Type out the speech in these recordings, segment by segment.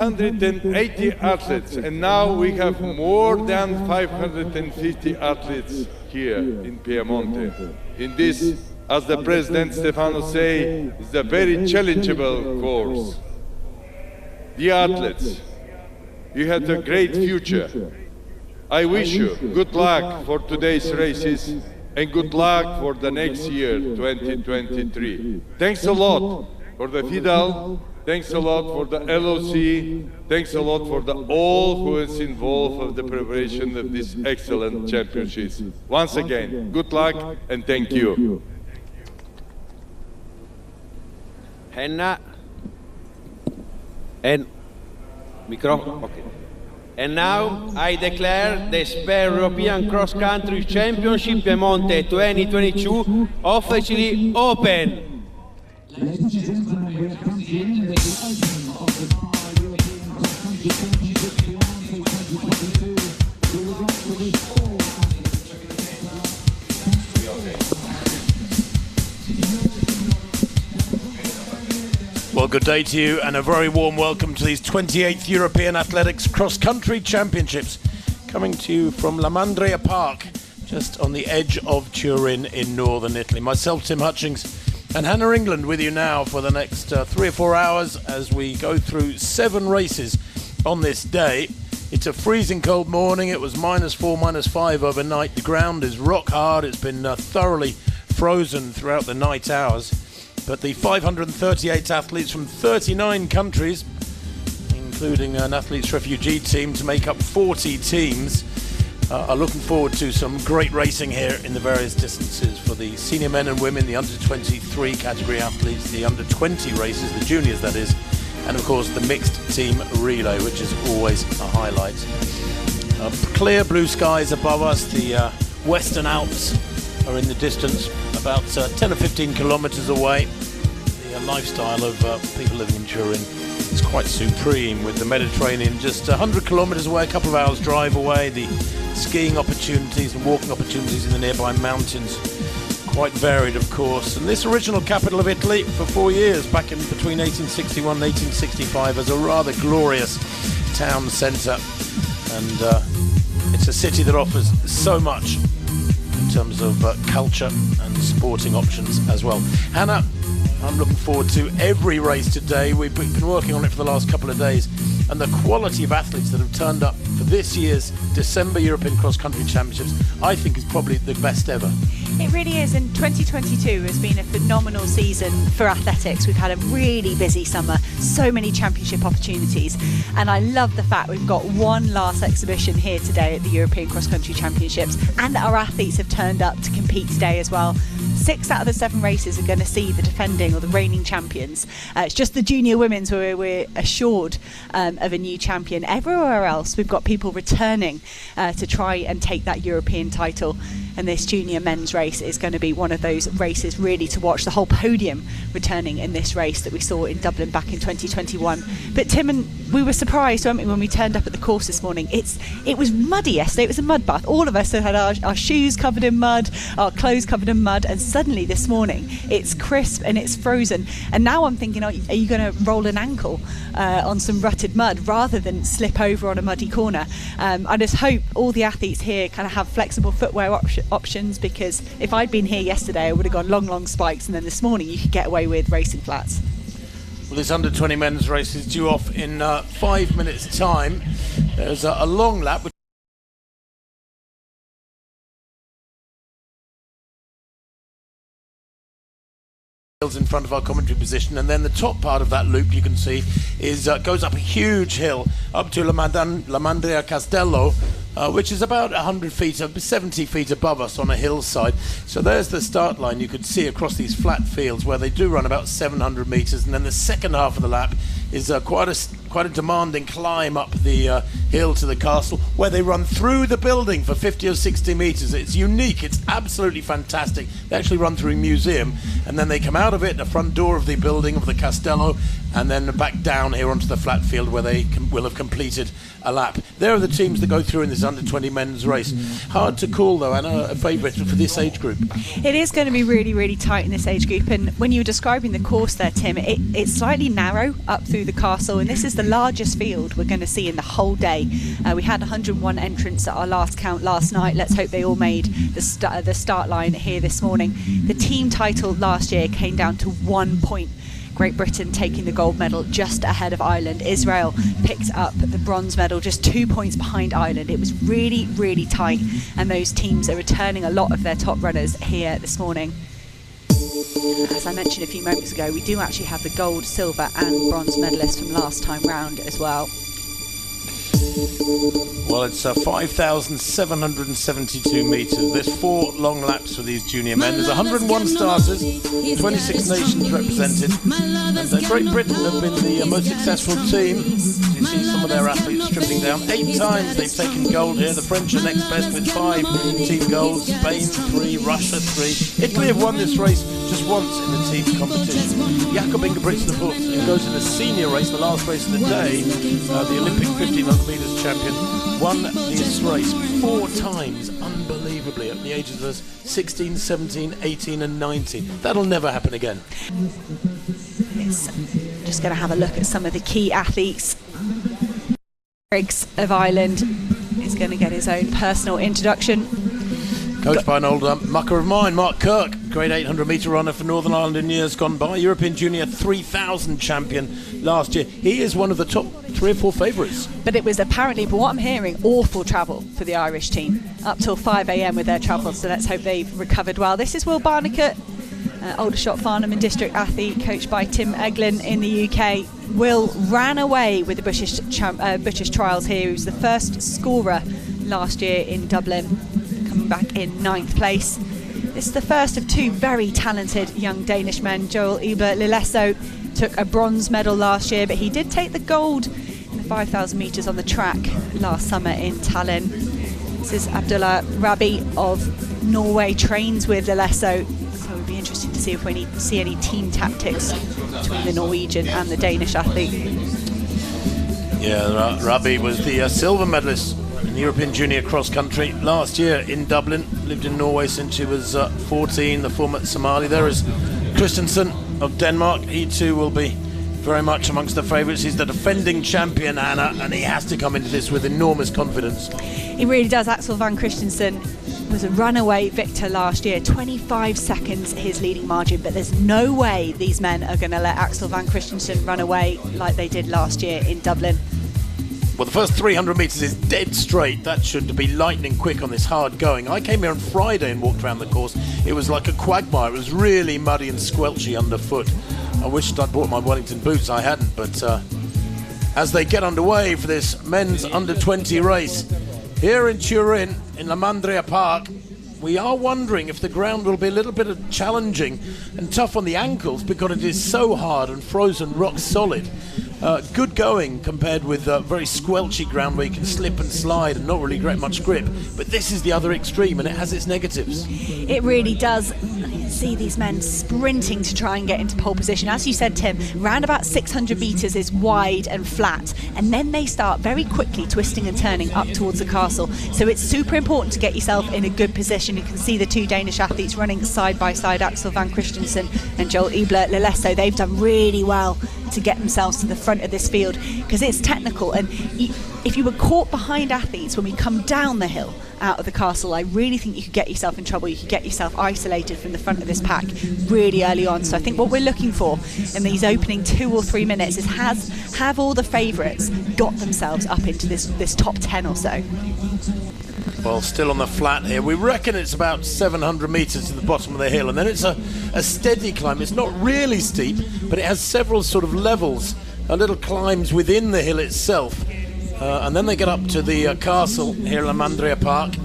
180 athletes, and now we have more than 550 athletes here in Piemonte. In this, as the President Stefano say, is a very challengeable course. The athletes, you have a great future. I wish you good luck for today's races and good luck for the next year, 2023. Thanks a lot for the FIDAL, thanks a lot for the LOC, thanks a lot for all who is involved in the preparation of these excellent championships. Once again, good luck and thank you. Henna and micro. Okay. And now I declare the SPAR European Cross Country Championship Piemonte 2022 officially open. Ladies and gentlemen, we are coming in the opening of the SPAR European Cross Country Championship Piemonte 2022. We will run for this all. Well, good day to you and a very warm welcome to these 28th European Athletics Cross-Country Championships, coming to you from La Mandria Park, just on the edge of Turin in northern Italy. Myself, Tim Hutchings, and Hannah England with you now for the next 3 or 4 hours as we go through 7 races on this day. It's a freezing cold morning. It was -4, -5 overnight. The ground is rock hard. It's been thoroughly frozen throughout the night hours. But the 538 athletes from 39 countries, including an athletes refugee team to make up 40 teams, are looking forward to some great racing here in the various distances for the senior men and women, the under-23 category athletes, the under-20 races, the juniors that is, and of course the mixed team relay, which is always a highlight. Clear blue skies above us, the Western Alps are in the distance, about 10 or 15 kilometers away. The lifestyle of people living in Turin is quite supreme, with the Mediterranean just 100 kilometers away, a couple of hours drive away, the skiing opportunities and walking opportunities in the nearby mountains, quite varied of course. And this original capital of Italy for 4 years, back in between 1861 and 1865, as a rather glorious town centre, and it's a city that offers so much in terms of culture and sporting options as well. Hannah, I'm looking forward to every race today. We've been working on it for the last couple of days, and the quality of athletes that have turned up for this year's December European Cross Country Championships, I think, is probably the best ever. It really is, and 2022 has been a phenomenal season for athletics. We've had a really busy summer, so many championship opportunities, and I love the fact we've got one last exhibition here today at the European Cross Country Championships, and our athletes have turned up to compete today as well. 6 out of the 7 races are going to see the defending or the reigning champions. It's just the junior women's where we're assured of a new champion. Everywhere else we've got people returning to try and take that European title, and this junior men's race is going to be one of those races really to watch. The whole podium returning in this race that we saw in Dublin back in 2021. But Tim, and we were surprised, weren't we, when we turned up at the course this morning. It was muddy yesterday. It was a mud bath. All of us had our shoes covered in mud, our clothes covered in mud, and suddenly this morning it's crisp and it's frozen. And now I'm thinking, are you going to roll an ankle on some rutted mud rather than slip over on a muddy corner? I just hope all the athletes here kind of have flexible footwear options, because if I'd been here yesterday I would have gone long spikes, and then this morning you could get away with racing flats. Well, this under-20 men's race is due off in 5 minutes time. There's a long lap in front of our commentary position, and then the top part of that loop you can see is goes up a huge hill up to La Mandria Castello, which is about 100 feet, 70 feet above us on a hillside. So there's the start line you could see across these flat fields where they do run about 700 meters, and then the second half of the lap is quite a demanding climb up the hill to the castle, where they run through the building for 50 or 60 meters. It's unique, it's absolutely fantastic. They actually run through a museum, and then they come out of it, the front door of the building of the Castello, and then back down here onto the flat field where they will have completed a lap. There are the teams that go through in this under-20 men's race. Hard to call though, and a favourite for this age group. It is going to be really tight in this age group, and when you were describing the course there, Tim, it's slightly narrow up through the castle, and this is the largest field we're going to see in the whole day. We had 101 entrants at our last count last night. Let's hope they all made the start line here this morning. The team title last year came down to 1 point. Great Britain taking the gold medal just ahead of Ireland. Israel picked up the bronze medal just 2 points behind Ireland. It was really, really tight, and those teams are returning a lot of their top runners here this morning. As I mentioned a few moments ago, we do actually have the gold, silver and bronze medalists from last time round as well. Well, it's 5,772 metres. There's 4 long laps for these junior men. There's 101 starters, 26 nations represented. And Great Britain have been the most successful team. You see some of their athletes stripping down. 8 times they've taken gold here. The French are next best with 5 team golds. Spain 3, Russia 3. Italy have won this race just once in the team competition. Jakob Ingebrigtsen, of course, goes in the senior race, the last race of the day. The Olympic 1500 metres champion won this race 4 times, unbelievably, at the ages of 16, 17, 18 and 19. That'll never happen again. Just going to have a look at some of the key athletes. Briggs of Ireland is going to get his own personal introduction. Coached by an old mucker of mine, Mark Kirk, great 800 metre runner for Northern Ireland in years gone by, European Junior 3000 champion last year. He is one of the top 3 or 4 favourites. But it was apparently, from what I'm hearing, awful travel for the Irish team, up till 5 a.m. with their travel, so let's hope they've recovered well. This is Will Barnicott, Aldershot Farnham and district athlete, coached by Tim Eglin in the UK. Will ran away with the British trials here. He was the first scorer last year in Dublin, coming back in 9th place. This is the first of 2 very talented young Danish men. Joel Iber Lilesso took a bronze medal last year, but he did take the gold in the 5,000 metres on the track last summer in Tallinn. This is Abdullah Rabi of Norway, trains with Lilesso, so it would be interesting to see if we see any team tactics between the Norwegian and the Danish athlete. Yeah, Rabi was the silver medalist in the European Junior Cross Country last year in Dublin. Lived in Norway since she was 14, the former Somali. There is Christensen of Denmark. He too will be very much amongst the favourites. He's the defending champion, Anna, and he has to come into this with enormous confidence. He really does. Axel van Christensen was a runaway victor last year, 25 seconds his leading margin, but there's no way these men are going to let Axel van Christensen run away like they did last year in Dublin. Well, the first 300 metres is dead straight. That should be lightning quick on this hard going. I came here on Friday and walked around the course. It was like a quagmire. It was really muddy and squelchy underfoot. I wished I'd bought my Wellington boots. I hadn't, but as they get underway for this men's under-20 race here in Turin, in La Mandria Park, we are wondering if the ground will be a little bit challenging and tough on the ankles because it is so hard and frozen rock solid. Good going compared with very squelchy ground where you can slip and slide and not really great much grip. But this is the other extreme, and it has its negatives. It really does. You see these men sprinting to try and get into pole position. As you said, Tim, round about 600 metres is wide and flat, and then they start very quickly twisting and turning up towards the castle. So it's super important to get yourself in a good position. You can see the 2 Danish athletes running side by side, Axel van Christensen and Joel Ibler Lilesso. They've done really well to get themselves to the front of this field because it's technical, and if you were caught behind athletes when we come down the hill out of the castle, I really think you could get yourself in trouble. You could get yourself isolated from the front of this pack really early on. So I think what we're looking for in these opening 2 or 3 minutes is have all the favourites got themselves up into this top 10 or so. Well, still on the flat here. We reckon it's about 700 metres to the bottom of the hill, and then it's a steady climb. It's not really steep, but it has several sort of levels, little climbs within the hill itself. And then they get up to the castle here at La Mandria Park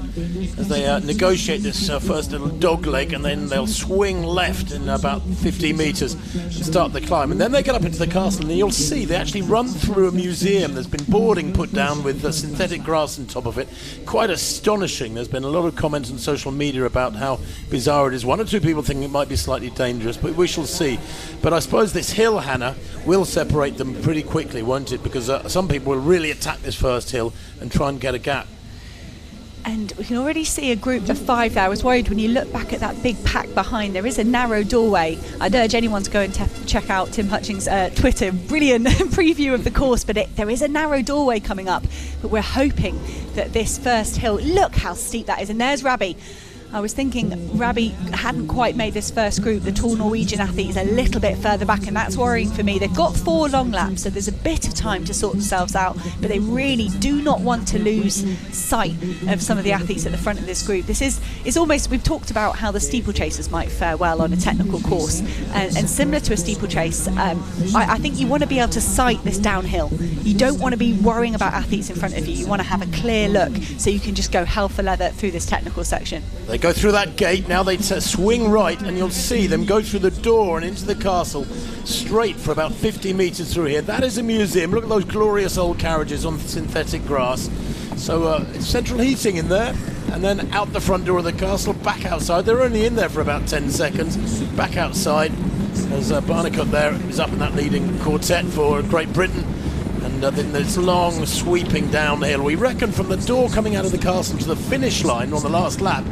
as they negotiate this first little dog leg, and then they'll swing left in about 50 metres and start the climb. And then they get up into the castle, and you'll see they actually run through a museum. There's been boarding put down with synthetic grass on top of it. Quite astonishing. There's been a lot of comments on social media about how bizarre it is. 1 or 2 people think it might be slightly dangerous, but we shall see. But I suppose this hill, Hannah, will separate them pretty quickly, won't it? Because some people will really attack this first hill and try and get a gap. And we can already see a group of 5 there. I was worried when you look back at that big pack behind, there is a narrow doorway. I'd urge anyone to go and check out Tim Hutchings' Twitter. Brilliant preview of the course, but there is a narrow doorway coming up. But we're hoping that this first hill, look how steep that is. And there's Rabi. I was thinking Rabi hadn't quite made this first group. The tall Norwegian athlete is a little bit further back, and that's worrying for me. They've got 4 long laps, so there's a bit of time to sort themselves out, but they really do not want to lose sight of some of the athletes at the front of this group. This is almost, we've talked about how the steeplechasers might fare well on a technical course, and similar to a steeplechase, I think you want to be able to sight this downhill. You don't want to be worrying about athletes in front of you. You want to have a clear look so you can just go hell for leather through this technical section. They go through that gate, now they swing right, and you'll see them go through the door and into the castle straight for about 50 metres through here. That is a museum. Look at those glorious old carriages on synthetic grass. So central heating in there, and then out the front door of the castle, back outside. They're only in there for about 10 seconds. Back outside, as Barnicott there is up in that leading quartet for Great Britain. And then this long sweeping downhill. We reckon from the door coming out of the castle to the finish line on the last lap,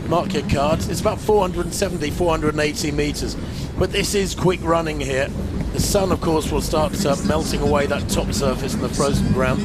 mark your cards, it's about 470, 480 metres. But this is quick running here. The sun, of course, will start melting away that top surface in the frozen ground.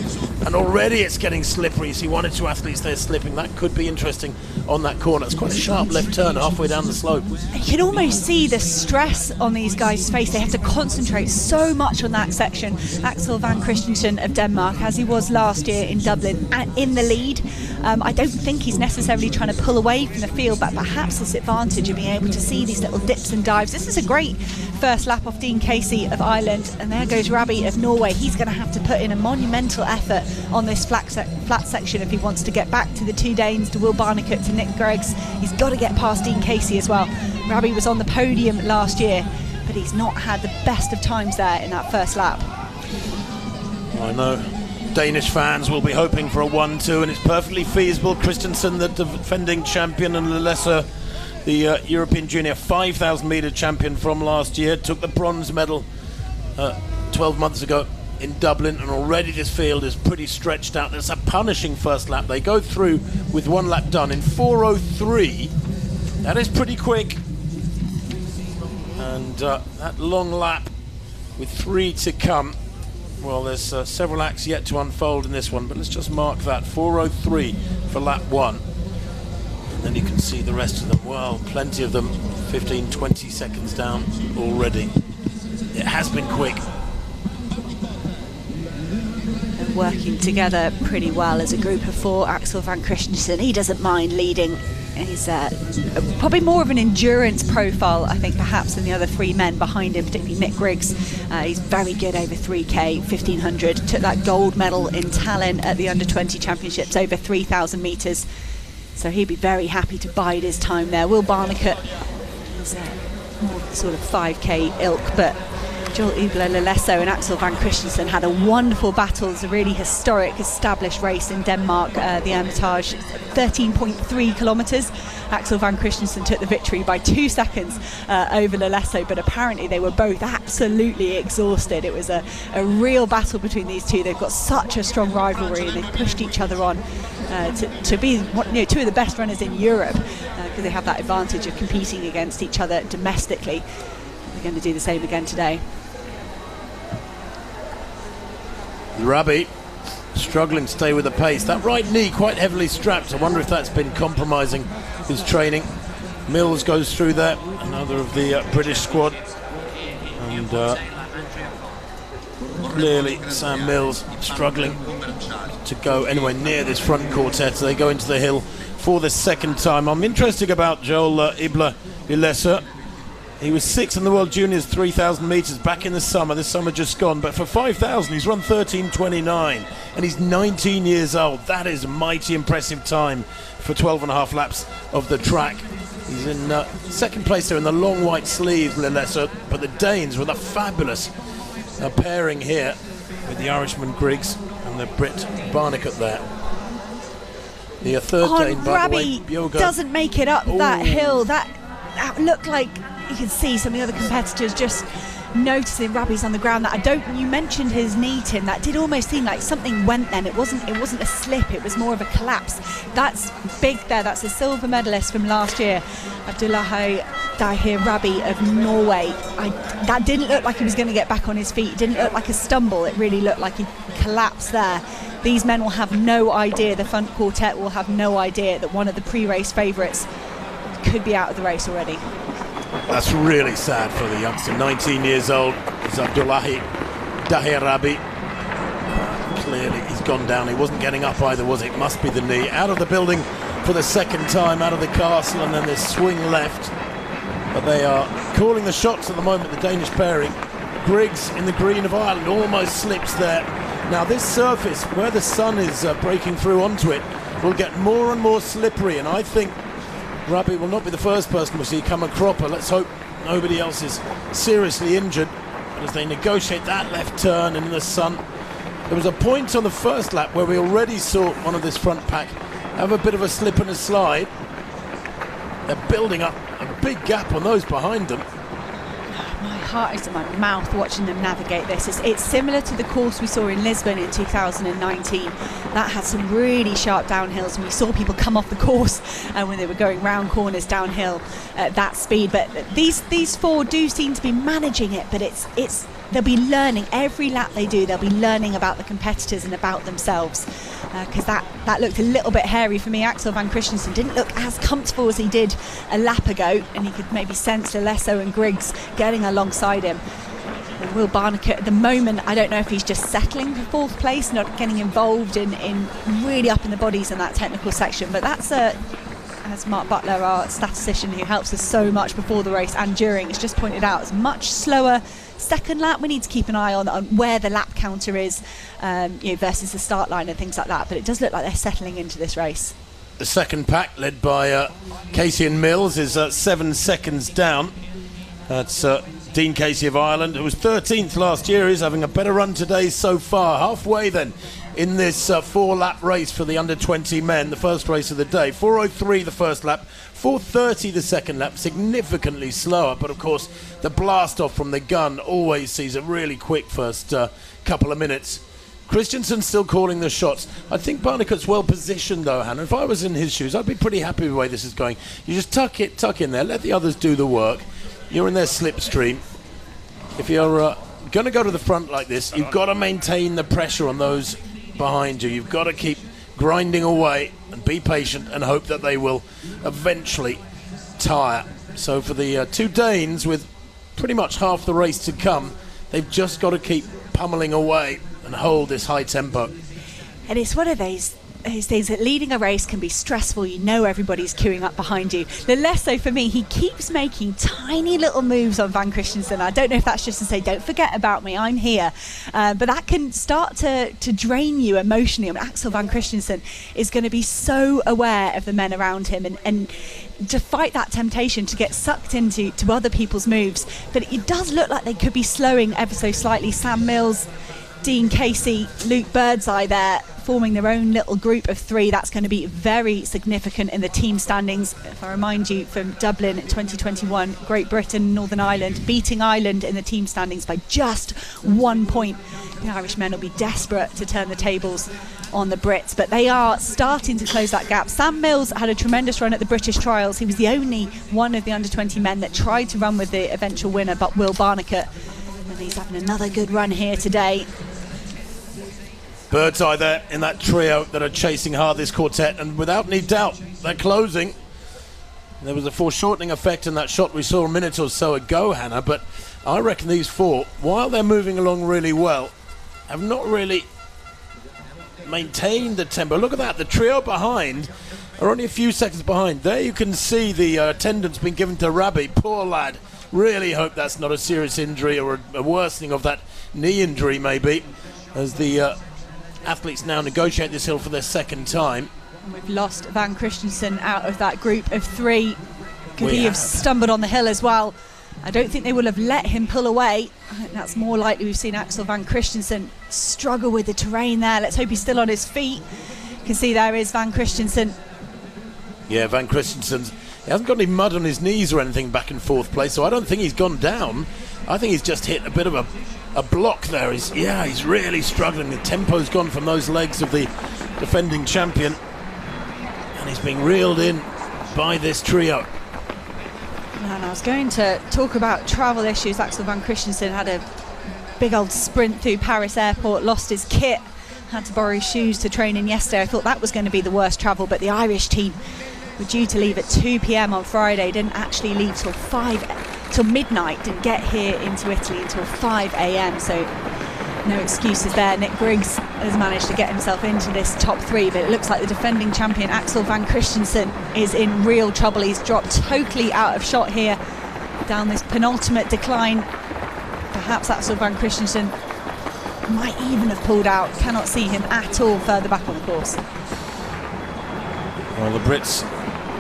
And already it's getting slippery. You see 1 or 2 athletes there slipping. That could be interesting on that corner. It's quite a sharp left turn halfway down the slope. You can almost see the stress on these guys' face. They have to concentrate so much on that section. Axel Van Christensen of Denmark, as he was last year in Dublin, in the lead. I don't think he's necessarily trying to pull away from the field, but perhaps this advantage of being able to see these little dips and dives. This is a great first lap off Dean Casey of Ireland, and there goes Rabi of Norway. He's going to have to put in a monumental effort on this flat section if he wants to get back to the 2 Danes, to Will Barnicott, to Nick Greggs. He's got to get past Dean Casey as well. Rabi was on the podium last year, but he's not had the best of times there in that first lap. I know Danish fans will be hoping for a 1-2, and it's perfectly feasible. Christensen, the defending champion, and Lelessa, the European Junior 5,000 metre champion from last year, took the bronze medal 12 months ago in Dublin, and already this field is pretty stretched out. There's a punishing first lap. They go through with 1 lap done in 4:03. That is pretty quick. And that long lap with 3 to come. Well, there's several acts yet to unfold in this one, but let's just mark that 4:03 for lap 1. And then you can see the rest of them. Well, plenty of them 15, 20 seconds down already. It has been quick. They're working together pretty well as a group of 4. Axel Van Christensen, he doesn't mind leading. He's probably more of an endurance profile, I think, perhaps, than the other 3 men behind him, particularly Nick Griggs. He's very good over 3K, 1500. Took that gold medal in Tallinn at the Under-20 Championships, over 3,000 metres. So he'd be very happy to bide his time there. Will Barnicott is more sort of 5K ilk, but Joel Ubler Lelesso and Axel Van Christensen had a wonderful battle. It's a really historic, established race in Denmark, the Hermitage, 13.3 kilometres. Axel Van Christensen took the victory by 2 seconds over Lelesso, but apparently they were both absolutely exhausted. It was a real battle between these two. They've got such a strong rivalry, and they've pushed each other on to be 2 of the best runners in Europe, because they have that advantage of competing against each other domestically. They're going to do the same again today. Rabi struggling to stay with the pace. That right knee quite heavily strapped. I wonder if that's been compromising his training. Mills goes through there, another of the British squad. And clearly Sam Mills struggling to go anywhere near this front quartet. So they go into the hill for the second time. I'm interested about Joel Ibler Lelessa. He was 6th in the World Juniors 3,000 metres back in the summer. This summer just gone. But for 5,000, he's run 13:29. And he's 19 years old. That is a mighty impressive time for 12.5 laps of the track. He's in second place there in the long white sleeves, Lelessa. But the Danes with a fabulous pairing here with the Irishman Griggs and the Brit Barnicott there. The third Dane, by the way, Bjorga, doesn't make it up that hill. That looked like you can see some of the other competitors just noticing Rabi's on the ground. You mentioned his knee, Tim. That did almost seem like something went then. It wasn't a slip, it was more of a collapse. That's big there. That's a silver medalist from last year, Abdullahi Dahir Rabi of Norway. That didn't look like he was going to get back on his feet. It didn't look like a stumble. It really looked like he collapsed there. These men will have no idea, the front quartet will have no idea that one of the pre-race favourites could be out of the race already. That's really sad for the youngster. 19 years old is Abdullahi Dahir Rabi. Clearly he's gone down. He wasn't getting up either, was it? Must be the knee. Out of the building for the second time, out of the castle, and then this swing left. But they are calling the shots at the moment, the Danish pairing. Griggs in the green of Ireland almost slips there. Now this surface, where the sun is breaking through onto it, will get more and more slippery, and I think Rabi will not be the first person we'll see come a cropper. Let's hope nobody else is seriously injured. But as they negotiate that left turn in the sun, there was a point on the first lap where we already saw one of this front pack have a bit of a slip and a slide. They're building up a big gap on those behind them. My heart is in my mouth watching them navigate this. It's similar to the course we saw in Lisbon in 2019. That had some really sharp downhills, and we saw people come off the course when they were going round corners downhill at that speed. But these four do seem to be managing it, but they'll be learning every lap they do. They'll be learning about the competitors and about themselves, because that looked a little bit hairy for me. Axel van Christensen didn't look as comfortable as he did a lap ago, and he could maybe sense Lesso and Griggs getting alongside him. And Will Barnacle at the moment, I don't know if he's just settling for fourth place, not getting involved in really up in the bodies in that technical section. But that's as Mark Butler, our statistician who helps us so much before the race and during, has just pointed out, it's much slower second lap. We need to keep an eye on where the lap counter is, versus the start line and things like that. But it does look like they're settling into this race. The second pack, led by Casey and Mills, is 7 seconds down. That's Dean Casey of Ireland, who was 13th last year. He's having a better run today so far. Halfway then in this 4-lap race for the under-20 men, the first race of the day. 4:03 the first lap, 4:30 the second lap, significantly slower. But of course, the blast off from the gun always sees a really quick first couple of minutes. Christensen's still calling the shots. I think Barnicut's well positioned though, Hannah. If I was in his shoes, I'd be pretty happy with the way this is going. You just tuck in there, let the others do the work. You're in their slipstream. If you're going to go to the front like this, you've got to maintain the pressure on those behind you. You've got to keep grinding away and be patient and hope that they will eventually tire. So for the two Danes, with pretty much half the race to come, they've just got to keep pummeling away and hold this high tempo. And it's one of those things that leading a race can be stressful. You know everybody's queuing up behind you. The less so for me, he keeps making tiny little moves on Van Christensen. I don't know if that's just to say, don't forget about me, I'm here. But that can start to drain you emotionally. I mean, Axel Van Christensen is going to be so aware of the men around him and to fight that temptation to get sucked into other people's moves. But it does look like they could be slowing ever so slightly. Sam Mills, Dean Casey, Luke Birdseye there, forming their own little group of three. That's going to be very significant in the team standings. If I remind you, from Dublin 2021, Great Britain, Northern Ireland beating Ireland in the team standings by just 1 point. The Irish men will be desperate to turn the tables on the Brits, but they are starting to close that gap. Sam Mills had a tremendous run at the British trials. He was the only one of the under-20 men that tried to run with the eventual winner, but Will Barnacle, and he's having another good run here today. Birdseye there in that trio that are chasing hard this quartet, and without any doubt they're closing. There was a foreshortening effect in that shot we saw a minute or so ago, Hannah, but I reckon these four, while they're moving along really well, have not really maintained the tempo. Look at that, the trio behind are only a few seconds behind. There you can see the attendance being given to Rabi. Poor lad. Really hope that's not a serious injury or a worsening of that knee injury maybe, as the athletes now negotiate this hill for their second time. And we've lost Van Christensen out of that group of three. Could he have stumbled on the hill as well? I don't think they will have let him pull away. I think that's more likely. We've seen Axel Van Christensen struggle with the terrain there. Let's hope he's still on his feet. You can see there is Van Christensen. Yeah, Van Christensen, he hasn't got any mud on his knees or anything back in fourth place, so I don't think he's gone down. I think he's just hit a bit of a block there. He's really struggling. The tempo's gone from those legs of the defending champion, and he's being reeled in by this trio. And I was going to talk about travel issues. Axel van Christensen had a big old sprint through Paris airport, lost his kit, had to borrow his shoes to train in yesterday. I thought that was going to be the worst travel, but the Irish team were due to leave at 2 p.m. on Friday, didn't actually leave till midnight, didn't get here into Italy until 5 a.m. so no excuses there. Nick Griggs has managed to get himself into this top 3, but it looks like the defending champion Axel van Christensen is in real trouble. He's dropped totally out of shot here down this penultimate decline. Perhaps Axel van Christensen might even have pulled out. Cannot see him at all further back on the course. Well, the Brits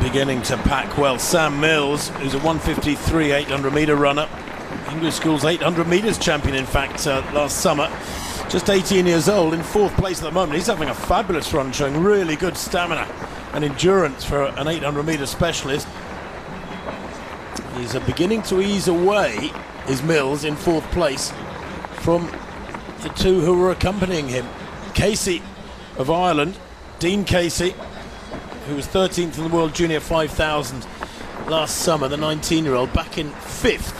beginning to pack well. Sam Mills, who's a 153 800 metre runner, English School's 800 metres champion, in fact, last summer. Just 18 years old, in 4th place at the moment. He's having a fabulous run, showing really good stamina and endurance for an 800 metre specialist. He's beginning to ease away, is Mills, in 4th place from the 2 who were accompanying him. Casey of Ireland, Dean Casey, who was 13th in the World Junior 5000 last summer, the 19-year-old, back in 5th.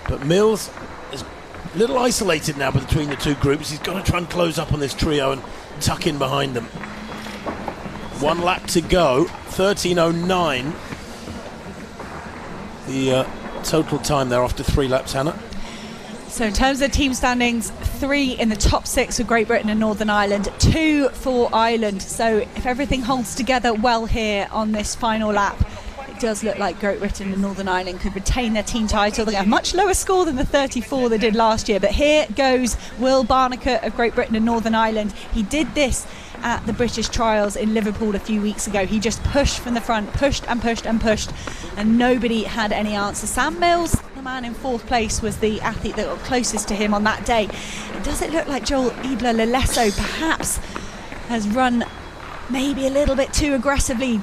But Mills is a little isolated now between the 2 groups. He's got to try and close up on this trio and tuck in behind them. 1 lap to go, 13:09. The total time there after 3 laps, Hannah. So in terms of team standings, 3 in the top 6 for Great Britain and Northern Ireland, 2 for Ireland. So if everything holds together well here on this final lap, it does look like Great Britain and Northern Ireland could retain their team title. They have a much lower score than the 34 they did last year. But here goes Will Barnicott of Great Britain and Northern Ireland. He did this at the British Trials in Liverpool a few weeks ago. He just pushed from the front, pushed and pushed and pushed, and nobody had any answer. Sam Mills, the man in 4th place, was the athlete that got closest to him on that day. And does it look like Joel Idler-Lelesso perhaps has run maybe a little bit too aggressively,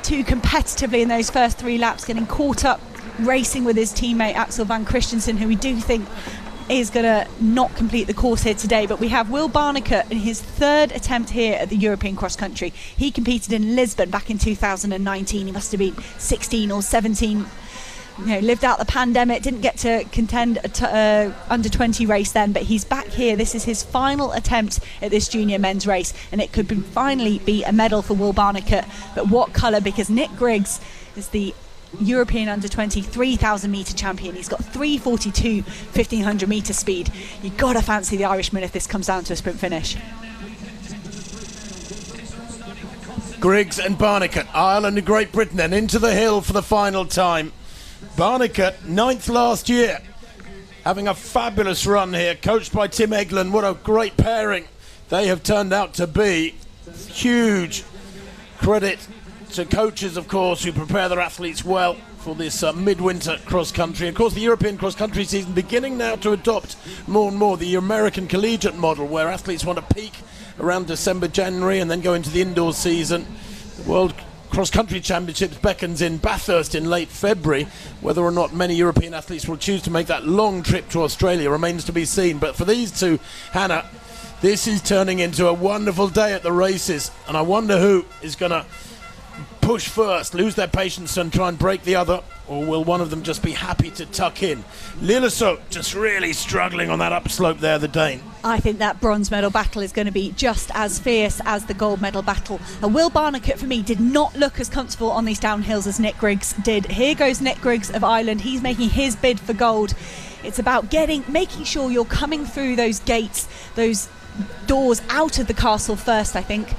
too competitively in those first 3 laps, getting caught up racing with his teammate Axel van Christensen, who we do think is going to not complete the course here today. But we have Will Barnicott in his 3rd attempt here at the European cross country. He competed in Lisbon back in 2019. He must have been 16 or 17. Lived out the pandemic, didn't get to contend under 20 race then, but he's back here. This is his final attempt at this junior men's race, and it could finally be a medal for Will Barnicott. But what colour? Because Nick Griggs is the European under 20 3,000 metre champion. He's got 3:42 1500 metre speed. You've got to fancy the Irishman if this comes down to a sprint finish. Griggs and Barnicott, Ireland and Great Britain, then into the hill for the final time. Barnicott, 9th last year, having a fabulous run here, coached by Tim Eglin. What a great pairing they have turned out to be. Huge credit to coaches, of course, who prepare their athletes well for this midwinter cross-country. Of course, the European cross-country season beginning now to adopt more and more the American collegiate model, where athletes want to peak around December, January, and then go into the indoor season. The World Cross-Country Championships beckons in Bathurst in late February. Whether or not many European athletes will choose to make that long trip to Australia remains to be seen. But for these 2, Hannah, this is turning into a wonderful day at the races, and I wonder who is going to push first, lose their patience and try and break the other, or will one of them just be happy to tuck in? Lilleso just really struggling on that upslope there, the Dane. I think that bronze medal battle is going to be just as fierce as the gold medal battle. And Will Barnicott, for me, did not look as comfortable on these downhills as Nick Griggs did. Here goes Nick Griggs of Ireland. He's making his bid for gold. It's about making sure you're coming through those gates, those doors out of the castle first. I think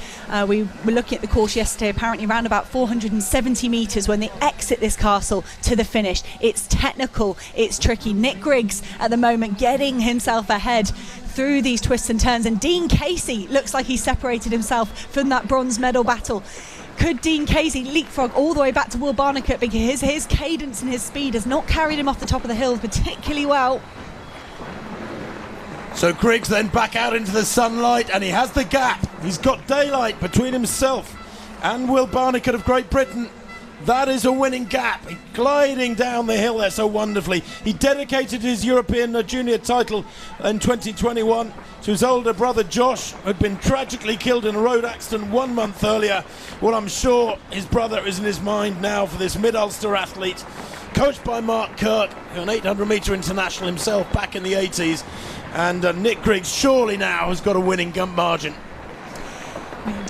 we were looking at the course yesterday, apparently around about 470 metres when they exit this castle to the finish. It's technical, it's tricky. Nick Griggs at the moment getting himself ahead through these twists and turns, and Dean Casey looks like he separated himself from that bronze medal battle. Could Dean Casey leapfrog all the way back to Will Barnicott, because his cadence and his speed has not carried him off the top of the hill particularly well. So Griggs then back out into the sunlight, and he has the gap. He's got daylight between himself and Will Barnicott of Great Britain. That is a winning gap. Gliding down the hill there so wonderfully. He dedicated his European junior title in 2021 to his older brother Josh, who had been tragically killed in a road accident 1 month earlier. Well, I'm sure his brother is in his mind now for this Mid-Ulster athlete, coached by Mark Kirk, an 800-metre international himself back in the 80s. And Nick Griggs surely now has got a winning margin.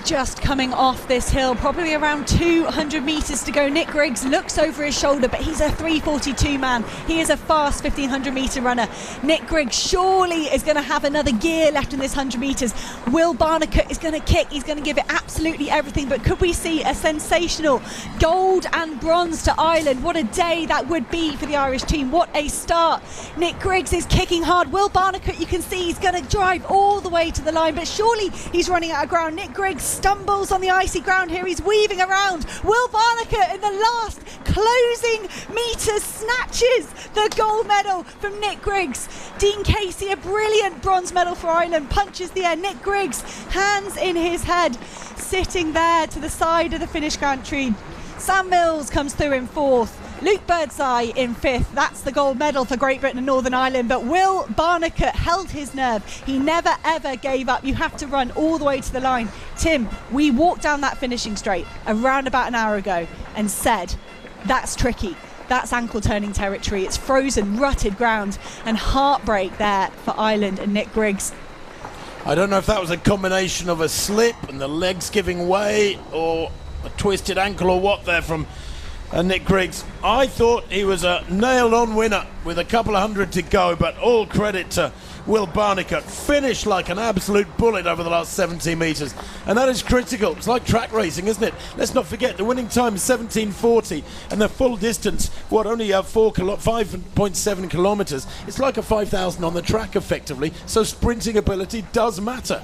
Just coming off this hill, probably around 200 metres to go. Nick Griggs looks over his shoulder, but he's a 3:42 man. He is a fast 1500 metre runner. Nick Griggs surely is going to have another gear left in this 100 metres. Will Barnicott is going to kick. He's going to give it absolutely everything. But could we see a sensational gold and bronze to Ireland? What a day that would be for the Irish team. What a start. Nick Griggs is kicking hard. Will Barnicott, you can see he's going to drive all the way to the line, but surely he's running out of ground. Nick Griggs stumbles on the icy ground here. He's weaving around. Will Barnicott in the last closing metres snatches the gold medal from Nick Griggs. Dean Casey, a brilliant bronze medal for Ireland, punches the air. Nick Griggs, hands in his head, sitting there to the side of the finish gantry. Sam Mills comes through in fourth. Luke Birdseye in fifth. That's the gold medal for Great Britain and Northern Ireland. But Will Barnicott held his nerve. He never ever gave up. You have to run all the way to the line. Tim, we walked down that finishing straight around about an hour ago and said, that's tricky. That's ankle turning territory. It's frozen, rutted ground, and heartbreak there for Ireland and Nick Griggs. I don't know if that was a combination of a slip and the legs giving way, or a twisted ankle, or what there from Nick Griggs. I thought he was a nailed-on winner with a couple of hundred to go, but all credit to Will Barnicott. Finished like an absolute bullet over the last 17 metres, and that is critical. It's like track racing, isn't it? Let's not forget the winning time is 17:40, and the full distance, only 5.7 kilometres. It's like a 5,000 on the track effectively, so sprinting ability does matter.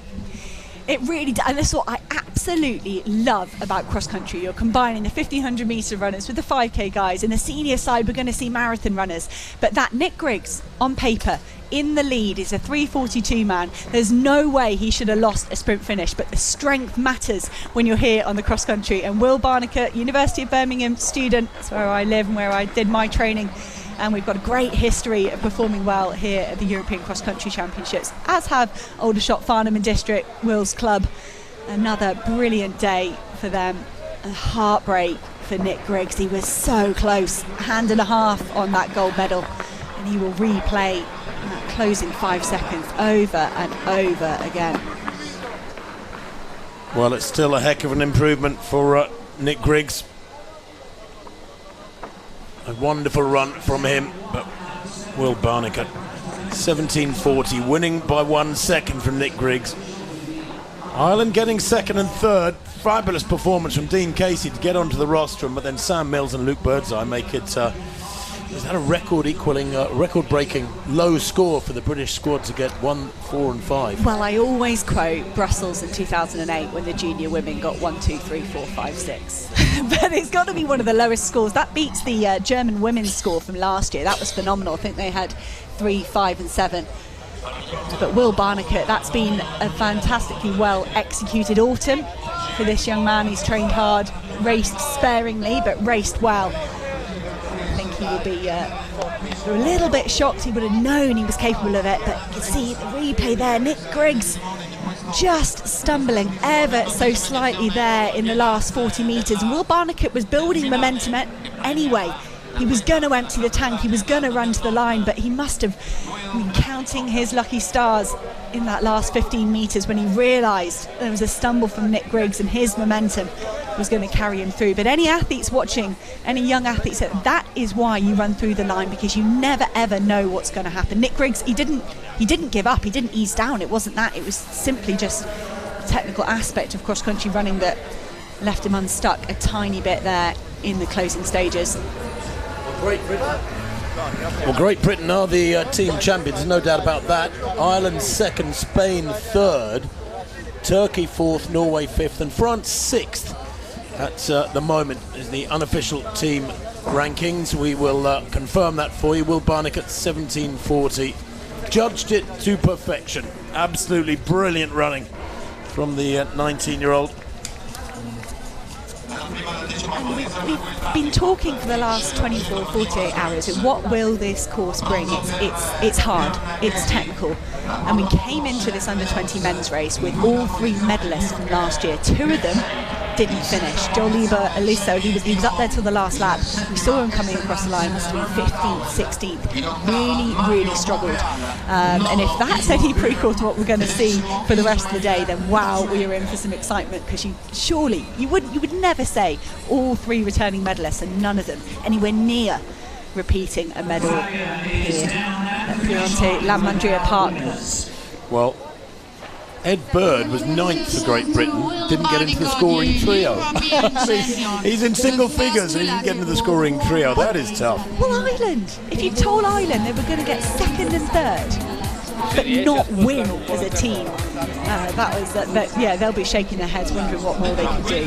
It really does, and that's what I absolutely love about cross country. You're combining the 1500 metre runners with the 5k guys. In the senior side, we're going to see marathon runners. But that Nick Griggs, on paper, in the lead, is a 3:42 man. There's no way he should have lost a sprint finish, but the strength matters when you're here on the cross country. And Will Barnicott, University of Birmingham student, that's where I live and where I did my training. And we've got a great history of performing well here at the European Cross Country Championships, as have Aldershot, Farnham and District, Will's club. Another brilliant day for them. A heartbreak for Nick Griggs. He was so close, hand and a half on that gold medal, and he will replay that closing 5 seconds over and over again. Well, it's still a heck of an improvement for Nick Griggs. A wonderful run from him, but Will Barnicott, 17:40, winning by 1 second from Nick Griggs. Ireland getting second and third. Fabulous performance from Dean Casey to get onto the rostrum, but then Sam Mills and Luke Birdseye make it. Is that a record-breaking low score for the British squad to get 1, 4 and 5? Well, I always quote Brussels in 2008 when the junior women got 1, 2, 3, 4, 5, 6. But it's got to be one of the lowest scores. That beats the German women's score from last year. That was phenomenal. I think they had 3, 5 and 7. But Will Barnicott, that's been a fantastically well executed autumn for this young man. He's trained hard, raced sparingly, but raced well. I think he will be a little bit shocked. He would have known he was capable of it, but you can see the replay there. Nick Griggs just stumbling ever so slightly there in the last 40 metres. And Will Barnicott was building momentum anyway. He was going to empty the tank, he was going to run to the line, but he must have been counting his lucky stars in that last 15 metres when he realised there was a stumble from Nick Griggs and his momentum was going to carry him through. But any athletes watching, any young athletes, that is why you run through the line, because you never ever know what's going to happen. Nick Griggs, he didn't give up, he didn't ease down. It wasn't that, it was simply just a technical aspect of cross-country running that left him unstuck a tiny bit there in the closing stages. Well, Great Britain are the team champions, no doubt about that. Ireland second, Spain third, Turkey fourth, Norway fifth, and France sixth. At the moment is the unofficial team rankings. We will confirm that for you. Will Barnicott, 17:40, judged it to perfection. Absolutely brilliant running from the 19-year-old. And we've been talking for the last 24, 48 hours. What will this course bring? It's hard, it's technical. And we came into this under-20 men's race with all 3 medalists from last year. 2 of them didn't finish. Joliba Aliso, he was up there till the last lap. We saw him coming across the line, must have been 15th, 16th. Really struggled. And if that's any prequel to what we're going to see for the rest of the day, then wow, we are in for some excitement, because you would never say all 3 returning medalists and none of them anywhere near repeating a medal here at Piemonte La Mandria Park. Well, Ed Bird was 9th for Great Britain, didn't get into the scoring trio. He's in single figures and he didn't get into the scoring trio. That is tough. Well, Ireland, if you told Ireland they were going to get 2nd and 3rd, but not win as a team, yeah, they'll be shaking their heads wondering what more they could do.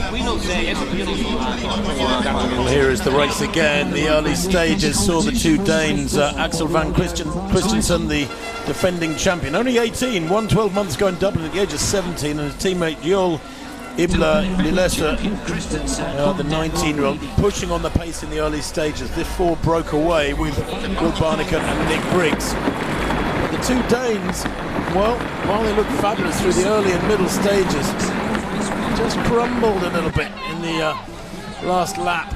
Well, here is the race again. The early stages saw the 2 Danes, Axel van Christensen, the defending champion, only 18, won 12 months ago in Dublin at the age of 17, and his teammate Joel Ibla Lilesa, the 19-year-old, pushing on the pace in the early stages. This 4 broke away with Will Barnican and Nick Briggs. The 2 Danes, well, while they looked fabulous through the early and middle stages, just crumbled a little bit in the last lap.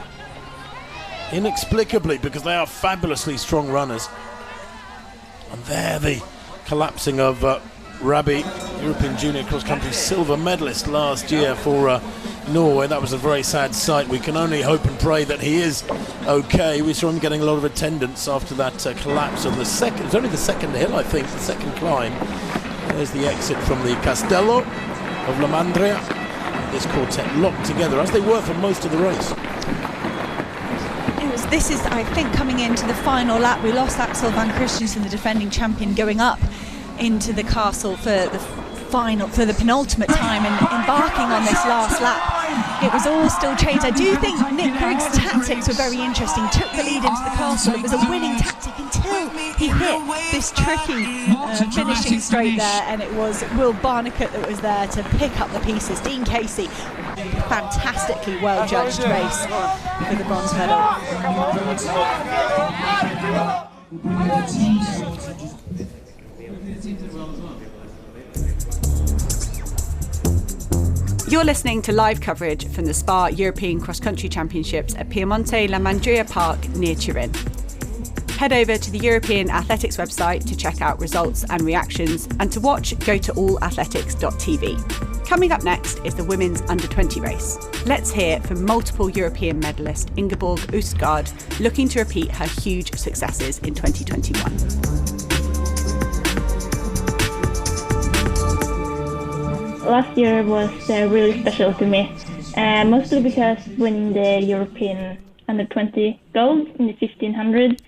Inexplicably, because they are fabulously strong runners. And there the collapsing of Rabi, European Junior Cross Country silver medalist last year for Norway. That was a very sad sight. We can only hope and pray that he is okay. We saw him getting a lot of attendance after that collapse on the second. It's only the second hill, I think, the second climb. There's the exit from the Castello of La Mandria. This quartet locked together, as they were for most of the race. This is, I think, coming into the final lap. We lost Axel van Christensen, the defending champion, going up into the castle for the penultimate time and embarking on this last lap. It was all still changed. I do think Nick Briggs' tactics were very interesting. Took the lead into the castle. It was a winning tactic until he hit this tricky finishing straight there, and it was Will Barnicat that was there to pick up the pieces. Dean Casey, fantastically well judged race for the bronze medal. You're listening to live coverage from the SPAR European Cross Country Championships at Piemonte La Mandria Park near Turin. Head over to the European Athletics website to check out results and reactions, and to watch, go to allathletics.tv. Coming up next is the women's under-20 race. Let's hear from multiple European medalist Ingeborg Østgaard, looking to repeat her huge successes in 2021. Last year was really special to me, mostly because winning the European under-20 gold in the 1500.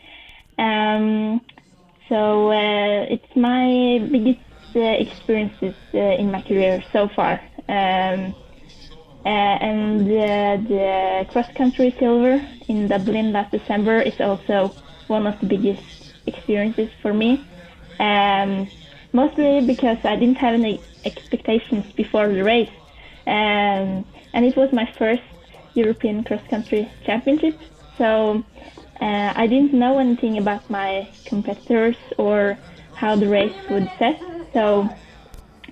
So it's my biggest experiences in my career so far. And the cross-country silver in Dublin last December is also one of the biggest experiences for me. Mostly because I didn't have any expectations before the race, and it was my first European cross-country championship, so I didn't know anything about my competitors or how the race would set. So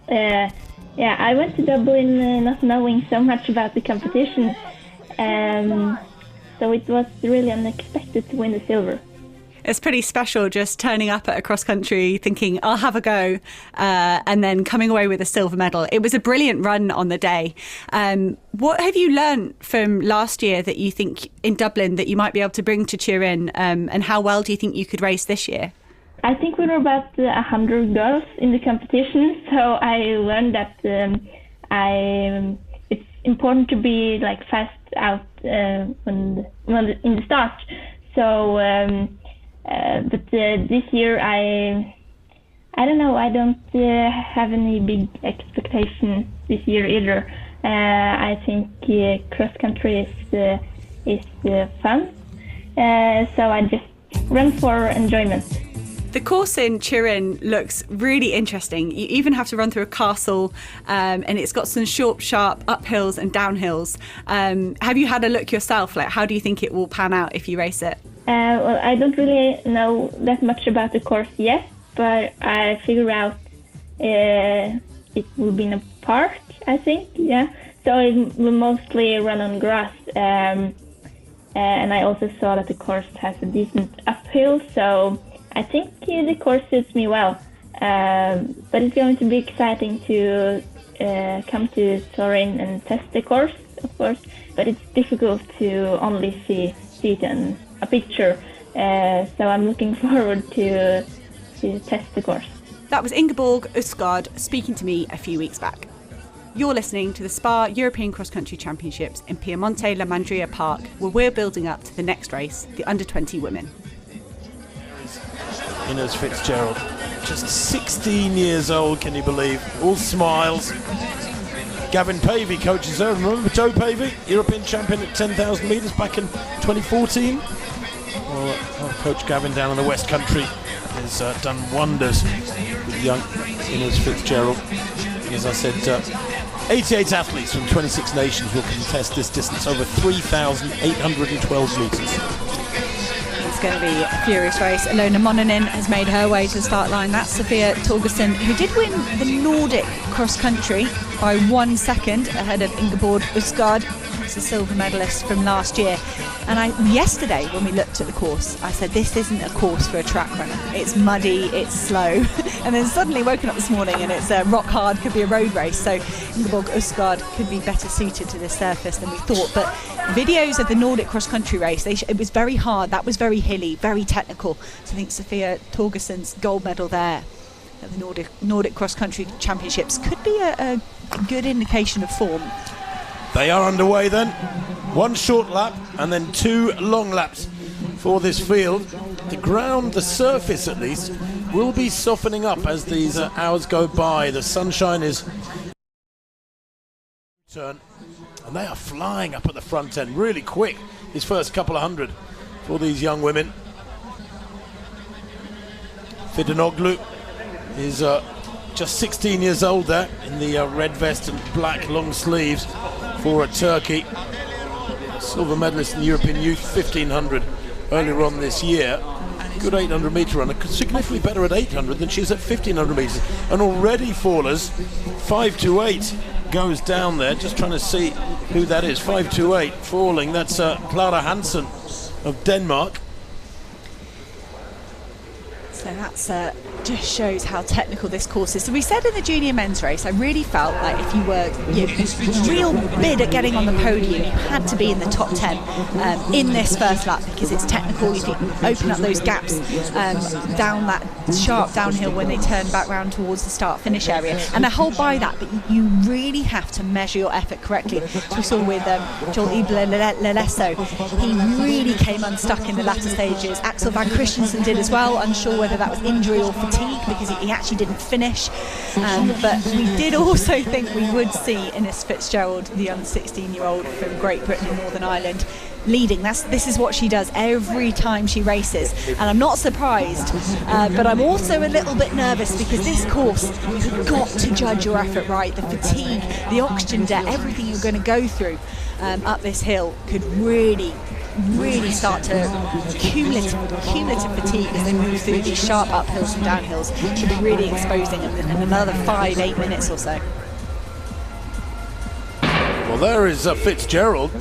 I went to Dublin not knowing so much about the competition, so it was really unexpected to win the silver. It's pretty special just turning up at a cross country thinking I'll have a go, and then coming away with a silver medal. It was a brilliant run on the day. What have you learned from last year that you think in Dublin that you might be able to bring to Turin, and how well do you think you could race this year? I think we were about 100 girls in the competition, so I learned that it's important to be like fast out when in the start. So. But this year I don't know. I don't have any big expectation this year either. I think cross country is fun, so I just run for enjoyment. The course in Turin looks really interesting. You even have to run through a castle, and it's got some short, sharp uphills and downhills. Have you had a look yourself? Like, how do you think it will pan out if you race it? Well, I don't really know that much about the course yet, but I figure out it will be in a park, I think, yeah. So it will mostly run on grass, and I also saw that the course has a decent uphill, so I think the course suits me well. But it's going to be exciting to come to Turin and test the course, of course, but it's difficult to only see it in a picture, so I'm looking forward to test the course. That was Ingeborg Usgaard speaking to me a few weeks back. You're listening to the SPAR European Cross Country Championships in Piemonte La Mandria Park, where we're building up to the next race, the Under-20 women. Ines Fitzgerald, just 16 years old, can you believe? All smiles. Gavin Pavey coaches her. Remember Joe Pavey, European champion at 10,000 metres back in 2014? Well, our coach Gavin down in the West Country has done wonders with young Ines Fitzgerald. As I said, 88 athletes from 26 nations will contest this distance over 3,812 metres. It's going to be a furious race. Ilona Mononen has made her way to the start line. That's Sofia Torgersen, who did win the Nordic cross country by 1 second ahead of Ingeborg Usgaard, who's a silver medalist from last year. And yesterday, when we looked at the course, I said, this isn't a course for a track runner. It's muddy, it's slow. And then suddenly woken up this morning and it's rock hard, could be a road race. So Ingeborg Usgaard could be better suited to this surface than we thought. But videos of the Nordic cross-country race, it was very hard. That was very hilly, very technical. So I think Sofia Torgersen's gold medal there at the Nordic cross-country championships could be a good indication of form. They are underway then. One short lap and then 2 long laps for this field. The ground, the surface at least, will be softening up as these hours go by. The sunshine is turn, and they are flying up at the front end really quick. These first couple of hundred for these young women. Fidanoglu is just 16 years old there in the red vest and black long sleeves for Turkey. Silver medalist in the European Youth 1500 earlier on this year. Good 800 metre runner, significantly better at 800 than she's at 1500 metres. And already fallers, 528 goes down there, just trying to see who that is. 528 falling, that's Clara Hansen of Denmark. So that's just shows how technical this course is. So we said in the junior men's race, I really felt like if you were real bid at getting on the podium, you had to be in the top 10 in this first lap, because it's technical. You can open up those gaps down that sharp downhill when they turn back round towards the start-finish area, and they hold by that, but you really have to measure your effort correctly. So we saw with Joel Ibler-Lelesso, he really came unstuck in the latter stages. Axel Van Christensen did as well, unsure whether that was injury or fatigue, because he actually didn't finish. But we did also think we would see Ines Fitzgerald, the young 16-year-old from Great Britain and Northern Ireland, leading. This is what she does every time she races, and I'm not surprised, but I'm also a little bit nervous, because this course, you've got to judge your effort right. The fatigue, the oxygen debt, everything you're going to go through up this hill could really start to cumulative fatigue as they move through these sharp uphills and downhills. Should be really exposing them in another 5-8 minutes or so. Well, there is Fitzgerald.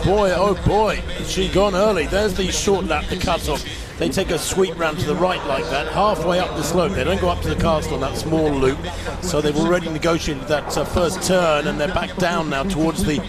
Boy, oh boy, has she gone early. There's the short lap, the cut-off. They take a sweep round to the right like that, halfway up the slope. They don't go up to the castle on that small loop. So they've already negotiated that first turn, and they're back down now towards the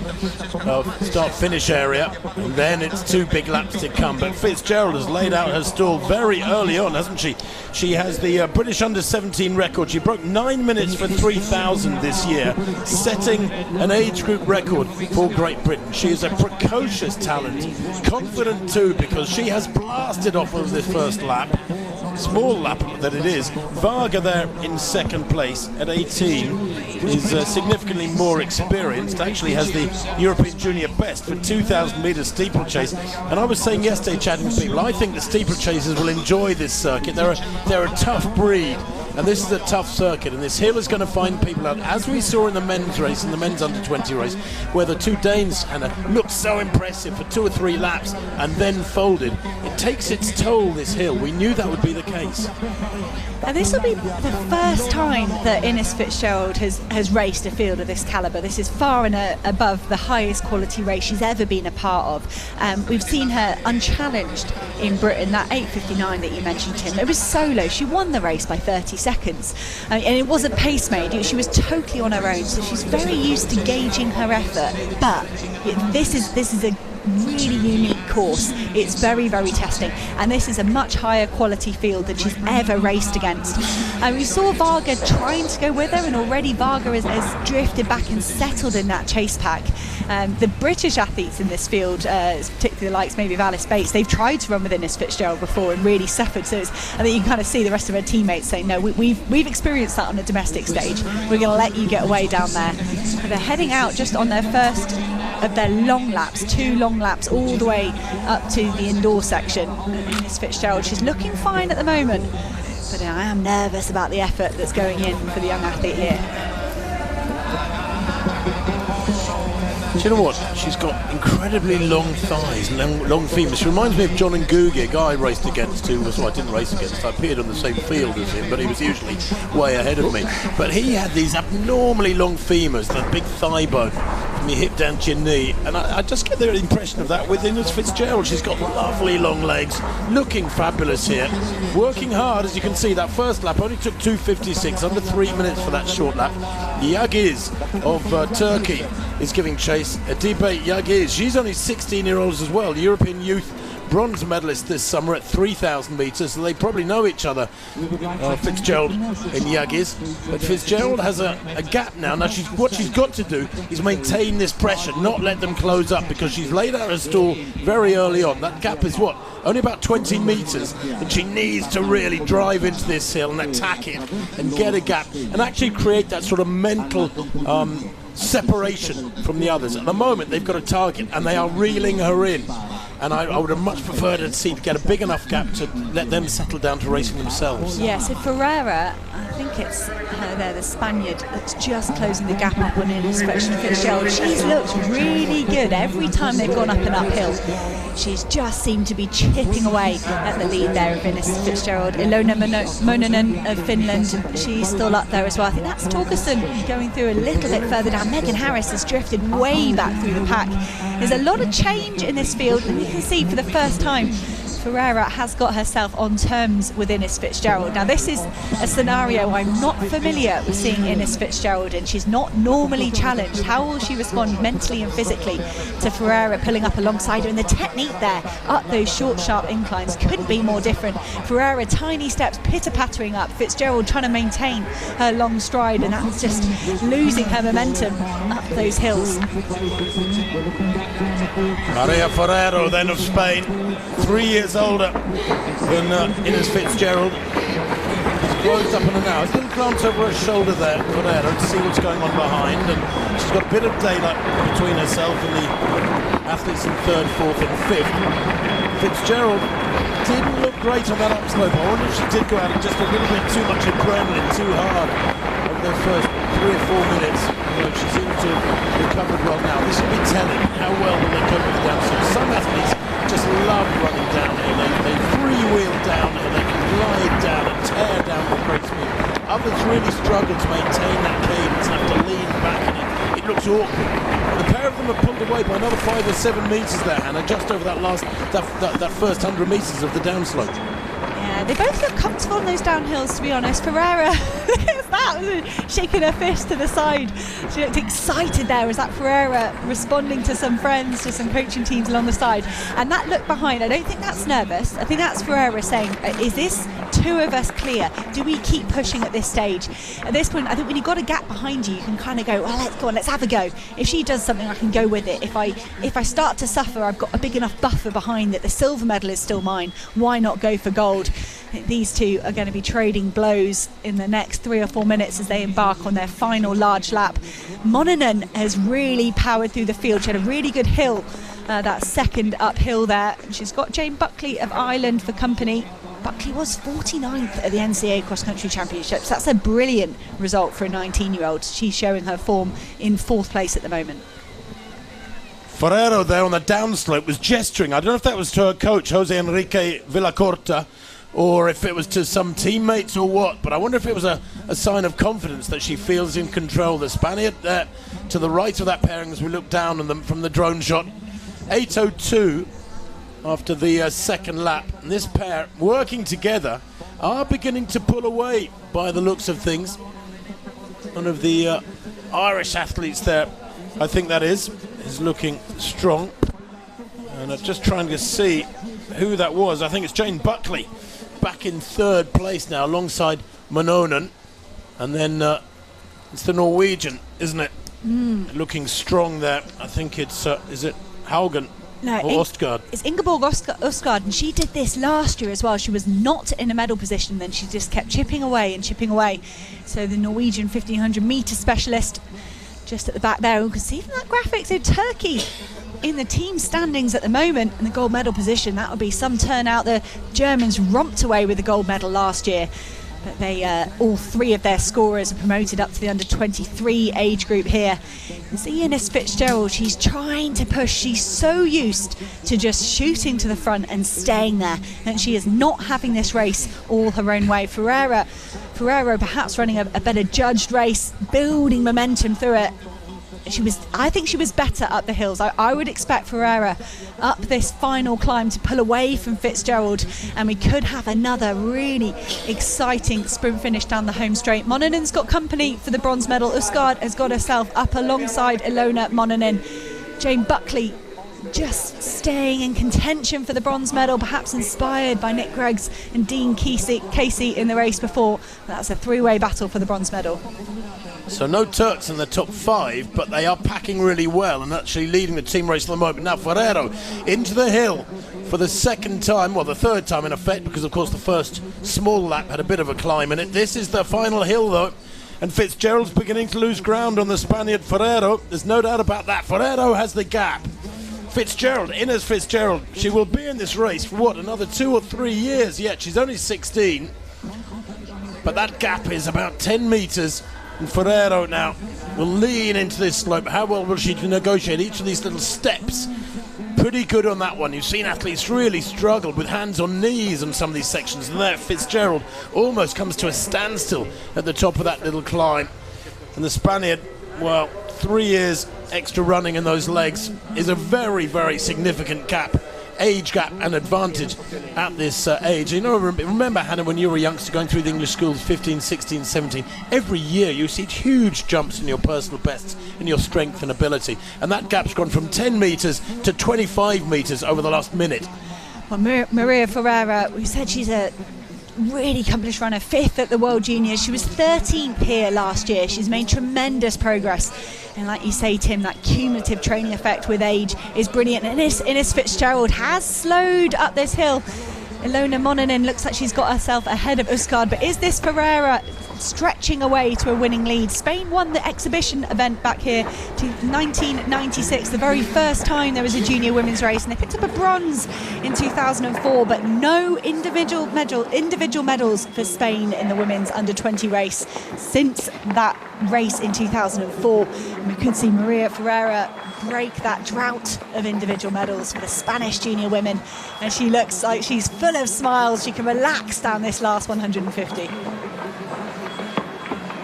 start-finish area. And then it's 2 big laps to come. But Fitzgerald has laid out her stall very early on, hasn't she? She has the British Under-17 record. She broke 9 minutes for 3,000 this year, setting an age group record for Great Britain. She is a precocious talent, confident too, because she has blasted off of this first lap. small lap that it is. Varga there in second place at 18 is significantly more experienced, actually has the European Junior best for 2,000 metres steeplechase. And I was saying yesterday, chatting to people, I think the steeplechasers will enjoy this circuit. They're a tough breed, and this is a tough circuit, and this hill is going to find people out, as we saw in the men's race, in the men's under-20 race, where the two Danes, Hannah, looked so impressive for 2 or 3 laps and then folded. It takes its toll, this hill. We knew that would be the case. And this will be the first time that Ines Fitzgerald has raced a field of this calibre. This is far and above the highest quality race she's ever been a part of. We've seen her unchallenged in Britain. That 8:59 that you mentioned, Tim, it was solo. She won the race by 30 seconds. And it wasn't pace made. She was totally on her own. So she's very used to gauging her effort. But this is a really unique course. It's very, very testing, and this is a much higher quality field than she's ever raced against. And we saw Varga trying to go with her, and already Varga has drifted back and settled in that chase pack. The British athletes in this field, particularly the likes maybe of Alice Bates, they've tried to run with Ines Fitzgerald before and really suffered. So I think you can kind of see the rest of her teammates saying, no, we've experienced that on a domestic stage. We're going to let you get away down there. But they're heading out just on their first of their long laps, 2 long laps all the way up to the indoor section. Ines Fitzgerald, she's looking fine at the moment, but I am nervous about the effort that's going in for the young athlete here. Do you know what? She's got incredibly long thighs, long femurs. She reminds me of John Ngugi, a guy I raced against, I didn't race against. I appeared on the same field as him, but he was usually way ahead of me. But he had these abnormally long femurs, that big thigh bone from your hip down to your knee. And I just get the impression of that with Ines Fitzgerald. She's got lovely long legs, looking fabulous here, working hard. As you can see, that first lap only took 2:56, under 3 minutes for that short lap. Yagiz of Turkey is giving chase. Adibe Yagiz, she's only 16-year-olds as well, European youth bronze medalist this summer at 3,000 metres, so they probably know each other, Fitzgerald and Yagiz. But Fitzgerald has a gap now. Now what she's got to do is maintain this pressure, not let them close up, because she's laid out her stall very early on. That gap is what? Only about 20 metres, and she needs to really drive into this hill and attack it and get a gap and actually create that sort of mental separation from the others. At the moment they've got a target and they are reeling her in, and I would have much preferred to get a big enough gap to let them settle down to racing themselves. Yeah, so Ferreira, I think it's her there, the Spaniard, that's just closing the gap up on Ines Fitzgerald. She's looked really good every time they've gone up and uphill. She's just seemed to be chipping away at the lead there of Ines Fitzgerald. Ilona Mononen of Finland, she's still up there as well. I think that's Torgerson going through a little bit further down. Megan Harris has drifted way back through the pack. There's a lot of change in this field, and you can see for the first time Ferreira has got herself on terms with Ines Fitzgerald. Now this is a scenario I'm not familiar with seeing Ines Fitzgerald in. She's not normally challenged. How will she respond mentally and physically to Ferreira pulling up alongside her? And the technique there, up those short, sharp inclines, couldn't be more different. Ferreira, tiny steps, pitter-pattering up. Fitzgerald trying to maintain her long stride, and that's just losing her momentum up those hills. Maria Ferrero, then of Spain, 3 years older than Ines Fitzgerald. She's closed up on her now. She's going to glance over her shoulder there, Ferrero, to see what's going on behind, and she's got a bit of daylight between herself and the athletes in 3rd, 4th and 5th. Fitzgerald didn't look great on that upslope. I wonder if she did go out just a little bit too much adrenaline, too hard over those first 3 or 4 minutes. She seems to have recovered well now. This will be telling how well will they cope with the downslope. Some athletes just love running downhill. They freewheel downhill, they can glide down and tear down with great speed. Others really struggle to maintain that cadence, have to lean back, and it looks awkward. The pair of them are pulled away by another 5 or 7 metres there, Hannah, just over that first 100 metres of the downslope. Yeah, they both look comfortable on those downhills, to be honest. Ferreira, look at that, shaking her fist to the side. She looked excited there. Was that Ferreira responding to some friends, to some coaching teams along the side? And that look behind, I don't think that's nervous. I think that's Ferreira saying, is this two of us clear? Do we keep pushing at this stage? At this point, I think when you've got a gap behind you, you can kind of go, well, let's go on, let's have a go. If she does something, I can go with it. If I start to suffer, I've got a big enough buffer behind that the silver medal is still mine. Why not go for gold? These two are going to be trading blows in the next 3 or 4 minutes as they embark on their final large lap. Monanen has really powered through the field. She had a really good hill, that second uphill there. She's got Jane Buckley of Ireland for company. Buckley was 49th at the NCAA Cross Country Championships. That's a brilliant result for a 19-year-old. She's showing her form in 4th place at the moment. Ferrero there on the downslope was gesturing. I don't know if that was to her coach, Jose Enrique Villacorta, or if it was to some teammates or what, but I wonder if it was a sign of confidence that she feels in control. The Spaniard there to the right of that pairing as we look down on them from the drone shot. 8:02 after the second lap. And this pair, working together, are beginning to pull away by the looks of things. One of the Irish athletes there, I think that is looking strong. And I'm just trying to see who that was. I think it's Jane Buckley, back in 3rd place now alongside Monanen. And then it's the Norwegian, isn't it? Looking strong there. I think it's, is it Haugen? No, Ostgaard. It's Ingeborg Ostgaard, and she did this last year as well. She was not in a medal position, then she just kept chipping away and chipping away. So the Norwegian 1500 metre specialist just at the back there. You can see from that graphic, so Turkey in the team standings at the moment in the gold medal position. That would be some turnout. The Germans romped away with the gold medal last year, but they all 3 of their scorers are promoted up to the under 23 age group here. You see Ines Fitzgerald, she's trying to push. She's so used to just shooting to the front and staying there, and she is not having this race all her own way. Ferrero perhaps running a better judged race, building momentum through it. I think she was better up the hills. I would expect Ferreira up this final climb to pull away from Fitzgerald, and we could have another really exciting sprint finish down the home straight. Monanen's got company for the bronze medal. Usgaard has got herself up alongside Ilona Monanen. Jane Buckley just staying in contention for the bronze medal, perhaps inspired by Nick Greggs and Dean Casey in the race before. That's a 3-way battle for the bronze medal. So no Turks in the top 5, but they are packing really well and actually leading the team race at the moment. Now Ferrero into the hill for the 2nd time, well the 3rd time in effect, because of course the first small lap had a bit of a climb in it. This is the final hill though, and Fitzgerald's beginning to lose ground on the Spaniard Ferrero. There's no doubt about that. Ferrero has the gap. Fitzgerald, Ines Fitzgerald, she will be in this race for what, another 2 or 3 years yet. She's only 16, but that gap is about 10 metres. And Ferrero now will lean into this slope. How well will she negotiate each of these little steps? Pretty good on that one. You've seen athletes really struggle with hands on knees on some of these sections. And there, Fitzgerald almost comes to a standstill at the top of that little climb. And the Spaniard, well, 3 years extra running in those legs is a very, very significant gap. Age gap and advantage at this age. You know, remember, Hannah, when you were a youngster going through the English schools, 15, 16, 17, every year you see huge jumps in your personal bests, in your strength and ability. And that gap's gone from 10 metres to 25 metres over the last minute. Well, Maria Ferreira, we said she's a really accomplished runner, 5th at the World Juniors. She was 13th here last year. She's made tremendous progress. And like you say, Tim, that cumulative training effect with age is brilliant. And Ines Fitzgerald has slowed up this hill. Ilona Monanen looks like she's got herself ahead of Usgaard, but is this Ferreira stretching away to a winning lead? Spain won the exhibition event back here to 1996, the very first time there was a junior women's race, and they picked up a bronze in 2004, but no individual medals for Spain in the women's under 20 race since that race in 2004. And we could see Maria Ferreira break that drought of individual medals for the Spanish junior women, and she looks like she's full of smiles. She can relax down this last 150.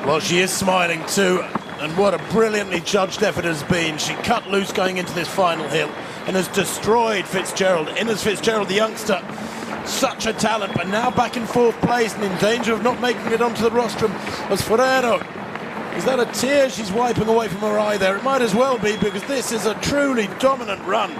Well, she is smiling too, and what a brilliantly judged effort has been. She cut loose going into this final hill and has destroyed Fitzgerald. Ines Fitzgerald, the youngster, such a talent, but now back in 4th place and in danger of not making it onto the rostrum as Ferrero. Is that a tear she's wiping away from her eye there? It might as well be, because this is a truly dominant run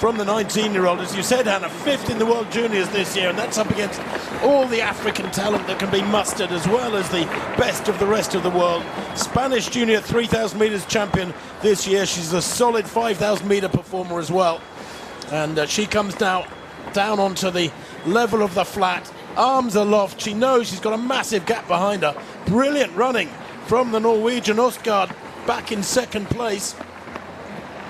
from the 19-year-old. As you said, Hannah, 5th in the World Juniors this year, and that's up against all the African talent that can be mustered, as well as the best of the rest of the world. Spanish junior 3,000 metres champion this year. She's a solid 5,000 metre performer as well. And she comes now down onto the level of the flat, arms aloft. She knows she's got a massive gap behind her. Brilliant running from the Norwegian Osgard, back in 2nd place.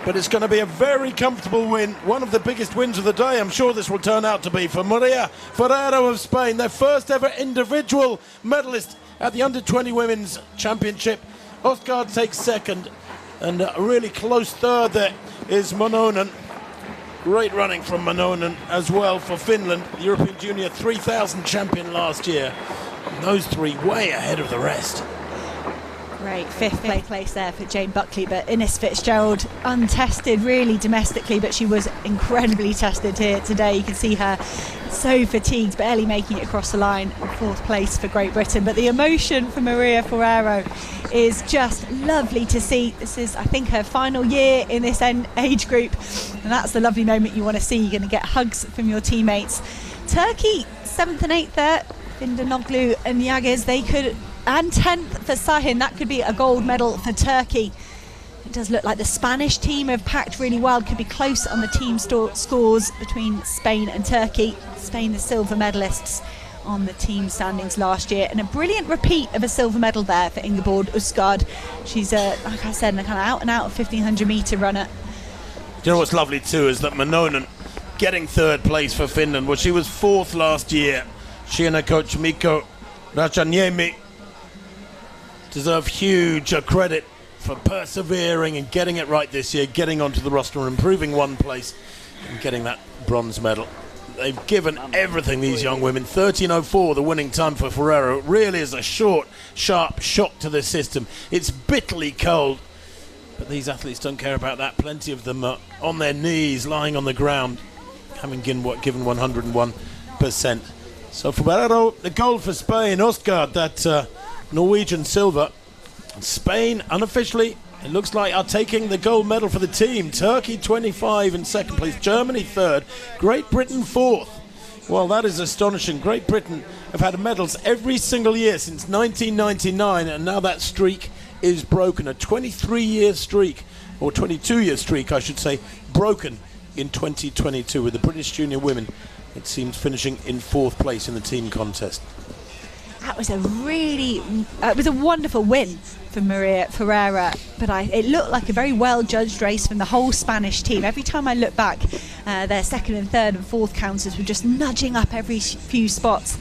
But it's going to be a very comfortable win, one of the biggest wins of the day. I'm sure this will turn out to be for Maria Ferrero of Spain, their first ever individual medalist at the Under-20 Women's Championship. Osgard takes 2nd, and a really close 3rd there is Mononen. Great running from Mononen as well for Finland, the European Junior 3000 champion last year. And those 3 way ahead of the rest. Great 5th place there for Jane Buckley, but Ines Fitzgerald untested really domestically, but she was incredibly tested here today. You can see her so fatigued, barely making it across the line. 4th place for Great Britain, but the emotion for Maria Ferrero is just lovely to see. This is, I think, her final year in this age group, and that's the lovely moment you want to see. You're going to get hugs from your teammates. Turkey 7th and 8th there, Vindanoglu and Yagiz, they could, and 10th for Sahin, that could be a gold medal for Turkey. It does look like the Spanish team have packed really well, could be close on the team scores between Spain and Turkey. Spain the silver medalists on the team standings last year, and a brilliant repeat of a silver medal there for Ingeborg Usgard. She's like I said, a kind of out and out 1500 metre runner. Do you know what's lovely too is that Mononen getting 3rd place for Finland. Well, she was 4th last year. She and her coach Mikko Rajaniemi deserve huge credit for persevering and getting it right this year, getting onto the roster and improving 1 place and getting that bronze medal. They've given everything, these young women. 13:04, the winning time for Ferrero. It really is a short, sharp shock to the system. It's bitterly cold, but these athletes don't care about that. Plenty of them are on their knees, lying on the ground, having given 101%. So Ferrero, the gold for Spain. Osgard, that Norwegian silver. Spain, unofficially, it looks like, are taking the gold medal for the team. Turkey 25 in 2nd place, Germany 3rd, Great Britain 4th. Well, that is astonishing. Great Britain have had medals every single year since 1999, and now that streak is broken. A 23-year streak, or 22-year streak, I should say, broken in 2022 with the British junior women, it seems, finishing in 4th place in the team contest. That was it was a wonderful win for Maria Ferreira, but it looked like a very well judged race from the whole Spanish team. Every time I look back, their 2nd and 3rd and 4th counters were just nudging up every few spots.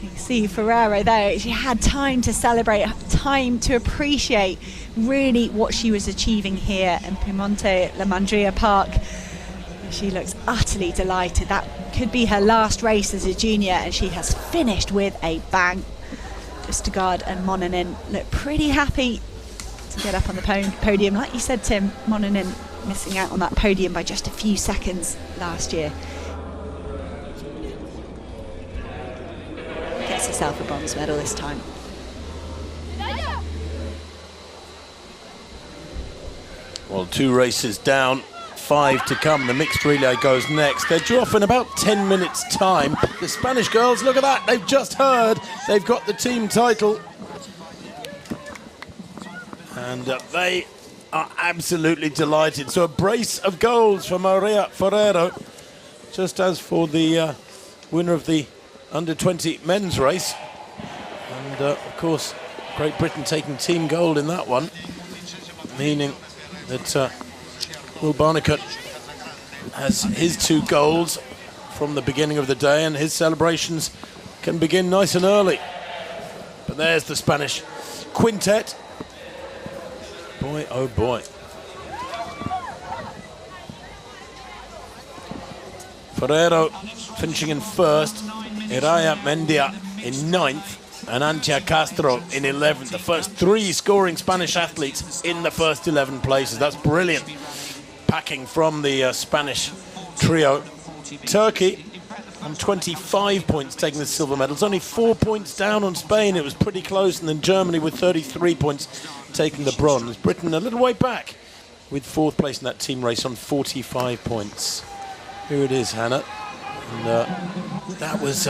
You can see Ferreira there, she had time to celebrate, time to appreciate really what she was achieving here in Piemonte La Mandria Park. She looks utterly delighted. That could be her last race as a junior, and she has finished with a bang. Østegård and Mononen look pretty happy to get up on the podium. Like you said, Tim, Mononen missing out on that podium by just a few seconds last year. Gets herself a bronze medal this time. Well, 2 races down, 5 to come. The mixed relay goes next. They're due off in about 10 minutes' time. The Spanish girls, look at that. They've just heard they've got the team title. And they are absolutely delighted. So a brace of golds for Maria Ferrero, just as for the winner of the Under-20 men's race. And, of course, Great Britain taking team gold in that one, meaning that Will Barnicott has his 2 golds from the beginning of the day, and his celebrations can begin nice and early. But there's the Spanish quintet. Boy, oh boy. Ferrero finishing in 1st, Iraya Mendia in 9th, and Antia Castro in 11th. The first 3 scoring Spanish athletes in the first 11 places. That's brilliant. Packing from the Spanish trio. Turkey on 25 points taking the silver medal. It's only 4 points down on Spain. It was pretty close. And then Germany with 33 points taking the bronze. Britain a little way back with 4th place in that team race on 45 points. Here it is, Hannah. And that was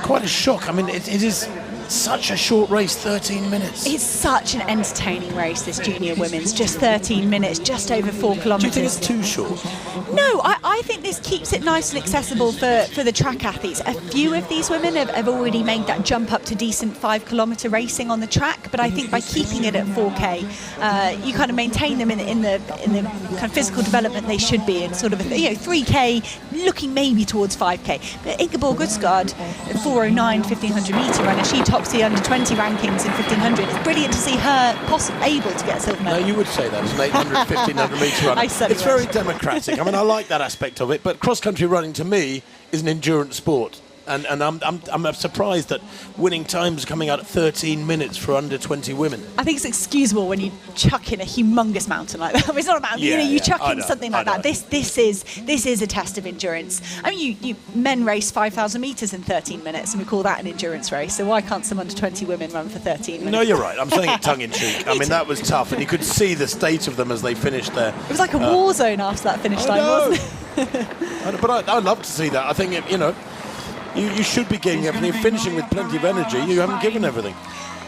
quite a shock. I mean, it is such a short race, 13 minutes. It's such an entertaining race, this junior women's. Just 13 minutes, just over 4 kilometres. Do you think it's too short? No, I think this keeps it nice and accessible for the track athletes. A few of these women have already made that jump up to decent 5-kilometre racing on the track, but I think by keeping it at 4K, you kind of maintain them in the kind of physical development they should be in, sort of 3K, looking maybe towards 5K. But Ingeborg Udsgaard, 4:09 1500 metre runner, she tops the under-20 rankings in 1500. It's brilliant to see her able to get a silver medal. No, you would say that as an 800, 1500 metre runner. It's very democratic. I mean, I like that aspect of it, but cross-country running to me is an endurance sport. And I'm surprised that winning times are coming out at 13 minutes for under 20 women. I think it's excusable when you chuck in a humongous mountain like that. It's not a mountain, you chuck in something like that. This is a test of endurance. I mean, you men race 5,000 metres in 13 minutes, and we call that an endurance race. So why can't some under 20 women run for 13 minutes? No, you're right. I'm saying it tongue in cheek. I mean, that was tough, and you could see the state of them as they finished there. It was like a war zone after that finish line, wasn't it? But I'd love to see that. I think you should be giving everything, finishing with plenty of energy. You haven't given everything.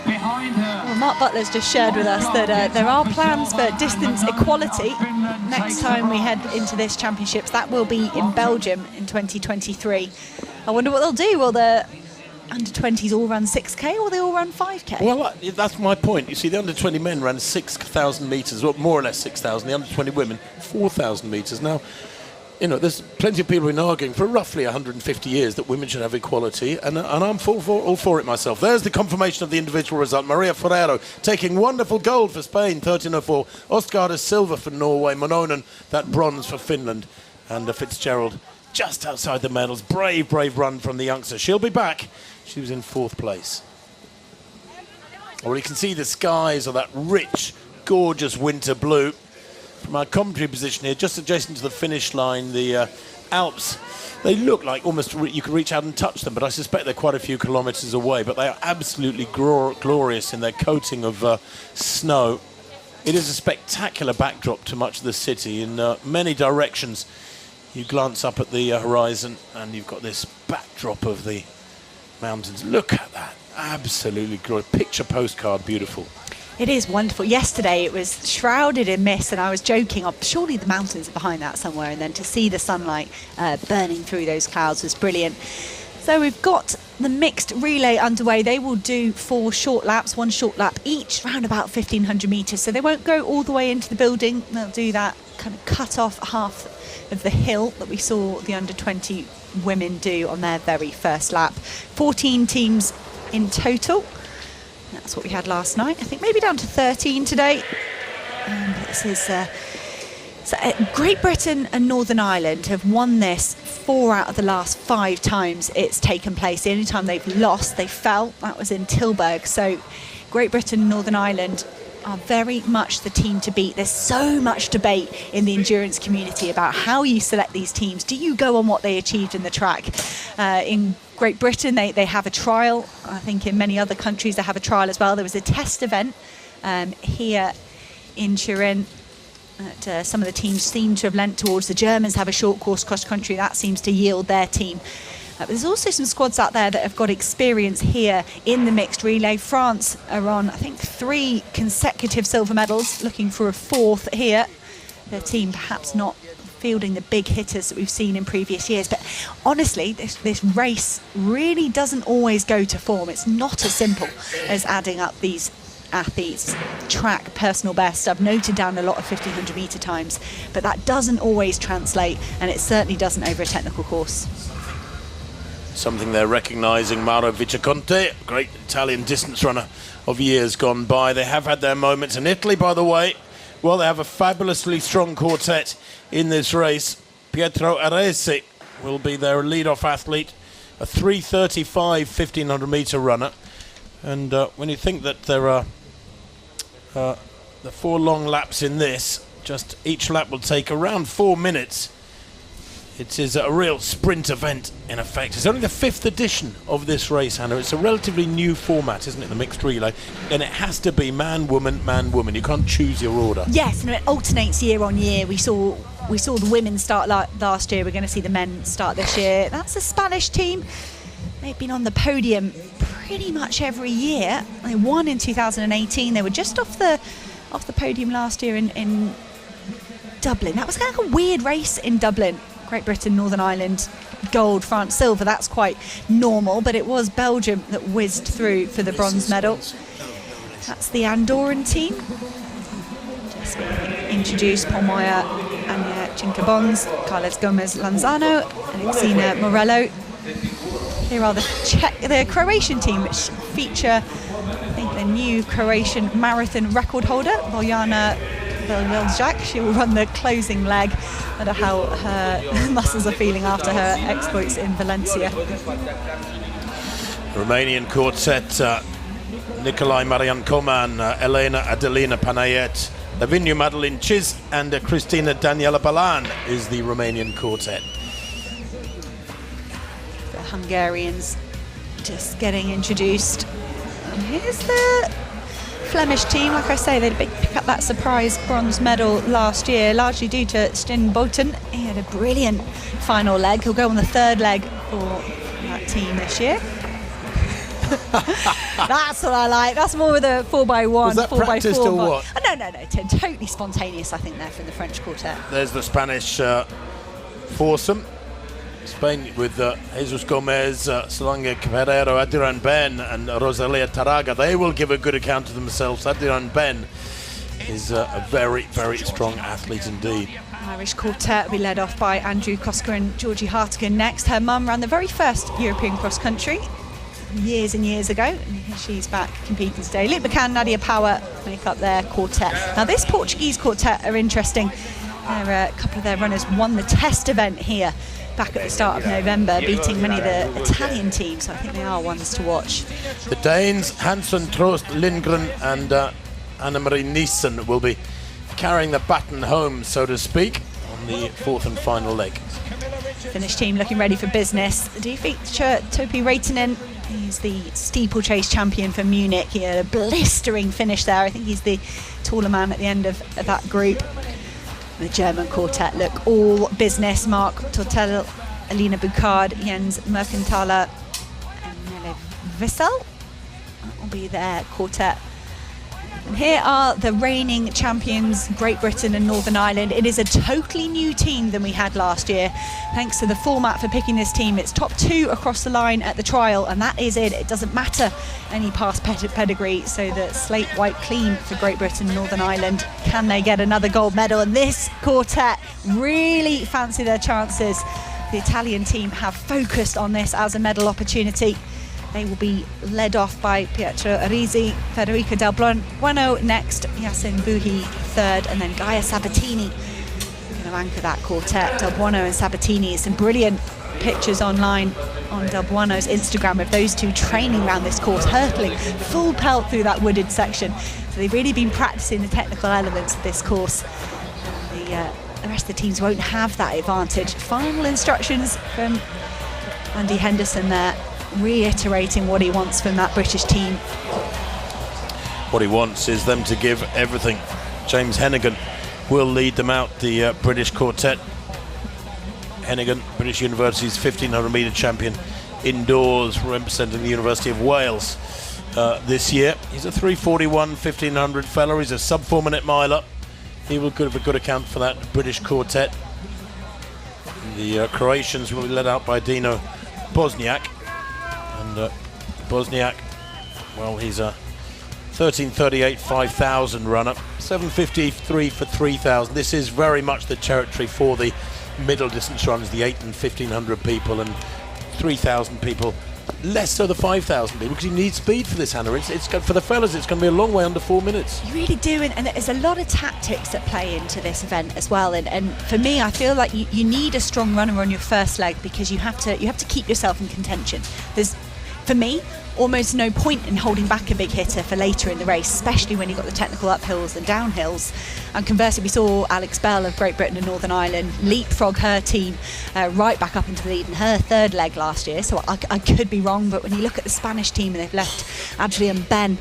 Well, Mark Butler's just shared with us that there are plans for distance equality next time we head into this championships. That will be in Belgium in 2023. I wonder what they'll do. Will the under-20s all run 6K or they all run 5K? Well, that's my point. You see, the under-20 men ran 6,000 metres, or more or less 6,000. The under-20 women, 4,000 metres. Now, there's plenty of people who've been arguing for roughly 150 years that women should have equality, and I'm all for it myself. There's the confirmation of the individual result. Maria Ferrero taking wonderful gold for Spain, 13:04. Oscar is silver for Norway. Mononen, that bronze for Finland. And Fitzgerald just outside the medals. Brave run from the youngster. She'll be back. She was in 4th place. Already can see the skies are that rich, gorgeous winter blue. From our commentary position here, just adjacent to the finish line, the Alps, they look like almost you could reach out and touch them, but I suspect they're quite a few kilometres away. But they are absolutely glorious in their coating of snow. It is a spectacular backdrop to much of the city in many directions. You glance up at the horizon and you've got this backdrop of the mountains. Look at that. Absolutely glorious. Picture postcard beautiful. It is wonderful. Yesterday it was shrouded in mist, and I was joking, surely the mountains are behind that somewhere, and then to see the sunlight burning through those clouds was brilliant. So we've got the mixed relay underway. They will do 4 short laps, 1 short lap each, around about 1,500 metres. So they won't go all the way into the building. They'll do that kind of cut off half of the hill that we saw the under-20 women do on their very first lap. 14 teams in total. That's what we had last night. I think maybe down to 13 today. And this is Great Britain and Northern Ireland have won this 4 out of the last 5 times it's taken place. The only time they've lost, they fell. That was in Tilburg. So Great Britain and Northern Ireland are very much the team to beat. There's so much debate in the endurance community about how you select these teams. Do you go on what they achieved in the track? In Great Britain, they have a trial. I think in many other countries they have a trial as well. There was a test event here in Turin. Some of the teams seem to have lent towards. The Germans have a short course cross country. That seems to yield their team. But there's also some squads out there that have got experience here in the mixed relay. France are on, I think, 3 consecutive silver medals, looking for a 4th here. Their team perhaps not fielding the big hitters that we've seen in previous years. But honestly, this race really doesn't always go to form. It's not as simple as adding up these athletes' track personal best. I've noted down a lot of 1,500 metre times, but that doesn't always translate, and it certainly doesn't over a technical course. Something they're recognising. Mauro Viceconte, great Italian distance runner of years gone by. They have had their moments in Italy, by the way. Well, they have a fabulously strong quartet in this race. Pietro Aresi will be their lead-off athlete, a 3:35 1,500 metre runner. And when you think that there are the 4 long laps in this, just each lap will take around 4 minutes. It is a real sprint event, in effect. It's only the 5th edition of this race, Hannah. It's a relatively new format, isn't it, the mixed relay? And it has to be man, woman, man, woman. You can't choose your order. Yes, and it alternates year on year. We saw the women start last year. We're going to see the men start this year. That's a Spanish team. They've been on the podium pretty much every year. They won in 2018. They were just off the podium last year in Dublin. That was kind of a weird race in Dublin. Great Britain, Northern Ireland, gold, France, silver. That's quite normal, but it was Belgium that whizzed through for the bronze medal. That's the Andorran team. Just introduced Pomoya, Anya Cinkabons, Carles Gomez Lanzano, and Xena Morello. Here are the Croatian team, which feature, I think, the new Croatian marathon record holder, Bojana Veljak. She will run the closing leg. I don't know how her muscles are feeling after her exploits in Valencia. Romanian quartet, Nicolae Marian Coman, Elena Adelina Panayet, Lavinia Madeline Chiz, and Cristina Daniela Balan is the Romanian quartet. The Hungarians just getting introduced. And here's the Flemish team. Like I say, they pick up that surprise bronze medal last year, largely due to Stijn Boten. He had a brilliant final leg. He'll go on the 3rd leg for that team this year. That's what I like. That's more with a 4x1. Was that 4x4 practiced or what? Oh, no. Totally spontaneous, I think, there from the French quartet. There's the Spanish foursome. Spain with Jesus Gomez, Solange Ferrero, Adiran Ben and Rosalia Taraga. They will give a good account of themselves. Adiran Ben is a very, very strong athlete indeed. Irish quartet will be led off by Andrew Kosker and Georgie Hartigan next. Her mum ran the very first European cross country years and years ago, and she's back competing today. Luke McCann, Nadia Power make up their quartet. Now this Portuguese quartet are interesting. A couple of their runners won the test event here back at the start of November, beating many of the Italian teams, so I think they are ones to watch. The Danes, Hansen, Trost, Lindgren and Anna-Marie Nielsen will be carrying the baton home, so to speak, on the 4th and final leg. Finnish team looking ready for business. They do feature Topi Raitanen. He's the steeplechase champion for Munich. He had a blistering finish there. I think he's the taller man at the end of that group. The German quartet look all business. Mark Tortel, Alina Bukard, Jens Merkenthaler and Nele Wissel. That will be their quartet. And here are the reigning champions, Great Britain and Northern Ireland. It is a totally new team than we had last year. Thanks to the format for picking this team, it's top 2 across the line at the trial, and that is it. It doesn't matter any past pedigree, so the slate white clean for Great Britain and Northern Ireland. Can they get another gold medal? And this quartet really fancy their chances. The Italian team have focused on this as a medal opportunity. They will be led off by Pietro Arisi, Federica Del Bueno next, Yasin Buhi 3rd, and then Gaia Sabatini going to anchor that quartet. Del Bueno and Sabatini. Some brilliant pictures online on Del Bueno's Instagram of those two training around this course, hurtling full pelt through that wooded section. So they've really been practicing the technical elements of this course. The rest of the teams won't have that advantage. Final instructions from Andy Henderson there, reiterating what he wants from that British team. What he wants is them to give everything. James Hennigan will lead them out, the British quartet. Hennigan, British University's 1500 metre champion indoors, representing the University of Wales this year. He's a 3:41 1500 fellow. He's a sub 4 minute miler. He will give a good account for that British quartet. The Croatians will be led out by Dino Bosniak. And Bosniak, well, he's a 13:38 5000 runner, 7:53 for 3000. This is very much the territory for the middle distance runs, the 8 and 1500 people and 3000 people. Less so the 5,000 people, because you need speed for this, Hannah. It's for the fellas, it's going to be a long way under 4 minutes. You really do, and there's a lot of tactics that play into this event as well. And for me, I feel like you need a strong runner on your first leg, because you have to keep yourself in contention. for me, almost no point in holding back a big hitter for later in the race, especially when you've got the technical uphills and downhills. And conversely, we saw Alex Bell of Great Britain and Northern Ireland leapfrog her team right back up into the lead in her third leg last year. So I could be wrong, but when you look at the Spanish team, and they've left Adrian Ben,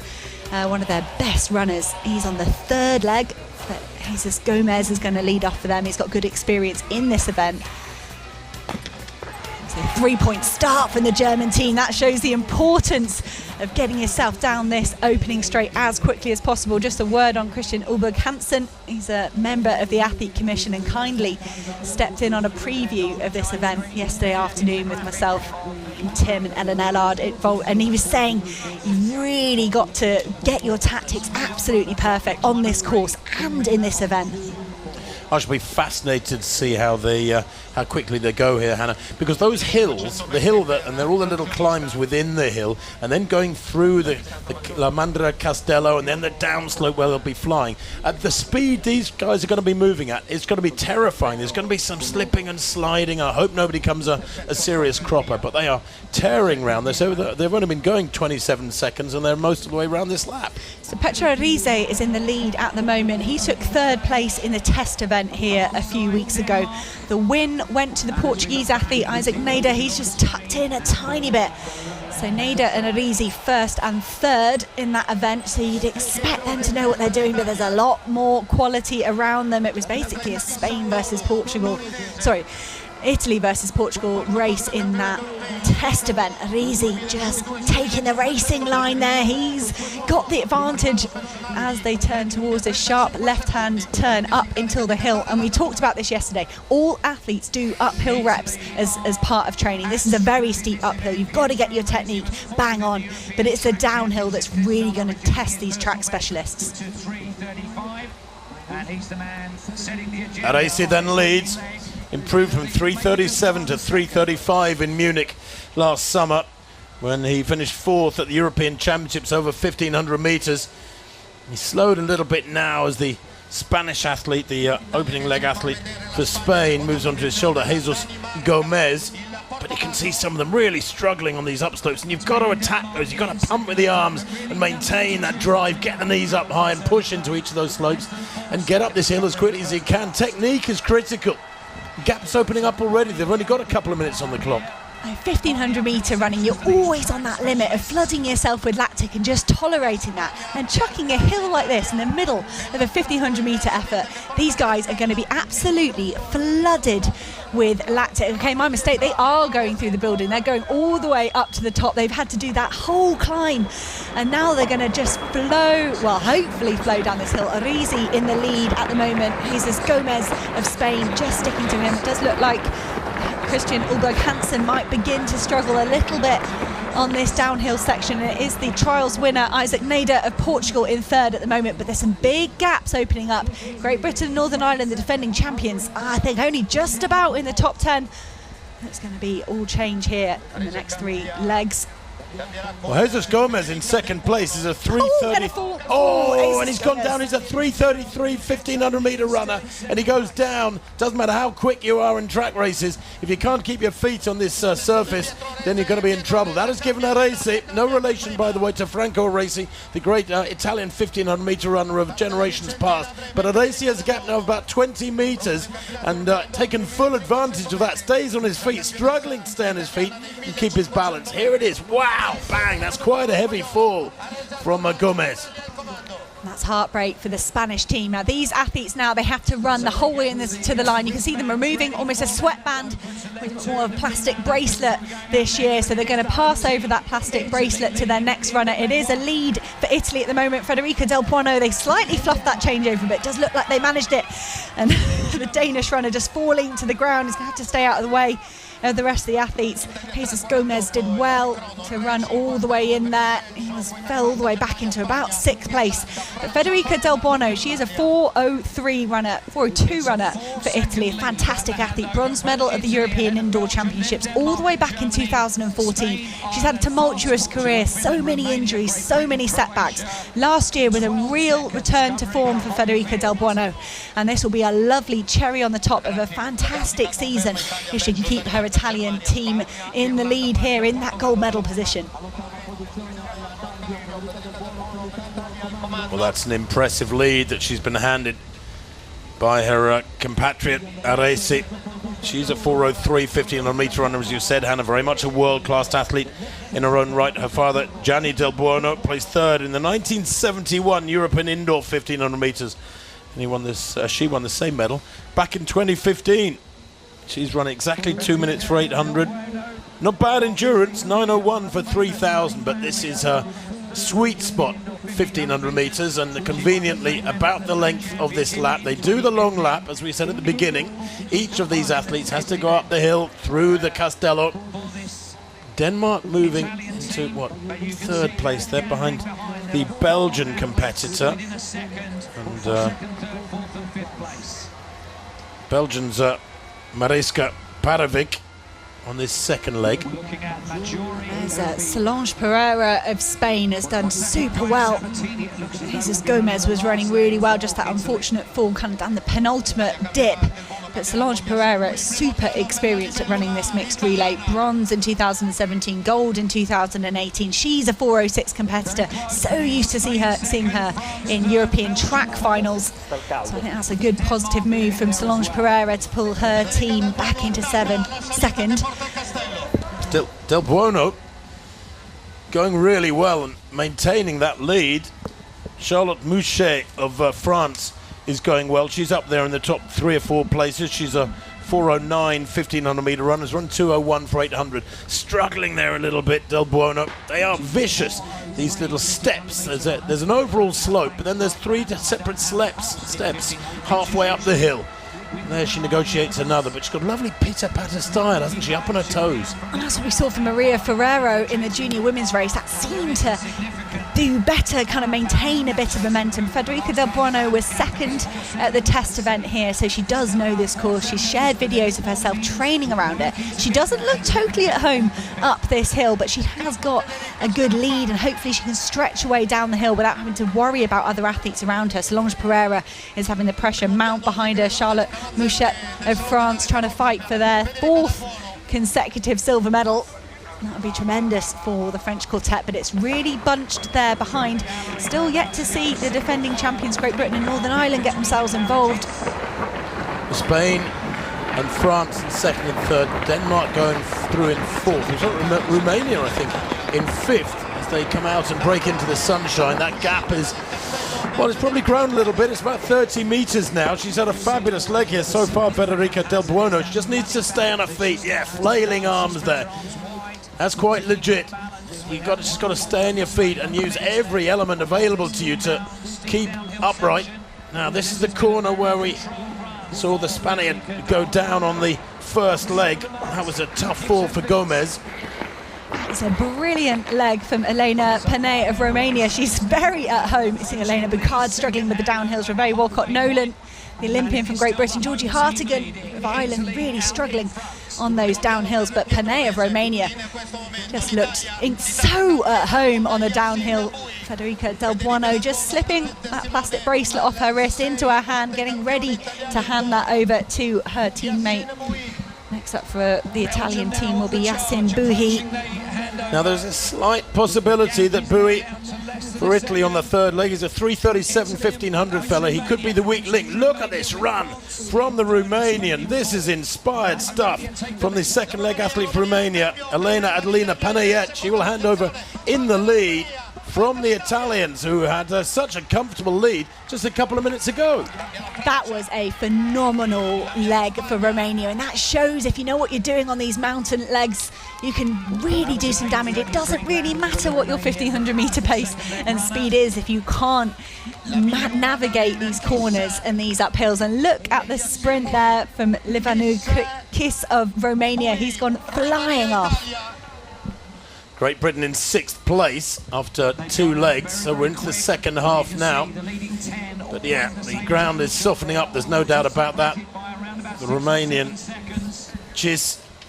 one of their best runners, he's on the third leg. But Jesus Gomez is going to lead off for them. He's got good experience in this event. So 3-point start from the German team. That shows the importance of getting yourself down this opening straight as quickly as possible. Just a word on Christian Ulberg Hansen. He's a member of the Athlete Commission and kindly stepped in on a preview of this event yesterday afternoon with myself and Tim and Ellen Ellard. And he was saying you really got to get your tactics absolutely perfect on this course and in this event. I shall be fascinated to see how quickly they go here, Hannah, because those hills, and they're all the little climbs within the hill, and then going through the La Mandra Castello, and then the downslope where they'll be flying. At the speed these guys are going to be moving at, it's going to be terrifying. There's going to be some slipping and sliding. I hope nobody comes a serious cropper, but they are tearing round this. They've only been going 27 seconds, and they're most of the way around this lap. So Petro Rize is in the lead at the moment. He took third place in the test event here a few weeks ago. The win went to the Portuguese athlete Isaac Nader. He's just tucked in a tiny bit. So Nader and Arizi first and third in that event, so you'd expect them to know what they're doing, but there's a lot more quality around them. It was basically a Italy versus Portugal race in that test event. Arizi just taking the racing line there. He's got the advantage as they turn towards this sharp left-hand turn up until the hill. And we talked about this yesterday. All athletes do uphill reps as part of training. This is a very steep uphill. You've got to get your technique bang on, but it's the downhill that's really going to test these track specialists. Arizi then leads. Improved from 3:37 to 3:35 in Munich last summer when he finished fourth at the European Championships over 1,500 metres. He slowed a little bit now as the Spanish athlete, the opening leg athlete for Spain, moves onto his shoulder, Jesus Gomez. But you can see some of them really struggling on these upslopes, and you've got to attack those. You've got to pump with the arms and maintain that drive, get the knees up high and push into each of those slopes and get up this hill as quickly as you can. Technique is critical. Gaps opening up already. They've only got a couple of minutes on the clock. 1,500 metre running, you're always on that limit of flooding yourself with lactic and just tolerating that, and chucking a hill like this in the middle of a 1,500 metre effort. These guys are going to be absolutely flooded with lactic. Okay, my mistake, they are going through the building. They're going all the way up to the top. They've had to do that whole climb, and now they're going to just hopefully flow down this hill. Arizi in the lead at the moment. Jesus Gomez of Spain just sticking to him. It does look like Christian Ulberg Hansen might begin to struggle a little bit on this downhill section. It is the trials winner Isaac Nader of Portugal in third at the moment, but there's some big gaps opening up. Great Britain and Northern Ireland, the defending champions, I think only just about in the top 10. It's going to be all change here in the next three legs. Well, Jesus Gomez in second place is a 3:30. And he's gone down. He's a 3:33 1,500 metre runner, and he goes down. Doesn't matter how quick you are in track races, if you can't keep your feet on this surface, then you're going to be in trouble. That has given Aresi, no relation by the way to Franco Aresi, the great Italian 1,500 metre runner of generations past, but Aresi has a gap now of about 20 metres and taken full advantage of that. Stays on his feet, struggling to stay on his feet and keep his balance. Here it is. Wow, bang, that's quite a heavy fall from Gomez. That's heartbreak for the Spanish team. Now these athletes they have to run the whole way to the line. You can see them removing almost a sweatband with more of a plastic bracelet this year, so they're going to pass over that plastic bracelet to their next runner. It is a lead for Italy at the moment. Federica Del Buono, they slightly fluffed that changeover, but it does look like they managed it, and the Danish runner just falling to the ground is going to have to stay out of the way of the rest of the athletes. Jesus Gomez did well to run all the way in there. He fell all the way back into about sixth place. But Federica Del Buono, she is a 4:02 runner for Italy. A fantastic athlete. Bronze medal at the European Indoor Championships all the way back in 2014. She's had a tumultuous career, so many injuries, so many setbacks. Last year was a real return to form for Federica Del Buono, and this will be a lovely cherry on the top of a fantastic season if she can keep her Italian team in the lead here in that gold medal position. Well, that's an impressive lead that she's been handed by her compatriot Aresi. She's a 4:03 1500 meter runner, as you said, Hannah, very much a world-class athlete in her own right. Her father, Gianni Del Buono, placed third in the 1971 European Indoor 1500 meters, and he won this. She won the same medal back in 2015. She's run exactly 2 minutes for 800. Not bad endurance, 9:01 for 3000, but this is her sweet spot, 1500 meters, and conveniently about the length of this lap. They do the long lap, as we said at the beginning. Each of these athletes has to go up the hill through the Castello. Denmark moving into what, third place there behind the Belgian competitor, and Belgians Mariska Parevic on this second leg. Solange Pereira of Spain has done super well. Jesus Gomez was running really well, just that unfortunate fall kind of down the penultimate dip. But Solange Pereira, super experienced at running this mixed relay. Bronze in 2017, gold in 2018. She's a 4:06 competitor. So used to seeing her in European track finals. So I think that's a good positive move from Solange Pereira to pull her team back into second. Still, Del Buono going really well and maintaining that lead. Charlotte Mouchet of France is going well. She's up there in the top 3 or 4 places. She's a 4:09 1500 meter run, has run 2:01 for 800. Struggling there a little bit, Del Buono. They are vicious, these little steps. There's an overall slope, but then there's 3 separate steps halfway up the hill. There she negotiates another, but she's got a lovely pitter-patter style, hasn't she, up on her toes. And that's what we saw from Maria Ferrero in the junior women's race. That seemed to do better, kind of maintain a bit of momentum. Federica Del Buono was second at the test event here, so she does know this course. She's shared videos of herself training around it. She doesn't look totally at home up this hill, but she has got a good lead, and hopefully she can stretch away down the hill without having to worry about other athletes around her. Solange Pereira is having the pressure mount behind her. Charlotte Mouchet of France trying to fight for their 4th consecutive silver medal. That would be tremendous for the French quartet, but it's really bunched there behind. Still yet to see the defending champions, Great Britain and Northern Ireland, get themselves involved. Spain and France in second and third. Denmark going through in 4th. Romania, I think, in 5th as they come out and break into the sunshine. That gap is, well, it's probably grown a little bit. It's about 30 meters now. She's had a fabulous leg here so far, Federica Del Buono. She just needs to stay on her feet. Yeah, flailing arms there. That's quite legit. You've just got to stay on your feet and use every element available to you to keep upright. Now, this is the corner where we saw the Spaniard go down on the first leg. That was a tough fall for Gomez. It's a brilliant leg from Elena Panay of Romania. She's very at home. You see Elena Bucard struggling with the downhills. Reveille Walcott-Nolan, the Olympian from Great Britain. Georgie Hartigan of Ireland really struggling on those downhills, but Panay of Romania just looked so at home on the downhill. Federica Del Buono just slipping that plastic bracelet off her wrist into her hand, getting ready to hand that over to her teammate. Next up for the Italian team will be Yassine Bouhi. Now there's a slight possibility that Bouhi for Italy on the third leg is a 3:37 1500 fella. He could be the weak link. Look at this run from the Romanian. This is inspired stuff from the second leg athlete for Romania, Elena Adelina Panayet. She will hand over in the lead from the Italians, who had such a comfortable lead just a couple of minutes ago. That was a phenomenal leg for Romania, and that shows if you know what you're doing on these mountain legs, you can really do some damage. It doesn't really matter what your 1500 meter pace and speed is if you can't navigate these corners and these uphills. And look at the sprint there from Livanu Kis of Romania. He's gone flying off. Great Britain in 6th place after 2 legs, so we're into the second half now. But yeah, the ground is softening up, there's no doubt about that. The Romanian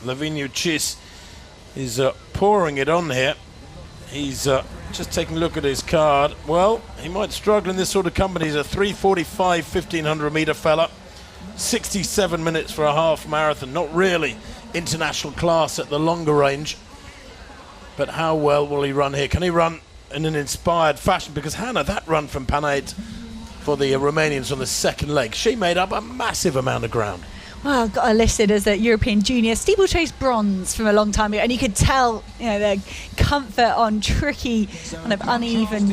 Laviniu Cis, is pouring it on here. He's just taking a look at his card. Well, he might struggle in this sort of company. He's a 3:45 1500 meter fella. 67 minutes for a half marathon, not really international class at the longer range. But how well will he run here? Can he run in an inspired fashion? Because Hannah, that run from Panayot for the Romanians on the second leg, she made up a massive amount of ground. Well, I've got her listed as a European junior steeplechase bronze from a long time ago, and you could tell, the comfort on tricky, kind of uneven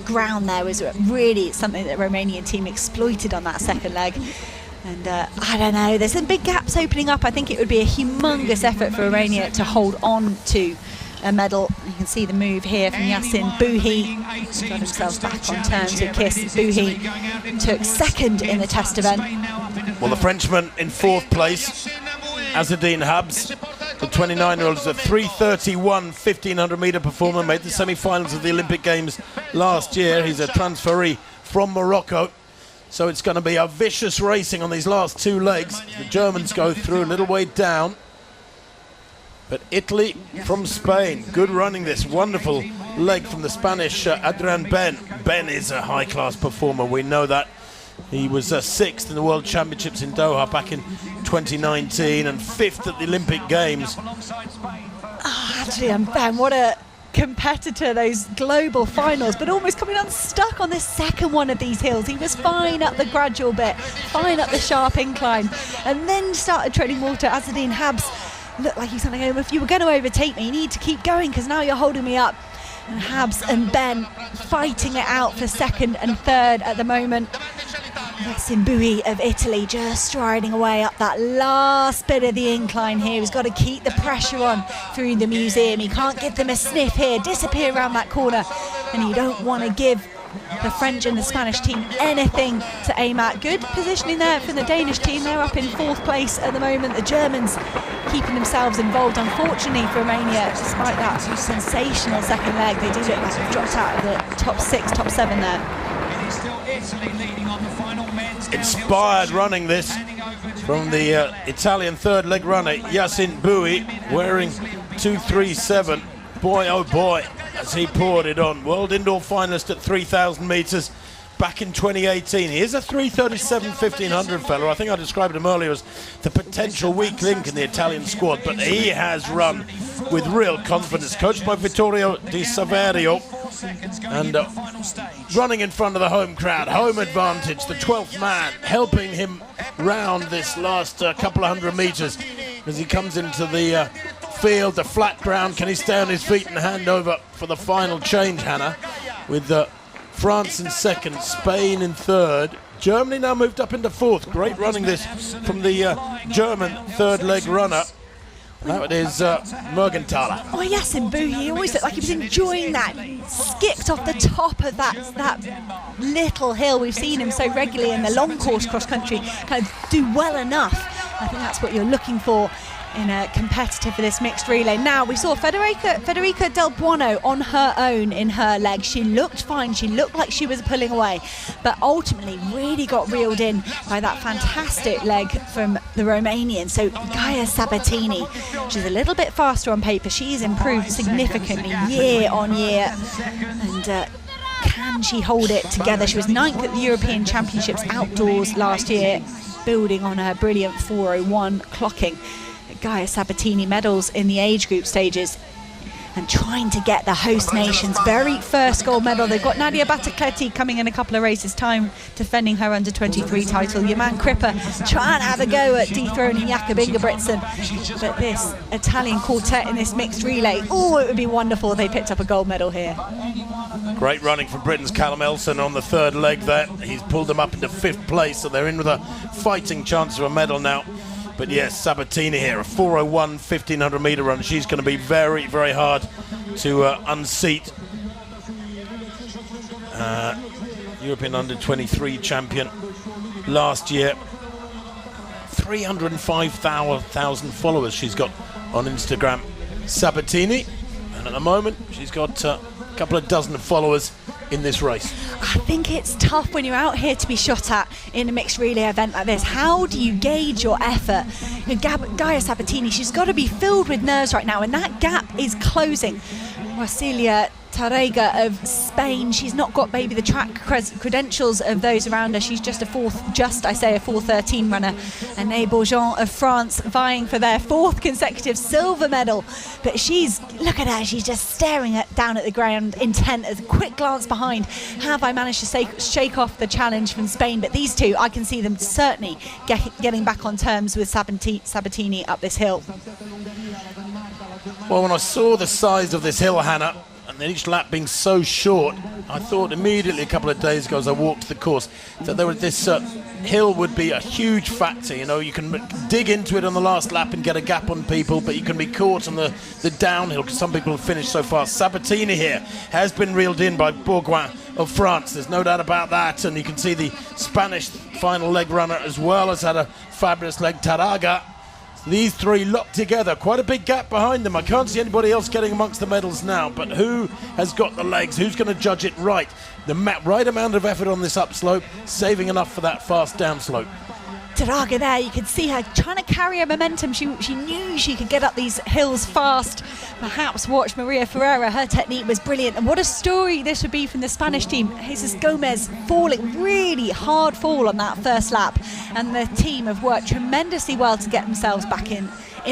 ground there was really something that the Romanian team exploited on that second leg. And I don't know, there's some big gaps opening up. I think it would be a humongous effort for Romania to hold on to a medal. You can see the move here from Yasin Bouhi. Got himself back on terms with Kiss. Bouhi took second in the test event. Well, the Frenchman in fourth place, Azzedine Habs, the 29-year-old, is a 3:31 1500 metre performer, made the semi-finals of the Olympic Games last year. He's a transferee from Morocco. So it's going to be a vicious racing on these last two legs. The Germans go through a little way down. But Italy from Spain, good running this. Wonderful leg from the Spanish Adrian Ben. Ben is a high-class performer, we know that. He was sixth in the World Championships in Doha back in 2019 and fifth at the Olympic Games. Adrian Ben, what a competitor, those global finals, but almost coming unstuck on this second one of these hills. He was fine up the gradual bit, fine up the sharp incline, and then started treading water. Azzedine Habs looked like he was going to go, if you were going to overtake me, you need to keep going because now you're holding me up. And Habs and Ben fighting it out for second and third at the moment. Yasin Bouhi of Italy just striding away up that last bit of the incline here. He's got to keep the pressure on through the museum. He can't give them a sniff here, disappear around that corner. And you don't want to give the French and the Spanish team anything to aim at. Good positioning there from the Danish team. They're up in fourth place at the moment. The Germans keeping themselves involved. Unfortunately for Romania, despite that sensational second leg, they do look like they've dropped out of the top 6, top 7 there. Inspired running this from the Italian third leg runner, Yasin Bouhi, wearing 237. Boy, oh boy, as he poured it on. World indoor finalist at 3,000 metres back in 2018. He is a 3:37 1500 fellow. I think I described him earlier as the potential weak link in the Italian squad, but he has run with real confidence. Coached by Vittorio Di Saverio, and running in front of the home crowd, home advantage, the 12th man helping him round this last couple of hundred metres as he comes into the field, the flat ground. Can he stay on his feet and hand over for the final change, Hannah, with France in second, Spain in third. Germany now moved up into fourth. Great running this from the German third leg runner. That is Mergenthaler. Oh yes, in Bouhi, he always looked like he was enjoying that. Skipped off the top of that little hill. We've seen him so regularly in the long course cross country kind of do well enough. I think that's what you're looking for in a competitor for this mixed relay. Now we saw Federica Del Buono on her own in her leg. She looked fine, she looked like she was pulling away, but ultimately really got reeled in by that fantastic leg from the Romanian. So Gaia Sabatini, she's a little bit faster on paper. She's improved significantly year on year, and can she hold it together? She was 9th at the European Championships outdoors last year, building on her brilliant 4:01 clocking. Gaia Sabatini medals in the age group stages and trying to get the host nation's very first gold medal. They've got Nadia Batacletti coming in a couple of races' time, defending her under-23 title. Yaman Crippa trying to have a go at dethroning Jakob Ingebrigtsen. But this Italian quartet in this mixed relay, oh, it would be wonderful if they picked up a gold medal here. Great running from Britain's Callum Elson on the third leg there. He's pulled them up into 5th place, so they're in with a fighting chance of a medal now. But yes, Sabatini here, a 4:01 1500 metre run. She's going to be very, very hard to unseat. European under-23 champion last year. 305,000 followers she's got on Instagram, Sabatini. And at the moment, she's got a couple of dozen followers in this race. I think it's tough when you're out here to be shot at in a mixed relay event like this. How do you gauge your effort? Gaia Sabatini, she's got to be filled with nerves right now, and that gap is closing. Wasilia Tarrega of Spain. She's not got maybe the track credentials of those around her. She's just a 4:13 runner. And Bourgeon of France vying for their 4th consecutive silver medal. But look at her, she's just staring down at the ground, intent, as a quick glance behind. Have I managed to shake off the challenge from Spain? But these two, I can see them certainly getting back on terms with Sabatini up this hill. Well, when I saw the size of this hill, Hannah, and then each lap being so short, I thought immediately a couple of days ago as I walked the course that this hill would be a huge factor. You know, you can dig into it on the last lap and get a gap on people, but you can be caught on the downhill because some people have finished so fast. Sabatini here has been reeled in by Bourgoin of France. There's no doubt about that, and you can see the Spanish final leg runner as well has had a fabulous leg, Tarrega. These three locked together, quite a big gap behind them. I can't see anybody else getting amongst the medals now, but who has got the legs? Who's going to judge it right? The right amount of effort on this upslope, saving enough for that fast downslope. Tarrega there, you could see her trying to carry her momentum. She knew she could get up these hills fast. Perhaps watch Maria Ferreira, her technique was brilliant. And what a story this would be from the Spanish team. Jesus Gomez falling, really hard fall on that first lap. And the team have worked tremendously well to get themselves back in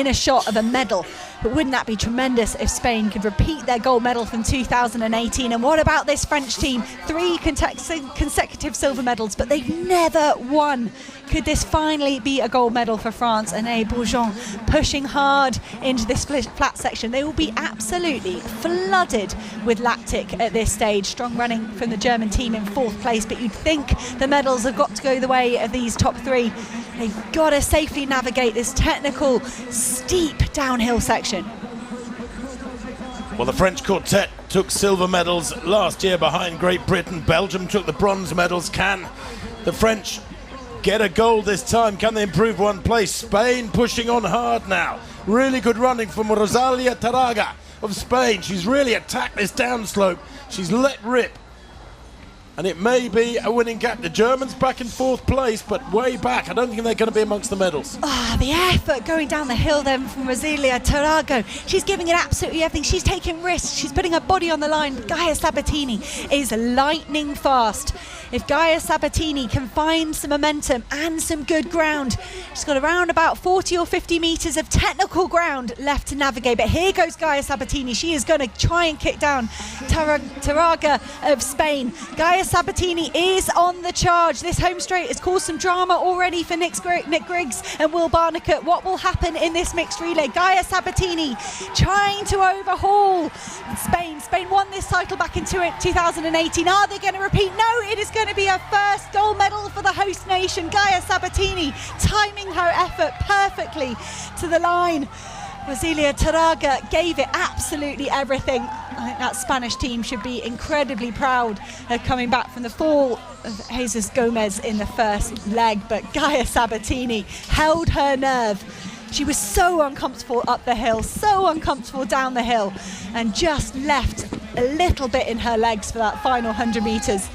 a shot of a medal. But wouldn't that be tremendous if Spain could repeat their gold medal from 2018? And what about this French team? 3 consecutive silver medals, but they've never won. Could this finally be a gold medal for France? And Bourgeon pushing hard into this flat section. They will be absolutely flooded with lactic at this stage. Strong running from the German team in 4th place, but you'd think the medals have got to go the way of these top 3. They've got to safely navigate this technical, steep downhill section. Well, the French quartet took silver medals last year behind Great Britain. Belgium took the bronze medals. Can the French get a gold this time? Can they improve one place? Spain pushing on hard now. Really good running from Rosalia Tarrega of Spain. She's really attacked this downslope. She's let rip. And it may be a winning gap. The Germans back in 4th place, but way back. I don't think they're going to be amongst the medals. The effort going down the hill then from Rosalia Tarrega. She's giving it absolutely everything. She's taking risks. She's putting her body on the line. Gaia Sabatini is lightning fast. If Gaia Sabatini can find some momentum and some good ground, she's got around about 40 or 50 metres of technical ground left to navigate. But here goes Gaia Sabatini. She is going to try and kick down Tarrega of Spain. Gaia Sabatini is on the charge. This home straight has caused some drama already for Nick Griggs and Will Barnicott. What will happen in this mixed relay? Gaia Sabatini trying to overhaul Spain. Spain won this title back in 2018. Are they going to repeat? No, it is going to be a first gold medal for the host nation. Gaia Sabatini timing her effort perfectly to the line. Rosalia Tarrega gave it absolutely everything. I think that Spanish team should be incredibly proud of coming back from the fall of Jesus Gomez in the first leg, but Gaia Sabatini held her nerve. She was so uncomfortable up the hill, so uncomfortable down the hill, and just left a little bit in her legs for that final 100 metres.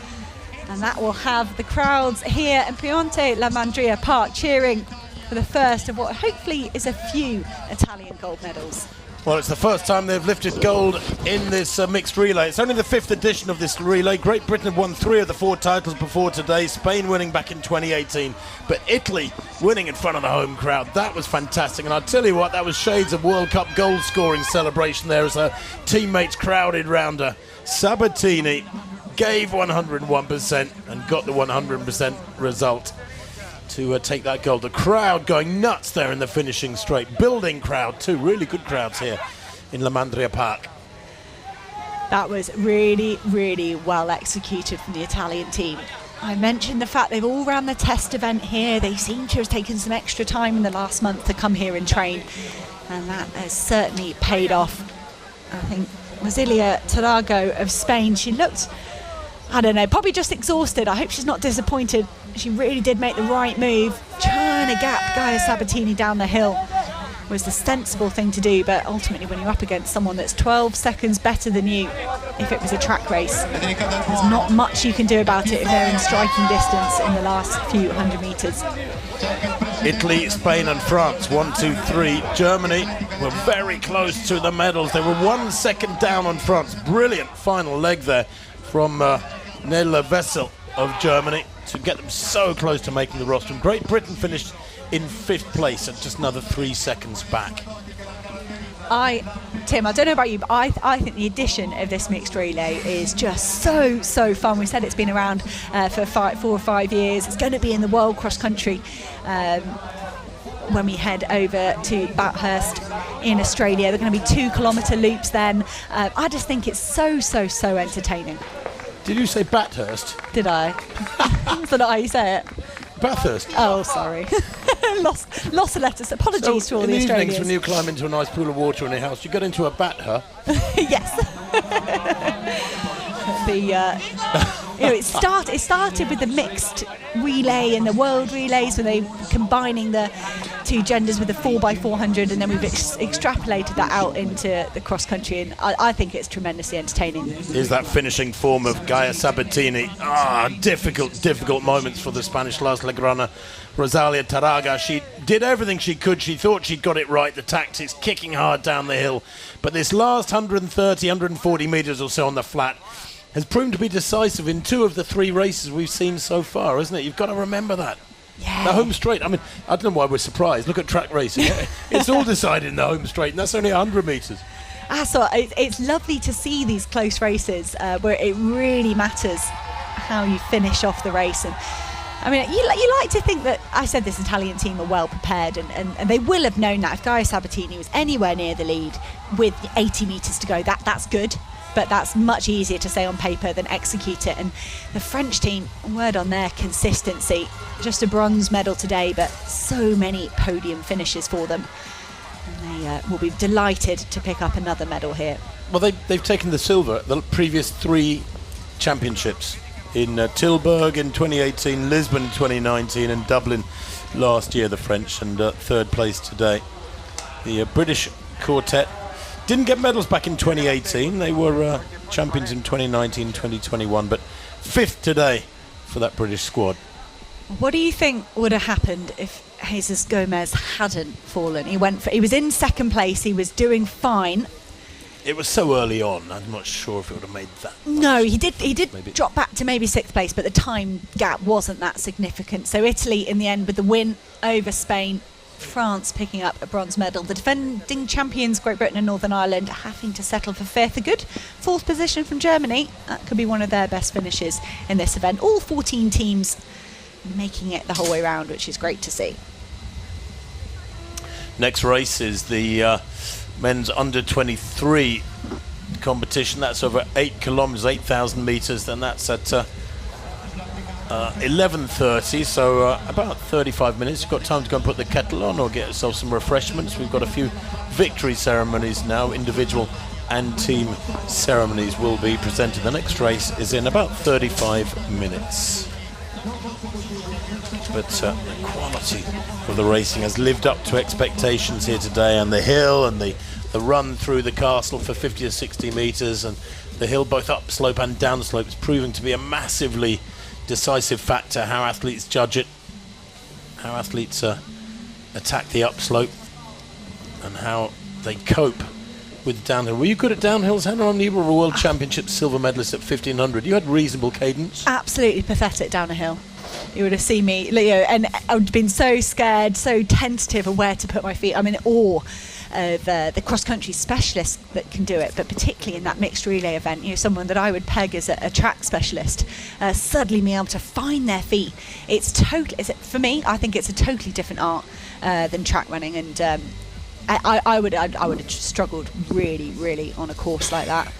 And that will have the crowds here in Piemonte La Mandria Park cheering for the first of what hopefully is a few Italian gold medals. Well, it's the first time they've lifted gold in this mixed relay. It's only the 5th edition of this relay. Great Britain have won 3 of the 4 titles before today. Spain winning back in 2018. But Italy winning in front of the home crowd. That was fantastic. And I'll tell you what, that was shades of World Cup goal scoring celebration there as her teammates crowded round her. Sabatini gave 101% and got the 100% result to take that gold. The crowd going nuts there in the finishing straight. Building crowd too. Really good crowds here in La Mandria Park. That was really, really well executed from the Italian team. I mentioned the fact they've all ran the test event here. They seem to have taken some extra time in the last month to come here and train, and that has certainly paid off. I think Rosalia Tarrega of Spain, she looked, I don't know, probably just exhausted. I hope she's not disappointed. She really did make the right move. Trying to gap Gaia Sabatini down the hill was the sensible thing to do, but ultimately when you're up against someone that's 12 seconds better than you, if it was a track race, there's not much you can do about it if they're in striking distance in the last few 100 metres. Italy, Spain and France, 1, 2, 3. Germany were very close to the medals. They were 1 second down on France. Brilliant final leg there from Nella Wessel of Germany to get them so close to making the rostrum. Great Britain finished in 5th place and just another 3 seconds back. Tim, I don't know about you, but I think the addition of this mixed relay is just so fun. We said it's been around for 4 or 5 years. It's going to be in the World Cross Country when we head over to Bathurst in Australia. They're going to be 2-kilometre loops then. I just think it's so entertaining. Did you say Bathurst? Did I? Is that not how you say it? Bathurst. Oh, sorry. lost the letters. Apologies to all the Australians. In the evenings when you climb into a nice pool of water in your house, you get into a batter. Yes. It started with the mixed relay and the world relays, where they combining the 2 genders with the 4x400, and then we've extrapolated that out into the cross country, and I think it's tremendously entertaining. Is that finishing form of Gaia Sabatini? Difficult moments for the Spanish Las Legrana. Rosalia Taraga, she did everything she could. She thought she'd got it right, the tactics, kicking hard down the hill. But this last 130, 140 metres or so on the flat has proven to be decisive in 2 of the 3 races we've seen so far, isn't it? You've got to remember that. Yeah. The home straight, I mean, I don't know why we're surprised. Look at track racing. It's all decided in the home straight, and that's only 100 metres. So it's lovely to see these close races where it really matters how you finish off the race. And I mean, you like to think that, I said this Italian team are well prepared, and they will have known that if Gaia Sabatini was anywhere near the lead with 80 metres to go, that's good. But that's much easier to say on paper than execute it. And the French team, word on their consistency, just a bronze medal today, but so many podium finishes for them. And they will be delighted to pick up another medal here. Well, they've taken the silver at the previous 3 championships in Tilburg in 2018, Lisbon in 2019, and Dublin last year, the French, and 3rd place today. The British quartet didn't get medals back in 2018. They were champions in 2019, 2021, but 5th today for that British squad. What do you think would have happened if Jesus Gomez hadn't fallen? He was in 2nd place. He was doing fine. It was so early on. I'm not sure if it would have made that. No, he did drop back to maybe 6th place, but the time gap wasn't that significant. So Italy in the end with the win over Spain. France picking up a bronze medal. The defending champions, Great Britain and Northern Ireland, having to settle for 5th. A good 4th position from Germany. That could be one of their best finishes in this event. All 14 teams making it the whole way around, which is great to see. Next race is the men's under 23 competition. That's over 8 kilometres, 8,000 metres. Then that's at 11:30, so about 35 minutes. You've got time to go and put the kettle on or get yourself some refreshments. We've got a few victory ceremonies now. Individual and team ceremonies will be presented. The next race is in about 35 minutes. But the quality of the racing has lived up to expectations here today, and the hill and the run through the castle for 50 or 60 metres, and the hill both upslope and downslope is proving to be a massively decisive factor. How athletes judge it, how athletes attack the upslope, and how they cope with downhill. Were you good at downhills, Hannah? You were a World Championship silver medalist at 1500. You had reasonable cadence. Absolutely pathetic down a hill. You would have seen me, and I would have been so scared, so tentative of where to put my feet. I'm in awe of the cross-country specialists that can do it, but particularly in that mixed relay event, someone that I would peg as a track specialist, suddenly being able to find their feet. For me, I think it's a totally different art than track running, and I would have struggled really on a course like that.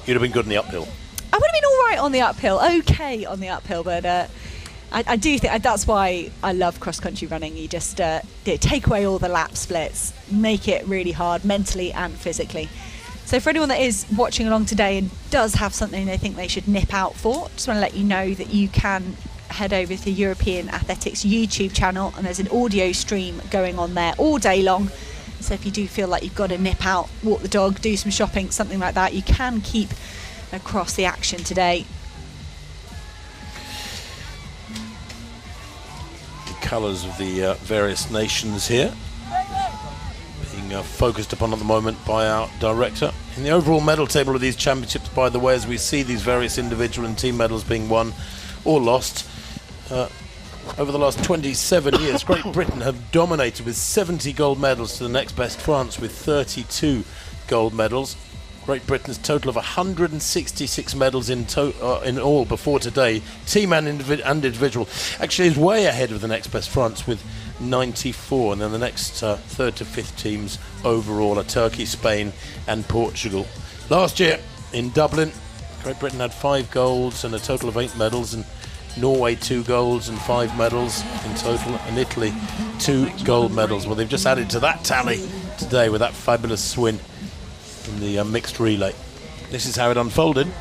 You'd have been good in the uphill. I would have been all right on the uphill, okay on the uphill, but I do think that's why I love cross-country running. You just take away all the lap splits, make it really hard mentally and physically. So for anyone that is watching along today and does have something they think they should nip out for, just want to let you know that you can head over to the European Athletics YouTube channel, and there's an audio stream going on there all day long. So if you do feel like you've got to nip out, walk the dog, do some shopping, something like that, you can keep across the action today. The colours of the various nations here being being focused upon at the moment by our director. In the overall medal table of these championships, by the way, as we see these various individual and team medals being won or lost, over the last 27 years, Great Britain have dominated with 70 gold medals to the next best, France, with 32 gold medals. Great Britain's total of 166 medals in all before today, team and individual, actually is way ahead of the next best, France, with 94. And then the next third to fifth teams overall are Turkey, Spain and Portugal. Last year in Dublin, Great Britain had 5 golds and a total of 8 medals, and Norway 2 golds and 5 medals in total, and Italy 2 gold medals. Well, they've just added to that tally today with that fabulous win in the mixed relay. This is how it unfolded.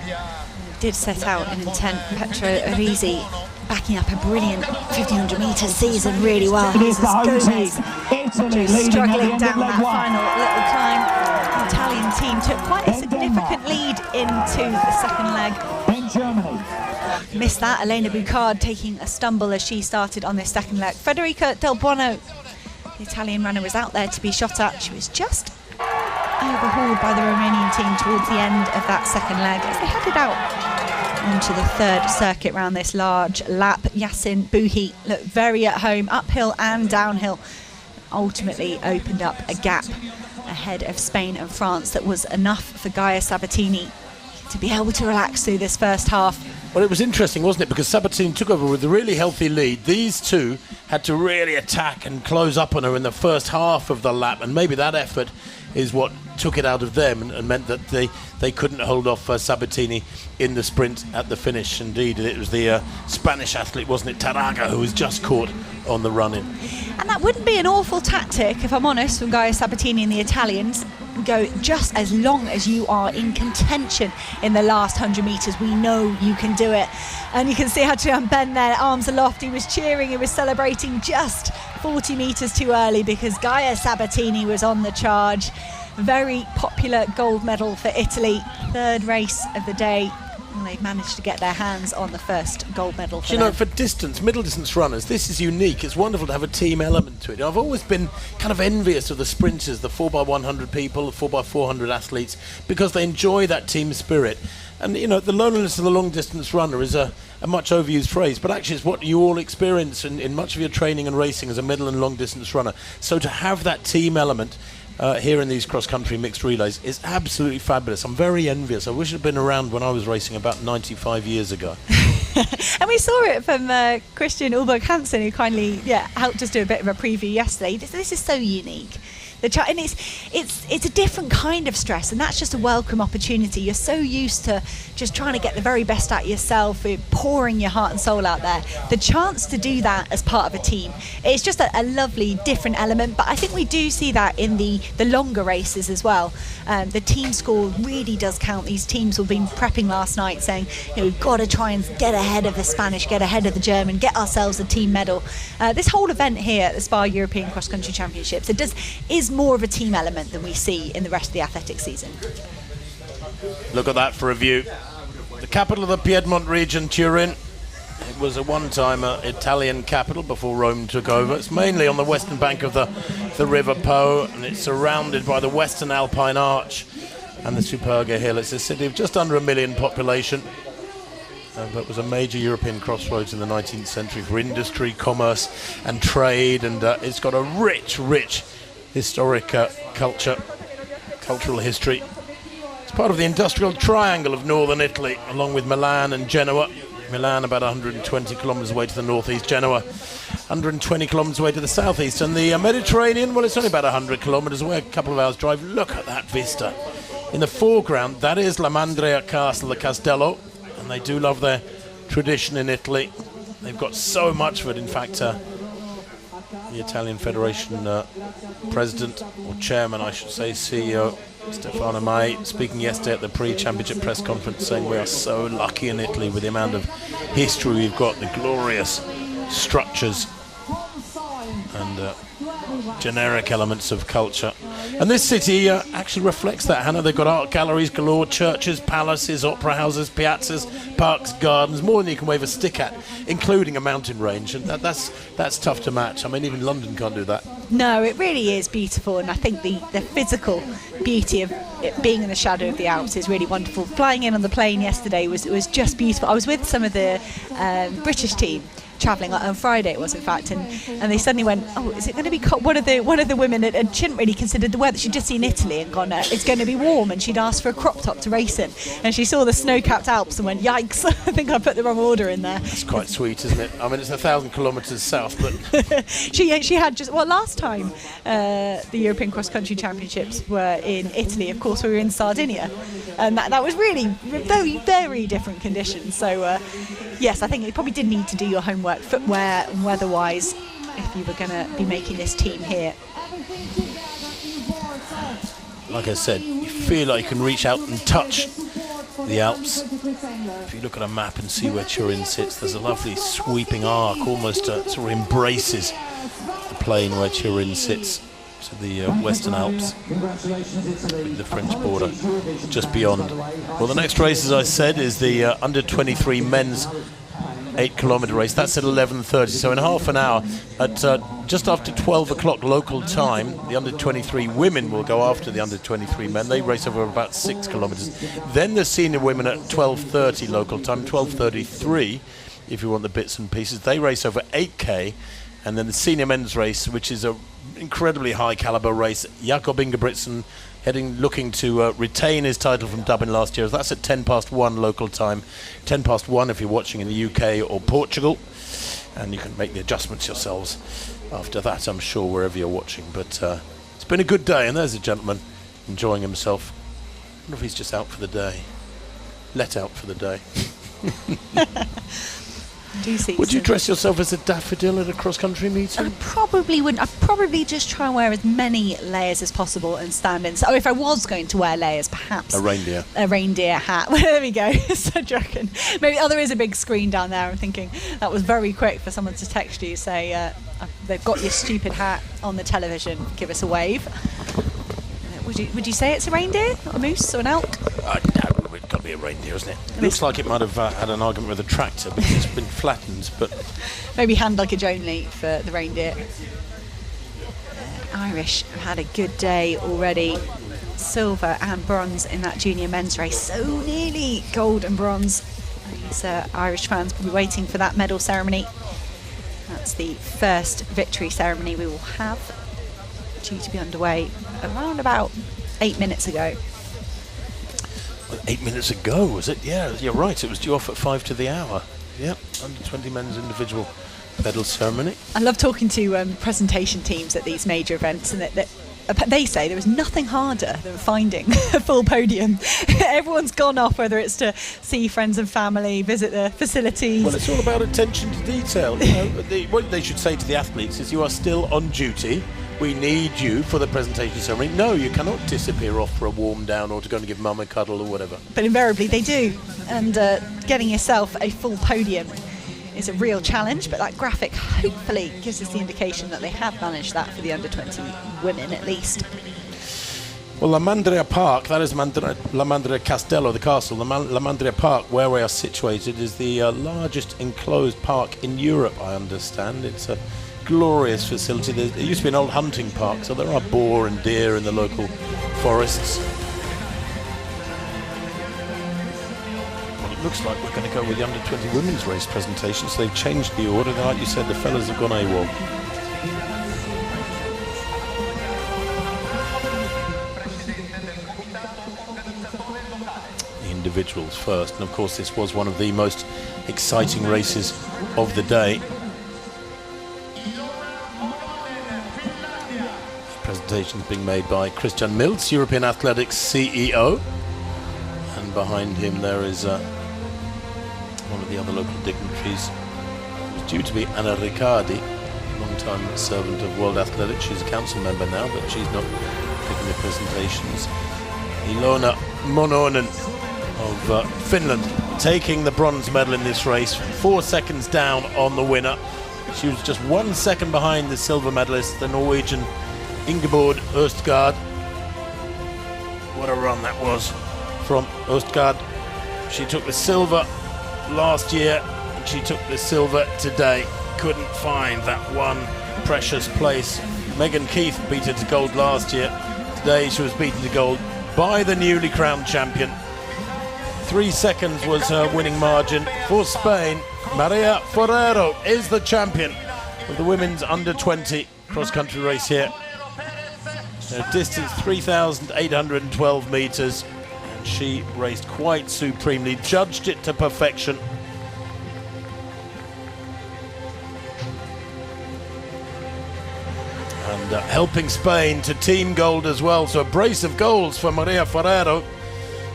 Did set out an intent. Petro Risi backing up a brilliant 1500 metres season really well. Gomez just struggling down that final little climb. The Italian team took quite a significant lead into the second leg. In Germany. Missed that. Elena Bucard taking a stumble as she started on this second leg. Federica Del Buono, the Italian runner, was out there to be shot at. She was just overhauled by the Romanian team towards the end of that second leg as they headed out onto the third circuit round this large lap. Yasin Bouhi looked very at home, uphill and downhill. Ultimately opened up a gap ahead of Spain and France that was enough for Gaia Sabatini to be able to relax through this first half. Well, it was interesting, wasn't it? Because Sabatini took over with a really healthy lead. These two had to really attack and close up on her in the first half of the lap, and maybe that effort is what took it out of them and meant that they couldn't hold off Sabatini in the sprint at the finish. Indeed, it was the Spanish athlete, wasn't it, Taraga, who was just caught on the run-in. And that wouldn't be an awful tactic, if I'm honest, from Gaia Sabatini and the Italians. Go just as long as you are in contention in the last 100 metres. We know you can do it. And you can see Adrian Ben there, arms aloft. He was cheering, he was celebrating just 40 metres too early because Gaia Sabatini was on the charge. Very popular gold medal for Italy. Third race of the day. And they've managed to get their hands on the first gold medal for them. You know, for middle distance runners, this is unique. It's wonderful to have a team element to it. I've always been kind of envious of the sprinters, the 4x100 people, the 4x400 athletes, because they enjoy that team spirit. And, you know, the loneliness of the long distance runner is a much overused phrase, but actually it's what you all experience in much of your training and racing as a middle and long distance runner. So to have that team element here in these cross-country mixed relays is absolutely fabulous. I'm very envious. I wish it had been around when I was racing about 95 years ago. And we saw it from Christian Ulberg Hansen, who kindly helped us do a bit of a preview yesterday. This is so unique. And it's a different kind of stress, and that's just a welcome opportunity. You're so used to just trying to get the very best out of yourself, pouring your heart and soul out there. The chance to do that as part of a team, it's just a lovely different element. But I think we do see that in the longer races as well. The team score really does count. These teams have been prepping last night saying, you know, we've got to try and get ahead of the Spanish, get ahead of the German, get ourselves a team medal. This whole event here at the SPAR European Cross Country Championships, is more of a team element than we see in the rest of the athletic season. Look at that for a view. The capital of the Piedmont region, Turin. It was at one time an Italian capital before Rome took over. It's mainly on the western bank of the River Po, and it's surrounded by the Western Alpine Arch and the Superga Hill. It's a city of just under 1 million population, but was a major European crossroads in the 19th century for industry, commerce and trade, and it's got a rich historic cultural history. It's part of the industrial triangle of northern Italy, along with Milan and Genoa. Milan about 120 kilometres away to the northeast, Genoa 120 kilometres away to the southeast, and the Mediterranean, well, it's only about 100 kilometres away, a couple of hours drive. Look at that vista. In the foreground, that is La Mandria Castle, the Castello, and they do love their tradition in Italy. They've got so much of it. In fact, the Italian Federation president, or chairman I should say, CEO Stefano Mai, speaking yesterday at the pre-championship press conference, saying we are so lucky in Italy with the amount of history we've got, the glorious structures and generic elements of culture. And this city actually reflects that, Hannah. They've got art galleries galore, churches, palaces, opera houses, piazzas, parks, gardens, more than you can wave a stick at, including a mountain range. And that's tough to match. I mean, even London can't do that. No, it really is beautiful, and I think the physical beauty of it being in the shadow of the Alps is really wonderful. Flying in on the plane yesterday was just beautiful. I was with some of the British team travelling on Friday, it was in fact, and they suddenly went, oh, is it going to be cold? One of the women had shouldn't really considered the weather. She'd just seen Italy and gone, it's going to be warm, and she'd asked for a crop top to race in, and she saw the snow-capped Alps and went, yikes, I think I put the wrong order in there. It's quite sweet, isn't it? I mean, it's 1,000 kilometres south, but she had just, well, last time the European Cross Country Championships were in Italy, of course we were in Sardinia, and that was really very, very different conditions. So yes, I think you probably did need to do your homework, footwear and weather-wise, if you were going to be making this team here. Like I said, you feel like you can reach out and touch the Alps. If you look at a map and see where Turin sits, there's a lovely sweeping arc, almost sort of embraces the plain where Turin sits, to the Western Alps, with the French border just beyond. Well, the next race, as I said, is the under-23 men's 8-kilometre race. That's at 11:30, so in half an hour, at just after 12 o'clock local time, the under-23 women will go after the under-23 men. They race over about 6 kilometres. Then the senior women at 12:30 local time, 12:33 if you want the bits and pieces. They race over 8k, and then the senior men's race, which is a incredibly high caliber race. Jakob Ingebrigtsen looking to retain his title from Dublin last year. That's at 1:10 local time, 1:10 if you're watching in the UK or Portugal, and you can make the adjustments yourselves after that, I'm sure, wherever you're watching. But it's been a good day, and there's a gentleman enjoying himself. I wonder if he's just out for the day, let out for the day. Would you dress yourself as a daffodil at a cross-country meeting? I probably wouldn't. I'd probably just try and wear as many layers as possible and stand in. So if I was going to wear layers, perhaps a reindeer hat. Well, there we go. So do you reckon? Maybe. Oh, there is a big screen down there. I'm thinking that was very quick for someone to text you, say they've got your stupid hat on the television. Give us a wave. Would you say it's a reindeer, or a moose, or an elk? No, it's got to be a reindeer, isn't it? It looks like it might have had an argument with a tractor because it's been flattened, but maybe hand luggage only for the reindeer. Irish have had a good day already. Silver and bronze in that junior men's race. So nearly gold and bronze. These Irish fans will be waiting for that medal ceremony. That's the first victory ceremony we will have, due to be underway around about 8 minutes ago. Well, 8 minutes ago, was it? Yeah, you're right. It was due off at 5 to the hour. Yep, under 20 men's individual medal ceremony. I love talking to presentation teams at these major events, and that they say there is nothing harder than finding a full podium. Everyone's gone off, whether it's to see friends and family, visit the facilities. Well, it's all about attention to detail. You know, what they should say to the athletes is, you are still on duty. We need you for the presentation ceremony. No, you cannot disappear off for a warm down or to go and give mum a cuddle or whatever. But invariably they do. And getting yourself a full podium is a real challenge, but that graphic hopefully gives us the indication that they have managed that for the under-20 women at least. Well, La Mandria Park, that is La Mandria Castello, the castle. La Mandria Park, where we are situated, is the largest enclosed park in Europe, I understand. It's a glorious facility. It used to be an old hunting park, so there are boar and deer in the local forests. Well, it looks like we're going to go with the under-20 women's race presentation, so they've changed the order. Like you said, the fellas have gone AWOL. The individuals first, and of course this was one of the most exciting races of the day. Presentations being made by Christian Milz, European Athletics CEO, and behind him there is one of the other local dignitaries. It was due to be Anna Riccardi, long-time servant of World Athletics. She's a council member now, but she's not giving the presentations. Ilona Mononen of Finland taking the bronze medal in this race, 4 seconds down on the winner. She was just 1 second behind the silver medalist, the Norwegian Ingeborg Østgaard. what a run that was from Østgaard. She took the silver last year and she took the silver today. Couldn't find that one precious place. Megan Keith beat her to gold last year. Today she was beaten to gold by the newly crowned champion. 3 seconds was her winning margin for Spain. Maria Forero is the champion of the women's under-20 cross-country race here. A distance 3,812 metres, and she raced quite supremely, judged it to perfection. And helping Spain to team gold as well, so a brace of golds for Maria Forero.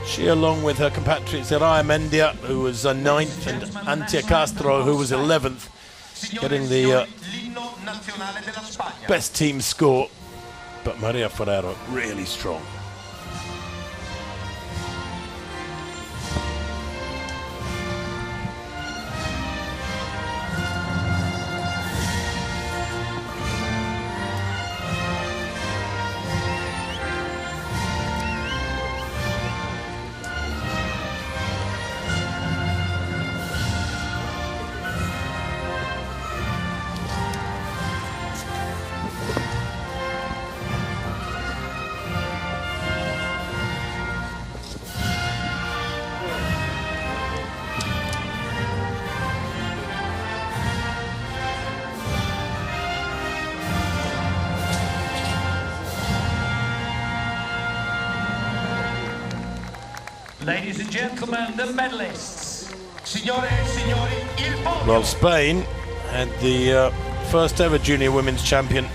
She, along with her compatriot Soraya Mendia, who was 9th, and Antia Castro, who was 11th, getting the best team score. But Maria Forero really strong. Ladies and gentlemen, the medalists. Signore e signori, il podium. Well, Spain had the first ever junior women's champion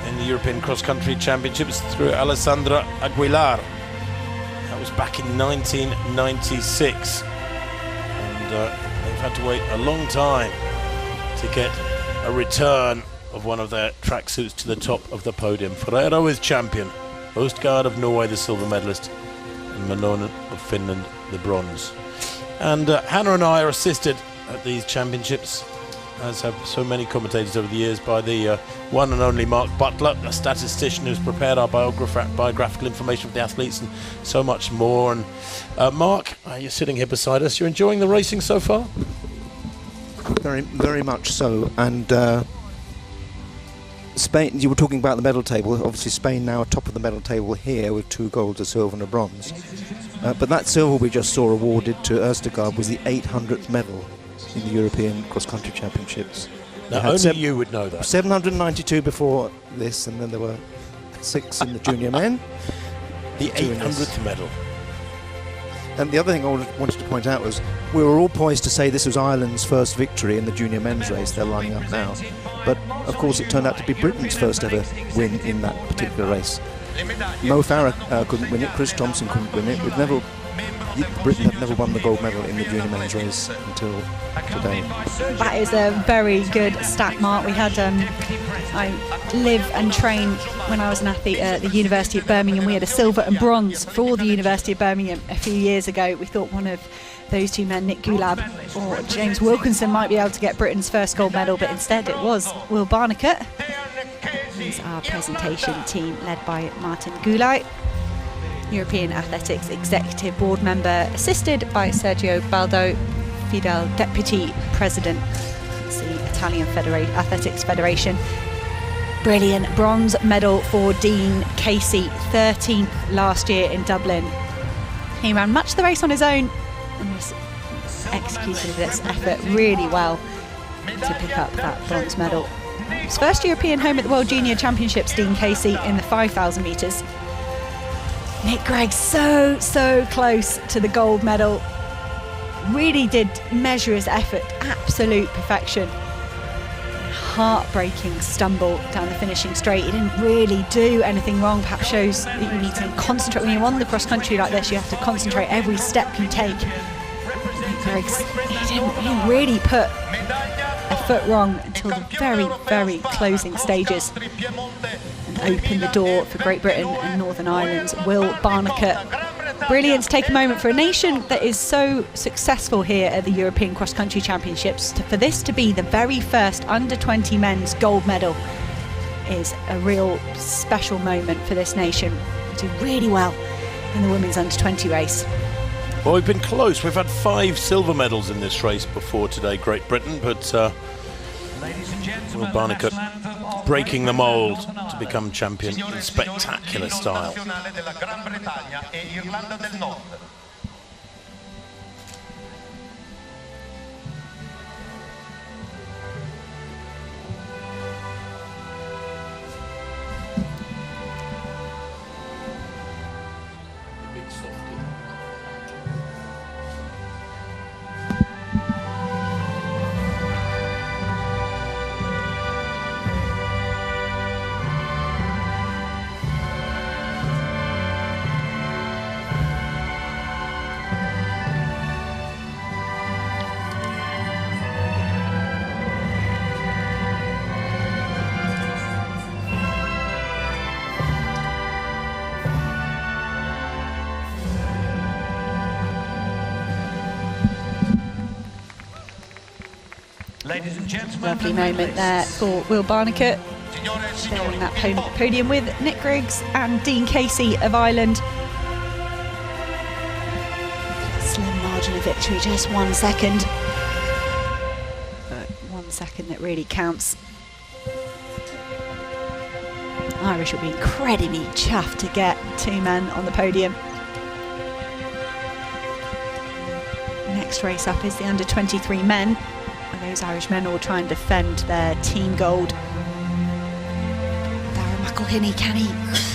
in the European Cross-Country Championships through Alessandra Aguilar. That was back in 1996. And they've had to wait a long time to get a return of one of their tracksuits to the top of the podium. Forero is champion. Østgaard of Norway, the silver medalist. And Malonen of Finland, the bronze. And Hannah and I are assisted at these championships, as have so many commentators over the years, by the one and only Mark Butler, a statistician who's prepared our biographical information for the athletes and so much more. And Mark, you're sitting here beside us. You're enjoying the racing so far? Very, very much so. And Spain, you were talking about the medal table. Obviously Spain now top of the medal table here with 2 golds, a silver and a bronze. But that silver we just saw awarded to Østgaard was the 800th medal in the European Cross-Country Championships. Now only you would know that. 792 before this, and then there were 6 in the junior men. The 800th medal. And the other thing I wanted to point out was we were all poised to say this was Ireland's first victory in the junior men's race. They're lining up now. But of course it turned out to be Britain's first ever win in that particular race. Mo Farah couldn't win it, Chris Thompson couldn't win it. Britain had never won the gold medal in the junior men's race until today. That is a very good stat, Mark. We had, I live and train when I was an athlete at the University of Birmingham. We had a silver and bronze for the University of Birmingham a few years ago. We thought one of those 2 men, Nick Gulab or James Wilkinson, might be able to get Britain's first gold medal, but instead it was Will Barnicott. He's our presentation team led by Martin Gulay, European Athletics Executive Board member, assisted by Sergio Baldo, Fidel Deputy President. It's the Italian Athletics Federation. Brilliant bronze medal for Dean Casey, 13th last year in Dublin. He ran much of the race on his own and was executed this effort really well to pick up that bronze medal. His first European home at the World Junior Championships, Dean Casey, in the 5,000 metres. Nick Gregg so close to the gold medal. Really did measure his effort, absolute perfection. Heartbreaking stumble down the finishing straight. He didn't really do anything wrong. Perhaps shows that you need to concentrate. When you're on the cross country like this, you have to concentrate every step you take. Nick Gregg, he didn't really put a foot wrong until the very closing stages, and opened the door for Great Britain and Northern Ireland's Will Barnicott. Brilliant to take a moment for a nation that is so successful here at the European Cross Country Championships. For this to be the very first under-20 men's gold medal is a real special moment for this nation. They do really well in the women's under-20 race. Well, we've been close. We've had 5 silver medals in this race before today, Great Britain, but Will Barnicot breaking the mould to become champion in spectacular style. Ladies and gentlemen, Lovely moment there for Will Barnicot, sharing that podium with Nick Griggs and Dean Casey of Ireland. Slim margin of victory, just 1 second. But 1 second that really counts. Irish will be incredibly chuffed to get 2 men on the podium. Next race up is the under-23 men. Those Irish men will try and defend their team gold. Darren McElhinney, can he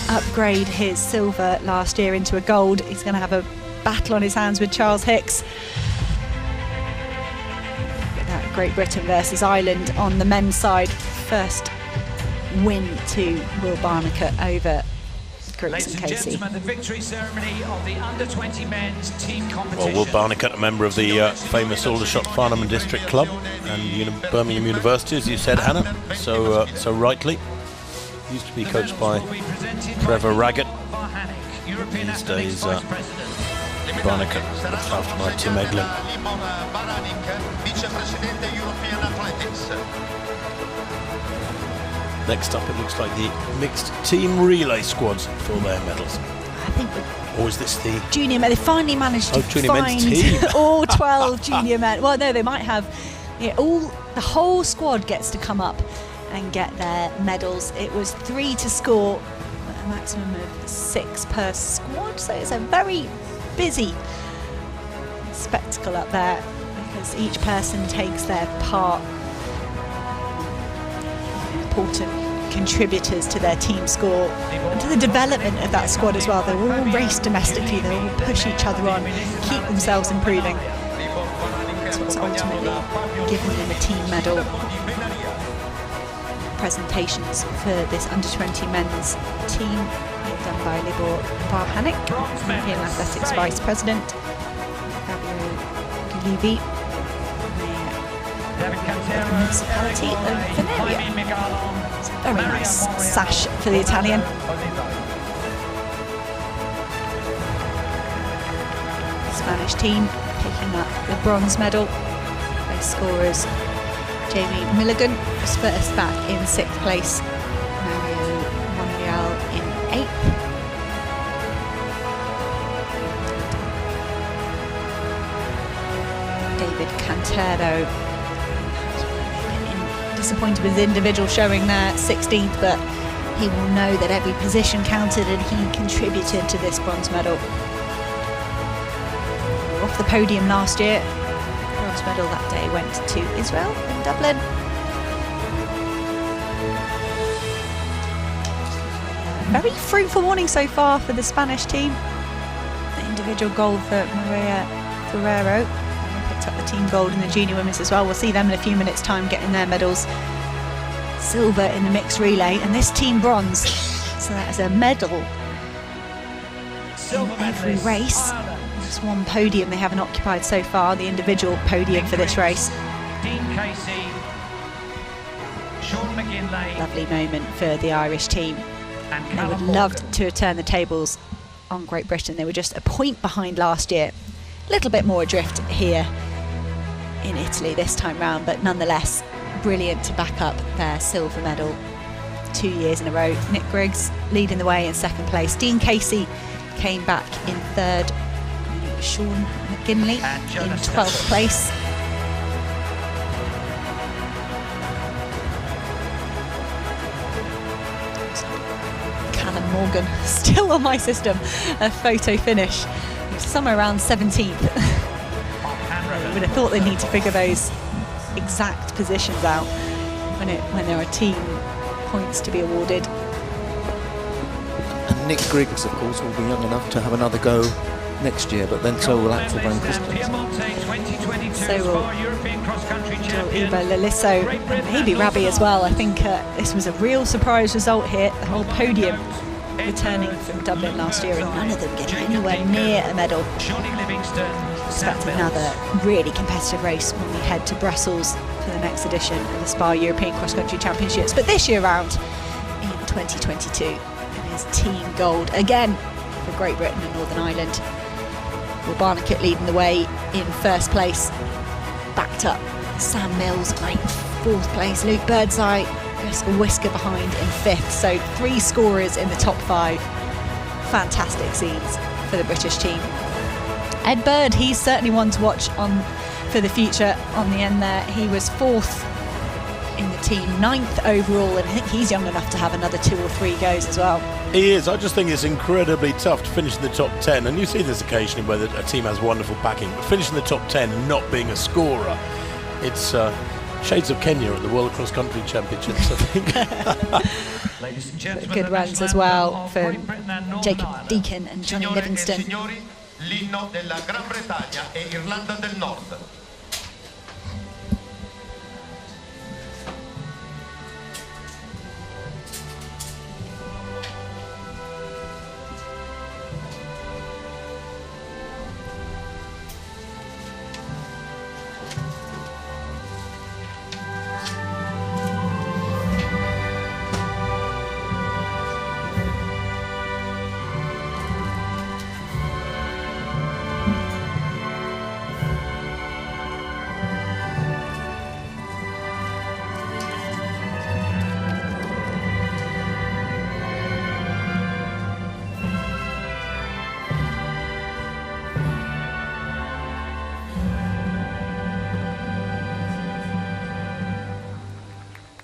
upgrade his silver last year into a gold? He's going to have a battle on his hands with Charles Hicks. That Great Britain versus Ireland on the men's side. First win to Will Barnicot over Griggs and Casey. Ladies and gentlemen, the victory ceremony of the under-20 men's team competition. Well, Will Barnicot, a member of the famous Aldershot Farnham District Club and Birmingham University, as you said, Hannah, so rightly. Used to be coached by Trevor Raggett. These days, Barnicot looks after by Tim Eglin. Next up, it looks like the mixed team relay squads for their medals. I think Or is this the junior men? They finally managed to junior men's find team. all 12 junior men. Well, no, they might have. Yeah, the whole squad gets to come up and get their medals. It was 3 to score, a maximum of 6 per squad. So it's a very busy spectacle up there because each person takes their part. Important contributors to their team score and to the development of that squad as well. They all race domestically, they all push each other on, keep themselves improving. That's what's ultimately given them a team medal. Presentations for this under-20 men's team done by Libor Barhanik, European Athletics Vice President, Fabio Gulivi, the municipality of Veneria. It's a very nice sash for the Italian. Spanish team picking up the bronze medal. Their scorers Jamie Milligan was first back in 6th place, Mario Monreal in 8th. David Cantero disappointed with his individual showing there 16th, but he will know that every position counted and he contributed to this bronze medal. Off the podium last year, bronze medal that day went to Israel in Dublin. Very fruitful morning so far for the Spanish team. The individual gold for Maria Ferrero. Up the team gold in the junior women's as well. We'll see them in a few minutes' time getting their medals. Silver in the mixed relay, and this team bronze. So that is a medal in every race. Just one podium they haven't occupied so far, the individual podium for this race. Dean Casey, Sean McGinley. Lovely moment for the Irish team. And they would love to turn the tables on Great Britain. They were just a point behind last year. A little bit more adrift here in Italy this time round, but nonetheless brilliant to back up their silver medal 2 years in a row. Nick Griggs leading the way in 2nd place. Dean Casey came back in third. Sean McGinley in 12th place. Callum Morgan still on my system, a photo finish. He was somewhere around 17th. I would have thought they'd need to figure those exact positions out when there are team points to be awarded. And Nick Griggs, of course, will be young enough to have another go next year, but then so will Axel Van Christen. So will Ivo Laliso, and maybe Rabi as well. I think this was a real surprise result here. The whole podium returning from Dublin last year, and none of them getting anywhere near a medal. Expect another really competitive race when we head to Brussels for the next edition of the SPAR European Cross Country Championships. But this year round, in 2022, it is team gold again for Great Britain and Northern Ireland. Will Barnicott leading the way in first place, backed up Sam Mills, great fourth place. Luke Birdseye just a whisker behind in fifth. So 3 scorers in the top 5. Fantastic scenes for the British team. Ed Bird, he's certainly one to watch on for the future on the end there. He was 4th in the team, 9th overall, and I think he's young enough to have another 2 or 3 goes as well. He is. I just think it's incredibly tough to finish in the top 10, and you see this occasionally where a team has wonderful backing, but finishing in the top 10 and not being a scorer, it's shades of Kenya at the World Cross Country Championships, I think. Good runs as well for Jacob Deacon and Johnny Livingston. L'inno della Gran Bretagna e Irlanda del Nord.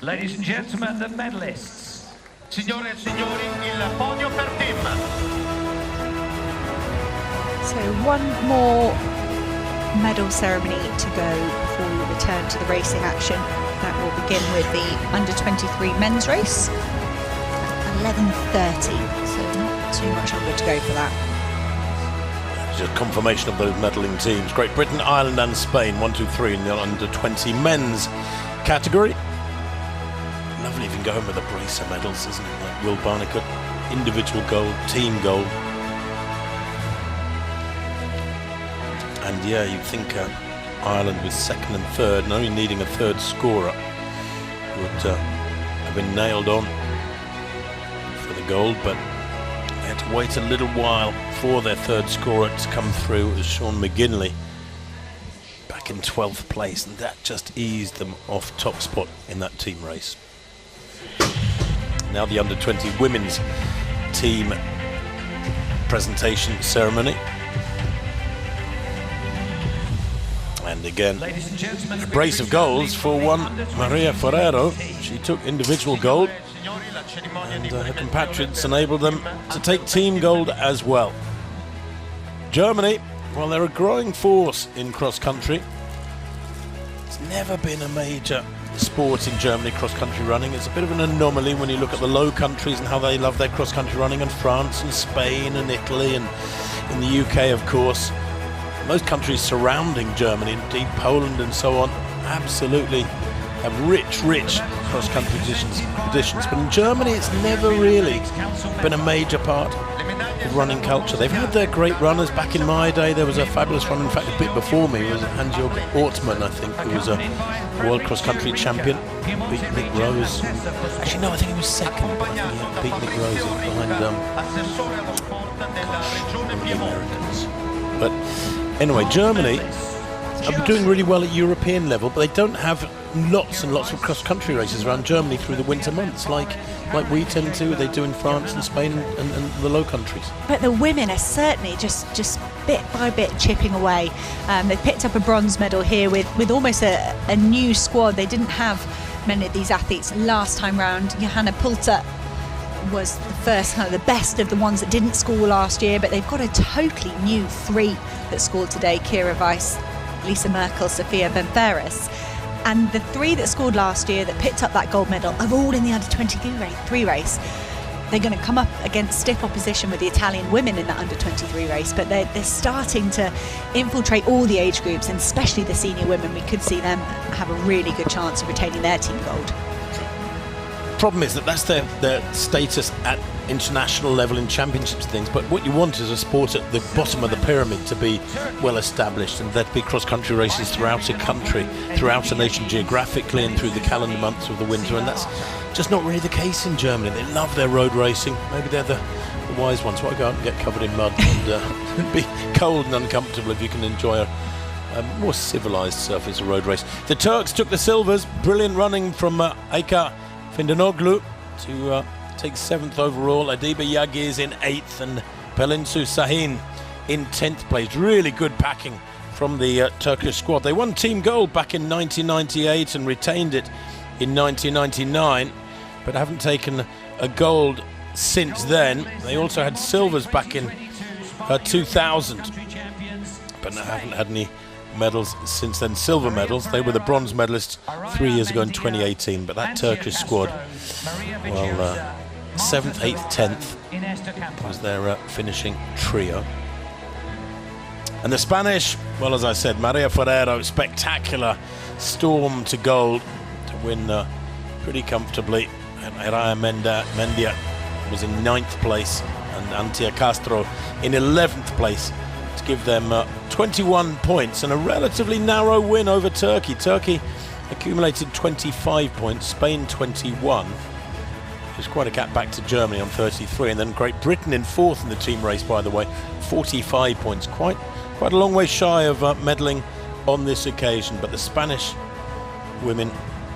Ladies and gentlemen, the medalists. Signore e signori, il podio per team. So one more medal ceremony to go before we return to the racing action. That will begin with the under-23 men's race at 11:30. So not too much longer to go for that. Just confirmation of those medaling teams. Great Britain, Ireland and Spain, 1, 2, 3 in the under-20 men's category. Lovely if you can go home with a brace of medals, isn't it? Like Will Barnicott, individual gold, team gold. And yeah, you'd think Ireland with 2nd and 3rd, and only needing a 3rd scorer, would have been nailed on for the gold, but they had to wait a little while for their 3rd scorer to come through as Sean McGinley, back in 12th place, and that just eased them off top spot in that team race. Now the under-20 women's team presentation ceremony. And again, a brace of golds for one Maria Ferrero. She took individual gold, and her compatriots enabled them to take team gold as well. Germany, well, they're a growing force in cross-country. It's never been a major sport in Germany, cross-country running. It's a bit of an anomaly when you look at the Low Countries and how they love their cross-country running, and France and Spain and Italy, and in the UK, of course. Most countries surrounding Germany, indeed Poland and so on, absolutely have rich cross-country traditions. But in Germany, it's never really been a major part of running culture. They've had their great runners. Back in my day, there was a fabulous runner, in fact a bit before me, was Hans-Jörg Ortmann, I think, who was a world cross-country champion, beat Nick Rose. Actually, no, I think he was 2nd, but I think he beat Nick Rose behind one of the Americans. But anyway, Germany, are doing really well at European level, but they don't have lots and lots of cross-country races around Germany through the winter months, like we tend to. They do in France and Spain and the Low Countries. But the women are certainly just bit by bit chipping away. They've picked up a bronze medal here with almost a new squad. They didn't have many of these athletes last time round. Johanna Pulter was the first, kind of the best of the ones that didn't score last year, but they've got a totally new 3 that scored today: Kira Weiss, Lisa Merkel, Sophia Benferes. And the 3 that scored last year that picked up that gold medal are all in the under-23 race. They're going to come up against stiff opposition with the Italian women in that under-23 race, but they're starting to infiltrate all the age groups, and especially the senior women. We could see them have a really good chance of retaining their team gold. Problem is that's their status at international level in championships and things, but what you want is a sport at the bottom of the pyramid to be well established, and there'd be cross-country races throughout a country, throughout a nation geographically, and through the calendar months of the winter, and that's just not really the case in Germany. They love their road racing. Maybe they're the wise ones. Why go out and get covered in mud and be cold and uncomfortable if you can enjoy a more civilised surface road race? The Turks took the silvers. Brilliant running from Ayka Findanoglu to take 7th overall. Adiba Yagiz in 8th and Pelinsu Sahin in 10th place. Really good packing from the Turkish squad. They won team gold back in 1998 and retained it in 1999, but haven't taken a gold since then. They also had silvers back in 2000, but haven't had any medals since then. Silver medals. They were the bronze medalists 3 years ago in 2018, but that Turkish squad, well, 7th, 8th, 10th was their finishing trio. And the Spanish, well, as I said, Maria Ferrero, spectacular storm to gold to win pretty comfortably. And Iraya Mendia was in 9th place, and Antia Castro in 11th place, to give them 21 points and a relatively narrow win over Turkey. Turkey accumulated 25 points, Spain 21. There's quite a gap back to Germany on 33, and then Great Britain in 4th in the team race, by the way, 45 points. Quite a long way shy of medaling on this occasion, but the Spanish women,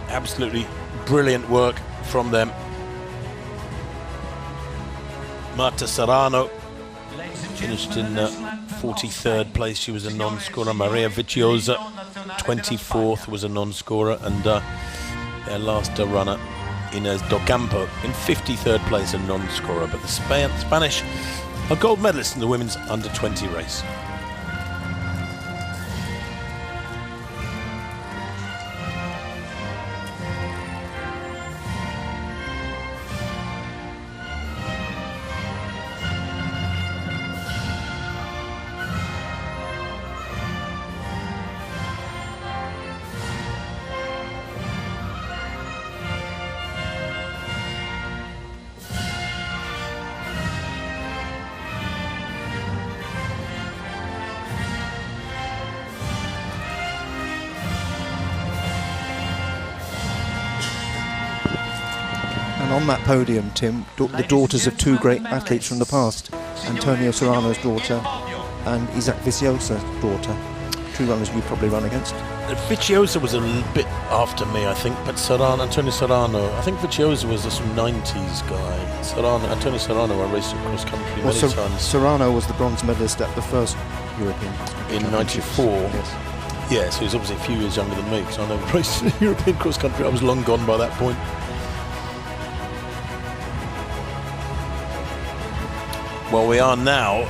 absolutely brilliant work from them. Marta Serrano finished in 43rd place. She was a non-scorer. Maria Viciosa, 24th, was a non-scorer, and their last runner, Inés Docampo, in 53rd place, a non-scorer. But the Spanish are gold medalists in the women's under-20 race. And on that podium, Tim, the daughters of 2 great athletes from the past, Antonio Serrano's daughter and Isaac Viciosa's daughter, 2 runners you probably run against. Viciosa was a little bit after me, I think, but Antonio Serrano, I think Viciosa was a sort of 90s guy. Antonio Serrano, I raced across country many times. Serrano was the bronze medalist at the first European in 94. Yes. Yeah, so he was obviously a few years younger than me, because I never raced in European cross country. I was long gone by that point. Well, we are now,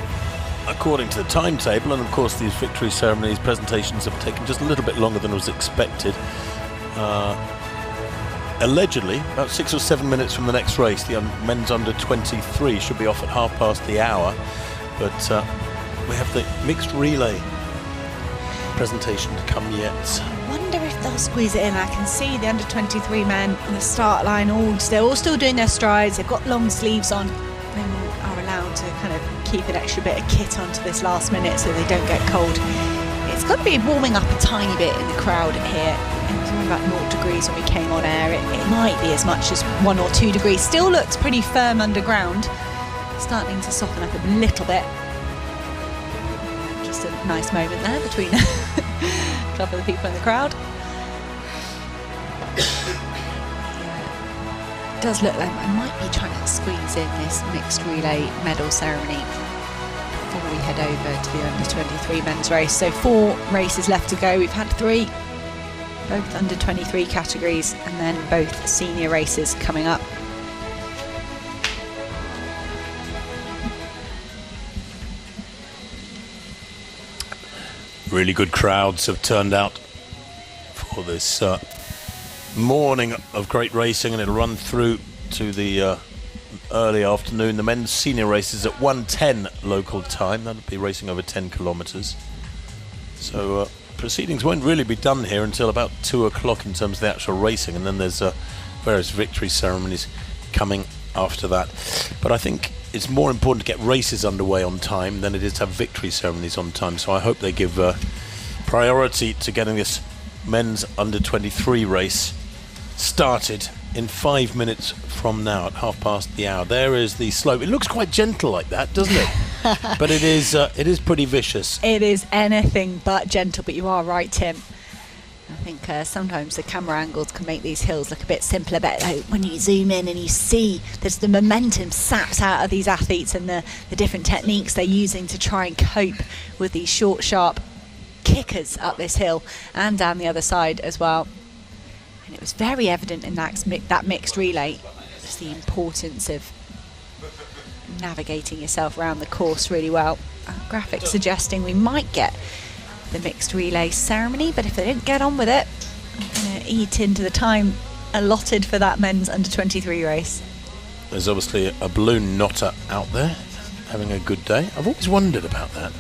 according to the timetable, and of course these victory ceremonies, presentations have taken just a little bit longer than was expected. Allegedly, about 6 or 7 minutes from the next race, the men's under 23 should be off at 1:30, but we have the mixed relay presentation to come yet. I wonder if they'll squeeze it in. I can see the under 23 men on the start line, they're all still doing their strides. They've got long sleeves on. They are allowed to kind of keep an extra bit of kit onto this last minute so they don't get cold. It's got to be warming up a tiny bit in the crowd here. It was about 0 degrees when we came on air. It might be as much as 1 or 2 degrees. Still looks pretty firm underground. Starting to soften up a little bit. Just a nice moment there between a a couple of the people in the crowd. It does look like I might be trying to squeeze in this mixed relay medal ceremony before we head over to the under-23 men's race. So 4 races left to go. We've had 3, both under-23 categories, and then both senior races coming up. Really good crowds have turned out for this morning of great racing, and it'll run through to the early afternoon. The men's senior race is at 1:10 local time. That'll be racing over 10 kilometres. So proceedings won't really be done here until about 2 o'clock in terms of the actual racing, and then there's various victory ceremonies coming after that. But I think it's more important to get races underway on time than it is to have victory ceremonies on time. So I hope they give priority to getting this men's under-23 race started in 5 minutes from now at 1:30. There is the slope. It looks quite gentle like that, doesn't it? But it is pretty vicious. It is anything but gentle, but you are right, Tim. I think sometimes the camera angles can make these hills look a bit simpler, but when you zoom in and you see there's the momentum sapped out of these athletes and the different techniques they're using to try and cope with these short, sharp kickers up this hill and down the other side as well. And it was very evident in that mixed relay, just the importance of navigating yourself around the course really well. Graphic suggesting we might get the mixed relay ceremony, but if they didn't get on with it, I'm going to eat into the time allotted for that men's under-23 race. There's obviously a balloon knotter out there having a good day. I've always wondered about that.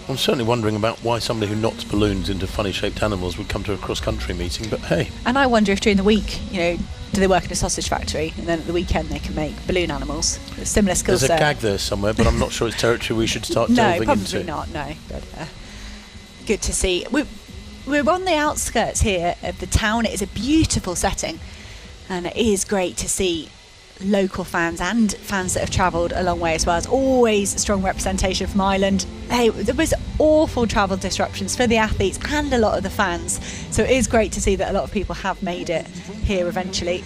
I'm certainly wondering about why somebody who knots balloons into funny shaped animals would come to a cross-country meeting, but hey. And I wonder if during the week, do they work in a sausage factory and then at the weekend they can make balloon animals? A similar skill set. There's a gag there somewhere, but I'm not sure it's territory we should start delving into. No, probably not, no. But good to see. We're on the outskirts here of the town. It is a beautiful setting, and it is great to see local fans and fans that have travelled a long way as well. As always, a strong representation from Ireland. Hey, there was awful travel disruptions for the athletes and a lot of the fans, so it is great to see that a lot of people have made it here eventually.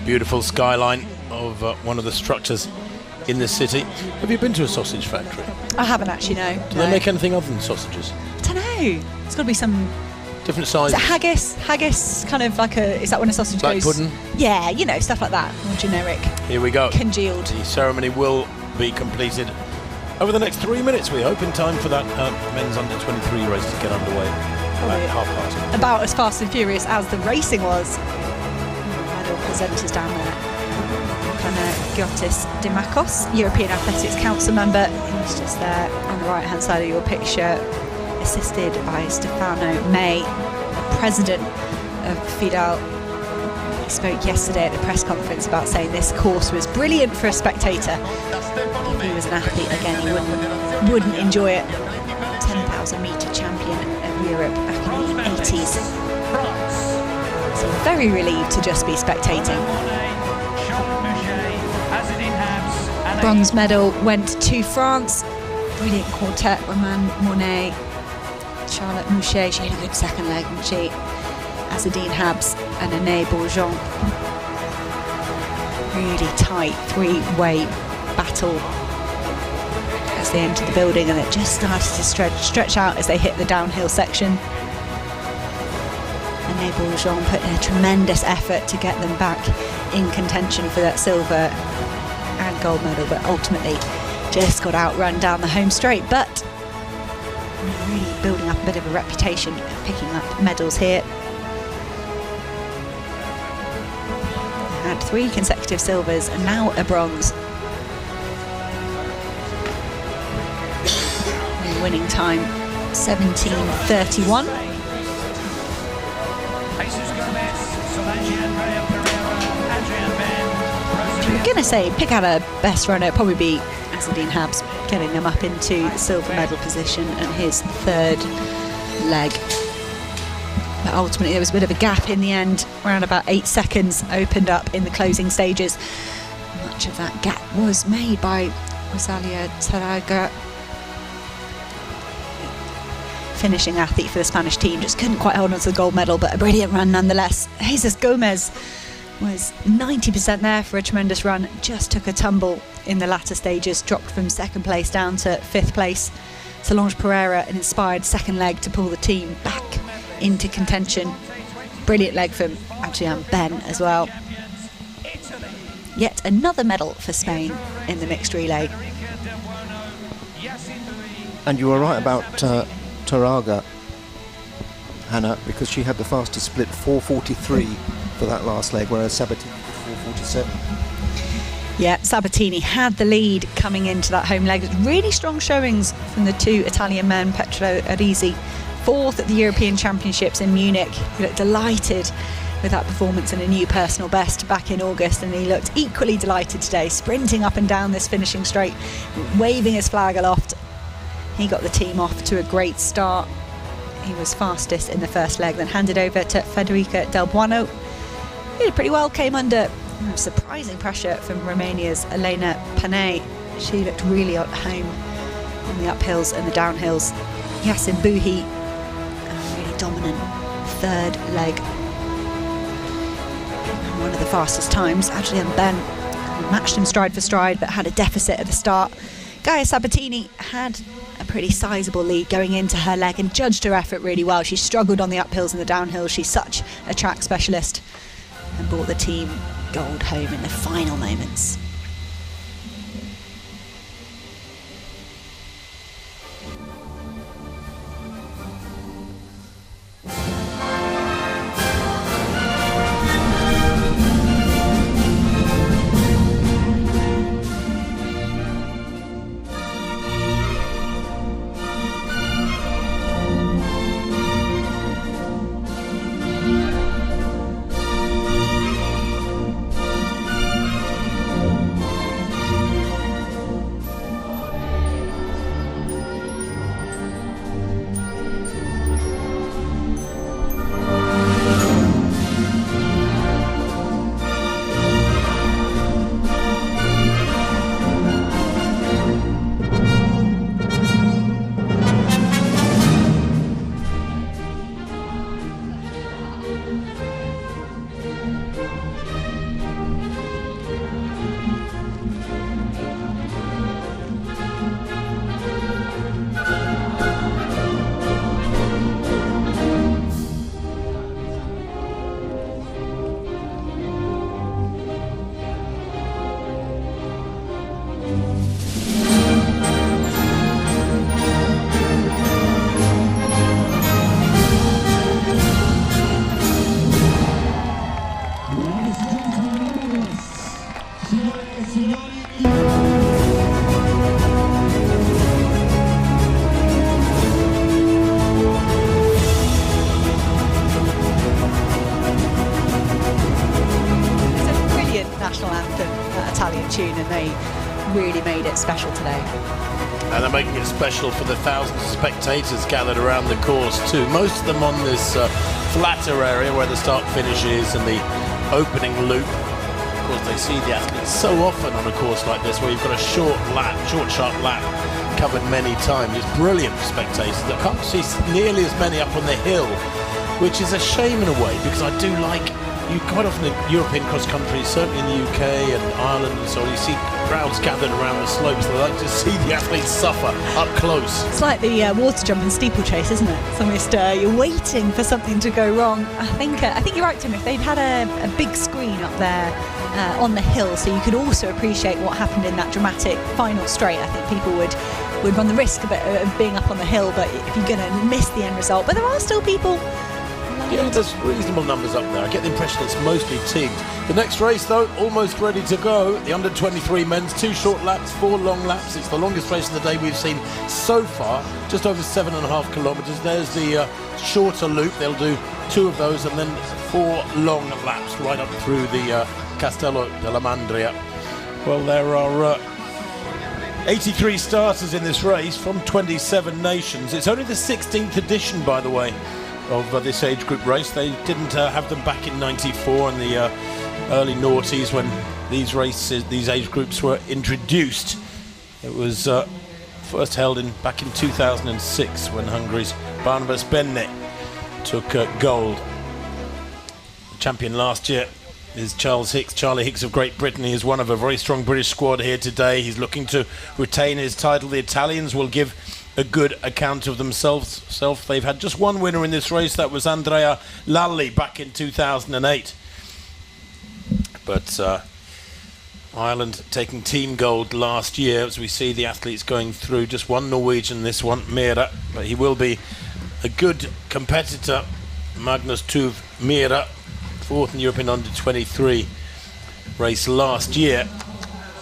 Beautiful skyline of one of the structures in the city. Have you been to a sausage factory? I haven't actually, no. Do they make anything other than sausages? I don't know. It's got to be some different sizes. Is it haggis? Haggis, kind of like is that when a sausage Black goes? pudding? Yeah, stuff like that. More generic. Here we go. Congealed. The ceremony will be completed over the next 3 minutes, we hope, in time for that men's under-23 race to get underway at 1:30. About as fast and furious as the racing was. Medal presenters down there. Panagiotis Dimakos, European Athletics Council member. He's just there on the right-hand side of your picture, assisted by Stefano May, the president of FIDAL. He spoke yesterday at the press conference about saying this course was brilliant for a spectator. If he was an athlete, again, he wouldn't enjoy it. 10,000 metre champion of Europe back in the 80s. So very relieved to just be spectating. Bronze medal went to France. Brilliant quartet, Romain Monet, Charlotte Mouchet. She had a good second leg, didn't she? Azadine Habs and Anaïs Bourgeon. Really tight three-way battle as they entered the building, and it just started to stretch out as they hit the downhill section. Anaïs Bourgeon put in a tremendous effort to get them back in contention for that silver and gold medal, but ultimately just got outrun down the home straight. But really building up a bit of a reputation of picking up medals here. They had 3 consecutive silvers and now a bronze. And winning time 17:31. I'm going to say pick out a best runner, it'd probably be Azadine Habs, getting them up into the silver medal position and his third leg. But ultimately there was a bit of a gap in the end, around about 8 seconds opened up in the closing stages. Much of that gap was made by Rosalia Taraga. finishing athlete for the Spanish team. Just couldn't quite hold on to the gold medal, but a brilliant run nonetheless. Jesus Gomez was 90% there for a tremendous run, just took a tumble in the latter stages, dropped from 2nd place down to 5th place. Solange Pereira, an inspired second leg to pull the team back into contention. Brilliant leg from Adrian Ben as well. Yet another medal for Spain in the mixed relay. And you were right about Taraga, Hannah, because she had the fastest split, 4:43 for that last leg, whereas Sabatini did 4:47. Yeah, Sabatini had the lead coming into that home leg. Really strong showings from the two Italian men, Petro Arisi, 4th at the European Championships in Munich. He looked delighted with that performance and a new personal best back in August, and he looked equally delighted today, sprinting up and down this finishing straight, waving his flag aloft. He got the team off to a great start. He was fastest in the first leg, then handed over to Federica Del Buono. He did pretty well, came under surprising pressure from Romania's Elena Panay. She looked really at home on the uphills and the downhills. Yasin Bouhi, a really dominant 3rd leg. And one of the fastest times, Adrian Ben matched him stride for stride, but had a deficit at the start. Gaia Sabatini had a pretty sizable lead going into her leg and judged her effort really well. She struggled on the uphills and the downhills. She's such a track specialist, and brought the team gold home in the final moments. Tune, and they really made it special today. And they're making it special for the thousands of spectators gathered around the course too. Most of them on this flatter area where the start finish is and the opening loop. Of course, they see the athletes so often on a course like this where you've got a short sharp lap covered many times. It's brilliant for spectators. I can't see nearly as many up on the hill, which is a shame in a way, because I do like, you quite often in European cross country, certainly in the UK and Ireland and so on, you see crowds gathered around the slopes. They like to see the athletes suffer up close. It's like the water jump and steeplechase, isn't it? It's almost you're waiting for something to go wrong. I think you're right, Tim. If they'd had a big screen up there on the hill, so you could also appreciate what happened in that dramatic final straight, I think people would run the risk of being up on the hill. But if you're going to miss the end result, but there are still people. Yeah, there's reasonable numbers up there. I get the impression it's mostly teamed. The next race, though, almost ready to go. The under-23 men's, 2 short laps, 4 long laps. It's the longest race of the day we've seen so far, just over 7.5 kilometres. There's the shorter loop. They'll do 2 of those and then 4 long laps right up through the Castello della Mandria. Well, there are 83 starters in this race from 27 nations. It's only the 16th edition, by the way, of this age group race. They didn't have them back in '94 and the early noughties when these age groups were introduced. It was first held back in 2006 when Hungary's Barnabas Benne took gold. The champion last year is Charlie Hicks of Great Britain. He is one of a very strong British squad here today. He's looking to retain his title. The Italians will give a good account of themselves. They've had just one winner in this race. That was Andrea Lalli back in 2008. But Ireland taking team gold last year. As we see the athletes going through, just one Norwegian, this one, Mira. But he will be a good competitor. Magnus Tuv Mira, fourth in European Under-23 race last year.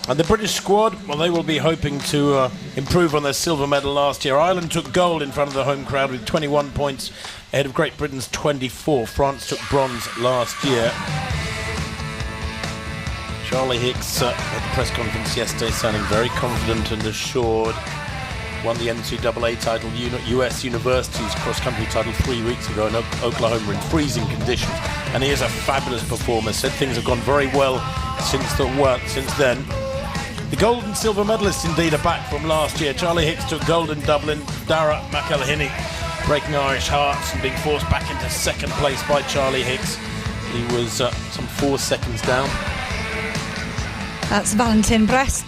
And the British squad, well, they will be hoping to improve on their silver medal last year. Ireland took gold in front of the home crowd with 21 points ahead of Great Britain's 24. France took bronze last year. Charlie Hicks at the press conference yesterday sounding very confident and assured. Won the NCAA title, US University's cross-country title 3 weeks ago in Oklahoma in freezing conditions, and he is a fabulous performer. Said things have gone very well since then. The gold and silver medalists indeed are back from last year. Charlie Hicks took gold in Dublin. Dara McElhinney breaking Irish hearts and being forced back into second place by Charlie Hicks. He was some 4 seconds down. That's Valentin Brest.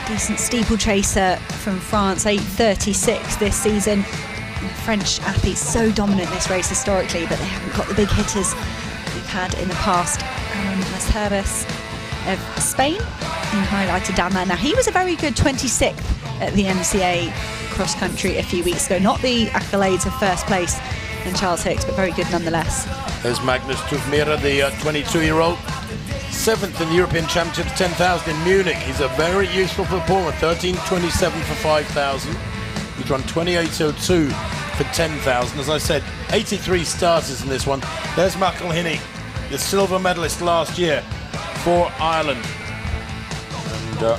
Decent steeplechaser from France, 8:36 this season. The French athletes so dominant in this race historically, but they haven't got the big hitters we've had in the past. Las Heras of Spain, you highlighted down there. Now, he was a very good 26th at the NCAA cross country a few weeks ago. Not the accolades of first place in Charles Hicks, but very good nonetheless. There's Magnus Tuv Mira, the 22-year-old. 7th in the European Championships, 10,000 in Munich. He's a very useful performer, 13.27 for 5,000. He's run 28.02 for 10,000. As I said, 83 starters in this one. There's McElhinney, the silver medalist last year for Ireland. And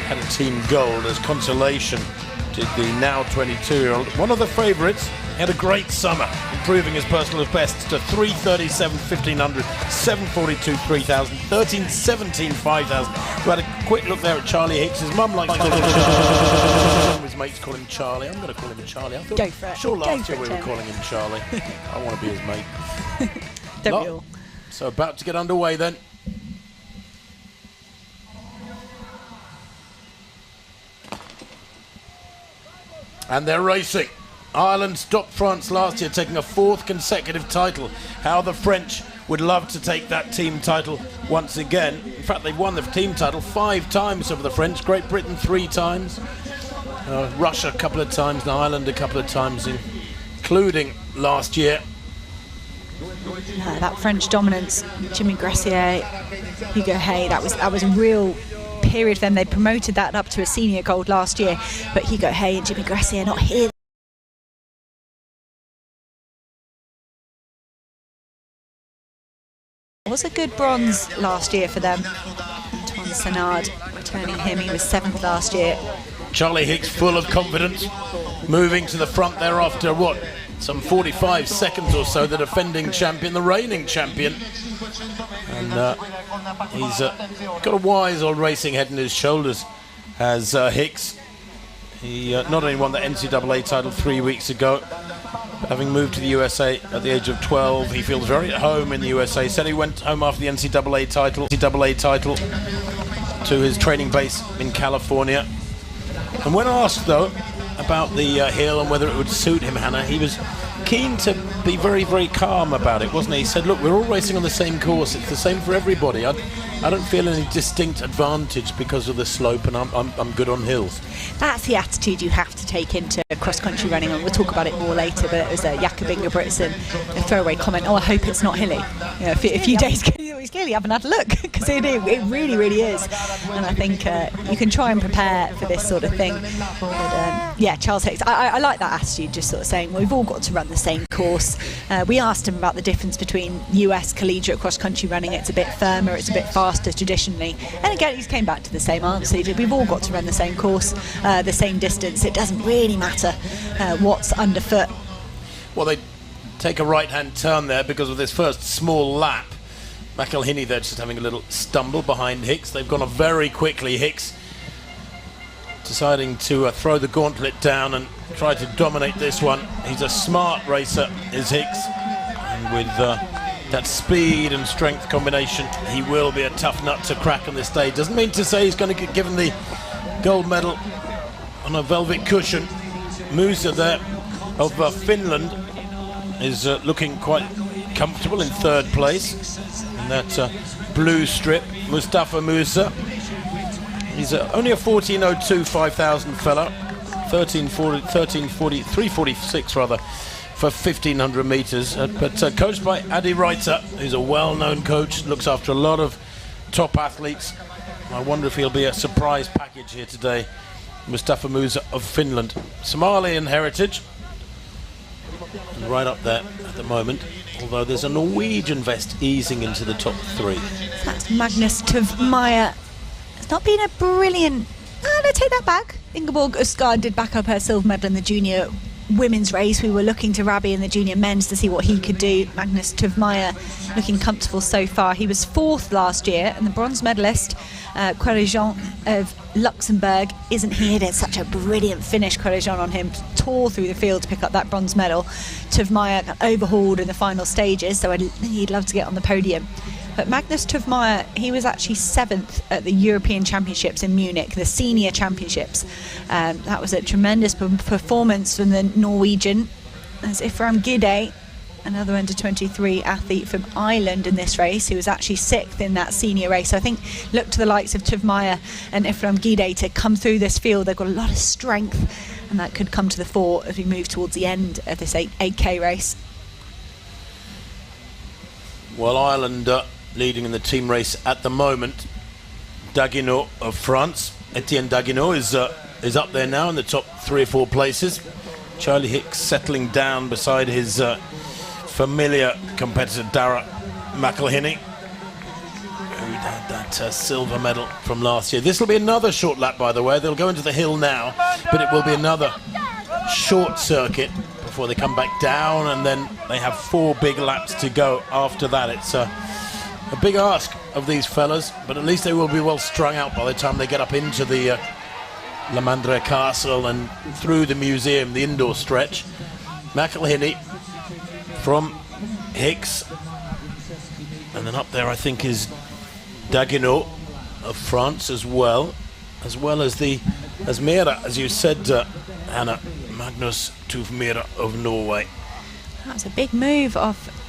had a team gold as consolation. Did the now 22-year-old, one of the favourites. Had a great summer, improving his personal best to 3:37 1500, 7:42 3000, 13:17 5000. We had a quick look there at Charlie Hicks. His mum likes to call him. His mates call him Charlie. I'm going to call him Charlie. I thought, go for it. Sure, last year we were calling him Charlie. I want to be his mate. Don't we all? So about to get underway then. And they're racing. Ireland stopped France last year, taking a 4th consecutive title. How the French would love to take that team title once again. In fact, they've won the team title 5 times over the French. Great Britain 3 times. Russia a couple of times, and Ireland a couple of times, including last year. That French dominance, Jimmy Gressier, Hugo Hay, that was a real period for them. They promoted that up to a senior gold last year, but Hugo Hay and Jimmy Gressier are not here. It was a good bronze last year for them. Antoine Senard returning him, he was 7th last year. Charlie Hicks full of confidence, moving to the front there after what? Some 45 seconds or so, the defending champion, the reigning champion. And he's got a wise old racing head in his shoulders, as Hicks. He not only won the NCAA title 3 weeks ago, but having moved to the USA at the age of 12, he feels very at home in the USA. Said he went home after the NCAA title to his training base in California. And when asked, though, about the hill and whether it would suit him, Hannah, he was keen to be very, very calm about it, wasn't he? He said, look, we're all racing on the same course. It's the same for everybody. I don't feel any distinct advantage because of the slope, and I'm good on hills. That's the attitude you have to take into cross-country running, and we'll talk about it more later, but it was Jakob Ingebrigtsen, a throwaway comment, I hope it's not hilly. You know, a few days ago, he's clearly haven't had a look, because it really, really is. And I think you can try and prepare for this sort of thing. But yeah, Charles Hicks, I like that attitude, just sort of saying, well, we've all got to run the same course. We asked him about the difference between US collegiate cross-country running. It's a bit firmer, it's a bit faster traditionally. And again, he came back to the same answer. We've all got to run the same course, the same distance. It doesn't really matter what's underfoot. Well, they take a right-hand turn there because of this first small lap. McElhinney there just having a little stumble behind Hicks. They've gone very quickly. Hicks deciding to throw the gauntlet down and try to dominate this one. He's a smart racer, is Hicks, and with that speed and strength combination, he will be a tough nut to crack on this day. Doesn't mean to say he's going to get given the gold medal on a velvet cushion. Musa there of Finland is looking quite comfortable in third place in that blue strip. Mustafa Musa, he's only a 14:02 5,000 fella, 3:46 rather for 1,500 meters, but coached by Adi Reiter, who's a well-known coach, looks after a lot of top athletes. I wonder if he'll be a surprise package here today. Mustafa Musa of Finland, Somalian heritage, and right up there at the moment, although there's a Norwegian vest easing into the top three. That's Magnus Tvmeyer. It's not been a brilliant... no, take that back. Ingeborg Usgaard did back up her silver medal in the junior women's race. We were looking to Rabi in the junior men's to see what he could do. Magnus Tvmeyer looking comfortable so far. He was fourth last year, and the bronze medalist, Querijon of Luxembourg, isn't here. Did such a brilliant finish, Querijon, on him. Tore through the field to pick up that bronze medal. Tvmeyer got overhauled in the final stages, so he'd love to get on the podium. But Magnus Tvmeyer, he was actually 7th at the European Championships in Munich, the senior championships. That was a tremendous performance from the Norwegian. There's Ifram Gide, another under-23 athlete from Ireland in this race, who was actually 6th in that senior race. So I think look to the likes of Tvmeyer and Ifram Gide to come through this field. They've got a lot of strength, and that could come to the fore as we move towards the end of this 8K race. Well, Ireland leading in the team race at the moment. Daguenot of France. Etienne Daguenot is up there now in the top 3 or 4 places. Charlie Hicks settling down beside his familiar competitor Dara McElhinney, who had that silver medal from last year. This will be another short lap, by the way. They'll go into the hill now, but it will be another short circuit before they come back down, and then they have 4 big laps to go after that. It's a big ask of these fellas, but at least they will be well strung out by the time they get up into the La Mandre Castle and through the museum, the indoor stretch. McElhinney from Hicks, and then up there I think is Daguenot of France as well as the Mera, as you said, Hannah, Magnus Tvmeyer of Norway. That's a big move off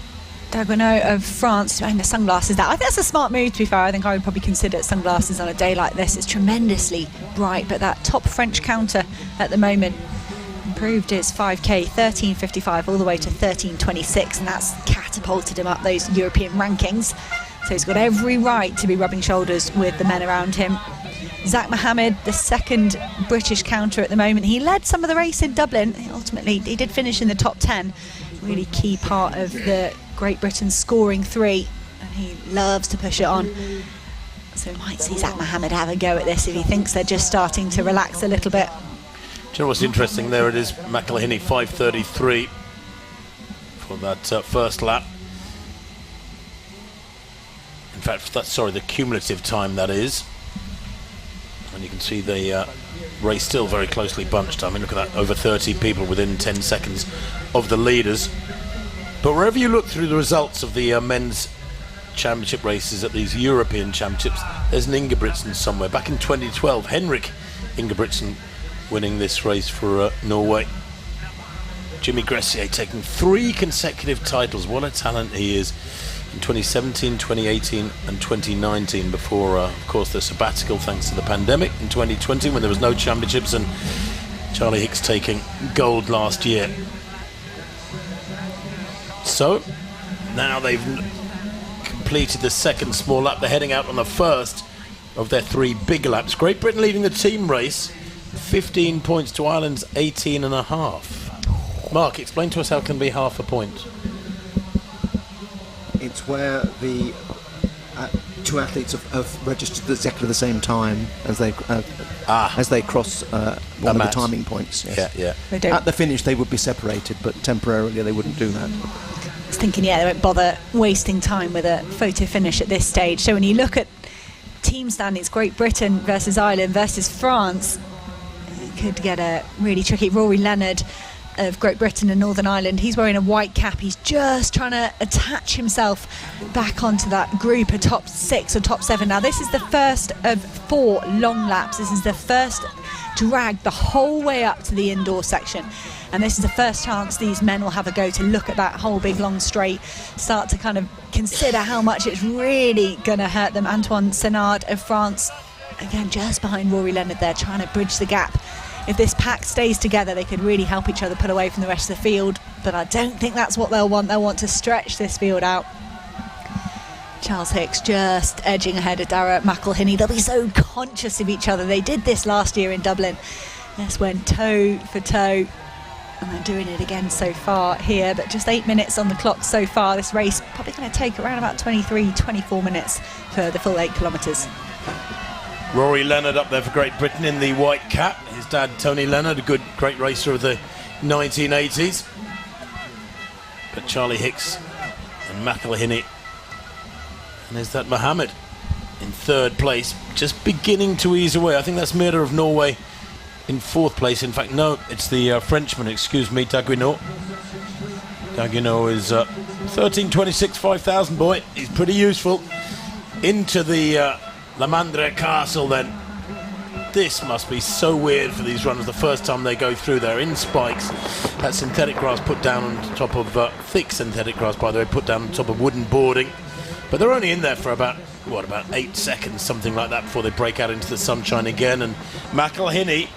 Daguenot of France, wearing the sunglasses. I think that's a smart move, to be fair. I think I would probably consider sunglasses on a day like this. It's tremendously bright, but that top French counter at the moment improved his 5K 13:55 all the way to 13:26, and that's catapulted him up those European rankings. So he's got every right to be rubbing shoulders with the men around him. Zach Mohammed, the second British counter at the moment. He led some of the race in Dublin. Ultimately, he did finish in the top 10. Really key part of the Great Britain scoring 3, and he loves to push it on. So we might see Zach Mohammed have a go at this if he thinks they're just starting to relax a little bit. Do you know what's interesting? There it is, McElhinney 5:33 for that first lap. In fact, the cumulative time that is. And you can see the race still very closely bunched. I mean, look at that, over 30 people within 10 seconds of the leaders. But wherever you look through the results of the men's championship races at these European championships, there's an Ingebrigtsen somewhere. Back in 2012, Henrik Ingebrigtsen winning this race for Norway. Jimmy Gressier taking 3 consecutive titles. What a talent he is. In 2017, 2018 and 2019, before of course the sabbatical thanks to the pandemic in 2020 when there was no championships, and Charlie Hicks taking gold last year. So now they've completed the second small lap. They're heading out on the first of their 3 big laps. Great Britain leading the team race, 15 points to Ireland's 18.5. Mark, explain to us how it can be half a point. It's where the 2 athletes have registered at exactly the same time as they cross one of the timing points. Yes. Yeah. At the finish they would be separated, but temporarily they wouldn't do that. I was thinking, they won't bother wasting time with a photo finish at this stage. So when you look at team standings, Great Britain versus Ireland versus France, could get really tricky. Rory Leonard of Great Britain and Northern Ireland, he's wearing a white cap. He's just trying to attach himself back onto that group, a top 6 or top 7. Now this is the first of 4 long laps. This is the first drag the whole way up to the indoor section, and this is the first chance these men will have a go to look at that whole big long straight, start to kind of consider how much it's really going to hurt them. Antoine Senard of France, again just behind Rory Leonard there, trying to bridge the gap. If this pack stays together, they could really help each other pull away from the rest of the field, but I don't think that's what they'll want. They'll want to stretch this field out. Charles Hicks just edging ahead of Dara McElhinney. They'll be so conscious of each other. They did this last year in Dublin. This went toe for toe, and they're doing it again so far here, but just 8 minutes on the clock so far. This race probably going to take around about 23-24 minutes for the full 8 kilometres. Rory Leonard up there for Great Britain in the white cap. His dad, Tony Leonard, a great racer of the 1980s. But Charlie Hicks and McElhinney. And there's that Mohammed in 3rd place, just beginning to ease away. I think that's Mira of Norway in 4th place. In fact, no, it's the Frenchman, Daguinot. Daguinot is 13.26, 5,000 boy. He's pretty useful. Into the La Mandra Castle then. This must be so weird for these runners the first time they go through there in spikes. That synthetic grass put down on top of thick synthetic grass, by the way, put down on top of wooden boarding. But they're only in there for about 8 seconds, something like that, before they break out into the sunshine again. And McElhinney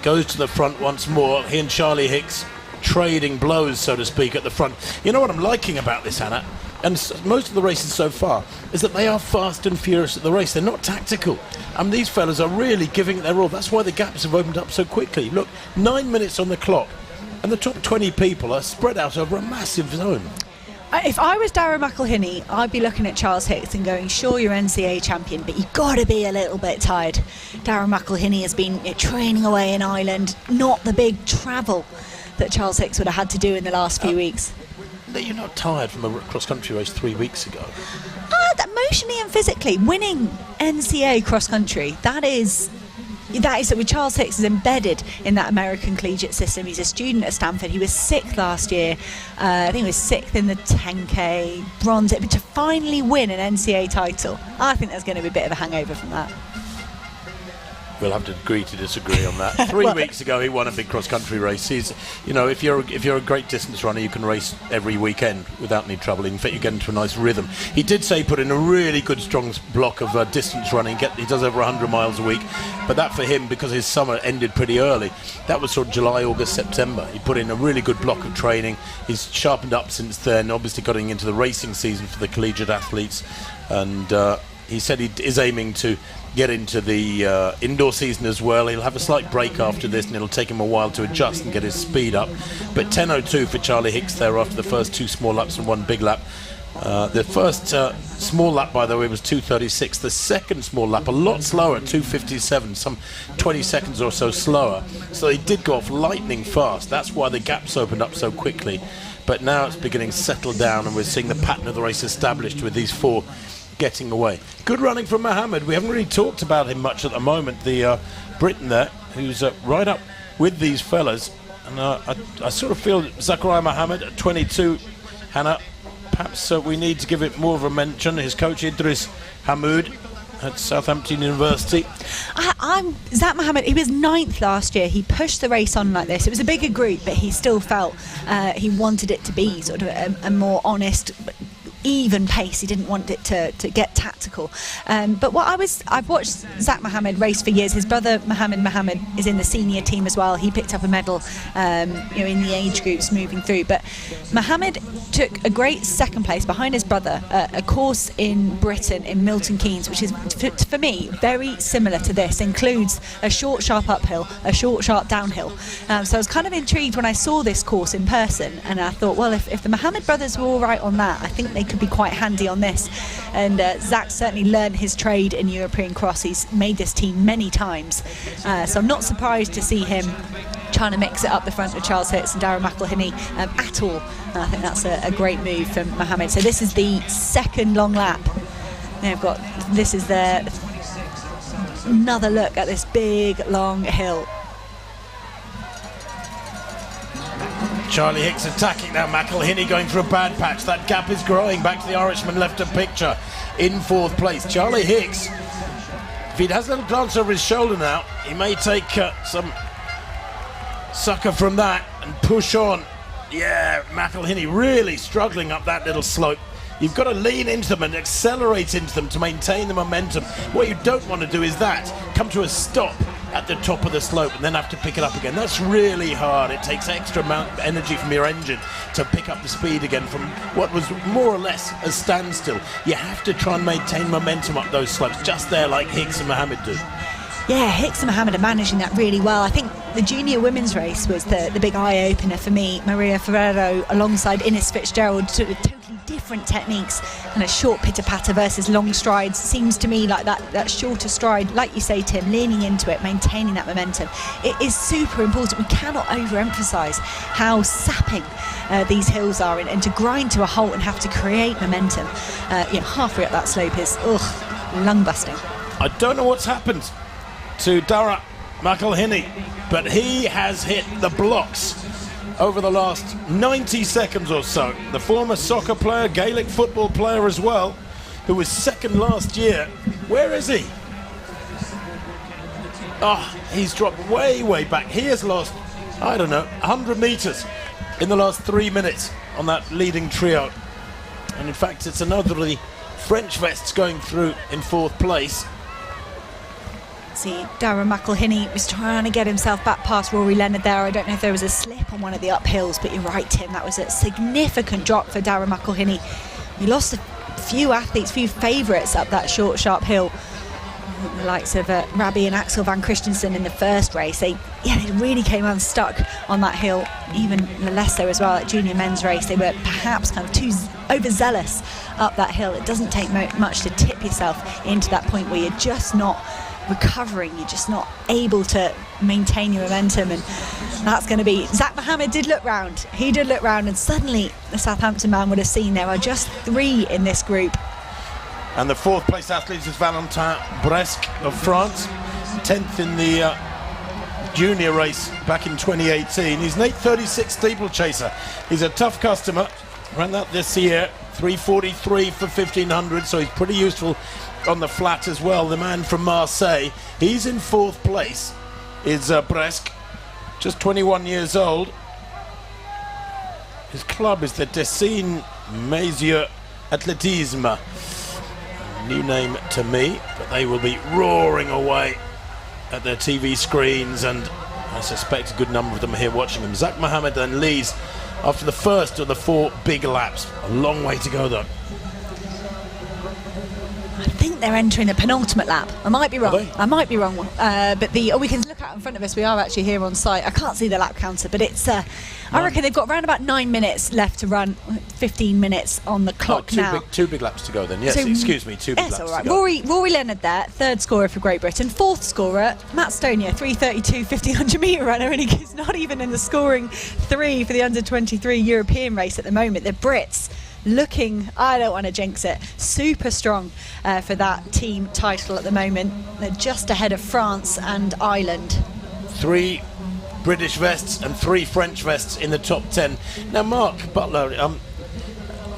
goes to the front once more. He and Charlie Hicks trading blows, so to speak, at the front. You know what I'm liking about this, Hannah, and most of the races so far, is that they are fast and furious at the race. They're not tactical. And these fellas are really giving it their all. That's why the gaps have opened up so quickly. Look, 9 minutes on the clock, and the top 20 people are spread out over a massive zone. If I was Dara McElhinney, I'd be looking at Charles Hicks and going, sure, you're NCAA champion, but you've got to be a little bit tired. Dara McElhinney has been training away in Ireland, not the big travel that Charles Hicks would have had to do in the last few weeks. You're not tired from a cross-country race 3 weeks ago? Emotionally and physically, winning NCAA cross-country, that is with Charles Hicks is embedded in that American collegiate system. He's a student at Stanford. He was 6th last year. I think he was 6th in the 10K, bronze. But to finally win an NCAA title, I think there's going to be a bit of a hangover from that. We'll have to agree to disagree on that. 3 weeks ago, he won a big cross-country race. He's, if you're a great distance runner, you can race every weekend without any trouble. In fact, you get into a nice rhythm. He did say he put in a really good, strong block of distance running. He does over 100 miles a week. But that for him, because his summer ended pretty early, that was sort of July, August, September. He put in a really good block of training. He's sharpened up since then, obviously getting into the racing season for the collegiate athletes. And he said he is aiming to get into the indoor season as well. He'll have a slight break after this, and it'll take him a while to adjust and get his speed up. But 10:02 for Charlie Hicks there after the first 2 small laps and 1 big lap. The first small lap, by the way, was 2:36. The second small lap, a lot slower, 2:57, some 20 seconds or so slower. So he did go off lightning fast. That's why the gaps opened up so quickly. But now it's beginning to settle down, and we're seeing the pattern of the race established with these 4 getting away. Good running from Mohammed. We haven't really talked about him much at the moment. The Briton there, who's right up with these fellas. And I sort of feel Zakaria Mohammed at 22, Hannah, perhaps we need to give it more of a mention. His coach Idris Hamoud at Southampton University. Zach Mohammed, he was 9th last year. He pushed the race on like this. It was a bigger group, but he still felt he wanted it to be sort of a more honest, even pace. He didn't want it to get tactical. But I've watched Zach Mohammed race for years. His brother Mohammed is in the senior team as well. He picked up a medal in the age groups moving through. But Mohammed took a great 2nd place behind his brother, a course in Britain in Milton Keynes, which is for me very similar to this. Includes a short sharp uphill, a short sharp downhill. So I was kind of intrigued when I saw this course in person, and I thought, well, if the Mohammed brothers were all right on that, I think they could be quite handy on this. And Zach certainly learned his trade in European cross. He's made this team many times, so I'm not surprised to see him trying to mix it up the front with Charles Hicks and Dara McElhinney at all. And I think that's a great move from Mohammed. So this is the 2nd long lap. This is the another look at this big, long hill. Charlie Hicks attacking now. McElhinney going through a bad patch. That gap is growing. Back to the Irishman left of picture in 4th place. Charlie Hicks, if he has a little glance over his shoulder now, he may take some sucker from that and push on. Yeah, McElhinney really struggling up that little slope. You've got to lean into them and accelerate into them to maintain the momentum. What you don't want to do is come to a stop at the top of the slope and then have to pick it up again. That's really hard. It takes extra amount of energy from your engine to pick up the speed again from what was more or less a standstill. You have to try and maintain momentum up those slopes, just there like Hicks and Mohammed do. Yeah, Hicks and Mohammed are managing that really well. I think the junior women's race was the big eye-opener for me. Maria Ferrero alongside Ines Fitzgerald, sort of totally different techniques, and a short pitter-patter versus long strides. Seems to me like that shorter stride, like you say, Tim, leaning into it, maintaining that momentum. It is super important. We cannot overemphasise how sapping these hills are, and to grind to a halt and have to create momentum halfway up that slope is lung-busting. I don't know what's happened to Dara McElhinney, but he has hit the blocks over the last 90 seconds or so. The former soccer player, Gaelic football player as well, who was second last year. Where is he? He's dropped way back. He has lost, 100 metres in the last 3 minutes on that leading trio. And in fact, it's another of the French vests going through in 4th place. See, Darren McElhinney was trying to get himself back past Rory Leonard there. I don't know if there was a slip on one of the uphills, but you're right, Tim, that was a significant drop for Darren McElhinney. He lost a few athletes, few favourites up that short, sharp hill. The likes of Rabbi and Axel van Christensen in the first race, they really came unstuck on that hill. Even less so as well at junior men's race. They were perhaps kind of too overzealous up that hill. It doesn't take much to tip yourself into that point where you're just not recovering, you're just not able to maintain your momentum, and that's going to be... Zach Mohammed did look round, and suddenly the Southampton man would have seen there are just 3 in this group. And the 4th place athlete is Valentin Bresque of France, 10th in the junior race back in 2018. He's an 8:36 steeplechaser. He's a tough customer, ran that this year, 3:43 for 1500, so he's pretty useful on the flat as well. The man from Marseille, he's in 4th place, is Bresque, just 21 years old. His club is the Dessines Messieurs Athlétisme. New name to me, but they will be roaring away at their TV screens, and I suspect a good number of them are here watching them. Zach Mohammed then leads after the first of the 4 big laps. A long way to go though. I think they're entering the penultimate lap. I might be wrong. But we can look out in front of us. We are actually here on site. I can't see the lap counter, but it's. I reckon they've got around about 9 minutes left to run. 15 minutes on the clock now. Two big laps to go then. Yes, so, excuse me. 2 big laps all right. to go. Rory Leonard there, 3rd scorer for Great Britain. 4th scorer, Matt Stonia, 3:32 1500 metre runner, and he's not even in the scoring 3 for the under-23 European race at the moment. The Brits looking, I don't want to jinx it, super strong for that team title at the moment. They're just ahead of France and Ireland. 3 British vests and 3 French vests in the top 10. Now, Mark Butler,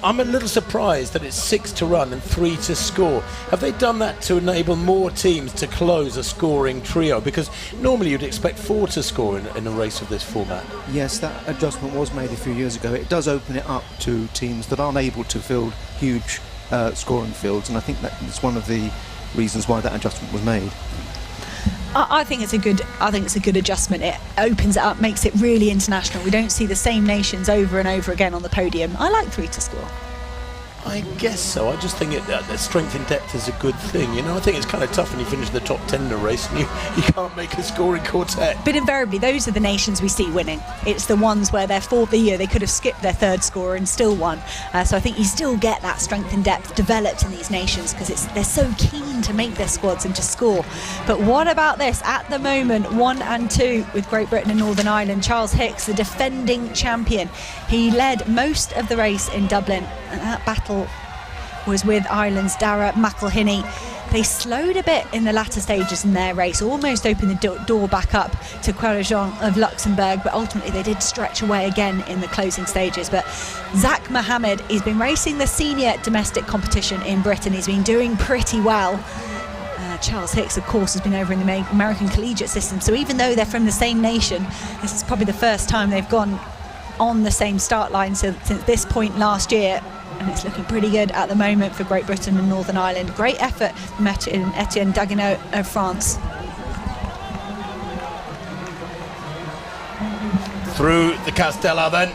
I'm a little surprised that it's 6 to run and 3 to score. Have they done that to enable more teams to close a scoring trio? Because normally you'd expect 4 to score in a race of this format. Yes, that adjustment was made a few years ago. It does open it up to teams that aren't able to field huge scoring fields, and I think that is one of the reasons why that adjustment was made. I think it's a good adjustment. It opens it up, makes it really international. We don't see the same nations over and over again on the podium. I like 3 to score. I guess so. I just think strength in depth is a good thing. I think it's kind of tough when you finish the top 10 in a race and you can't make a scoring quartet. But invariably, those are the nations we see winning. It's the ones where they're 4th the year, they could have skipped their 3rd scorer and still won. So I think you still get that strength in depth developed in these nations because they're so keen to make their squads and to score. But what about this? At the moment, 1 and 2 with Great Britain and Northern Ireland. Charles Hicks, the defending champion. He led most of the race in Dublin, and that battle was with Ireland's Dara McElhinney. they slowed a bit in the latter stages in their race, almost opened the door back up to Quarajon of Luxembourg, but ultimately they did stretch away again in the closing stages. But Zach Mohammed, he's been racing the senior domestic competition in Britain. He's been doing pretty well. Charles Hicks, of course, has been over in the American collegiate system, so even though they're from the same nation, this is probably the first time they've gone on the same start line since this point last year, and it's looking pretty good at the moment for Great Britain and Northern Ireland. Great effort from Etienne Daguenot of France. Through the Castella then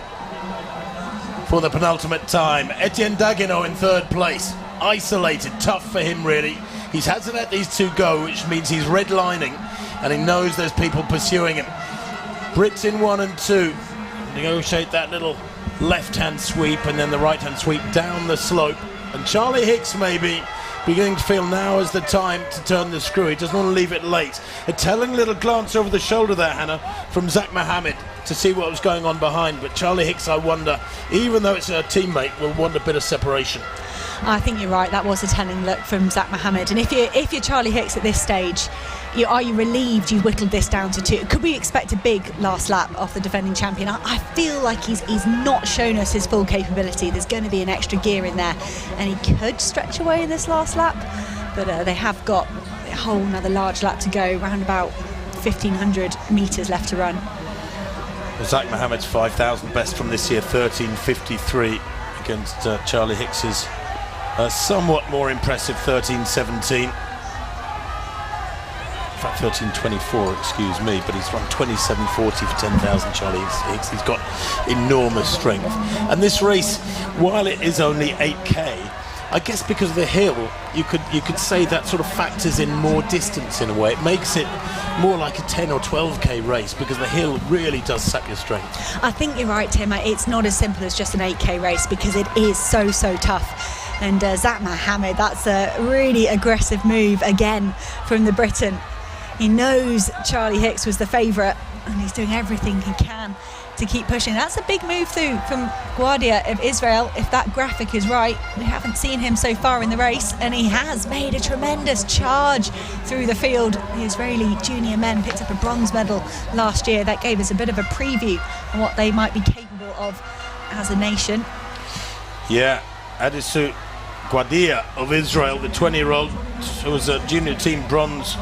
for the penultimate time. Etienne Daguenot in third place. Isolated, tough for him really. He hasn't let these two go, which means he's redlining, and he knows there's people pursuing him. Brits in 1 and 2 negotiate that little left-hand sweep and then the right-hand sweep down the slope. And Charlie Hicks maybe beginning to feel now is the time to turn the screw. He doesn't want to leave it late. A telling little glance over the shoulder there, Hannah, from Zach Mohammed to see what was going on behind. But Charlie Hicks, I wonder, even though it's a teammate, will want a bit of separation. I think you're right. That was a telling look from Zach Mohammed. And if you're Charlie Hicks at this stage, are you relieved you whittled this down to 2? Could we expect a big last lap off the defending champion? I feel like he's not shown us his full capability. There's going to be an extra gear in there, and he could stretch away in this last lap. But they have got a whole another large lap to go, around about 1,500 metres left to run. Well, Zach Mohammed's 5,000 best from this year, 13.53 against Charlie Hicks's somewhat more impressive 13.17. In fact, 13.24, excuse me, but he's run 27.40 for 10,000, Charlie Hicks. He's got enormous strength. And this race, while it is only 8k, I guess because of the hill, you could say that sort of factors in more distance in a way. It makes it more like a 10 or 12k race because the hill really does sap your strength. I think you're right, Tim. It's not as simple as just an 8k race because it is so tough. And Zach Mohammed, that's a really aggressive move again from the Briton. He knows Charlie Hicks was the favourite and he's doing everything he can to keep pushing. That's a big move through from Guardia of Israel. If that graphic is right, we haven't seen him so far in the race, and he has made a tremendous charge through the field. The Israeli junior men picked up a bronze medal last year. That gave us a bit of a preview on what they might be capable of as a nation. Yeah, Adisu Guardia of Israel, the 20-year-old who was a junior team bronze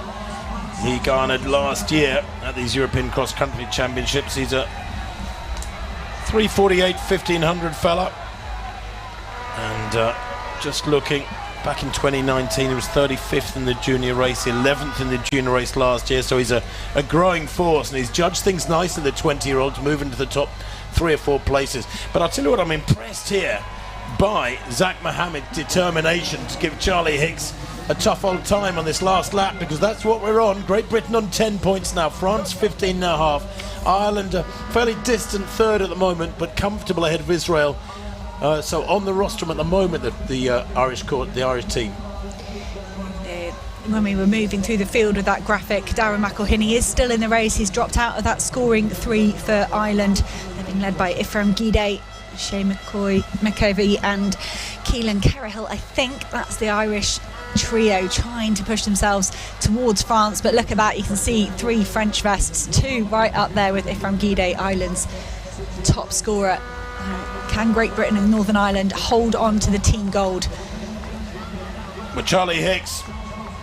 he garnered last year at these European cross-country championships. He's a 3:48 1500 fella, and just looking back in 2019 he was 35th in the junior race, 11th in the junior race last year, so he's a growing force, and he's judged things nicely, the 20-year-olds moving to the top 3 or 4 places. But I'll tell you what, I'm impressed here by Zach Mohammed's determination to give Charlie Hicks a tough old time on this last lap, because that's what we're on. Great Britain on 10 points now, France 15.5, Ireland a fairly distant third at the moment, but comfortable ahead of Israel. So on the rostrum at the moment, the Irish team. When we were moving through the field with that graphic, Darren McElhinney is still in the race. He's dropped out of that scoring 3 for Ireland. They're being led by Ephraim Guidé, Shea McCovey and Keelan Carahill. I think that's the Irish trio trying to push themselves towards France, but look at that, you can see 3 French vests, 2 right up there with Ephraim Guidé, Ireland's top scorer. Can Great Britain and Northern Ireland hold on to the team gold? But Charlie Hicks,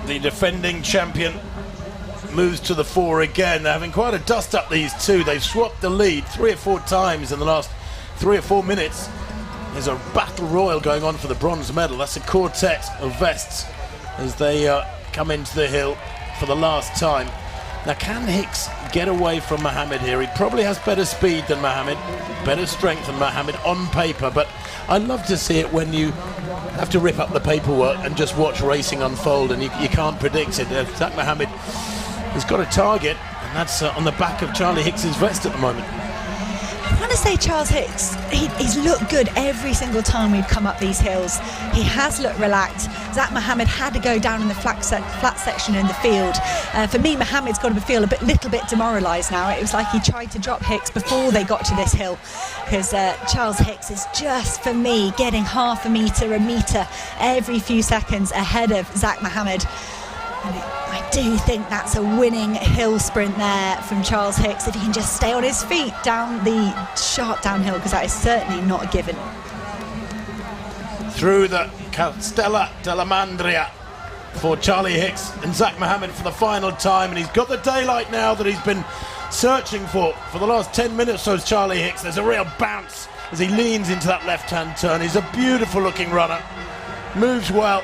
the defending champion, moves to the fore again. They're having quite a dust up, these two. They've swapped the lead 3 or 4 times in the last 3 or 4 minutes. There's a battle royal going on for the bronze medal. That's a quartet of vests as they come into the hill for the last time. Now, can Hicks get away from Mohammed here? He probably has better speed than Mohammed, better strength than Mohammed on paper, but I love to see it when you have to rip up the paperwork and just watch racing unfold, and you can't predict it. Zach Mohammed has got a target, and that's on the back of Charlie Hicks's vest at the moment. I want to to say Charles Hicks, he's looked good every single time we've come up these hills. He has looked relaxed. Zach Mohammed had to go down in the flat section in the field. For me, Mohammed's got to feel a little bit demoralised now. It was like he tried to drop Hicks before they got to this hill, because Charles Hicks is just, for me, getting half a metre every few seconds ahead of Zach Mohammed. And I do think that's a winning hill sprint there from Charles Hicks, if he can just stay on his feet down the sharp downhill, because that is certainly not a given. Through the Castella della Mandria for Charlie Hicks and Zach Mohammed for the final time, and he's got the daylight now that he's been searching for the last 10 minutes. So is Charlie Hicks. There's a real bounce as he leans into that left-hand turn. He's a beautiful looking runner, moves well.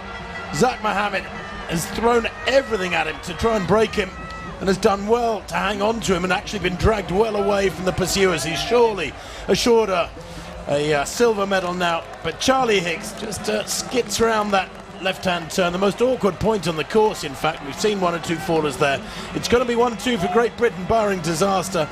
Zach Mohammed has thrown everything at him to try and break him, and has done well to hang on to him and actually been dragged well away from the pursuers. He's surely assured a silver medal now, but Charlie Hicks just skips around that left-hand turn, the most awkward point on the course. In fact, we've seen 1 or 2 fallers there. It's going to be 1-2 for Great Britain, barring disaster.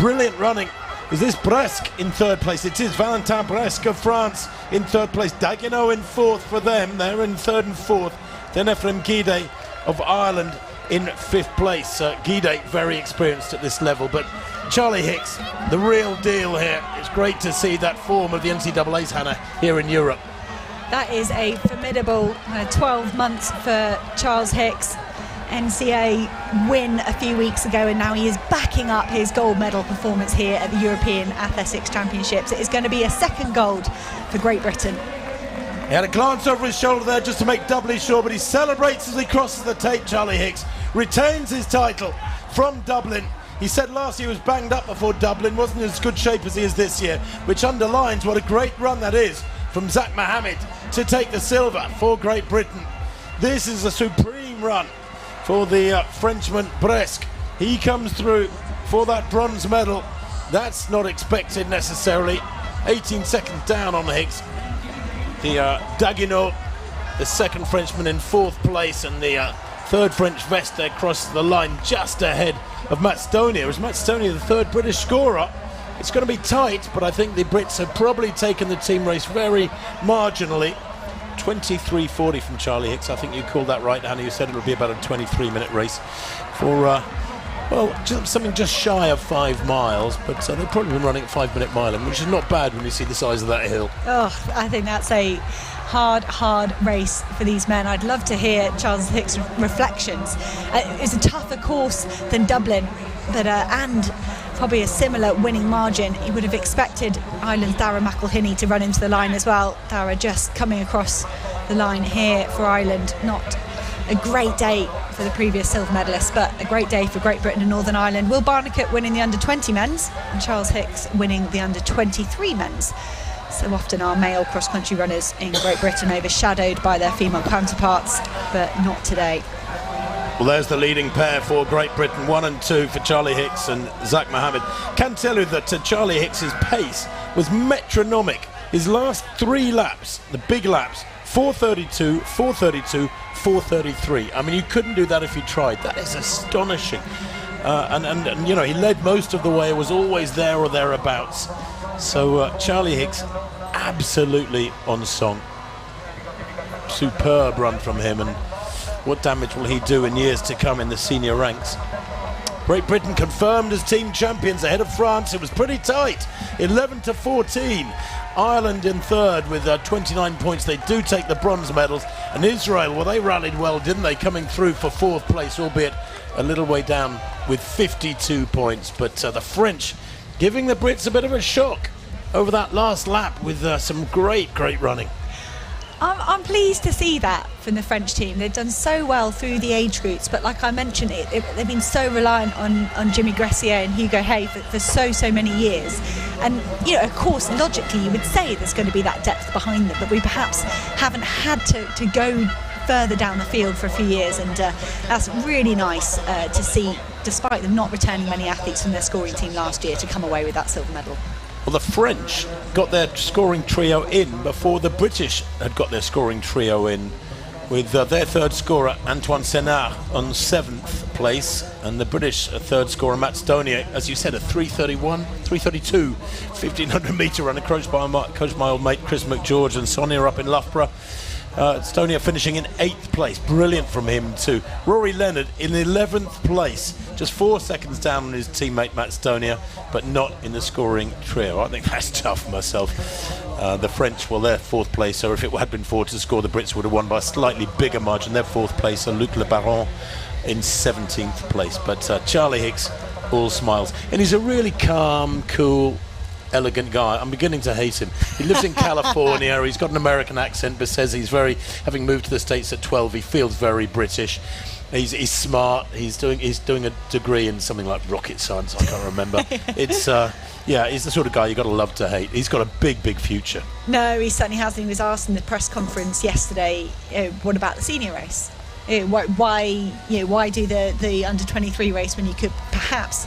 Brilliant running. Is this Bresque in 3rd place? It is Valentin Bresque of France in 3rd place. Dagenot in 4th for them. They're in 3rd and 4th. Then Ephraim Guide of Ireland in 5th place. Guide very experienced at this level, but Charlie Hicks, the real deal here. It's great to see that form of the NCAA's, Hannah, here in Europe. That is a formidable 12 months for Charles Hicks. NCA win a few weeks ago, and now he is backing up his gold medal performance here at the European Athletics Championships. It is going to be a 2nd gold for Great Britain. He had a glance over his shoulder there just to make doubly sure, but he celebrates as he crosses the tape. Charlie Hicks retains his title from Dublin. He said last year he was banged up before Dublin, wasn't in as good shape as he is this year, which underlines what a great run that is from Zach Mohammed to take the silver for Great Britain. This is a supreme run for the Frenchman Bresque. He comes through for that bronze medal. That's not expected necessarily. 18 seconds down on Hicks. The Dagenot, the 2nd Frenchman, in 4th place, and the 3rd French vest there crosses the line just ahead of Matt Stoney. As Matt Stoney, the 3rd British scorer. It's going to be tight, but I think the Brits have probably taken the team race very marginally. 23:40 from Charlie Hicks. I think you called that right, Hannah. You said it'll be about a 23-minute race for something just shy of 5 miles, but they've probably been running at 5-minute miling, which is not bad when you see the size of that hill. Oh, I think that's a hard race for these men. I'd love to hear Charles Hicks' reflections. It's a tougher course than Dublin, but and probably a similar winning margin. You would have expected Ireland's Dara McElhinney to run into the line as well. Dara just coming across the line here for Ireland. Not a great day for the previous silver medalists, but a great day for Great Britain and Northern Ireland. Will Barnicott winning the under-20 men's, and Charles Hicks winning the under-23 men's. So often our male cross-country runners in Great Britain overshadowed by their female counterparts, but not today. Well, there's the leading pair for Great Britain, 1 and 2 for Charlie Hicks and Zach Mohammed. Can tell you that Charlie Hicks's pace was metronomic. His last 3 laps, the big laps, 4:32, 4:32, 4:33. I mean, you couldn't do that if you tried. That is astonishing. And you know, he led most of the way, was always there or thereabouts. So Charlie Hicks, absolutely on song. Superb run from him, and what damage will he do in years to come in the senior ranks? Great Britain confirmed as team champions ahead of France. It was pretty tight, 11-14. Ireland in 3rd with 29 points. They do take the bronze medals. And Israel, well, they rallied well, didn't they? Coming through for 4th place, albeit a little way down with 52 points. But the French giving the Brits a bit of a shock over that last lap with some great running. I'm pleased to see that from the French team. They've done so well through the age groups, but like I mentioned, they've been so reliant on Jimmy Gressier and Hugo Hay for so many years. And, you know, of course, logically you would say there's going to be that depth behind them, but we perhaps haven't had to go further down the field for a few years, and that's really nice to see, despite them not returning many athletes from their scoring team last year, to come away with that silver medal. Well, the French got their scoring trio in before the British had got their scoring trio in with their third scorer, Antoine Senard, on 7th place, and the British third scorer, Matt Stoney, as you said, a 3:32, 1500 metre runner, coached by my old mate Chris McGeorge and Sonia up in Loughborough. Stonia finishing in 8th place. Brilliant from him too. Rory Leonard in 11th place, just 4 seconds down on his teammate Matt Stonia, but not in the scoring trio. I think that's tough myself. The French, well, they're 4th place, so if it had been 4 to score, the Brits would have won by a slightly bigger margin. They're 4th place, so Luc Le Baron in 17th place. But Charlie Hicks, all smiles. And he's a really calm, cool, elegant guy. I'm beginning to hate him. He lives in California. He's got an American accent, but says he's having moved to the States at 12, he feels very British. He's smart. He's doing a degree in something like rocket science. I can't remember. It's he's the sort of guy you got to love to hate. He's got a big future. No, he certainly hasn't. He was asked in the press conference yesterday, what about the senior race? Why do the under 23 race when you could perhaps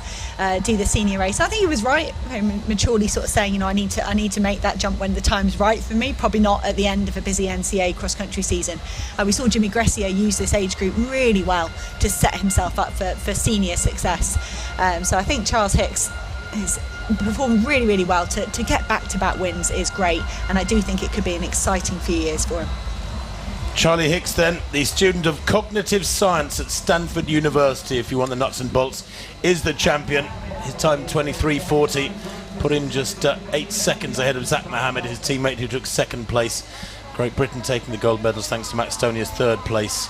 do the senior race? I think he was right, very maturely sort of saying, I need to make that jump when the time's right for me, probably not at the end of a busy NCAA cross-country season. We saw Jimmy Gressier use this age group really well to set himself up for senior success. So I think Charles Hicks has performed really well. To get back-to-back wins is great, and I do think it could be an exciting few years for him. Charlie Hicks then, the student of cognitive science at Stanford University, if you want the nuts and bolts, is the champion. His time 23:40, put him just 8 seconds ahead of Zach Mohammed, his teammate who took 2nd place. Great Britain taking the gold medals thanks to Matt Stonia's third place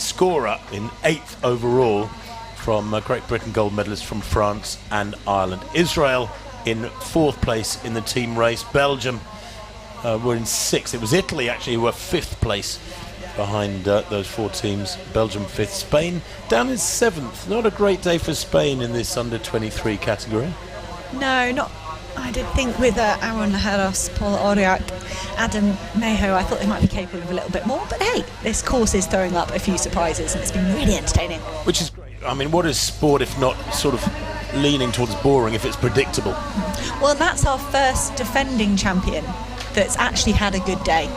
scorer in 8th overall from Great Britain gold medalists from France and Ireland. Israel in 4th place in the team race. Belgium were in 6th. It was Italy actually who were 5th place behind those 4 teams. Belgium 5th. Spain down in 7th. Not a great day for Spain in this under 23 category. No, not. I did think with Aaron Harros, Paul Auriac, Adam Mayho, I thought they might be capable of a little bit more. But hey, this course is throwing up a few surprises, and it's been really entertaining. Which is great. I mean, what is sport if not sort of leaning towards boring if it's predictable? Well, that's our first defending champion that's actually had a good day.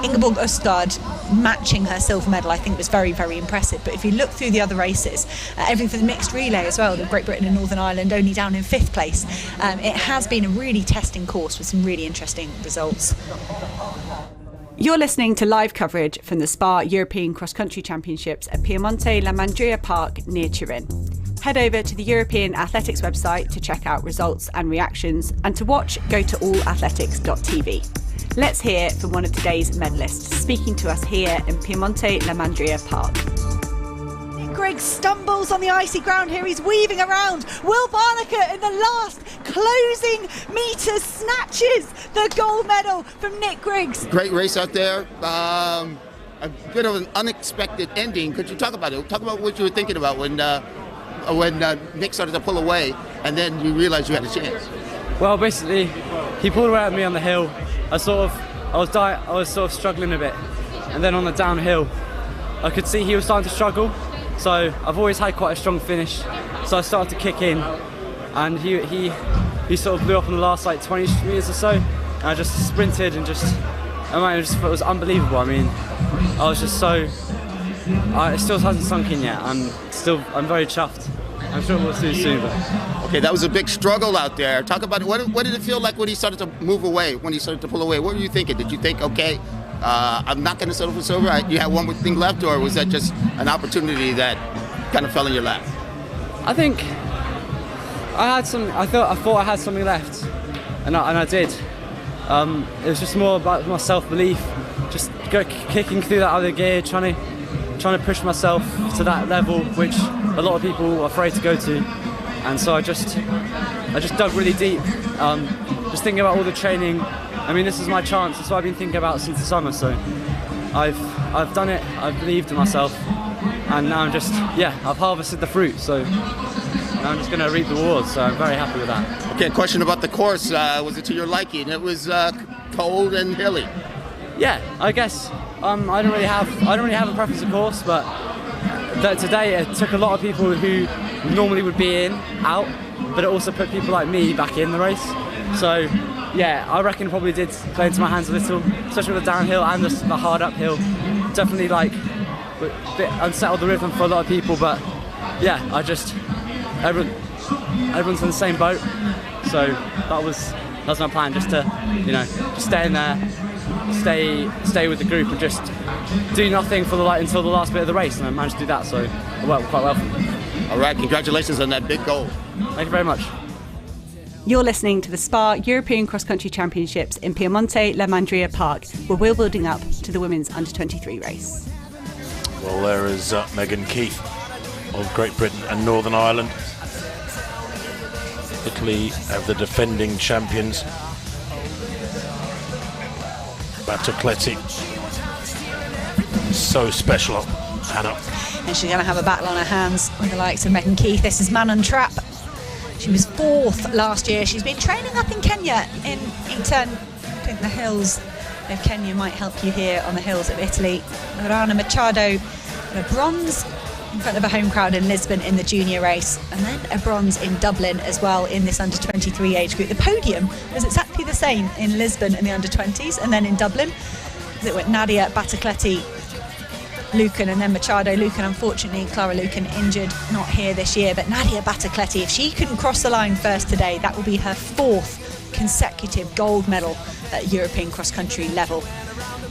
Ingeborg Østgaard matching her silver medal I think was very impressive, but if you look through the other races, everything for the mixed relay as well, the Great Britain and Northern Ireland only down in 5th place. It has been a really testing course with some really interesting results. You're listening to live coverage from the SPAR European Cross Country Championships at Piemonte La Mandria Park near Turin. Head over to the European Athletics website to check out results and reactions, and to watch, go to allathletics.tv. Let's hear from one of today's medalists, speaking to us here in Piemonte La Mandria Park. Greg stumbles on the icy ground here. He's weaving around. Will Barnaker in the last closing metres snatches the gold medal from Nick Griggs. Great race out there. A bit of an unexpected ending. Could you talk about it? Talk about what you were thinking about when Nick started to pull away and then you realized you had a chance. Well, basically, he pulled away at me on the hill. I was sort of struggling a bit, and then on the downhill, I could see he was starting to struggle. So I've always had quite a strong finish. So I started to kick in, and he sort of blew up on the last 20 meters or so. And I just sprinted and it was unbelievable. I mean, I was just so. It still hasn't sunk in yet. I'm very chuffed. I'm sure we'll see soon. But. Okay, that was a big struggle out there. Talk about it. What did it feel like when he started to move away, when he started to pull away? What were you thinking? Did you think, okay, I'm not going to settle for silver, you had one more thing left, or was that just an opportunity that kind of fell in your lap? I think I thought I had something left, and I did. It was just more about my self-belief, just kicking through that other gear, trying to push myself to that level which a lot of people are afraid to go to, and so I just dug really deep, just thinking about all the training. I mean, this is my chance. That's what I've been thinking about since the summer. So I've done it. I've believed in myself, and now I've harvested the fruit. So now I'm just going to reap the rewards. So I'm very happy with that. Okay, question about the course. Was it to your liking? It was cold and hilly. Yeah, I guess. I don't really have a preference, of course, but today it took a lot of people who normally would be out, but it also put people like me back in the race. So yeah, I reckon it probably did play into my hands a little, especially with the downhill and the hard uphill. Definitely like a bit unsettled the rhythm for a lot of people, but yeah, everyone's in the same boat, so that was my plan, just to, just stay in there, stay with the group and just do nothing for until the last bit of the race, and I managed to do that, so it worked quite well for me. All right, congratulations on that big goal. Thank you very much. You're listening to the SPAR European Cross Country Championships in Piemonte La Mandria Park, where we're building up to the women's under-23 race. Well, there is Megan Keith of Great Britain and Northern Ireland. Italy have the defending champions, Battocletti. So special, Hannah. And she's going to have a battle on her hands with the likes of Megan Keith. This is Manon Trapp. She was 4th last year. She's been training up in Kenya in Eton. I think the hills of Kenya might help you here on the hills of Italy. Lorana Machado got a bronze in front of a home crowd in Lisbon in the junior race, and then a bronze in Dublin as well in this under-23 age group. The podium was exactly the same in Lisbon in the under-20s, and then in Dublin it went Nadia Battocletti, Lucan, and then Machado. Lucan, unfortunately, Clara Lucan injured, not here this year, but Nadia Battocletti, if she couldn't cross the line first today, that will be her 4th consecutive gold medal at European cross-country level.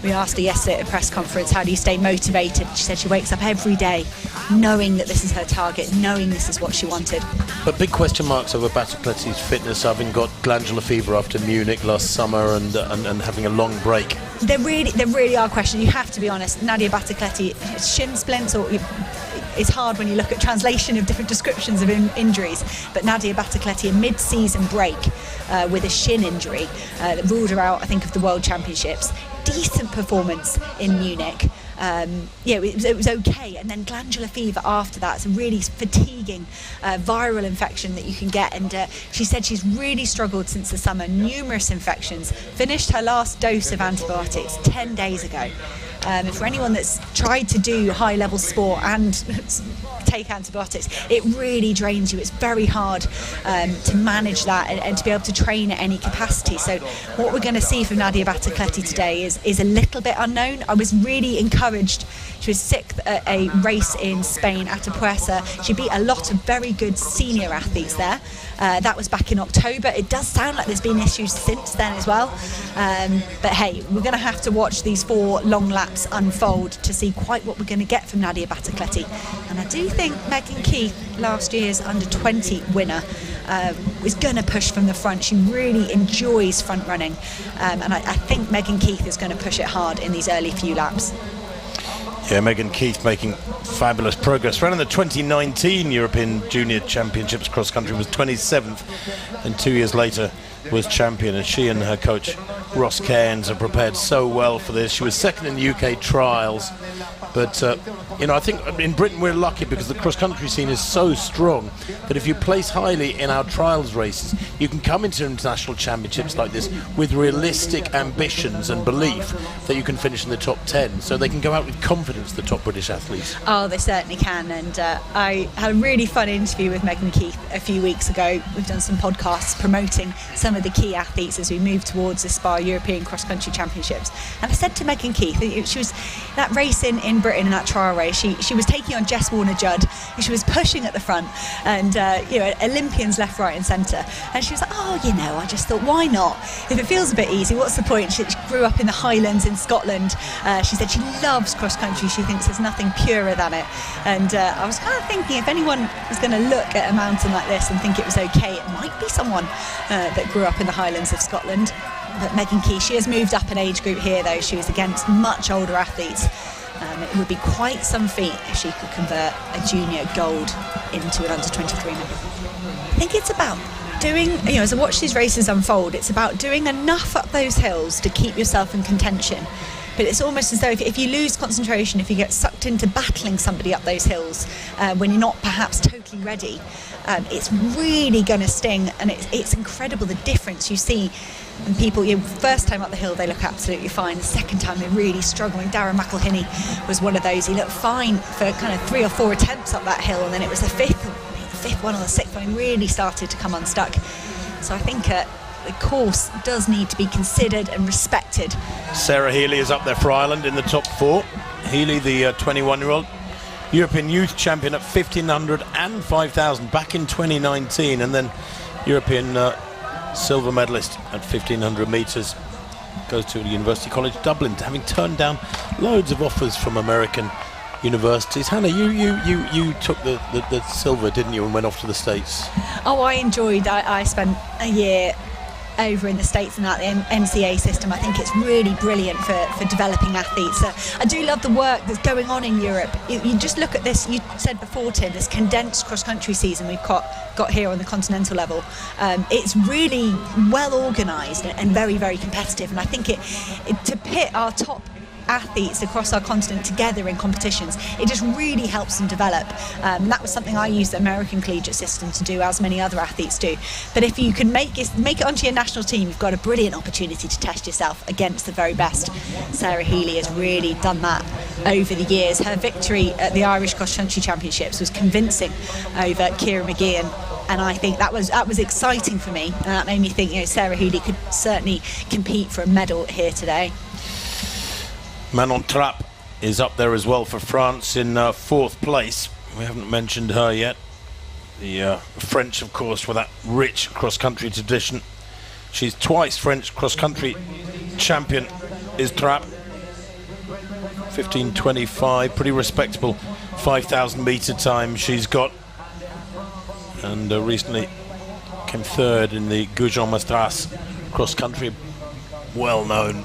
We asked her yesterday at a press conference, how do you stay motivated? She said she wakes up every day knowing that this is her target, knowing this is what she wanted. But big question marks over Battocletti's fitness, having got glandular fever after Munich last summer and having a long break. There really are questions. You have to be honest. Nadia Battocletti, shin splints, or it's hard when you look at translation of different descriptions of injuries. But Nadia Battocletti, a mid-season break with a shin injury that ruled her out, I think, of the World Championships. Decent performance in Munich. It was okay, and then glandular fever after that. It's a really fatiguing viral infection that you can get, and she said she's really struggled since the summer. Numerous infections. Finished her last dose of antibiotics 10 days ago. For anyone that's tried to do high-level sport and take antibiotics, it really drains you. It's very hard to manage that and to be able to train at any capacity. So what we're going to see from Nadia Battocletti today is a little bit unknown. I was really encouraged. She was 6th at a race in Spain at Puerta. She beat a lot of very good senior athletes there. That was back in October. It does sound like there's been issues since then as well. But hey, we're going to have to watch these 4 long laps unfold to see quite what we're going to get from Nadia Battocletti. And I do think Megan Keith, last year's under-20 winner, is going to push from the front. She really enjoys front running. And I think Megan Keith is going to push it hard in these early few laps. Yeah, Megan Keith making fabulous progress. Ran in the 2019 European Junior Championships cross country, was 27th, and 2 years later was champion. And she and her coach Ross Cairns have prepared so well for this. She was 2nd in the UK trials, but I think in Britain we're lucky because the cross country scene is so strong that if you place highly in our trials races, you can come into international championships like this with realistic ambitions and belief that you can finish in the top 10, so they can go out with confidence, the top British athletes. Oh, they certainly can. And I had a really fun interview with Megan Keith a few weeks ago. We've done some podcasts promoting some of the key athletes as we move towards the SPAR European Cross Country Championships. And I said to Megan Keith, she was that race in Britain, in that trial race, she was taking on Jess Warner-Judd, and she was pushing at the front, and Olympians left, right and centre. And she was like, I just thought, why not? If it feels a bit easy, what's the point? She grew up in the Highlands in Scotland. She said she loves cross country. She thinks there's nothing purer than it. And I was kind of thinking, if anyone was going to look at a mountain like this and think it was okay, it might be someone that grew up in the Highlands of Scotland. But Megan Keith, she has moved up an age group here, though. She was against much older athletes. It would be quite some feat if she could convert a junior gold into an under-23 medal. I think it's about doing, as I watch these races unfold, it's about doing enough up those hills to keep yourself in contention. But it's almost as though if you lose concentration, if you get sucked into battling somebody up those hills when you're not perhaps totally ready, it's really going to sting. And it's incredible the difference you see. And people, first time up the hill, they look absolutely fine. The second time, they're really struggling. Darren McElhinney was one of those. He looked fine for kind of 3 or 4 attempts up that hill, and then it was the fifth one or the 6th one he really started to come unstuck. So I think the course does need to be considered and respected. Sarah Healy is up there for Ireland in the top 4. Healy, the 21-year-old European Youth Champion at 1,500 and 5,000 back in 2019, and then European silver medalist at 1,500 metres. Goes to University College Dublin, having turned down loads of offers from American universities. Hannah, you took the silver, didn't you, and went off to the States? Oh, I enjoyed. I spent a year over in the States and at the NCAA system. I think it's really brilliant for developing athletes. I do love the work that's going on in Europe. You just look at this, you said before, Tim, this condensed cross-country season we've got here on the continental level. It's really well organised and very, very competitive, and I think it to pit our top athletes across our continent together in competitions, it just really helps them develop. And that was something I used the American collegiate system to do, as many other athletes do. But if you can make it onto your national team, you've got a brilliant opportunity to test yourself against the very best. Sarah Healy has really done that over the years. Her victory at the Irish Cross Country Championships was convincing over Ciara McGeehan, and I think that was exciting for me, and that made me think, Sarah Healy could certainly compete for a medal here today. Manon Trapp is up there as well for France in 4th place. We haven't mentioned her yet. The French, of course, with that rich cross-country tradition. She's twice French cross-country champion, is Trapp. 15:25, pretty respectable 5,000 metre time she's got. And recently came 3rd in the Gujan-Mestras cross-country, well-known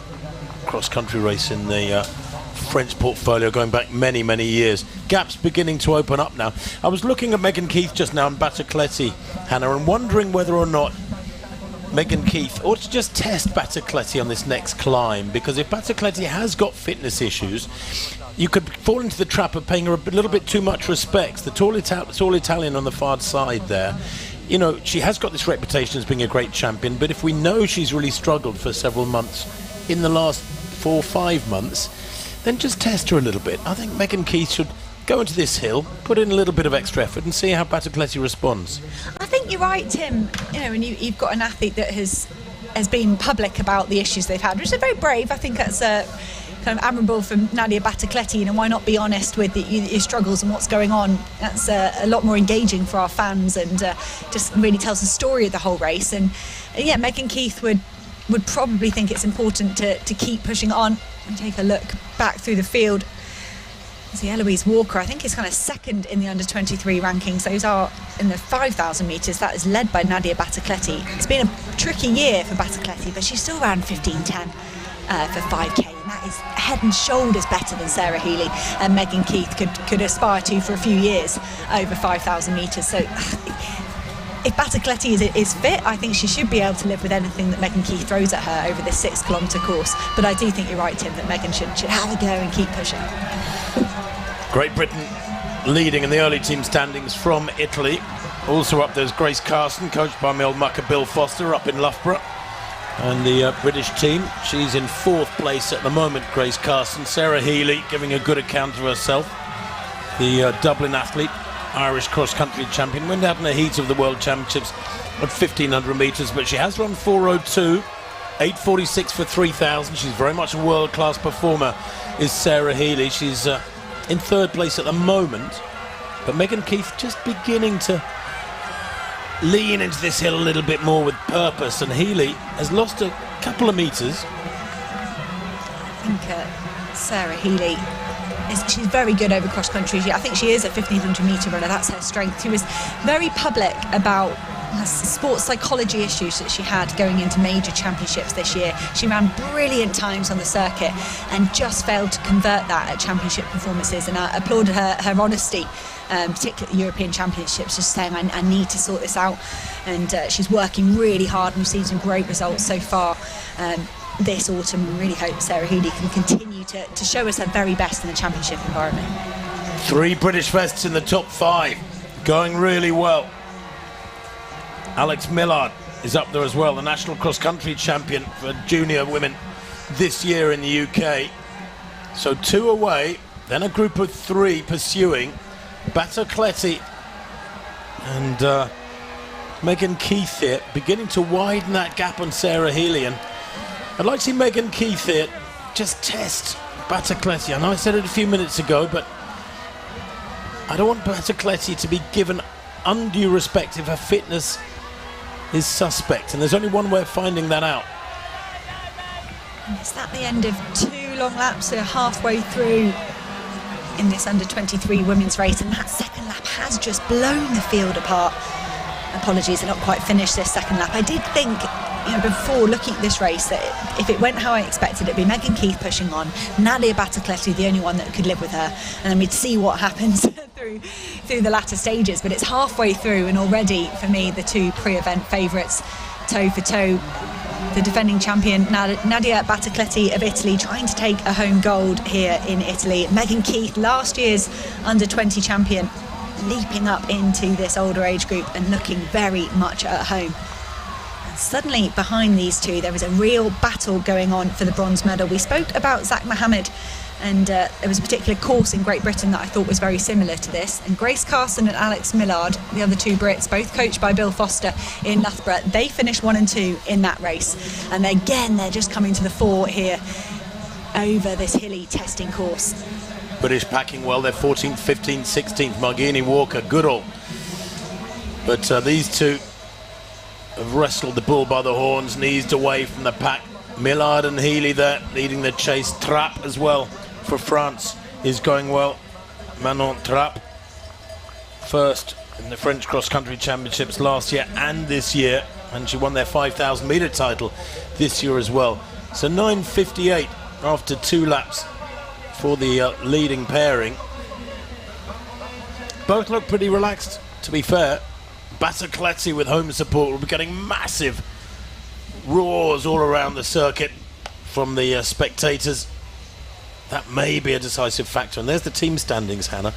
cross-country race in the French portfolio going back many, many years. Gaps beginning to open up now. I was looking at Megan Keith just now in Batacleti, Hannah, and wondering whether or not Megan Keith ought to just test Batacleti on this next climb, because if Batacleti has got fitness issues, you could fall into the trap of paying her a little bit too much respect. The tall Italian on the far side there. She has got this reputation as being a great champion, but if we know she's really struggled for several months in the last 4 or 5 months, then just test her a little bit. I think Megan Keith should go into this hill, put in a little bit of extra effort and see how Batacleti responds. I think you're right, Tim. And you've got an athlete that has been public about the issues they've had, which is very brave. I think that's kind of admirable from Nadia Batacleti. Why not be honest with your struggles and what's going on? That's a lot more engaging for our fans, and just really tells the story of the whole race. And Megan Keith would probably think it's important to keep pushing on. And take a look back through the field. See, Eloise Walker, I think, is kind of 2nd in the under-23 rankings. Those are in the 5,000 metres. That is led by Nadia Batacleti. It's been a tricky year for Batacleti, but she's still around 15:10 for 5k, and that is head and shoulders better than Sarah Healy and Megan Keith could aspire to for a few years over 5,000 metres. So if Batacleti is fit, I think she should be able to live with anything that Megan Keith throws at her over this 6-kilometre course. But I do think you're right, Tim, that Megan should have a go and keep pushing. Great Britain leading in the early team standings from Italy. Also up there's Grace Carson, coached by my old mucker Bill Foster up in Loughborough. And the British team, she's in 4th place at the moment, Grace Carson. Sarah Healy giving a good account of herself. The Dublin athlete, Irish cross-country champion, went out in the heat of the World Championships at 1,500 metres, but she has run 4:02, 8:46 for 3,000. She's very much a world-class performer, is Sarah Healy. She's in 3rd place at the moment, but Megan Keith just beginning to lean into this hill a little bit more with purpose, and Healy has lost a couple of metres. I think Sarah Healy, she's very good over cross country. I think she is a 1,500 metre runner. That's her strength. She was very public about sports psychology issues that she had going into major championships this year. She ran brilliant times on the circuit and just failed to convert that at championship performances, and I applauded her honesty, particularly at the European Championships, just saying I need to sort this out, and she's working really hard, and we've seen some great results so far this autumn. We really hope Sarah Healy can continue to show us her very best in the championship environment. 3 British vests in the top 5, going really well. Alex Millard is up there as well, the national cross-country champion for junior women this year in the UK. So 2 away, then a group of 3 pursuing. Batacleti and Megan Keith here, beginning to widen that gap on Sarah Healy, and I'd like to see Megan Keith here just test Batacleti. I know I said it a few minutes ago, but I don't want Batacleti to be given undue respect if her fitness is suspect, and there's only one way of finding that out. Is that the end of 2 long laps? So halfway through in this under-23 women's race, and that second lap has just blown the field apart. Apologies, they're not quite finished this second lap. I did think, before looking at this race, that if it went how I expected, it'd be Megan Keith pushing on, Nadia Batacleti the only one that could live with her, and then we'd see what happens through the latter stages. But it's halfway through, and already for me the 2 pre-event favourites toe for toe. The defending champion Nadia Batacleti of Italy trying to take a home gold here in Italy. Megan Keith, last year's under-20 champion, leaping up into this older age group and looking very much at home. And suddenly behind these two there was a real battle going on for the bronze medal. We spoke about Zach Mohammed, and there was a particular course in Great Britain that I thought was very similar to this, and Grace Carson and Alex Millard, the other 2 Brits, both coached by Bill Foster in Loughborough, they finished 1 and 2 in that race, and again they're just coming to the fore here over this hilly testing course. British packing well, they're 14th, 15th, 16th, Margini, Walker, Goodall. But these 2 have wrestled the bull by the horns, eased away from the pack. Millard and Healy there leading the chase. Trapp as well for France is going well. Manon Trapp, first in the French cross-country championships last year and this year, and she won their 5,000 metre title this year as well. So 9:58 after 2 laps for the leading pairing. Both look pretty relaxed, to be fair. Batacleti with home support will be getting massive roars all around the circuit from the spectators. That may be a decisive factor. And there's the team standings, Hannah.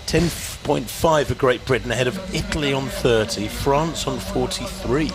10.5 for Great Britain ahead of Italy on 30, France on 43.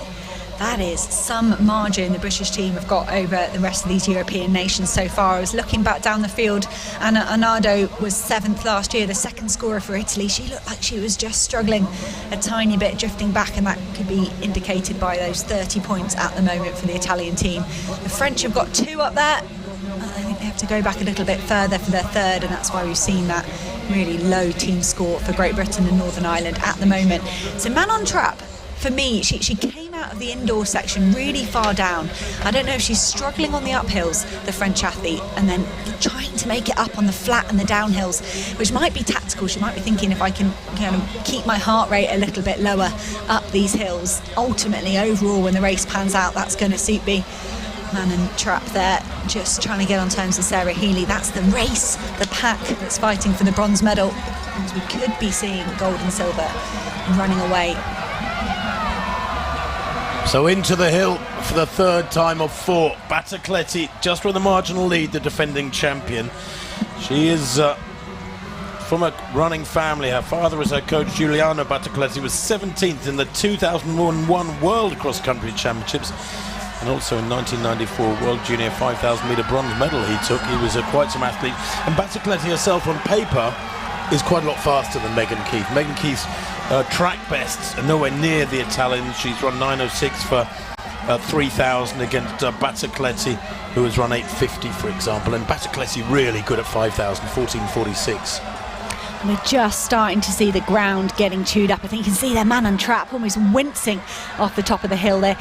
That is some margin the British team have got over the rest of these European nations so far. I was looking back down the field. Anna Arnardo was 7th last year, the second scorer for Italy. She looked like she was just struggling a tiny bit, drifting back, and that could be indicated by those 30 points at the moment for the Italian team. The French have got 2 up there. I think they have to go back a little bit further for their 3rd, and that's why we've seen that really low team score for Great Britain and Northern Ireland at the moment. So Manon Trapp, for me, she came out of the indoor section really far down. I don't know if she's struggling on the uphills, the French athlete, and then trying to make it up on the flat and the downhills, which might be tactical. She might be thinking, if I can keep my heart rate a little bit lower up these hills, ultimately, overall, when the race pans out, that's going to suit me. Manon Trapp there, just trying to get on terms with Sarah Healy. That's the race, the pack that's fighting for the bronze medal. And we could be seeing gold and silver running away. So into the hill for the 3rd time of 4. Batacleti just with a marginal lead, the defending champion. She is from a running family. Her father was her coach. Giuliano Batacleti was 17th in the 2001 World Cross Country Championships, and also in 1994 World Junior 5,000 metre bronze medal he took. He was quite some athlete. And Batacleti herself on paper is quite a lot faster than Megan Keith. Megan Keith's track bests are nowhere near the Italians. She's run 9:06 for 3,000 against Batacleti, who has run 8:50, for example. And Batacleti really good at 5,000, 14:46. We're just starting to see the ground getting chewed up. I think you can see their Manon Trapp almost wincing off the top of the hill there.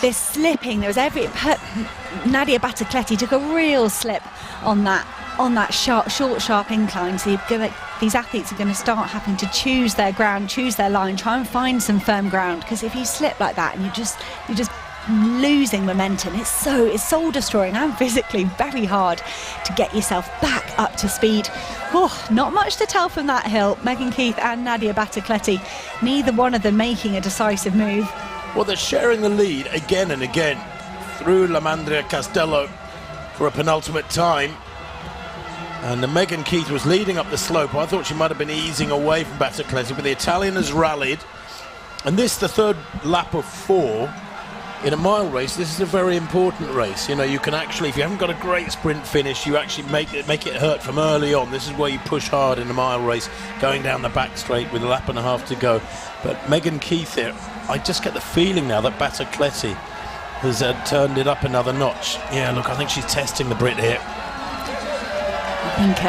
They're slipping. There was Nadia Batacleti took a real slip on that short, sharp incline. So these athletes are going to start having to choose their ground, choose their line, try and find some firm ground. Because if you slip like that and you're just losing momentum, it's soul destroying and physically very hard to get yourself back up to speed. Not much to tell from that hill. Megan Keith and Nadia Batacleti, neither one of them making a decisive move. Well, they're sharing the lead again and again through La Mandria Castello for a penultimate time. And Megan Keith was leading up the slope. I thought she might have been easing away from Batacleti, but the Italian has rallied. And this, the 3rd lap of 4. in a mile race, this is a very important race. You know, you can actually, if you haven't got a great sprint finish, you actually make it hurt from early on. This is where you push hard in a mile race, going down the back straight with a lap and a half to go. But Megan Keith here, I just get the feeling now that Battlecletti has turned it up another notch. Yeah, look, I think she's testing the Brit here. I think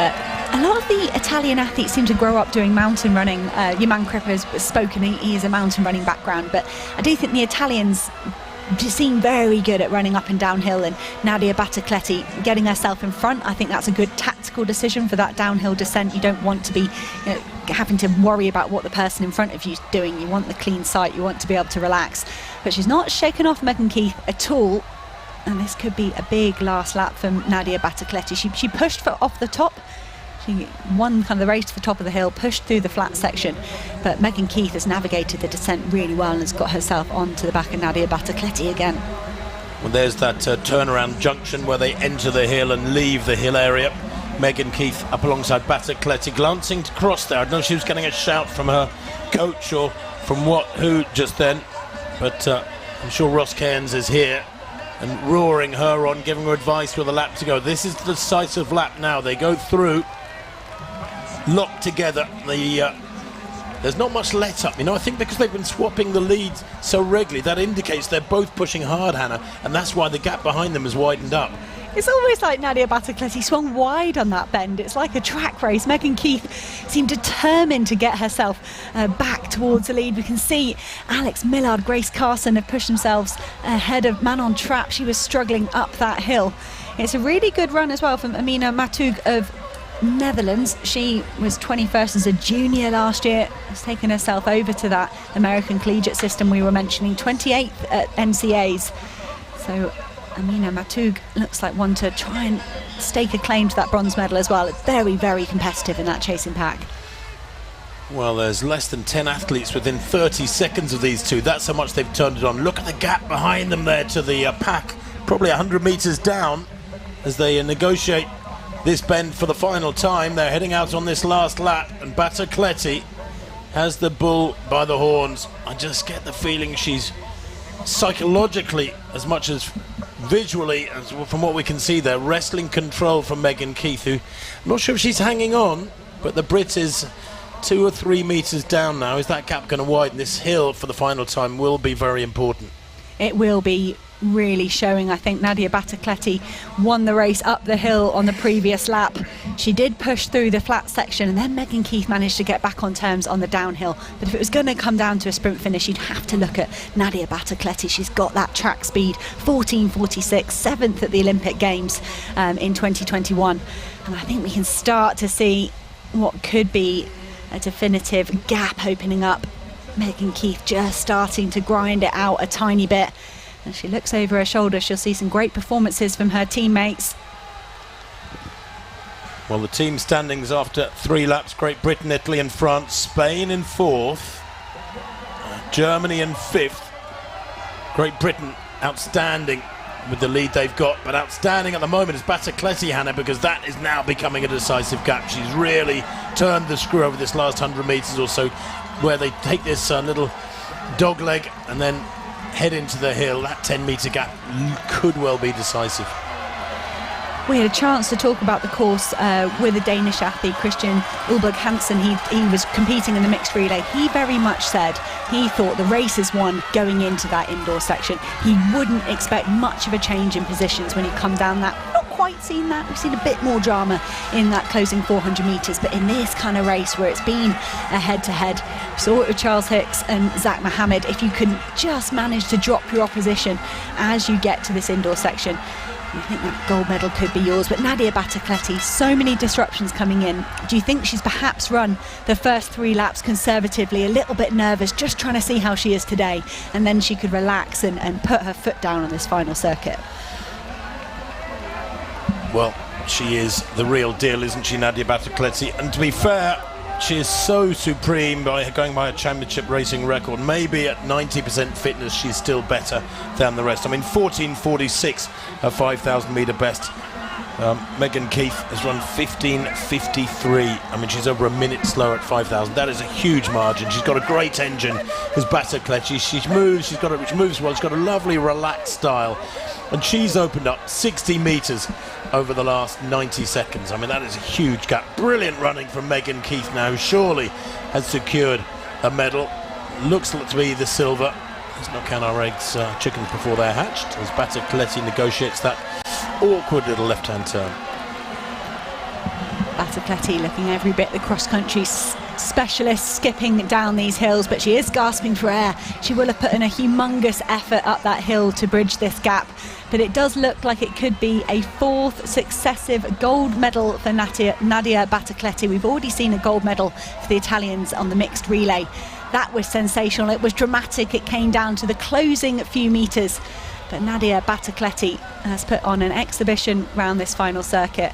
a lot of the Italian athletes seem to grow up doing mountain running. Johan Crippa has spoken, he is a mountain running background, but I do think the Italians seem very good at running up and downhill, and Nadia Battlecletti getting herself in front, I think that's a good tactical decision for that downhill descent. You don't want to be having to worry about what the person in front of you is doing. You want the clean sight, you want to be able to relax. But she's not shaken off Megan Keith at all, and this could be a big last lap from Nadia Battlecletti. She pushed off the top. She won kind of the race to the top of the hill, pushed through the flat section, but Megan Keith has navigated the descent really well and has got herself onto the back of Nadia Battlecletti again. Well, there's that turnaround junction where they enter the hill and leave the hill area. Megan Keith up alongside Battlecletti, glancing across there. I don't know if she was getting a shout from her coach or from who just then, but I'm sure Ross Cairns is here and roaring her on, giving her advice with a lap to go. This is the decisive lap now. They go through, locked together. There's not much let up, I think because they've been swapping the leads so regularly, that indicates they're both pushing hard, Hannah, and that's why the gap behind them has widened up. It's almost like Nadia Battlecletti swung wide on that bend. It's like a track race. Megan Keith seemed determined to get herself back towards the lead. We can see Alex Millard, Grace Carson have pushed themselves ahead of Manon Trapp. She was struggling up that hill. It's a really good run as well from Amina Matug of Netherlands. She was 21st as a junior last year, has taken herself over to that American collegiate system we were mentioning, 28th at NCAs. So Amina Matug looks like one to try and stake a claim to that bronze medal as well. It's very, very competitive in that chasing pack. Well, there's less than 10 athletes within 30 seconds of these two. That's how much they've turned it on. Look at the gap behind them there to the pack, probably 100 metres down as they negotiate this bend for the final time. They're heading out on this last lap, and Battlecletti has the bull by the horns. I just get the feeling she's psychologically, as much as visually, as from what we can see there, wrestling control from Megan Keith, who I'm not sure if she's hanging on, but the Brit is 2 or 3 metres down now. Is that gap going to widen? This hill for the final time will be very important. It will be really showing. I think Nadia Battlecletti won the race up the hill on the previous lap. She did push through the flat section, and then Megan Keith managed to get back on terms on the downhill. But if it was going to come down to a sprint finish, you'd have to look at Nadia Battlecletti. She's got that track speed, 14:46, 7th at the Olympic Games in 2021. And I think we can start to see what could be a definitive gap opening up. Megan Keith just starting to grind it out a tiny bit. As she looks over her shoulder, she'll see some great performances from her teammates. Well, the team standings after 3 laps: Great Britain, Italy and France, Spain in 4th, Germany in 5th. Great Britain outstanding with the lead they've got, but outstanding at the moment is Battlecletti, Hannah, because that is now becoming a decisive gap. She's really turned the screw over this last 100 metres or so, where they take this little dog leg and then head into the hill. That 10-metre gap could well be decisive. We had a chance to talk about the course with a Danish athlete, Christian Ulberg Hansen. He was competing in the mixed relay. He very much said he thought the race is won going into that indoor section. He wouldn't expect much of a change in positions when he come down that. Not quite seen that. We've seen a bit more drama in that closing 400 metres, but in this kind of race where it's been a head-to-head, saw it with Charles Hicks and Zach Mohammed. If you can just manage to drop your opposition as you get to this indoor section, I think that gold medal could be yours. But Nadia Battlecletti, so many disruptions coming in. Do you think she's perhaps run the first 3 laps conservatively, a little bit nervous, just trying to see how she is today, and then she could relax and put her foot down on this final circuit? Well, she is the real deal, isn't she, Nadia Battlecletti? And to be fair, she is so supreme by going by a championship racing record. Maybe at 90% fitness she's still better than the rest. I mean, 14:46, her 5,000 metre best. Megan Keith has run 15:53. I mean, she's over a minute slower at 5,000. That is a huge margin. She's got a great engine, as Battlecletti. She moves. She moves well. She's got a lovely, relaxed style, and she's opened up 60 meters over the last 90 seconds. I mean, that is a huge gap. Brilliant running from Megan Keith now, who surely has secured a medal. Looks to be the silver. Let's not count our eggs, chickens before they're hatched, as Battlecletti negotiates that awkward little left-hand turn. Battlecletti looking every bit the cross-country specialist, skipping down these hills, but she is gasping for air. She will have put in a humongous effort up that hill to bridge this gap, but it does look like it could be a 4th successive gold medal for Nadia Battlecletti. We've already seen a gold medal for the Italians on the mixed relay. That was sensational. It was dramatic. It came down to the closing few metres. But Nadia Battlecletti has put on an exhibition round this final circuit.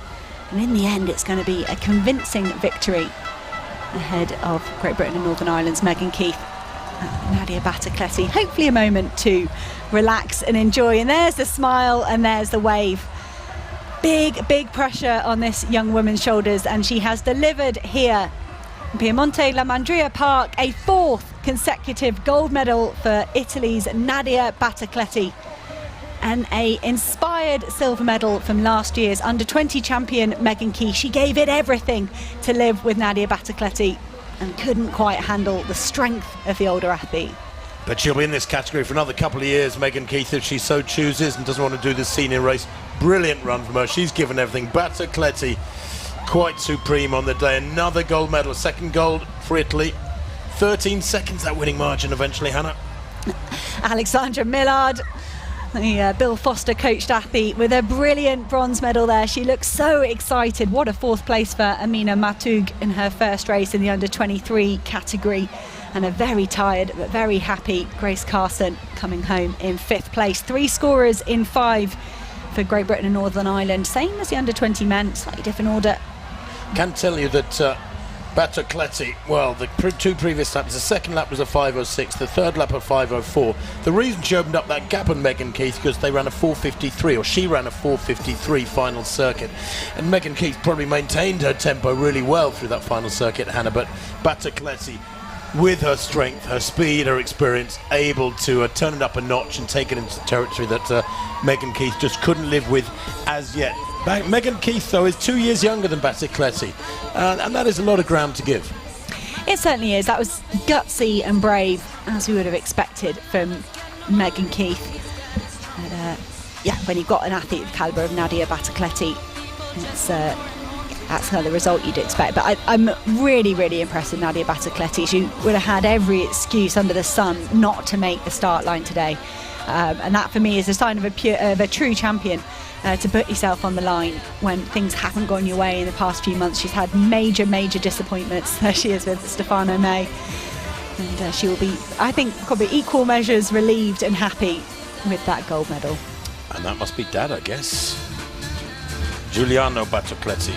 And in the end, it's going to be a convincing victory ahead of Great Britain and Northern Ireland's Megan Keith. Nadia Battlecletti, hopefully a moment to relax and enjoy. And there's the smile and there's the wave. Big pressure on this young woman's shoulders, and she has delivered here in Piemonte La Mandria Park, a 4th consecutive gold medal for Italy's Nadia Battlecletti, and a inspired silver medal from last year's under-20 champion Megan Keith. She gave it everything to live with Nadia Battlecletti and couldn't quite handle the strength of the older athlete. But she'll be in this category for another couple of years, Megan Keith, if she so chooses and doesn't want to do the senior race. Brilliant run from her. She's given everything. Battlecletti quite supreme on the day. Another gold medal, 2nd gold for Italy. 13 seconds that winning margin eventually, Hannah. Alexandra Millard, the Bill Foster coached athlete, with a brilliant bronze medal there. She looks so excited. What a 4th place for Amina Matug in her first race in the under-23 category. And a very tired but very happy Grace Carson coming home in 5th place. 3 scorers in 5 for Great Britain and Northern Ireland. Same as the under-20 men, slightly different order. Can tell you that Battlecletti, well, the 2 previous laps, the 2nd lap was a 5:06, the 3rd lap a 5:04. The reason she opened up that gap on Megan Keith because they ran a 4:53, or she ran a 4:53 final circuit, and Megan Keith probably maintained her tempo really well through that final circuit, Hannah. But Battlecletti, with her strength, her speed, her experience, able to turn it up a notch and take it into territory that Megan Keith just couldn't live with as yet. Megan Keith, though, is 2 years younger than Battlecletti, and that is a lot of ground to give. It certainly is. That was gutsy and brave, as we would have expected from Megan Keith. But, when you've got an athlete of the calibre of Nadia Battlecletti, that's kind of the result you'd expect. But I'm really impressed with Nadia Battlecletti. She would have had every excuse under the sun not to make the start line today. And that, for me, is a sign of a true champion. To put yourself on the line when things haven't gone your way in the past few months. She's had major disappointments. There she is with Stefano May, and she will be, I think, probably equal measures relieved and happy with that gold medal. And that must be Dad, I guess. Giuliano Battlecletti,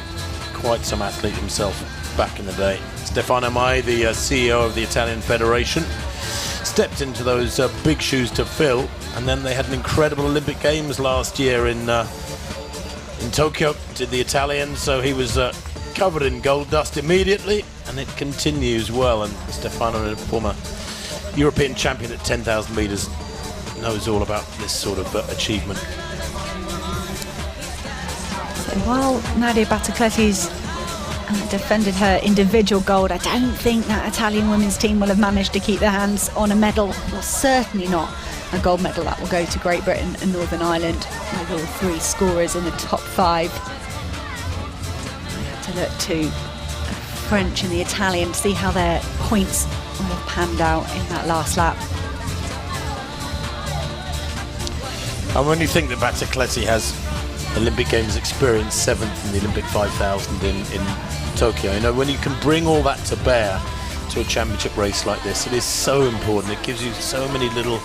quite some athlete himself back in the day. Stefano Mai, the CEO of the Italian Federation, stepped into those big shoes to fill, and then they had an incredible Olympic Games last year in Tokyo, did the Italians, so he was covered in gold dust immediately, and it continues well. And Stefano, a former European champion at 10,000 metres, knows all about this sort of achievement. So while Nadia Battlecletti's defended her individual gold, I don't think that Italian women's team will have managed to keep their hands on a medal, well, certainly not a gold medal. That will go to Great Britain and Northern Ireland, with all 3 scorers in the top 5. We have to look to the French and the Italian to see how their points will have panned out in that last lap. And when you think that Battlecletti has Olympic Games experience, 7th in the Olympic 5,000 in Tokyo, you know, when you can bring all that to bear to a championship race like this, it is so important. It gives you so many little,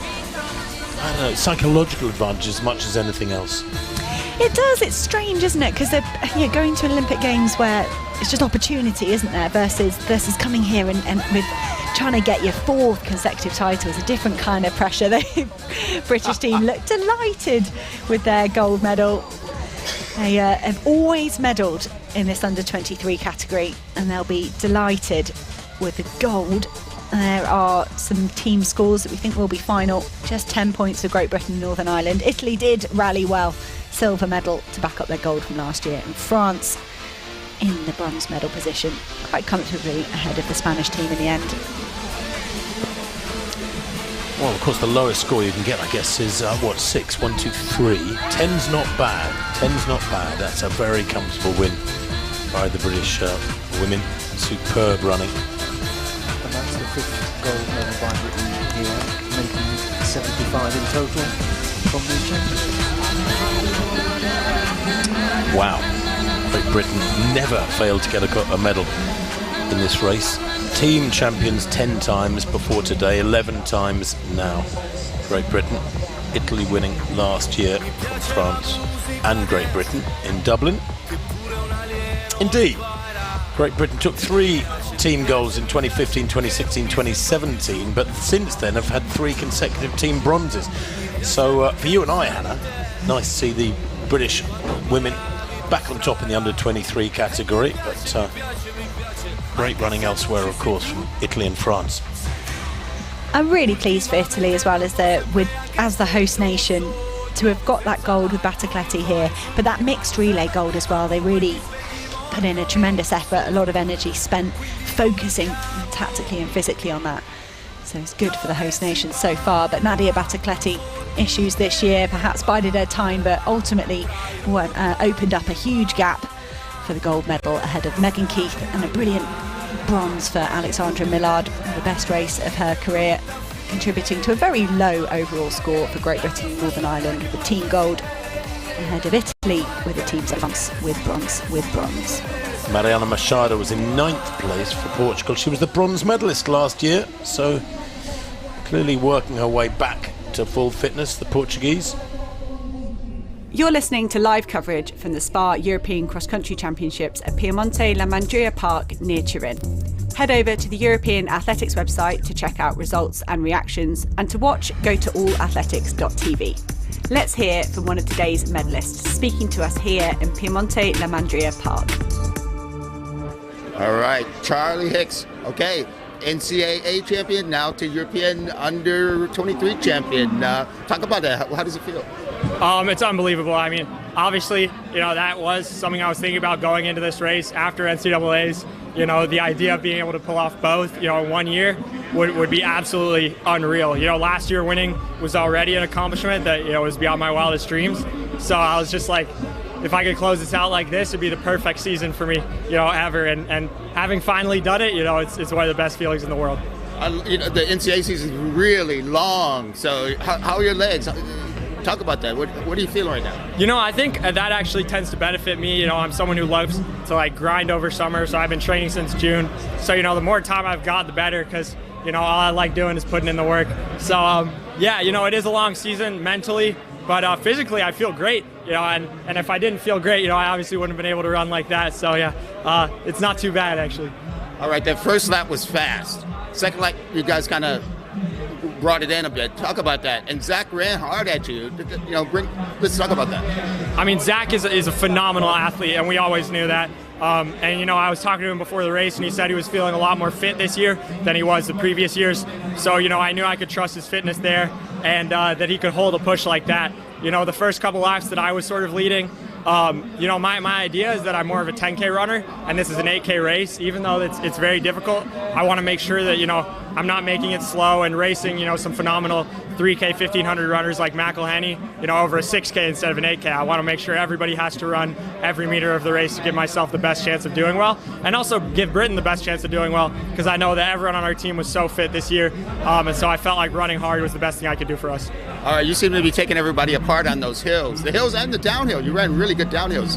I don't know, psychological advantages as much as anything else. It does. It's strange, isn't it? Because going to Olympic Games where it's just opportunity, isn't there, versus coming here and with trying to get your 4th consecutive title is a different kind of pressure. The British team looked delighted with their gold medal. They have always medalled in this under-23 category, and they'll be delighted with the gold. There are some team scores that we think will be final. Just 10 points for Great Britain and Northern Ireland. Italy did rally well. Silver medal to back up their gold from last year. And France in the bronze medal position, quite comfortably ahead of the Spanish team in the end. Well, of course, the lowest score you can get, I guess, is 6, 1, 2, 3. 10's not bad. 10's not bad. That's a very comfortable win by the British women. Superb running. And that's the 5th gold medal by Britain here, making 75 in total from the championship. Wow. Great Britain never failed to get a medal in this race. Team champions 10 times before today, 11 times now. Great Britain. Italy winning last year from France and Great Britain in Dublin. Indeed, Great Britain took 3 team goals in 2015, 2016, 2017, but since then have had 3 consecutive team bronzes. So for you and I, Hannah, nice to see the British women back on top in the under-23 category, but great running elsewhere, of course, from Italy and France. I'm really pleased for Italy as well as the host nation to have got that gold with Battacletti here, but that mixed relay gold as well. They really put in a tremendous effort, a lot of energy spent focusing tactically and physically on that. So it's good for the host nation so far, but Nadia Battacletti issues this year perhaps bided her time, but ultimately opened up a huge gap for the gold medal ahead of Megan Keith, and a brilliant bronze for Alexandra Millard, the best race of her career, contributing to a very low overall score for Great Britain and Northern Ireland, with the team gold ahead of Italy with a team bronze with bronze. Mariana Machado was in 9th place for Portugal. She was the bronze medalist last year, so clearly working her way back to full fitness, the Portuguese. You're listening to live coverage from the SPAR European Cross Country Championships at Piemonte La Mandria Park near Turin. Head over to the European Athletics website to check out results and reactions, and to watch, go to allathletics.tv. Let's hear from one of today's medalists speaking to us here in Piemonte La Mandria Park. All right, Charlie Hicks. Okay, NCAA champion, now to European under-23 champion. Talk about that. How does it feel? It's unbelievable. I mean, obviously, that was something I was thinking about going into this race after NCAAs. The idea of being able to pull off both, in 1 year would be absolutely unreal. Last year winning was already an accomplishment that, was beyond my wildest dreams. So I was just like, if I could close this out like this, it'd be the perfect season for me, ever. And having finally done it, it's one of the best feelings in the world. The NCAA season is really long. So how are your legs? Talk about that. What are you feeling right now? I think that actually tends to benefit me. I'm someone who loves to grind over summer, so I've been training since June. So, the more time I've got, the better, because, all I like doing is putting in the work. So, it is a long season mentally, but physically I feel great, and if I didn't feel great, I obviously wouldn't have been able to run like that. So, it's not too bad, actually. All right, that first lap was fast. Second lap, you guys kind of brought it in a bit. Talk about that. And Zach ran hard at you. Let's talk about that. I mean, Zach is a phenomenal athlete, and we always knew that. And I was talking to him before the race, and he said he was feeling a lot more fit this year than he was the previous years. So, I knew I could trust his fitness there, and that he could hold a push like that. The first couple laps that I was sort of leading, my idea is that I'm more of a 10K runner, and this is an 8K race. Even though it's very difficult, I want to make sure that, I'm not making it slow and racing, some phenomenal 3K, 1500 runners like McElhenney, over a 6K instead of an 8K. I want to make sure everybody has to run every meter of the race to give myself the best chance of doing well, and also give Britain the best chance of doing well, because I know that everyone on our team was so fit this year, and so I felt like running hard was the best thing I could do for us. All right, you seem to be taking everybody apart on those hills. The hills and the downhill. You ran really good downhills.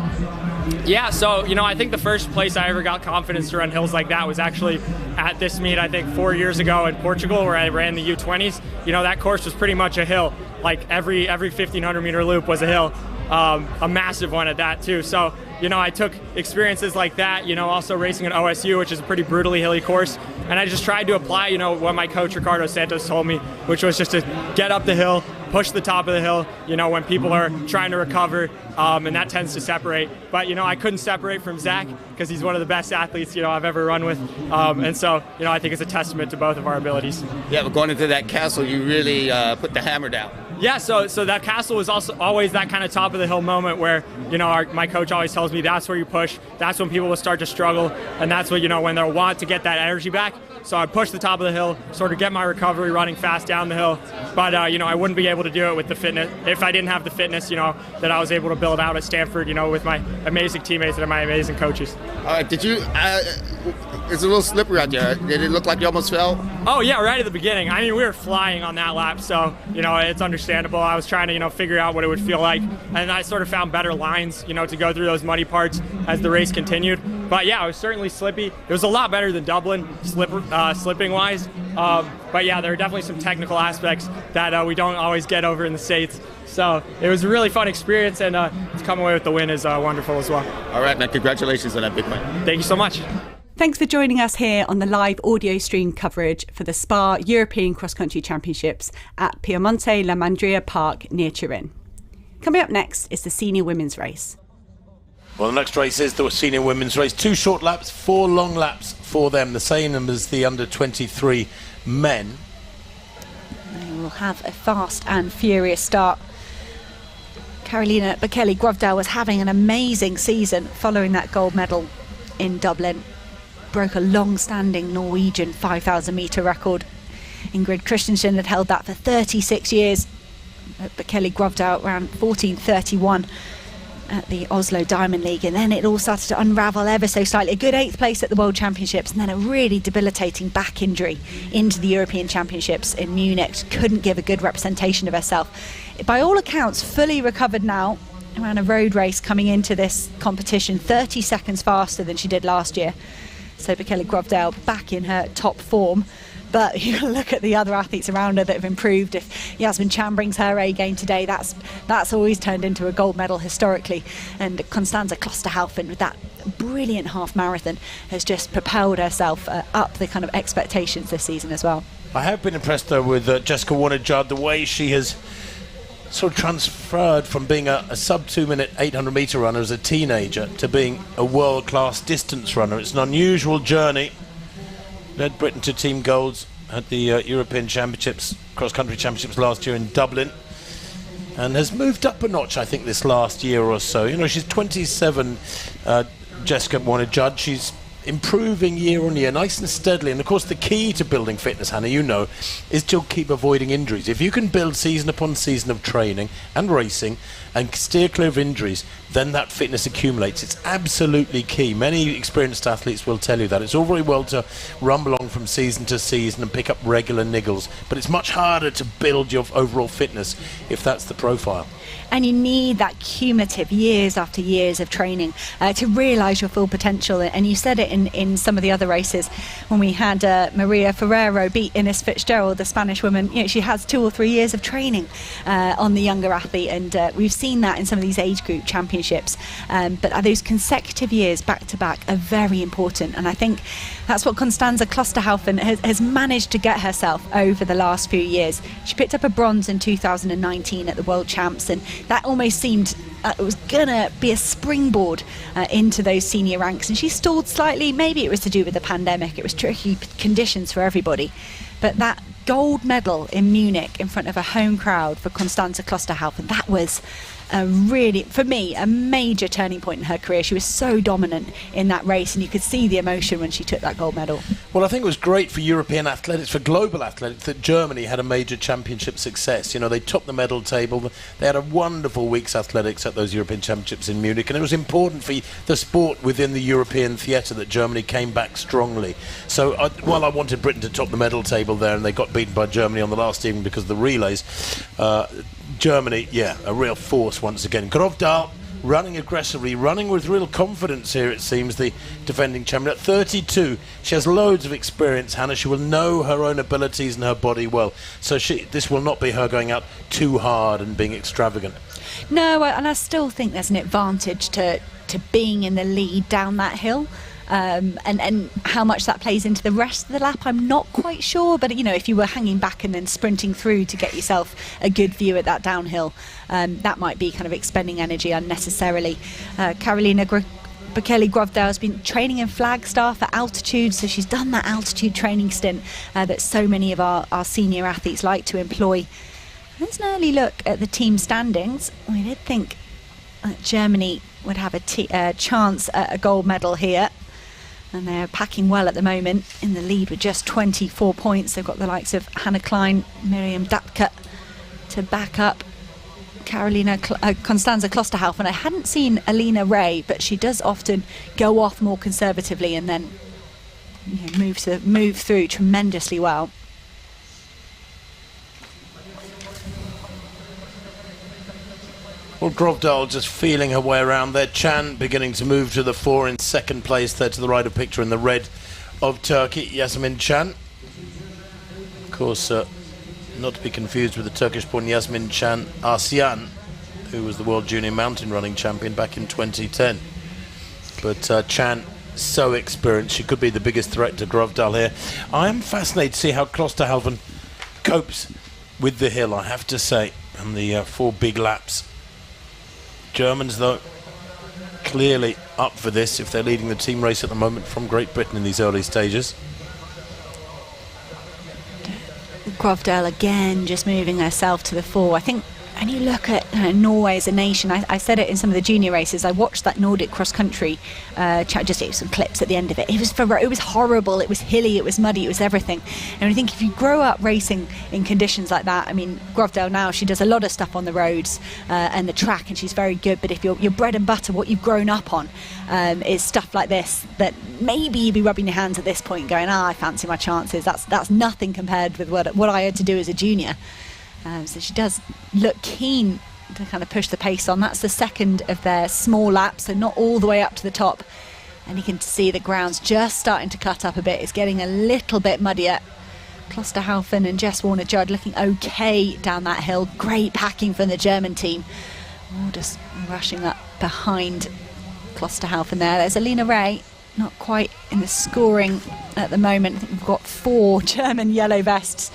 Yeah, so, I think the first place I ever got confidence to run hills like that was actually at this meet, I think 4 years ago in Portugal, where I ran the U20s. That course was pretty much a hill. Like every 1,500 meter loop was a hill, a massive one at that too. So, I took experiences like that, also racing at OSU, which is a pretty brutally hilly course, and I just tried to apply, what my coach Ricardo Santos told me, which was just to get up the hill, push the top of the hill, when people are trying to recover, and that tends to separate. But, I couldn't separate from Zach because he's one of the best athletes, I've ever run with. And so, I think it's a testament to both of our abilities. Yeah, but going into that castle, you really put the hammer down. Yeah, so that castle was also always that kind of top of the hill moment where, my coach always tells me that's where you push, that's when people will start to struggle, and that's what, when they'll want to get that energy back. So I push the top of the hill, sort of get my recovery running fast down the hill. But, I wouldn't be able to do it with the fitness, if I didn't have the fitness, that I was able to build out at Stanford, with my amazing teammates and my amazing coaches. All right, did you, it's a little slippery out there. Did it look like you almost fell? Oh, yeah, right at the beginning. I mean, we were flying on that lap, so, it's understandable. I was trying to, figure out what it would feel like. And I sort of found better lines, to go through those muddy parts as the race continued. But yeah, it was certainly slippy. It was a lot better than Dublin, slipping-wise. But yeah, there are definitely some technical aspects that we don't always get over in the States. So it was a really fun experience, and to come away with the win is wonderful as well. All right, man, congratulations on that big win. Thank you so much. Thanks for joining us here on the live audio stream coverage for the SPAR European Cross Country Championships at Piemonte La Mandria Park near Turin. Coming up next is the senior women's race. Well, the next race is the senior women's race. 2 short laps, 4 long laps for them, the same as the under-23 men. They will have a fast and furious start. Carolina Bekele-Grovdal was having an amazing season following that gold medal in Dublin. Broke a long-standing Norwegian 5,000 metre record. Ingrid Christensen had held that for 36 years. Bekele-Grovdal ran 14:31 at the Oslo Diamond League, and then it all started to unravel ever so slightly. A good 8th place at the World Championships, and then a really debilitating back injury into the European Championships in Munich. Couldn't give a good representation of herself. By all accounts, fully recovered now. Ran a road race coming into this competition 30 seconds faster than she did last year. So Bekele-Grovdal back in her top form. But you look at the other athletes around her that have improved. If Yasmin Chan brings her A game today, that's always turned into a gold medal historically. And Constanze Klosterhalfen with that brilliant half marathon has just propelled herself up the kind of expectations this season as well. I have been impressed though with Jessica Warner-Judd, the way she has sort of transferred from being a sub 2 minute 800 metre runner as a teenager to being a world-class distance runner. It's an unusual journey. Led Britain to team golds at the European Championships, cross-country championships last year in Dublin, and has moved up a notch, I think, this last year or so. She's 27, Jessica Warner-Judd. She's improving year on year, nice and steadily. And of course, the key to building fitness, Hannah, is to keep avoiding injuries. If you can build season upon season of training and racing and steer clear of injuries, then that fitness accumulates. It's absolutely key. Many experienced athletes will tell you that. It's all very well to rumble along from season to season and pick up regular niggles, but it's much harder to build your overall fitness if that's the profile. And you need that cumulative years after years of training to realise your full potential. And you said it in some of the other races when we had Maria Ferrero beat Ines Fitzgerald, the Spanish woman. She has 2 or 3 years of training on the younger athlete, and we've seen that in some of these age group championships. But those consecutive years back to back are very important, and I think that's what Constanze Klosterhalfen has managed to get herself over the last few years. She picked up a bronze in 2019 at the World Champs, and that almost seemed it was gonna be a springboard into those senior ranks, and she stalled slightly. Maybe it was to do with the pandemic. It was tricky conditions for everybody, but that gold medal in Munich in front of a home crowd for Constanze Klosterhalfen, that was really, for me, a major turning point in her career. She was so dominant in that race, and you could see the emotion when she took that gold medal. Well, I think it was great for European athletics, for global athletics, that Germany had a major championship success. They topped the medal table. They had a wonderful week's athletics at those European Championships in Munich, and it was important for the sport within the European theatre that Germany came back strongly. So while I wanted Britain to top the medal table there, and they got beaten by Germany on the last evening because of the relays, Germany, a real force once again. Grovdal running aggressively, running with real confidence here, it seems, the defending champion. At 32, she has loads of experience, Hannah. She will know her own abilities and her body well. So this will not be her going out too hard and being extravagant. No, and I still think there's an advantage to to being in the lead down that hill. And how much that plays into the rest of the lap, I'm not quite sure. But if you were hanging back and then sprinting through to get yourself a good view at that downhill, that might be kind of expending energy unnecessarily. Karolina Bekele-Grovdal has been training in Flagstaff at altitude, so she's done that altitude training stint that so many of our senior athletes like to employ. There's an early look at the team standings. We did think Germany would have a chance at a gold medal here. And they're packing well at the moment, in the lead with just 24 points. They've got the likes of Hannah Klein, Miriam Datka to back up Constanza Klosterhalfen. I hadn't seen Alina Ray, but she does often go off more conservatively and then move through tremendously well. Well, Grovdal just feeling her way around there. Chan beginning to move to the fore in second place there to the right of picture in the red of Turkey. Yasemin Chan. Of course, not to be confused with the Turkish-born Yasemin Chan Asyan, who was the World Junior Mountain Running Champion back in 2010. But Chan, so experienced. She could be the biggest threat to Grovdal here. I am fascinated to see how Klosterhalfen copes with the hill, I have to say, and the 4 big laps. Germans, though, clearly up for this if they're leading the team race at the moment from Great Britain in these early stages. Grovdal again just moving herself to the fore. I think when you look at Norway as a nation, I said it in some of the junior races. I watched that Nordic cross country just some clips at the end of it. It was horrible, it was hilly, it was muddy, it was everything. And I think if you grow up racing in conditions like that, I mean, Grovdal now, she does a lot of stuff on the roads and the track, and she's very good. But if your bread and butter, what you've grown up on, is stuff like this, that maybe you'd be rubbing your hands at this point going, I fancy my chances. That's nothing compared with what I had to do as a junior. So she does look keen to kind of push the pace on. That's the second of their small laps, so not all the way up to the top. And you can see the ground's just starting to cut up a bit. It's getting a little bit muddier. Klosterhalfen and Jess Warner-Judd looking okay down that hill. Great packing from the German team. Just rushing up behind Klosterhalfen there. There's Alina Ray, not quite in the scoring at the moment. I think we've got 4 German yellow vests.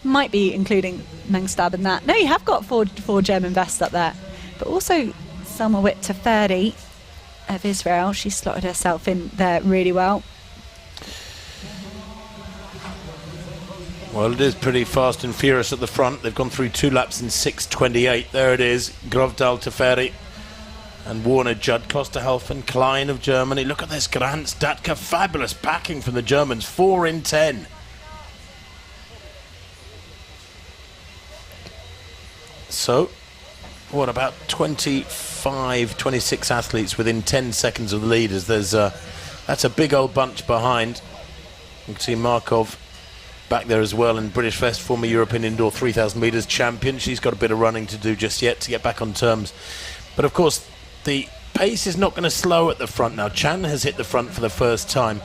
Might be including Mengstab in that. No, you have got four German vests up there. But also Selma Witt-Teferi of Israel. She slotted herself in there really well. Well, it is pretty fast and furious at the front. They've gone through 2 laps in 6:28. There it is. Grovdal, Teferi and Warner-Judd. Klosterhalfen, Klein of Germany. Look at this. Grants, Datka. Fabulous packing from the Germans. 4 in 10. So, what about 25, 26 athletes within 10 seconds of the leaders? That's a big old bunch behind. You can see Markov back there as well in British vest, former European indoor 3,000 metres champion. She's got a bit of running to do just yet to get back on terms. But of course, the pace is not going to slow at the front now. Chan has hit the front for the first time.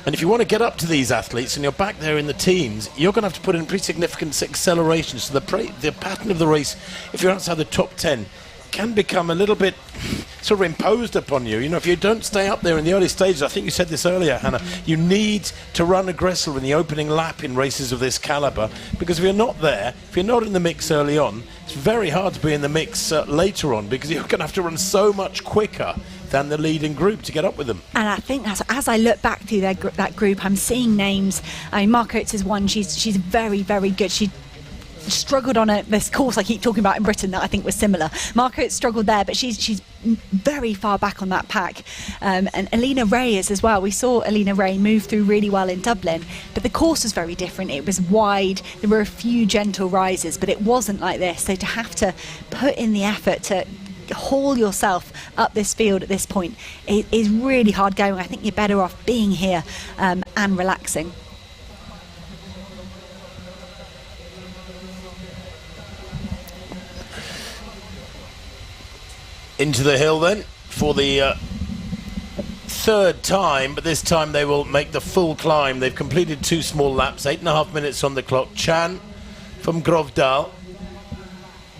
And if you want to get up to these athletes and you're back there in the teens, you're going to have to put in pretty significant acceleration. So the pattern of the race, if you're outside the top 10, can become a little bit sort of imposed upon you. You know, if you don't stay up there in the early stages, I think you said this earlier, Hannah, you need to run aggressive in the opening lap in races of this calibre, because if you're not there, if you're not in the mix early on, it's very hard to be in the mix later on, because you're going to have to run so much quicker than the leading group to get up with them. And I think as I look back through that group, I'm seeing names. I mean, Mark Oates is one. She's very, very good. She struggled on this course I keep talking about in Britain that I think was similar. Mark Oates struggled there, but she's very far back on that pack. And Alina Ray is as well. We saw Alina Ray move through really well in Dublin, but the course was very different. It was wide. There were a few gentle rises, but it wasn't like this. So to have to put in the effort to haul yourself up this field at this point is really hard going. I think you're better off being here and relaxing. Into the hill then for the third time, but this time they will make the full climb. They've completed 2 small laps, 8.5 minutes on the clock. Chan from Grovdal.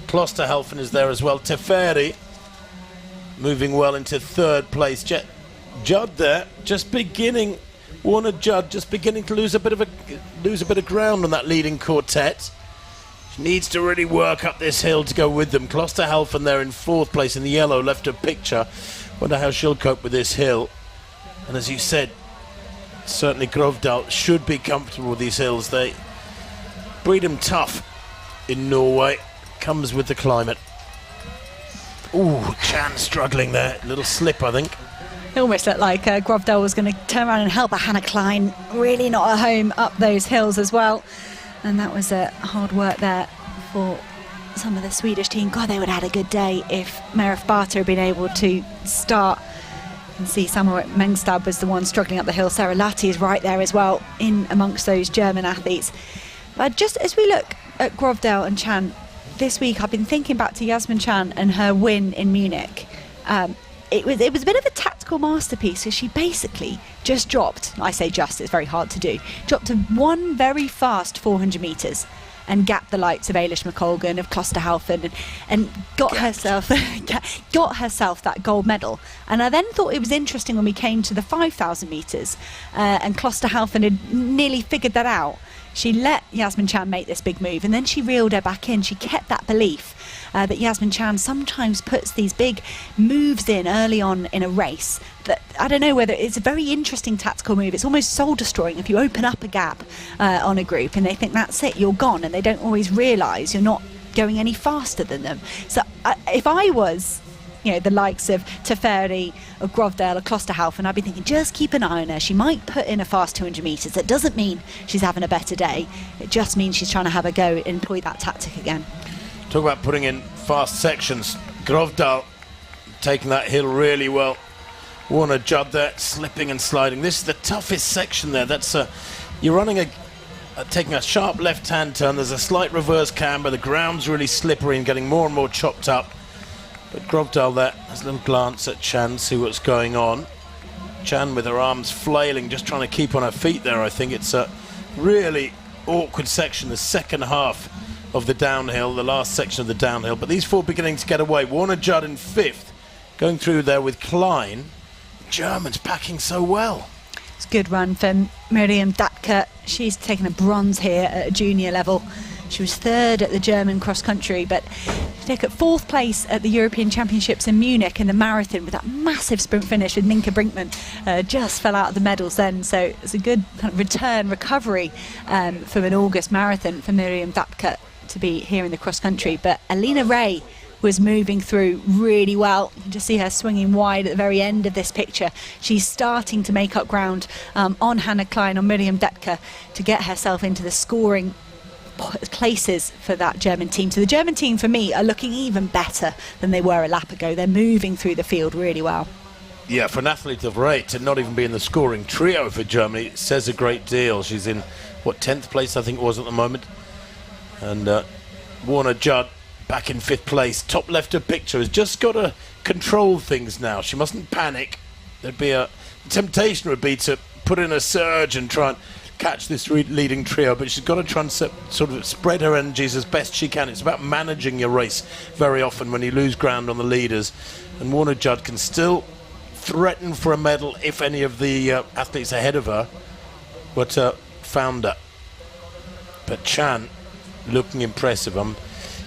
Klosterhalfen is there as well. Teferi moving well into third place. Judd there, just beginning. Warner Judd just beginning to lose a bit of ground on that leading quartet. She needs to really work up this hill to go with them. Klosterhalfen there in fourth place in the yellow, left of picture. Wonder how she'll cope with this hill. And as you said, certainly Grovdal should be comfortable with these hills. They breed them tough in Norway. Comes with the climate. Ooh, Chan struggling there. Little slip, I think. It almost looked like Grovdal was going to turn around and help, but Hannah Klein really not at home up those hills as well. And that was hard work there for some of the Swedish team. God, they would have had a good day if Merif Barter had been able to start. You can see Samara Mengstab was the one struggling up the hill. Sarah Latti is right there as well, in amongst those German athletes. But just as we look at Grovdal and Chan, this week I've been thinking back to Yasmin Chan and her win in Munich. It was a bit of a tactical masterpiece, because she basically just dropped, I say just, it's very hard to do, dropped to one very fast 400 metres and gapped the likes of Eilish McColgan, of Klosterhalfen, and got herself that gold medal. And I then thought it was interesting when we came to the 5,000 metres and Klosterhalfen had nearly figured that out. She let Yasmin Chan make this big move, and then she reeled her back in. She kept that belief that Yasmin Chan sometimes puts these big moves in early on in a race. That, I don't know whether it's a very interesting tactical move. It's almost soul destroying if you open up a gap on a group and they think that's it, you're gone, and they don't always realise you're not going any faster than them. So if I was, the likes of Teferi or Grovdal or Klosterhalfen, I'd be thinking, just keep an eye on her. She might put in a fast 200 metres. That doesn't mean she's having a better day. It just means she's trying to have a go and employ that tactic again. Talk about putting in fast sections. Grovdal taking that hill really well. Warner Judd there, slipping and sliding. This is the toughest section there. That's you're running taking a sharp left-hand turn. There's a slight reverse camber. The ground's really slippery and getting more and more chopped up. But Grovdal there has a little glance at Chan, see what's going on. Chan with her arms flailing, just trying to keep on her feet there. I think it's a really awkward section, the second half of the downhill, the last section of the downhill. But these four beginning to get away. Warner Judd in fifth, going through there with Klein. Germans packing so well. It's a good run for Miriam Datke. She's taken a bronze here at a junior level. She was third at the German cross-country, but she took fourth place at the European Championships in Munich in the marathon with that massive sprint finish with Ninka Brinkman. Just fell out of the medals then, so it's a good kind of recovery from an August marathon for Miriam Datke to be here in the cross-country. But Alina Ray was moving through really well. You can just see her swinging wide at the very end of this picture. She's starting to make up ground on Hannah Klein, on Miriam Datke, to get herself into the scoring places for that German team. So the German team, for me, are looking even better than they were a lap ago. They're moving through the field really well. Yeah, for an athlete of rate to not even be in the scoring trio for Germany says a great deal. She's in, 10th place I think it was at the moment. And Warner Judd back in 5th place. Top left of picture has just got to control things now. She mustn't panic. There'd be the temptation would be to put in a surge and try and catch this leading trio, but she's got to try and sort of spread her energies as best she can. It's about managing your race very often when you lose ground on the leaders. And Warner Judd can still threaten for a medal if any of the athletes ahead of her were to founder. But Chan looking impressive. I'm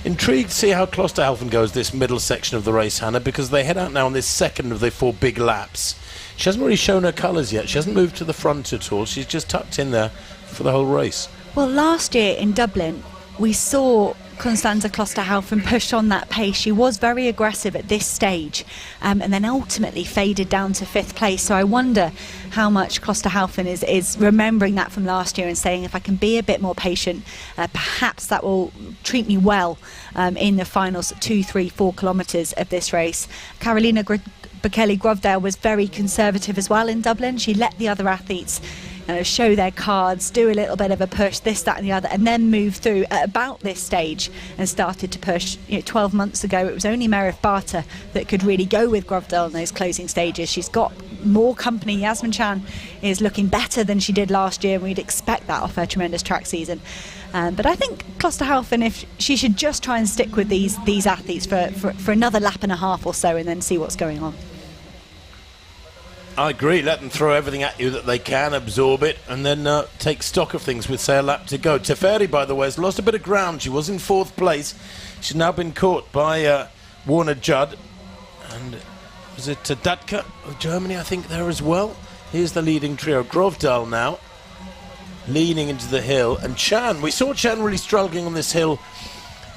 intrigued to see how Klosterhalfen goes this middle section of the race, Hannah, because they head out now on this second of the 4 big laps. She hasn't really shown her colours yet. She hasn't moved to the front at all. She's just tucked in there for the whole race. Well, last year in Dublin, we saw Constanza Klosterhalfen push on that pace. She was very aggressive at this stage and then ultimately faded down to 5th place. So I wonder how much Klosterhalfen is remembering that from last year and saying, if I can be a bit more patient, perhaps that will treat me well in the final 2, 3, 4 kilometres of this race. Karolina Bekele Grovdal was very conservative as well in Dublin. She let the other athletes show their cards, do a little bit of a push, this, that and the other, and then move through at about this stage and started to push. 12 months ago it was only Merif Barter that could really go with Grovdal in those closing stages. She's got more company. Yasmin Chan is looking better than she did last year, and we'd expect that off her tremendous track season. But I think Klosterhalfen, if she should just try and stick with these athletes for another lap and a half or so, and then see what's going on. I agree, let them throw everything at you that they can, absorb it, and then take stock of things with, say, a lap to go. Teferi, by the way, has lost a bit of ground. She was in 4th place. She's now been caught by Warner Judd. And was it Datka of Germany, I think, there as well? Here's the leading trio. Grovdal now, leaning into the hill. And Chan, we saw Chan really struggling on this hill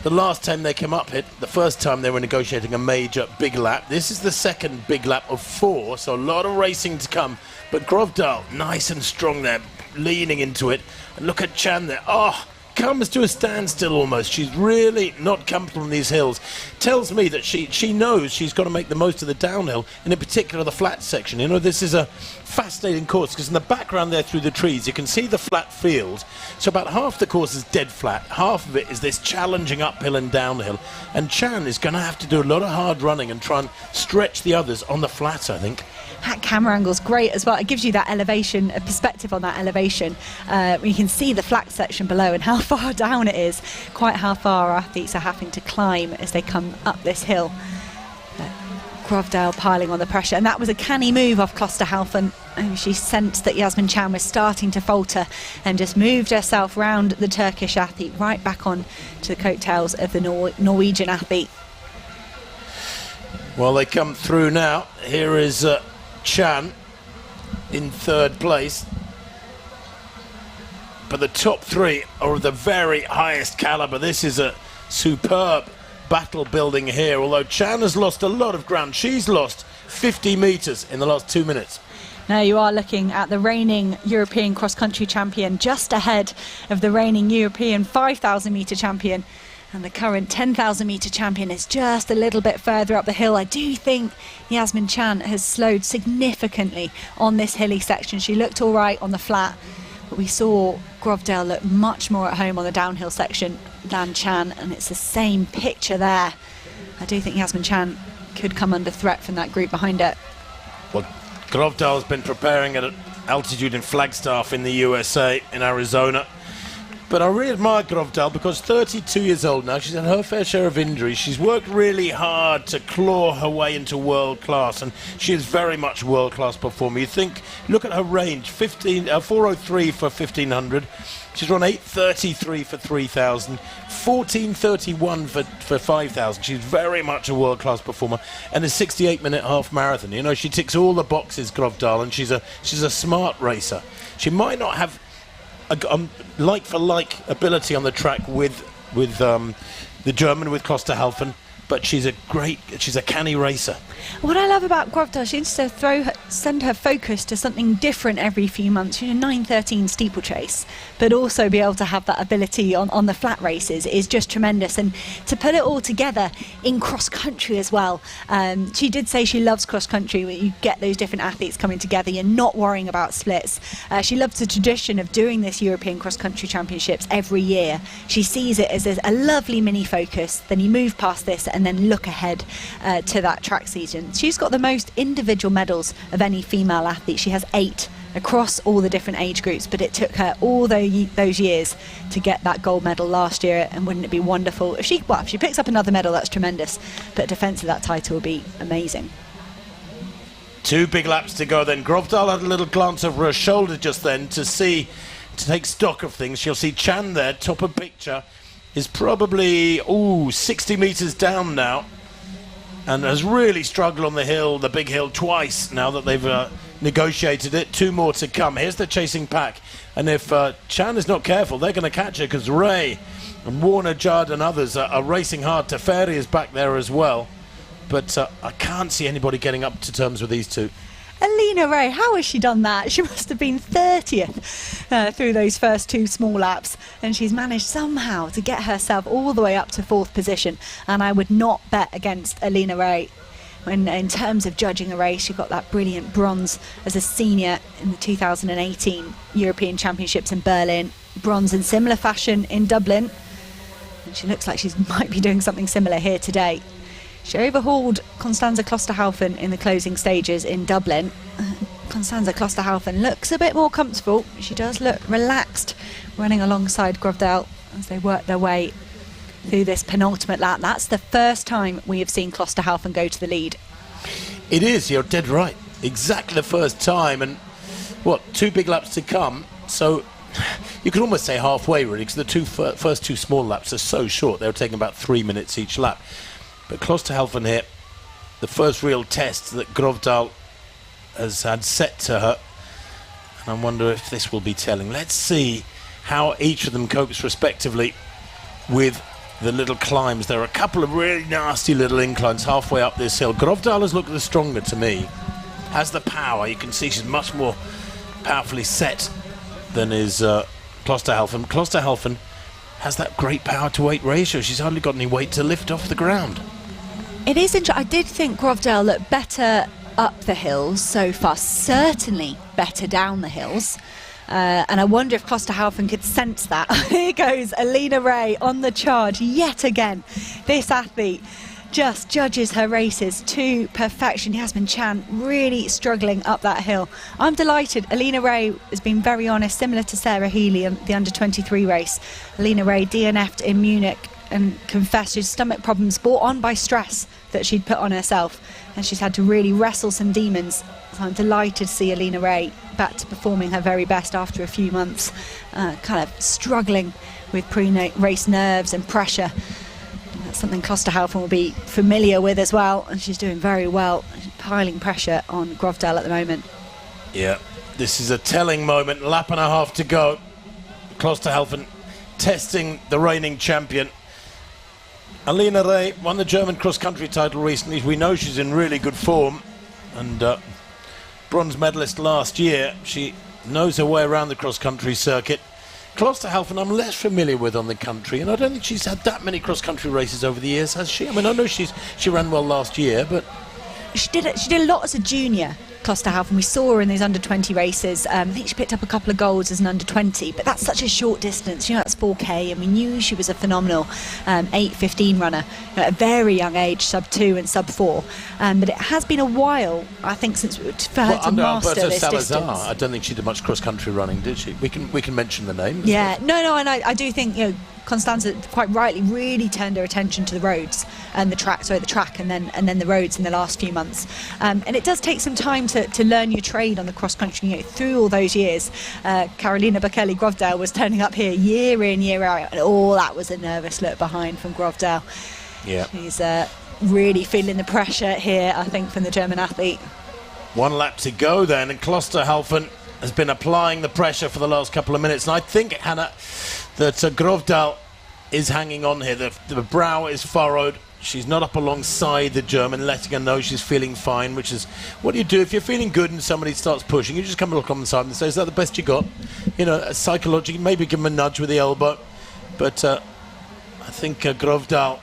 the last time they came up it. The first time they were negotiating a major big lap. This is the second big lap of 4, so a lot of racing to come. But Grovdal, nice and strong there, leaning into it. And look at Chan there. Oh, comes to a standstill almost. She's really not comfortable on these hills. Tells me that she knows she's got to make the most of the downhill, and in particular the flat section. You know, this is a fascinating course because in the background there through the trees you can see the flat field. So about half the course is dead flat, half of it is this challenging uphill and downhill, and Chan is going to have to do a lot of hard running and try and stretch the others on the flat, I think. That camera angle's great as well. It gives you that elevation, a perspective on that elevation. You can see the flat section below and how far down it is, quite how far our athletes are having to climb as they come up this hill. Grovdal piling on the pressure, and that was a canny move off Klosterhalfen. She sensed that Yasmin Chan was starting to falter and just moved herself round the Turkish athlete right back on to the coattails of the Norwegian athlete. Well, they come through now. Here is Chan in 3rd place, but the top 3 are of the very highest caliber. This is a superb battle building here, although Chan has lost a lot of ground. She's lost 50 metres in the last 2 minutes. Now you are looking at the reigning European cross-country champion, just ahead of the reigning European 5,000 metre champion, and the current 10,000 metre champion is just a little bit further up the hill. I do think Yasmin Chan has slowed significantly on this hilly section. She looked all right on the flat, but we saw Grovdal look much more at home on the downhill section than Chan, and it's the same picture there. I do think Yasmin Chan could come under threat from that group behind it. Well, Grovdal's been preparing at altitude in Flagstaff in the USA, in Arizona. But I really admire Grovdal because 32 years old now, she's had her fair share of injuries. She's worked really hard to claw her way into world class, and she is very much a world class performer. You think, look at her range, 403 for 1500. She's run 8:33 for 3,000, 14:31 for 5,000. She's very much a world class performer, and a 68-minute half marathon. You know, she ticks all the boxes, Grovdal, and she's a smart racer. She might not have a like-for-like ability on the track with the German, with Klosterhalfen, but she's a canny racer. What I love about Grovdal, she needs to send her focus to something different every few months. 9:13 steeplechase, but also be able to have that ability on the flat races is just tremendous. And to put it all together in cross country as well. She did say she loves cross country, where you get those different athletes coming together. You're not worrying about splits. She loves the tradition of doing this European cross country championships every year. She sees it as a lovely mini focus. Then you move past this and then look ahead to that track season. She's got the most individual medals of any female athlete. She has 8 across all the different age groups, but it took her all those years to get that gold medal last year. And wouldn't it be wonderful if she picks up another medal? That's tremendous, but defence of that title would be amazing. 2 big laps to go then. Grovdal had a little glance over her shoulder just then to take stock of things. She'll see Chan there, top of picture, is probably 60 metres down now, and has really struggled on the hill, the big hill, twice now that they've negotiated it. 2 more to come. Here's the chasing pack, and if Chan is not careful, they're going to catch her, because Ray and Warner Judd and others are racing hard. Teferi is back there as well, but I can't see anybody getting up to terms with these 2. Alina Ray, how has she done that? She must have been 30th through those first 2 small laps, and she's managed somehow to get herself all the way up to 4th position, and I would not bet against Alina Ray. in terms of judging a race. She got that brilliant bronze as a senior in the 2018 European Championships in Berlin, bronze in similar fashion in Dublin, and she looks like she might be doing something similar here today. She overhauled Constanze Klosterhalfen in the closing stages in Dublin. Constanze Klosterhalfen looks a bit more comfortable. She does look relaxed running alongside Grovdal as they work their way through this penultimate lap. That's the first time we have seen Klosterhalfen go to the lead. It is, you're dead right. Exactly the first time, and what, 2 big laps to come, so you could almost say halfway really, because the first two small laps are so short. They were taking about 3 minutes each lap. But Klosterhalfen here, the first real test that Grovdal has had set to her, and I wonder if this will be telling. Let's see how each of them copes respectively with the little climbs. There are a couple of really nasty little inclines halfway up this hill. Grovdal has looked the stronger to me, has the power. You can see she's much more powerfully set than is Klosterhalfen. Klosterhalfen has that great power to weight ratio. She's hardly got any weight to lift off the ground. It is interesting. I did think Grovdal looked better up the hills so far, certainly better down the hills. And I wonder if Klosterhalfen could sense that. Here goes Alina Ray on the charge yet again. This athlete just judges her races to perfection. Jasmine Chan really struggling up that hill. I'm delighted. Alina Ray has been very honest, similar to Sarah Healy in the under-23 race. Alina Ray DNF'd in Munich and confessed she's stomach problems brought on by stress that she'd put on herself, and she's had to really wrestle some demons. So I'm delighted to see Alina Ray back to performing her very best after a few months, kind of struggling with pre-race nerves and pressure. And that's something Klosterhalfen will be familiar with as well, and she's doing very well, piling pressure on Grovdal at the moment. Yeah, this is a telling moment. Lap and a half to go. Klosterhalfen testing the reigning champion. Alina Ray won the German cross-country title recently. We know she's in really good form, and bronze medalist last year. She knows her way around the cross-country circuit. Klosterhalfen I'm less familiar with on the country, and I don't think she's had that many cross-country races over the years, has she? I mean, I know she ran well last year, but she did a lot as a junior, Klosterhalfen. We saw her in those under-20 races. I think she picked up a couple of golds as an under-20, but that's such a short distance. You know, that's 4K, and we knew she was a phenomenal 8:15 runner at a very young age, sub-2 and sub-4. But it has been a while, I think, since for her to master this distance. I don't think she did much cross-country running, did she? We can mention the name. Yeah, no, and I do think, you know, Constanze quite rightly really turned her attention to the roads and the track and then the roads in the last few months, and it does take some time to learn your trade on the cross country. You know, through all those years, Karolina Bekele Grovdal was turning up here year in year out, and all that was a nervous look behind from Grovdal. Yeah, she's really feeling the pressure here, I think, from the German athlete. 1 lap to go then, and Klosterhalfen has been applying the pressure for the last couple of minutes, and I think, Hannah, that Grovdal is hanging on here. The brow is furrowed. She's not up alongside the German, letting her know she's feeling fine, which is what you do if you're feeling good and somebody starts pushing. You just come and look on the side and say, is that the best you got? You know, psychologically, maybe give them a nudge with the elbow. But I think Grovdal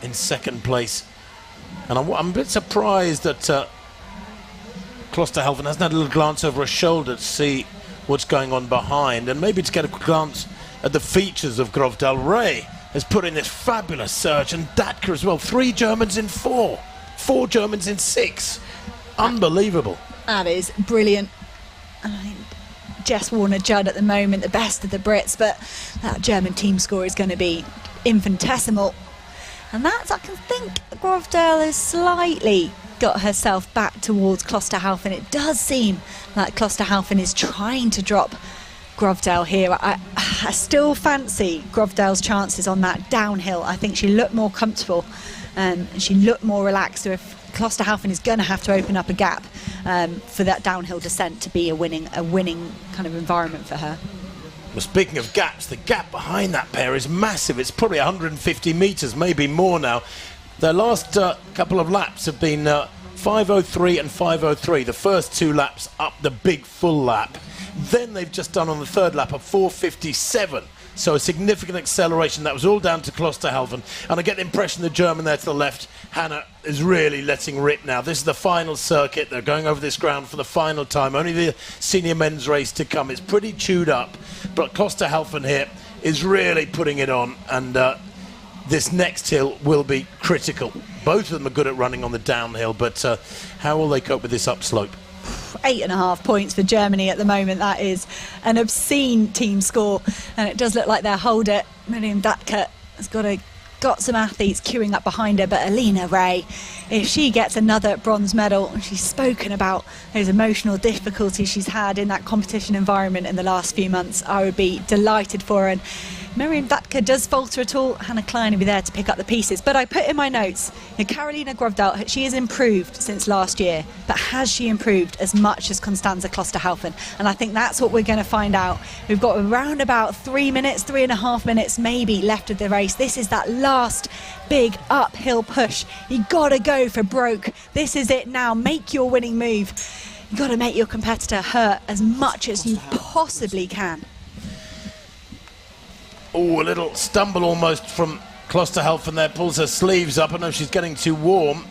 in second place. And I'm a bit surprised that Klosterhalfen hasn't had a little glance over her shoulder to see what's going on behind, and maybe to get a glance at the features of Grovdal. Ray has put in this fabulous surge, and Datka as well. 3 Germans in 4. 4 Germans in 6. Unbelievable. That is brilliant. Jess Warner-Judd at the moment, the best of the Brits, but that German team score is going to be infinitesimal. And that's, I can think Grovdal has slightly got herself back towards Klosterhalfen. It does seem like Klosterhalfen is trying to drop Grovdal here. I still fancy Grovdal's chances on that downhill. I think she looked more comfortable and she looked more relaxed. So if Klosterhalfen is going to have to open up a gap for that downhill descent to be a winning kind of environment for her. Well, speaking of gaps, the gap behind that pair is massive. It's probably 150 metres, maybe more now. Their last couple of laps have been 5:03 and 5:03. The first 2 laps up the big full lap. Then they've just done on the third lap a 4:57. So a significant acceleration. That was all down to Klosterhalfen. And I get the impression the German there to the left, Hannah, is really letting rip now. This is the final circuit. They're going over this ground for the final time. Only the senior men's race to come. It's pretty chewed up. But Klosterhalfen here is really putting it on. And this next hill will be critical. Both of them are good at running on the downhill. But how will they cope with this upslope? 8.5 points for Germany at the moment. That is an obscene team score, and it does look like their holder Miriam Datke has got some athletes queuing up behind her. But Alina Ray, if she gets another bronze medal, she's spoken about those emotional difficulties she's had in that competition environment in the last few months. I would be delighted for her. And Miriam Datke does falter at all, Hannah Klein will be there to pick up the pieces. But I put in my notes, Karolina Grovdahl, she has improved since last year, but has she improved as much as Constanze Klosterhalfen? And I think that's what we're going to find out. We've got around about 3.5 minutes maybe left of the race. This is that last big uphill push. You got to go for broke. This is it now. Make your winning move. You got to make your competitor hurt as much as you possibly can. Oh, a little stumble almost from Klosterhalfen there, pulls her sleeves up. I know she's getting too warm.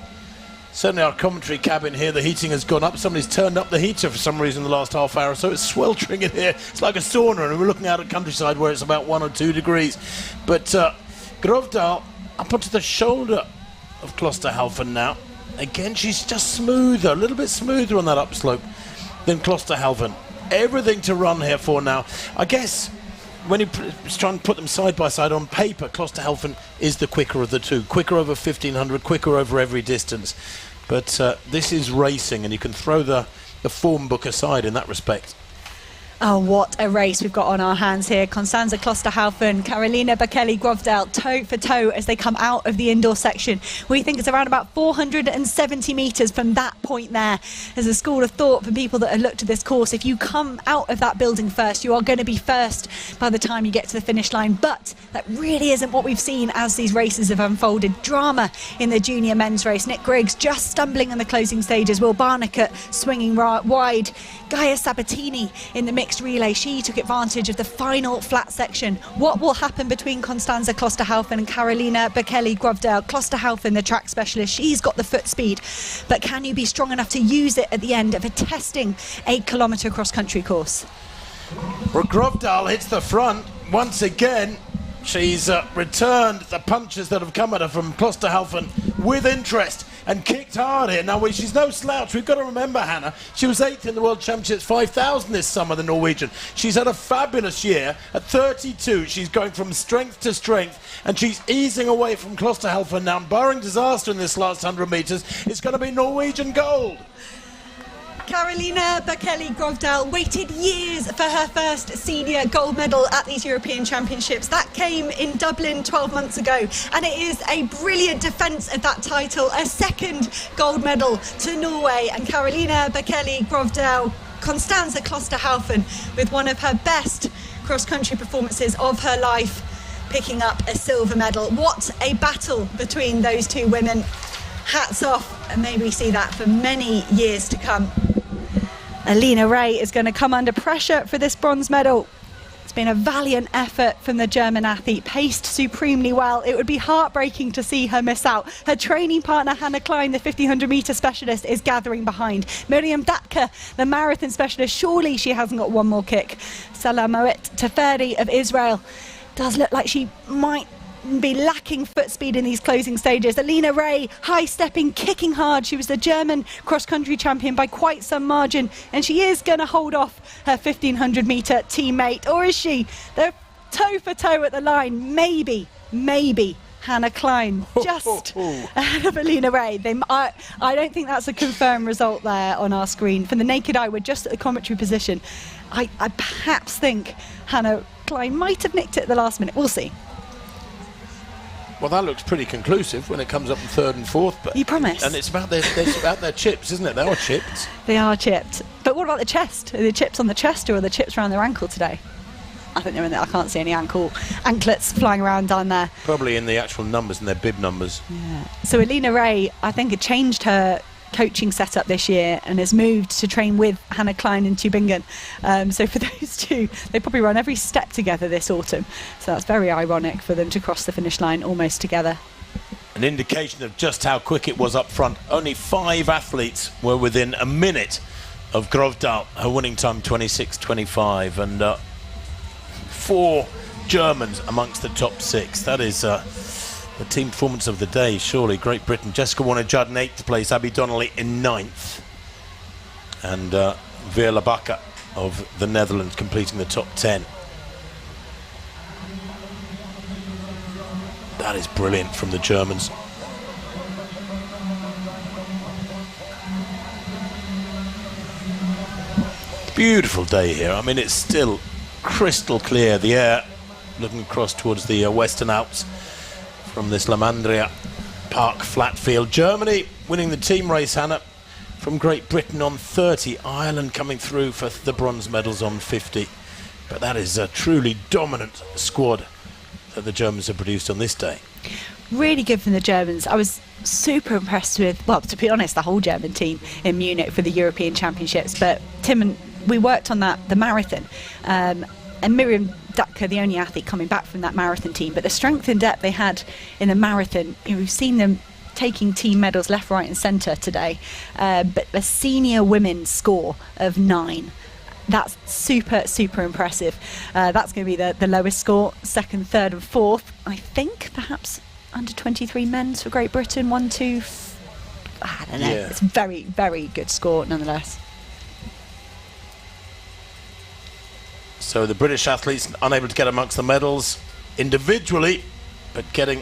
Certainly our commentary cabin here, the heating has gone up. Somebody's turned up the heater for some reason the last half hour or so. It's sweltering in here. It's like a sauna, and we're looking out at countryside where it's about 1 or 2 degrees. But Grovdahl up onto the shoulder of Klosterhalfen now. Again, she's just smoother, a little bit smoother on that upslope than Klosterhalfen. Everything to run here for now. I guess when you try and put them side by side on paper, Klosterhalfen is the quicker of the two. Quicker over 1500, quicker over every distance. But this is racing, and you can throw the form book aside in that respect. Oh, what a race we've got on our hands here. Constanze Klosterhalfen, Karolina Bekele-Grovdahl, toe for toe as they come out of the indoor section. We think it's around about 470 metres from that point there. There's a school of thought for people that have looked at this course. If you come out of that building first, you are going to be first by the time you get to the finish line. But that really isn't what we've seen as these races have unfolded. Drama in the junior men's race. Nick Griggs just stumbling in the closing stages. Will Barnicut swinging wide. Gaia Sabatini in the mixed relay, she took advantage of the final flat section. What will happen between Constanze Klosterhalfen and Karolina Bekele-Grovdahl? Klosterhalfen, the track specialist, she's got the foot speed, but can you be strong enough to use it at the end of a testing 8-kilometre cross-country course? Well, Grovdahl hits the front once again. She's returned the punches that have come at her from Klosterhalfen with interest and kicked hard here. Now, she's no slouch. We've got to remember, Hannah, she was 8th in the World Championships 5,000 this summer, the Norwegian. She's had a fabulous year. At 32, she's going from strength to strength, and she's easing away from Klosterhalfen now. Barring disaster in this last 100 metres, it's going to be Norwegian gold. Karolina Bekele-Grovdahl waited years for her first senior gold medal at these European Championships. That came in Dublin 12 months ago, and it is a brilliant defence of that title, a second gold medal to Norway. And Karolina Bekele-Grovdahl, Constanze Klosterhalfen, with one of her best cross-country performances of her life, picking up a silver medal. What a battle between those two women. Hats off, and may we see that for many years to come. Alina Ray is going to come under pressure for this bronze medal. It's been a valiant effort from the German athlete, paced supremely well. It would be heartbreaking to see her miss out. Her training partner, Hannah Klein, the 1500 metre specialist, is gathering behind. Miriam Datke, the marathon specialist, surely she hasn't got one more kick. Salah Moet Teferi of Israel does look like she might be lacking foot speed in these closing stages. Alina Ray, high-stepping, kicking hard. She was the German cross-country champion by quite some margin, and she is going to hold off her 1500 metre teammate. Or is she? They're toe-for-toe at the line. Maybe Hannah Klein just ahead of Alina Ray. I don't think that's a confirmed result there on our screen. From the naked eye, we're just at the commentary position. I perhaps think Hannah Klein might have nicked it at the last minute. We'll see. Well, that looks pretty conclusive when it comes up in 3rd and 4th. But you promise. And it's about their chips, isn't it? They are chipped. They are chipped. But what about the chest? Are the chips on the chest, or are the chips around their ankle today? I think they're in there. I can't see any anklets flying around down there. Probably in the actual numbers, in their bib numbers. Yeah. So Alina Ray, I think, had changed her coaching setup this year and has moved to train with Hannah Klein in Tübingen. So for those two, they probably run every step together this autumn. So that's very ironic for them to cross the finish line almost together. An indication of just how quick it was up front. Only 5 athletes were within a minute of Grovdahl, her winning time 26.25, and 4 Germans amongst the top 6. That is the team performance of the day, surely. Great Britain. Jessica Warner-Judd in 8th place, Abby Donnelly in 9th, and Veerle Bakker of the Netherlands completing the top 10. That is brilliant from the Germans. Beautiful day here. I mean, it's still crystal clear, the air, looking across towards the Western Alps from this La Mandria Park flat field. Germany winning the team race, Hannah, from Great Britain on 30. Ireland coming through for the bronze medals on 50. But that is a truly dominant squad that the Germans have produced on this day. Really good from the Germans. I was super impressed with, well, to be honest, the whole German team in Munich for the European Championships. But Tim and we worked on the marathon, and Miriam Ducker, the only athlete coming back from that marathon team. But the strength and depth they had in the marathon, we've seen them taking team medals left, right and centre today. But the senior women's score of 9. That's super, super impressive. That's going to be the lowest score. 2nd, 3rd and 4th. I think perhaps under 23 men's for Great Britain. 1, 2, I don't know. Yeah. It's very, very good score nonetheless. So the British athletes unable to get amongst the medals individually, but getting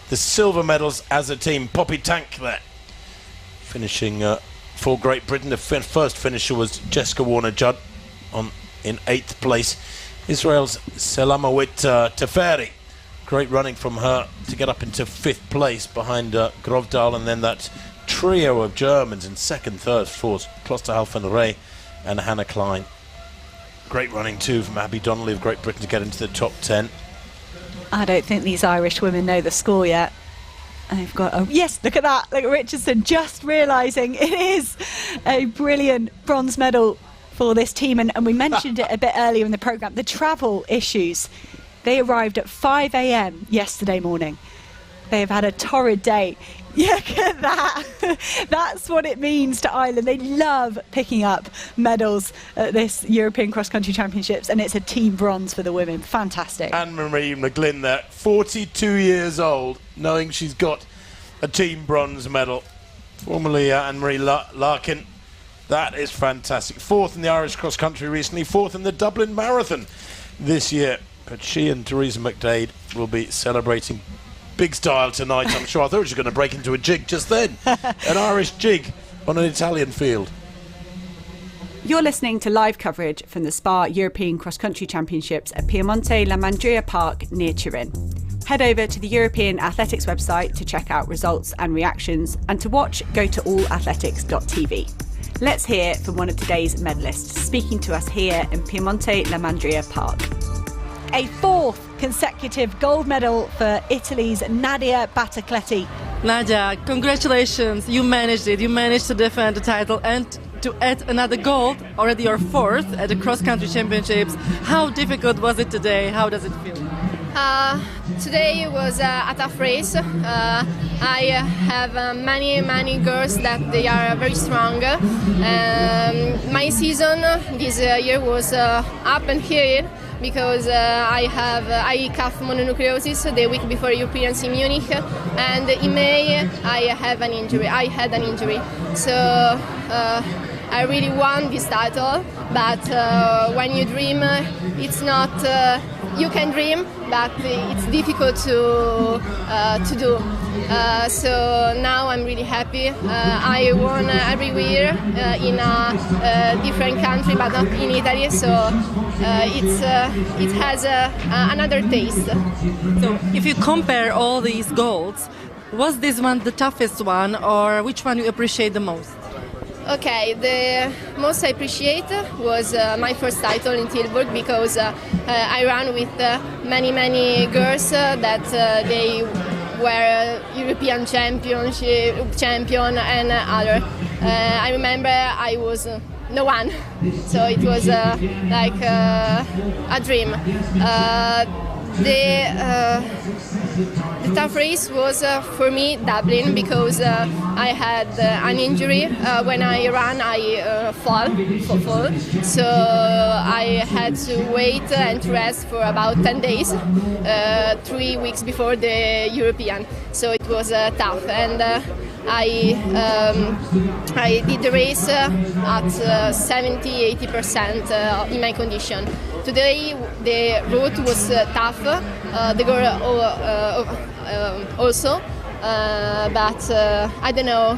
the silver medals as a team. Poppy Tank there, finishing for Great Britain. The first finisher was Jessica Warner-Judd in 8th place. Israel's Selamawit Teferi. Great running from her to get up into 5th place behind Grovdahl, and then that trio of Germans in 2nd, 3rd, 4th, Klosterhalfen-Reh and Hannah Klein. Great running too from Abby Donnelly of Great Britain to get into the top 10. I don't think these Irish women know the score yet. They've got, yes, look at that. Look at Richardson just realising it is a brilliant bronze medal for this team. And we mentioned it a bit earlier in the programme, the travel issues. They arrived at 5 a.m. yesterday morning. They have had a torrid day. Yeah, look at that. That's what it means to Ireland. They love picking up medals at this European Cross Country Championships, and it's a team bronze for the women. Fantastic. Anne-Marie McGlynn there, 42 years old, knowing she's got a team bronze medal. Formerly Anne-Marie Larkin. That is fantastic. 4th in the Irish Cross Country recently, 4th in the Dublin Marathon this year. But she and Theresa McDade will be celebrating big style tonight, I'm sure. I thought she was going to break into a jig just then. An Irish jig on an Italian field. You're listening to live coverage from the SPAR European Cross Country Championships at Piemonte La Mandria Park near Turin. Head over to the European Athletics website to check out results and reactions, and to watch, go to allathletics.tv. Let's hear from one of today's medalists speaking to us here in Piemonte La Mandria Park. A 4th consecutive gold medal for Italy's Nadia Battacletti. Nadia, congratulations, you managed it. You managed to defend the title and to add another gold, already your 4th at the Cross Country Championships. How difficult was it today? How does it feel? Today was a tough race. I have many girls that they are very strong. My season this year was up and here because I calf mononucleosis the week before Europeans in Munich, and in May I had an injury. So I really won this title, but when you dream, it's not. You can dream, but it's difficult to do. So now I'm really happy. I won every year in a different country, but not in Italy. So it has another taste. So if you compare all these golds, was this one the toughest one, or which one you appreciate the most? Okay, the most I appreciate was my first title in Tilburg, because I ran with many girls that they were European champion and other. I remember I was no one, so it was like a dream. The tough race was for me Dublin, because I had an injury when I ran. I fall, so I had to wait and to rest for about 10 days, 3 weeks before the European. So it was tough, and I did the race at 70-80% in my condition. Today the route was tough, the girl also, but I don't know,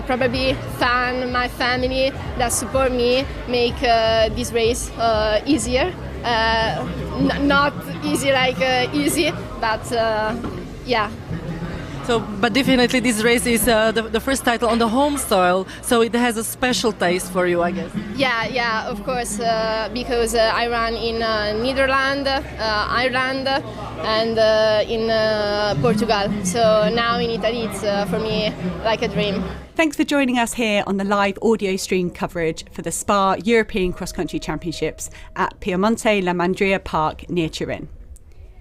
probably my family that support me make this race easier. Not easy like easy, but yeah. So, but definitely this race is the first title on the home soil, so it has a special taste for you, I guess. Yeah, of course, because I ran in Netherlands, Ireland, and in Portugal. So now in Italy, it's for me like a dream. Thanks for joining us here on the live audio stream coverage for the SPAR European Cross Country Championships at Piemonte La Mandria Park near Turin.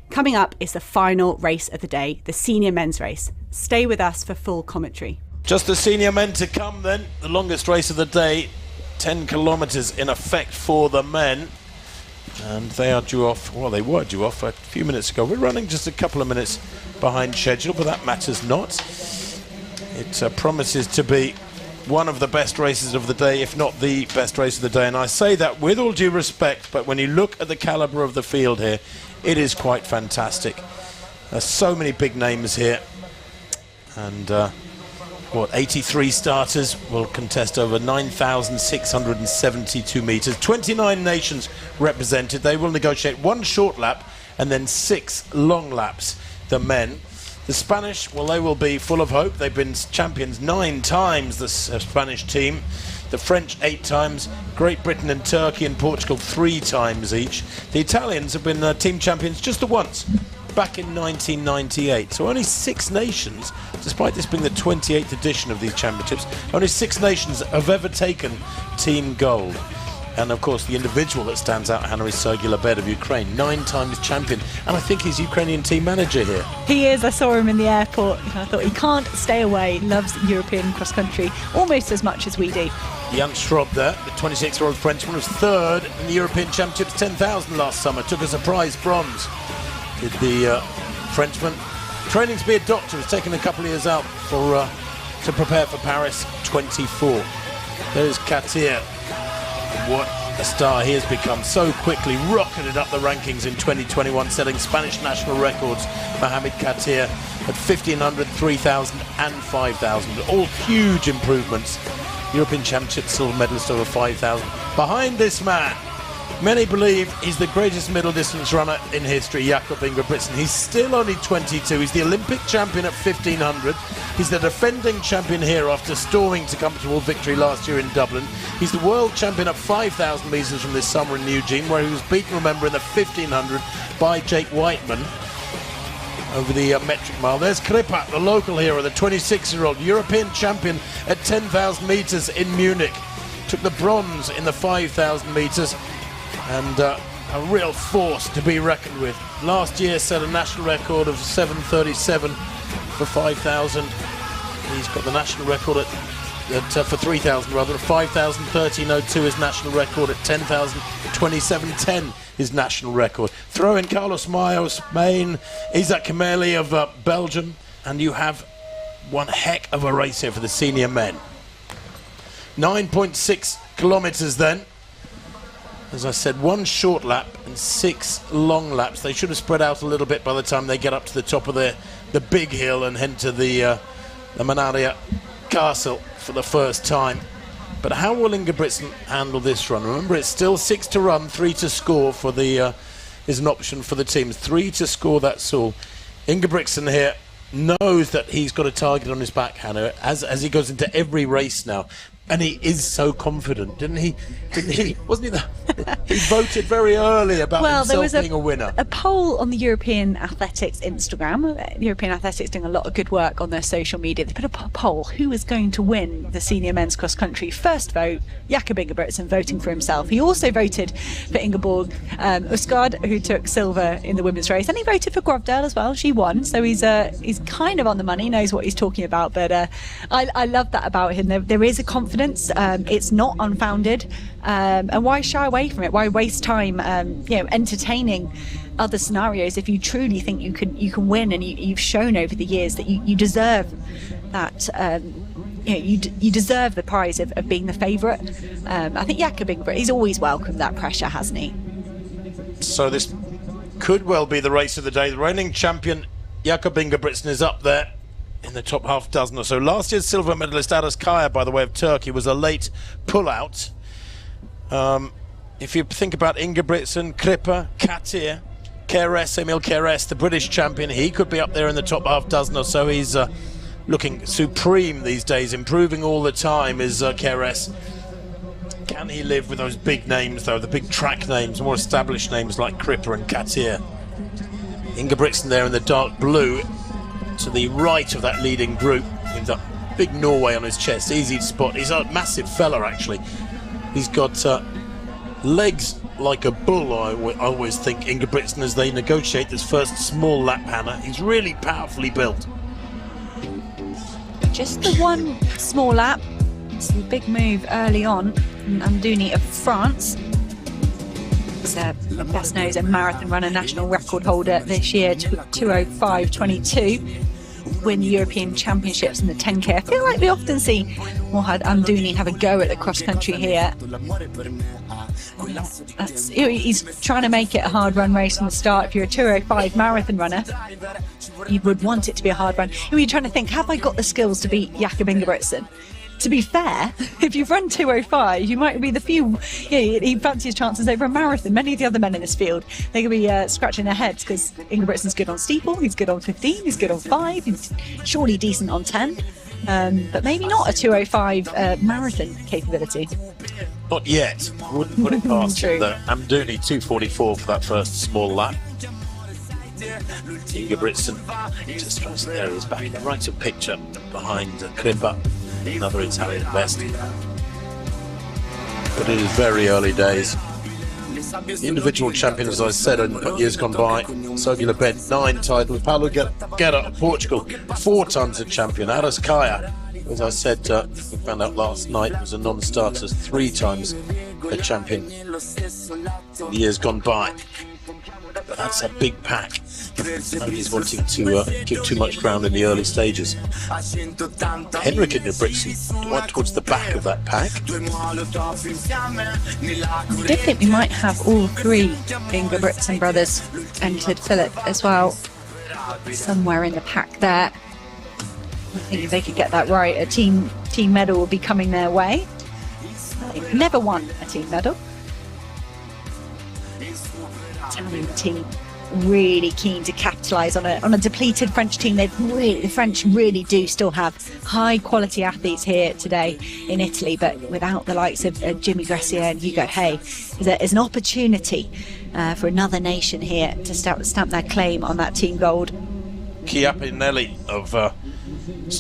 Coming up is the final race of the day, the senior men's race. Stay with us for full commentary. Just the senior men to come then. The longest race of the day, 10 kilometres in effect for the men. And they are due off, well, they were due off a few minutes ago. We're running just a couple of minutes behind schedule, but that matters not. It promises to be one of the best races of the day, if not the best race of the day. And I say that with all due respect, but when you look at the calibre of the field here, it is quite fantastic. There's so many big names here. And 83 starters will contest over 9,672 metres. 29 nations represented. They will negotiate 1 short lap and then 6 long laps, the men. The Spanish, well, they will be full of hope. They've been champions 9 times, the Spanish team. The French 8 times, Great Britain and Turkey and Portugal 3 times each. The Italians have been team champions just the once, back in 1998. So only 6 nations, despite this being the 28th edition of these championships, only 6 nations have ever taken team gold. And of course the individual that stands out, Hanna Sergei of Ukraine, 9 times champion, and I think he's Ukrainian team manager here. He is. I saw him in the airport. I thought he can't stay away. Loves European cross country almost as much as we do. Jan Schrob there, the 26-year-old Frenchman, was 3rd in the European Championships 10,000 last summer, took a surprise bronze. Did the Frenchman training to be a doctor, has taken a couple of years out for to prepare for Paris 24. There's Katir. What a star he has become, so quickly rocketed up the rankings in 2021, setting Spanish national records. Mohamed Katir at 1,500, 3,000 and 5,000, all huge improvements. European Championship silver medalist over 5,000. Behind this man, many believe he's the greatest middle distance runner in history, Jakob Ingebrigtsen. He's still only 22. He's the Olympic champion at 1,500. He's the defending champion here after storming to comfortable victory last year in Dublin. He's the world champion at 5,000 metres from this summer in Eugene, where he was beaten, remember, in the 1,500 by Jake Whiteman over the metric mile. There's Kripa, the local hero, the 26-year-old European champion at 10,000 metres in Munich. Took the bronze in the 5,000 metres. And a real force to be reckoned with. Last year set a national record of 7:37 for 5,000. He's got the national record for 3,000 rather. 5,000 13:02 his national record. At 10,000 27:10 his national record. Throw in Carlos Mayo, Spain, Isaac Kameli of Belgium, and you have one heck of a race here for the senior men. 9.6 kilometres then. As I said, 1 short lap and 6 long laps. They should have spread out a little bit by the time they get up to the top of the big hill and head to the Manaria Castle for the first time. But how will Ingebrigtsen handle this run? Remember, it's still 6 to run, 3 to score for the is an option for the teams. 3 to score, that's all. Ingebrigtsen here knows that he's got a target on his back, Hanna, as he goes into every race now. And he is so confident, didn't he? Wasn't he? He voted very early about himself being a winner. A poll on the European Athletics Instagram. European Athletics doing a lot of good work on their social media. They put a poll: who is going to win the senior men's cross country? First vote, Jakob Ingebrigtsen voting for himself. He also voted for Ingeborg Usgaard, who took silver in the women's race, and he voted for Grovdale as well. She won, so he's kind of on the money, knows what he's talking about. But I love that about him. There is a confidence. It's not unfounded, and why shy away from it? Why waste time, entertaining other scenarios if you truly think you can win? And you've shown over the years that you deserve that. You deserve the prize of being the favourite. I think Jakob Ingebrigtsen, he's always welcomed that pressure, hasn't he? So this could well be the race of the day. The reigning champion Jakob Ingebrigtsen is up there in the top half dozen or so. Last year's silver medalist Aras Kaya, by the way, of Turkey, was a late pull-out. If you think about Ingebrigtsen, Kripa, Katir, Keres, Emil Keres, the British champion, he could be up there in the top half dozen or so. He's looking supreme these days, improving all the time, is Keres. Can he live with those big names, though, the big track names, more established names like Kripa and Katir? Ingebrigtsen there in the dark blue, to the right of that leading group, with that big Norway on his chest, easy to spot. He's a massive fella, actually. He's got legs like a bull, I always think, Ingebrigtsen, as they negotiate this first small lap, Hannah. He's really powerfully built. Just the one small lap. It's a big move early on from Amdouni of France. He's best known as a marathon runner, national record holder this year, 2:05.22. Win the European Championships in the 10K. I feel like we often see Mohad Amdouni have a go at the cross country here. He's trying to make it a hard run race from the start. If you're a 2:05 marathon runner, you would want it to be a hard run. You're trying to think, have I got the skills to beat Jakob Ingebrigtsen? To be fair, if you've run 2:05, you might be the few. He fancies his chances over a marathon. Many of the other men in this field, they could be scratching their heads, because Ingebrigtsen's good on steeple, he's good on 15, he's good on 5, he's surely decent on 10, but maybe not a 2:05 marathon capability. Not yet. Wouldn't put it past him, though. Amdouni 2:44 for that first small lap. Ingebrigtsen just tries there. He's back in the right of picture behind Kripa, another Italian best. But it is very early days. The individual champion, as I said, in years gone by, Sergio Lebed, 9 titles. Paulo Guerra of Portugal, 4 times a champion. Aras Kaya, as I said, we found out last night, was a non-starter, 3 times a champion in years gone by. But that's a big pack. Nobody's wanting to give too much ground in the early stages. Henrik Ingebrigtsen went towards the back of that pack. I did think we might have all 3 Ingebrigtsen brothers entered. Philip as well, somewhere in the pack there. I think if they could get that right, a team medal will be coming their way. They've never won a team medal. Italian team really keen to capitalise on a depleted French team. The French really do still have high quality athletes here today in Italy, but without the likes of Jimmy Gressier and Hugo Hay, there's an opportunity for another nation here to stamp their claim on that team gold. Chiappinelli of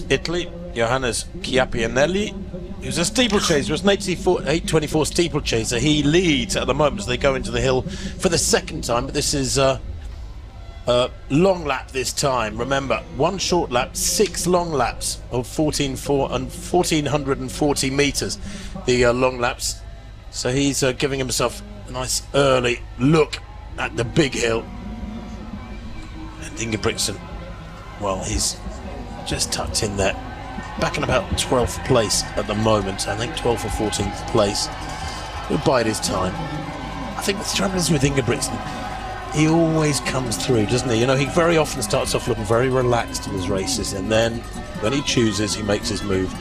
Italy, Johannes Chiappinelli, who's a steeplechaser, was an 8:24 steeplechaser. He leads at the moment as they go into the hill for the second time, but this is long lap this time. Remember, 1 short lap, 6 long laps of 1440 metres, the long laps. So he's giving himself a nice early look at the big hill. And Ingebrigtsen, well, he's just tucked in there, back in about 12th place at the moment. I think 12th or 14th place. He'll bide his time. I think the trouble is with Ingebrigtsen, he always comes through, doesn't he? You know, he very often starts off looking very relaxed in his races, and then when he chooses, he makes his move.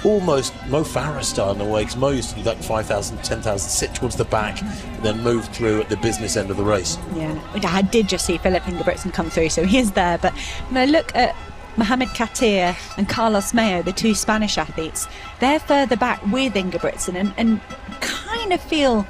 Almost Mo Farah style in a way, because Mo used to do that 5,000, 10,000, sit towards the back, and then move through at the business end of the race. Yeah, I did just see Philip Ingebrigtsen come through, so he is there. But when I look at Mohamed Katir and Carlos Mayo, the two Spanish athletes, they're further back with Ingebrigtsen and kind of feel,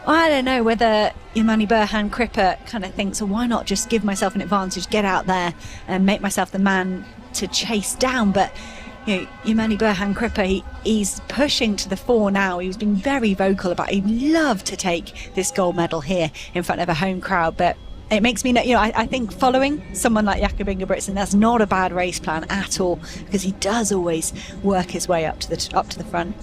I don't know whether Imani Burhan Cripper kind of thinks, oh, why not just give myself an advantage, get out there and make myself the man to chase down. But you know, Imani Burhan Cripper, he's pushing to the fore now. He's been very vocal about he'd love to take this gold medal here in front of a home crowd. But it makes me, I think following someone like Jakob Ingebrigtsen, that's not a bad race plan at all, because he does always work his way up to the front.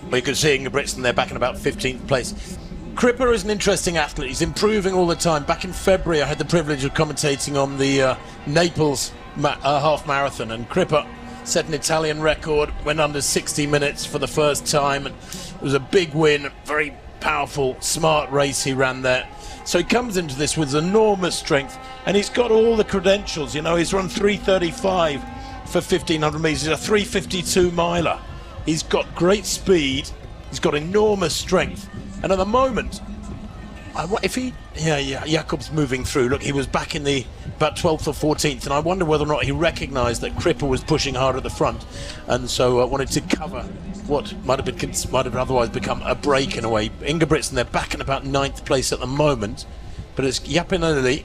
Well, you can see Ingebrigtsen there back in about 15th place. Cripper is an interesting athlete. He's improving all the time. Back in February, I had the privilege of commentating on the Naples half marathon, and Cripper set an Italian record, went under 60 minutes for the first time, and it was a big win, very powerful, smart race he ran there. So he comes into this with enormous strength, and he's got all the credentials. You know, he's run 3:35 for 1,500 metres. He's a 3:52 miler. He's got great speed. He's got enormous strength. And at the moment, Jakob's moving through. Look, he was back in the about 12th or 14th, and I wonder whether or not he recognised that Cripper was pushing hard at the front, and so wanted to cover what might have otherwise become a break in a way. Ingebrigtsen, they're back in about 9th place at the moment, but it's Yapinelli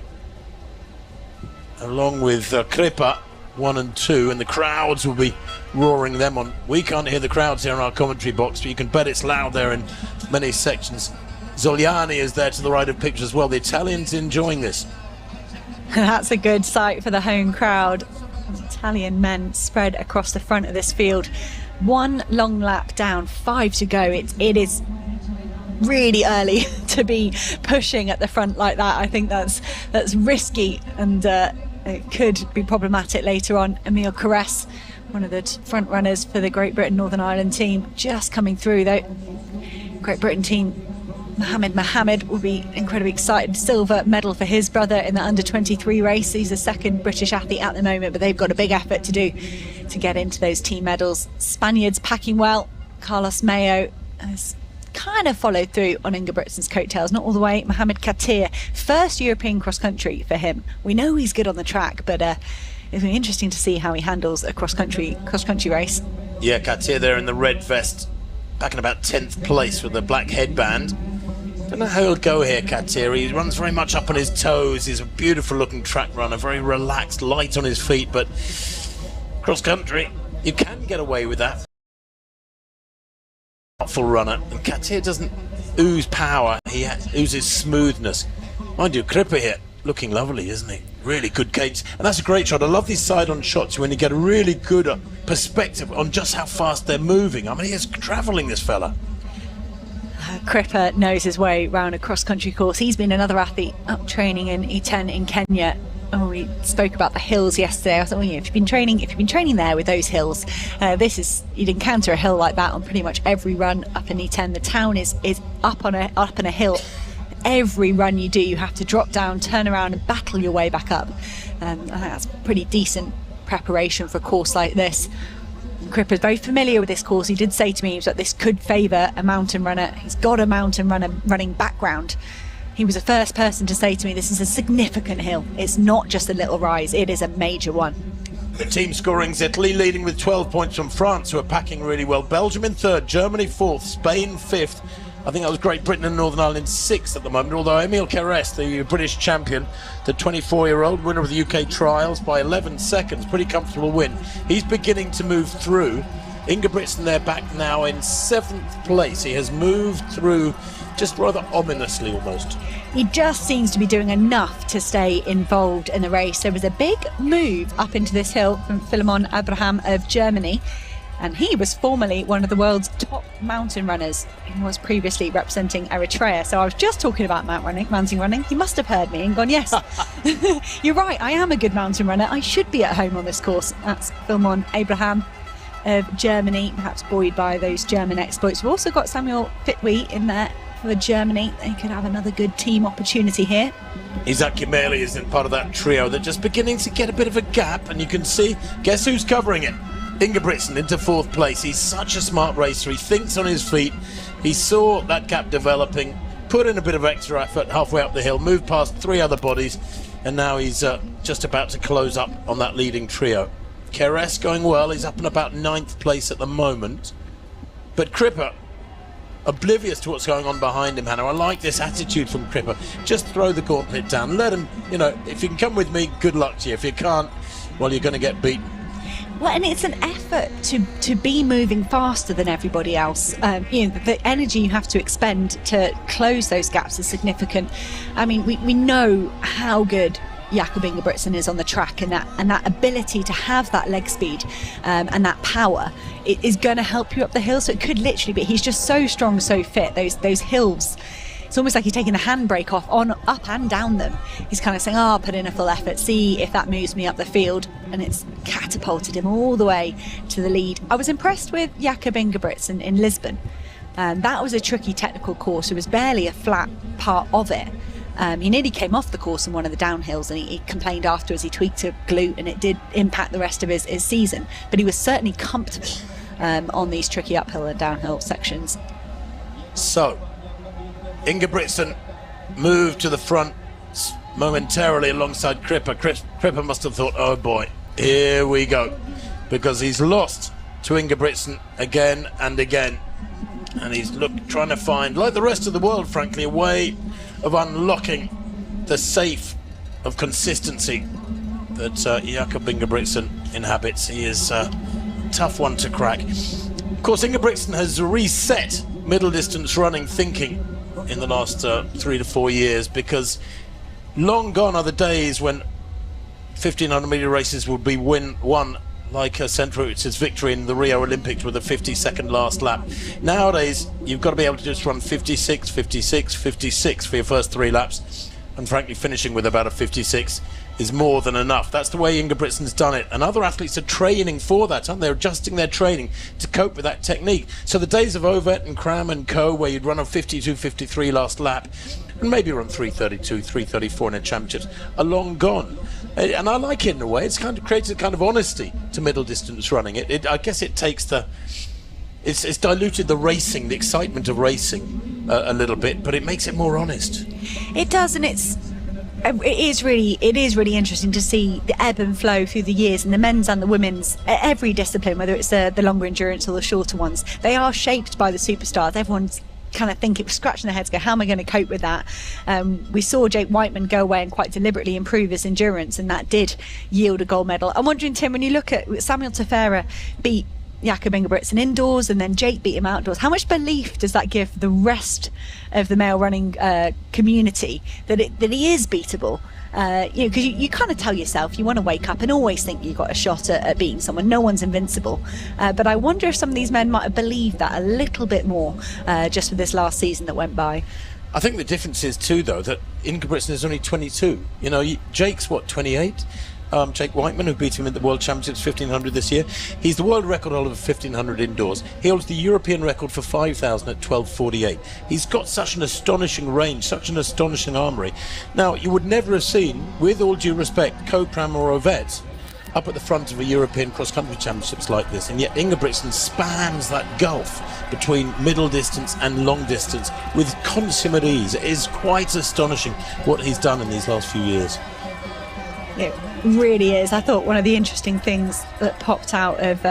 along with Cripper 1 and 2, and the crowds will be roaring them on. We can't hear the crowds here in our commentary box, but you can bet it's loud there in many sections. Zogliani is there to the right of pictures as well. The Italians enjoying this. That's a good sight for the home crowd. Italian men spread across the front of this field. One long lap down, 5 to go. It is really early to be pushing at the front like that. I think that's risky, and it could be problematic later on. Emile Caresse, one of the front runners for the Great Britain Northern Ireland team, just coming through though. Great Britain team, Mohamed will be incredibly excited. Silver medal for his brother in the under-23 race. He's the second British athlete at the moment, but they've got a big effort to do to get into those team medals. Spaniards packing well. Carlos Mayo has kind of followed through on Ingebrigtsen's coattails, not all the way. Mohamed Katir, first European cross-country for him. We know he's good on the track, but it'll be interesting to see how he handles a cross-country race. Yeah, Katir there in the red vest, back in about 10th place with the black headband. Don't know how he'll go here, Katir. He runs very much up on his toes. He's a beautiful looking track runner, very relaxed, light on his feet, but cross country, you can get away with that. Full runner, and Katir doesn't ooze power, he oozes smoothness. Mind you, Cripper here, looking lovely, isn't he? Really good cadence, and that's a great shot. I love these side-on shots when you get a really good perspective on just how fast they're moving. I mean, he is travelling, this fella. Cripper knows his way round a cross-country course. He's been another athlete up training in E10 in Kenya. Oh, we spoke about the hills yesterday. I thought, well, if you've been training there with those hills, you'd encounter a hill like that on pretty much every run up in E10. The town is up on a hill. Every run you do, you have to drop down, turn around, and battle your way back up. I think that's pretty decent preparation for a course like this. Cripper's very familiar with this course. He did say to me that this could favour a mountain runner. He's got a mountain running background. He was the first person to say to me, this is a significant hill. It's not just a little rise, it is a major one. The team scoring's Italy leading with 12 points from France, who are packing really well. Belgium in 3rd, Germany 4th, Spain 5th. I think that was Great Britain and Northern Ireland 6th at the moment, although Emile Caresse, the British champion, the 24-year-old winner of the UK trials by 11 seconds, pretty comfortable win. He's beginning to move through. Ingebrigtsen there back now in 7th place. He has moved through just rather ominously almost. He just seems to be doing enough to stay involved in the race. There was a big move up into this hill from Philemon Abraham of Germany, and he was formerly one of the world's top mountain runners. He was previously representing Eritrea. So I was just talking about mountain running. He must have heard me and gone, yes, you're right, I am a good mountain runner. I should be at home on this course. That's Philemon Abraham of Germany, perhaps buoyed by those German exploits. We've also got Samuel Fitwi in there for Germany. They could have another good team opportunity here. Isaac Kimeli is in part of that trio. They're just beginning to get a bit of a gap, and you can see, guess who's covering it? Ingebrigtsen into 4th place. He's such a smart racer. He thinks on his feet. He saw that gap developing, put in a bit of extra effort halfway up the hill, moved past 3 other bodies. and now he's just about to close up on that leading trio. Keres going well, he's up in about 9th place at the moment. But Cripper, oblivious to what's going on behind him, Hannah. I like this attitude from Cripper. Just throw the gauntlet down, let him, if you can come with me, good luck to you. If you can't, well, you're going to get beaten. Well, and it's an effort to be moving faster than everybody else. The energy you have to expend to close those gaps is significant. I mean, we know how good Jakob Ingebrigtsen is on the track, and that ability to have that leg speed and that power is going to help you up the hill. So it could literally be, he's just so strong, so fit. Those hills, it's almost like he's taking the handbrake off on up and down them. He's kind of saying, I'll put in a full effort, see if that moves me up the field, and it's catapulted him all the way to the lead. I was impressed with Jakob Ingebrigtsen in Lisbon. That was a tricky technical course. There was barely a flat part of it. He nearly came off the course in one of the downhills, and he complained afterwards he tweaked a glute, and it did impact the rest of his season. But he was certainly comfortable on these tricky uphill and downhill sections. So, Ingebrigtsen moved to the front momentarily alongside Cripper. Cripper must have thought, oh boy, here we go. Because he's lost to Ingebrigtsen again and again. And he's trying to find, like the rest of the world, frankly, a way of unlocking the safe of consistency that Jakob Ingebrigtsen inhabits. He is a tough one to crack. Of course, Ingebrigtsen has reset middle distance running thinking in the last 3 to 4 years, because long gone are the days when 1500 meter races would be won like Centrowitz' victory in the Rio Olympics with a 50-second last lap. Nowadays, you've got to be able to just run 56, 56, 56 for your first 3 laps, and frankly, finishing with about a 56 is more than enough. That's the way Ingebrigtsen's done it, and other athletes are training for that, aren't they? They're adjusting their training to cope with that technique. So the days of Ovet and Cram and co, where you'd run a 52, 53 last lap, and maybe run 332, 334 in a championships, are long gone. And I like it in a way. It's kind of creates a kind of honesty to middle distance running. I guess it takes it's diluted the racing, the excitement of racing a little bit, but it makes it more honest. It does, and it is really interesting to see the ebb and flow through the years, and the men's and the women's, every discipline, whether it's the longer endurance or the shorter ones, they are shaped by the superstars. Everyone's kind of scratching their heads, go, how am I going to cope with that? We saw Jake Whiteman go away and quite deliberately improve his endurance, and that did yield a gold medal. I'm wondering, Tim, when you look at Samuel Tefera beat Jakob Ingebrigtsen indoors, and then Jake beat him outdoors, how much belief does that give the rest of the male running community that he is beatable? Because you kind of tell yourself you want to wake up and always think you've got a shot at beating someone. No one's invincible. But I wonder if some of these men might have believed that a little bit more just for this last season that went by. I think the difference is too, though, that Ingebrigtsen is only 22. Jake's 28? Jake Whiteman, who beat him in the World Championships 1500 this year. He's the world record holder of 1500 indoors. He holds the European record for 5000 at 12:48. He's got such an astonishing range, such an astonishing armoury. Now, you would never have seen, with all due respect, Kopram or Ovet up at the front of a European cross-country championships like this, and yet Ingebrigtsen spans that gulf between middle distance and long distance with consummate ease. It is quite astonishing what he's done in these last few years. It really is. I thought one of the interesting things that popped out of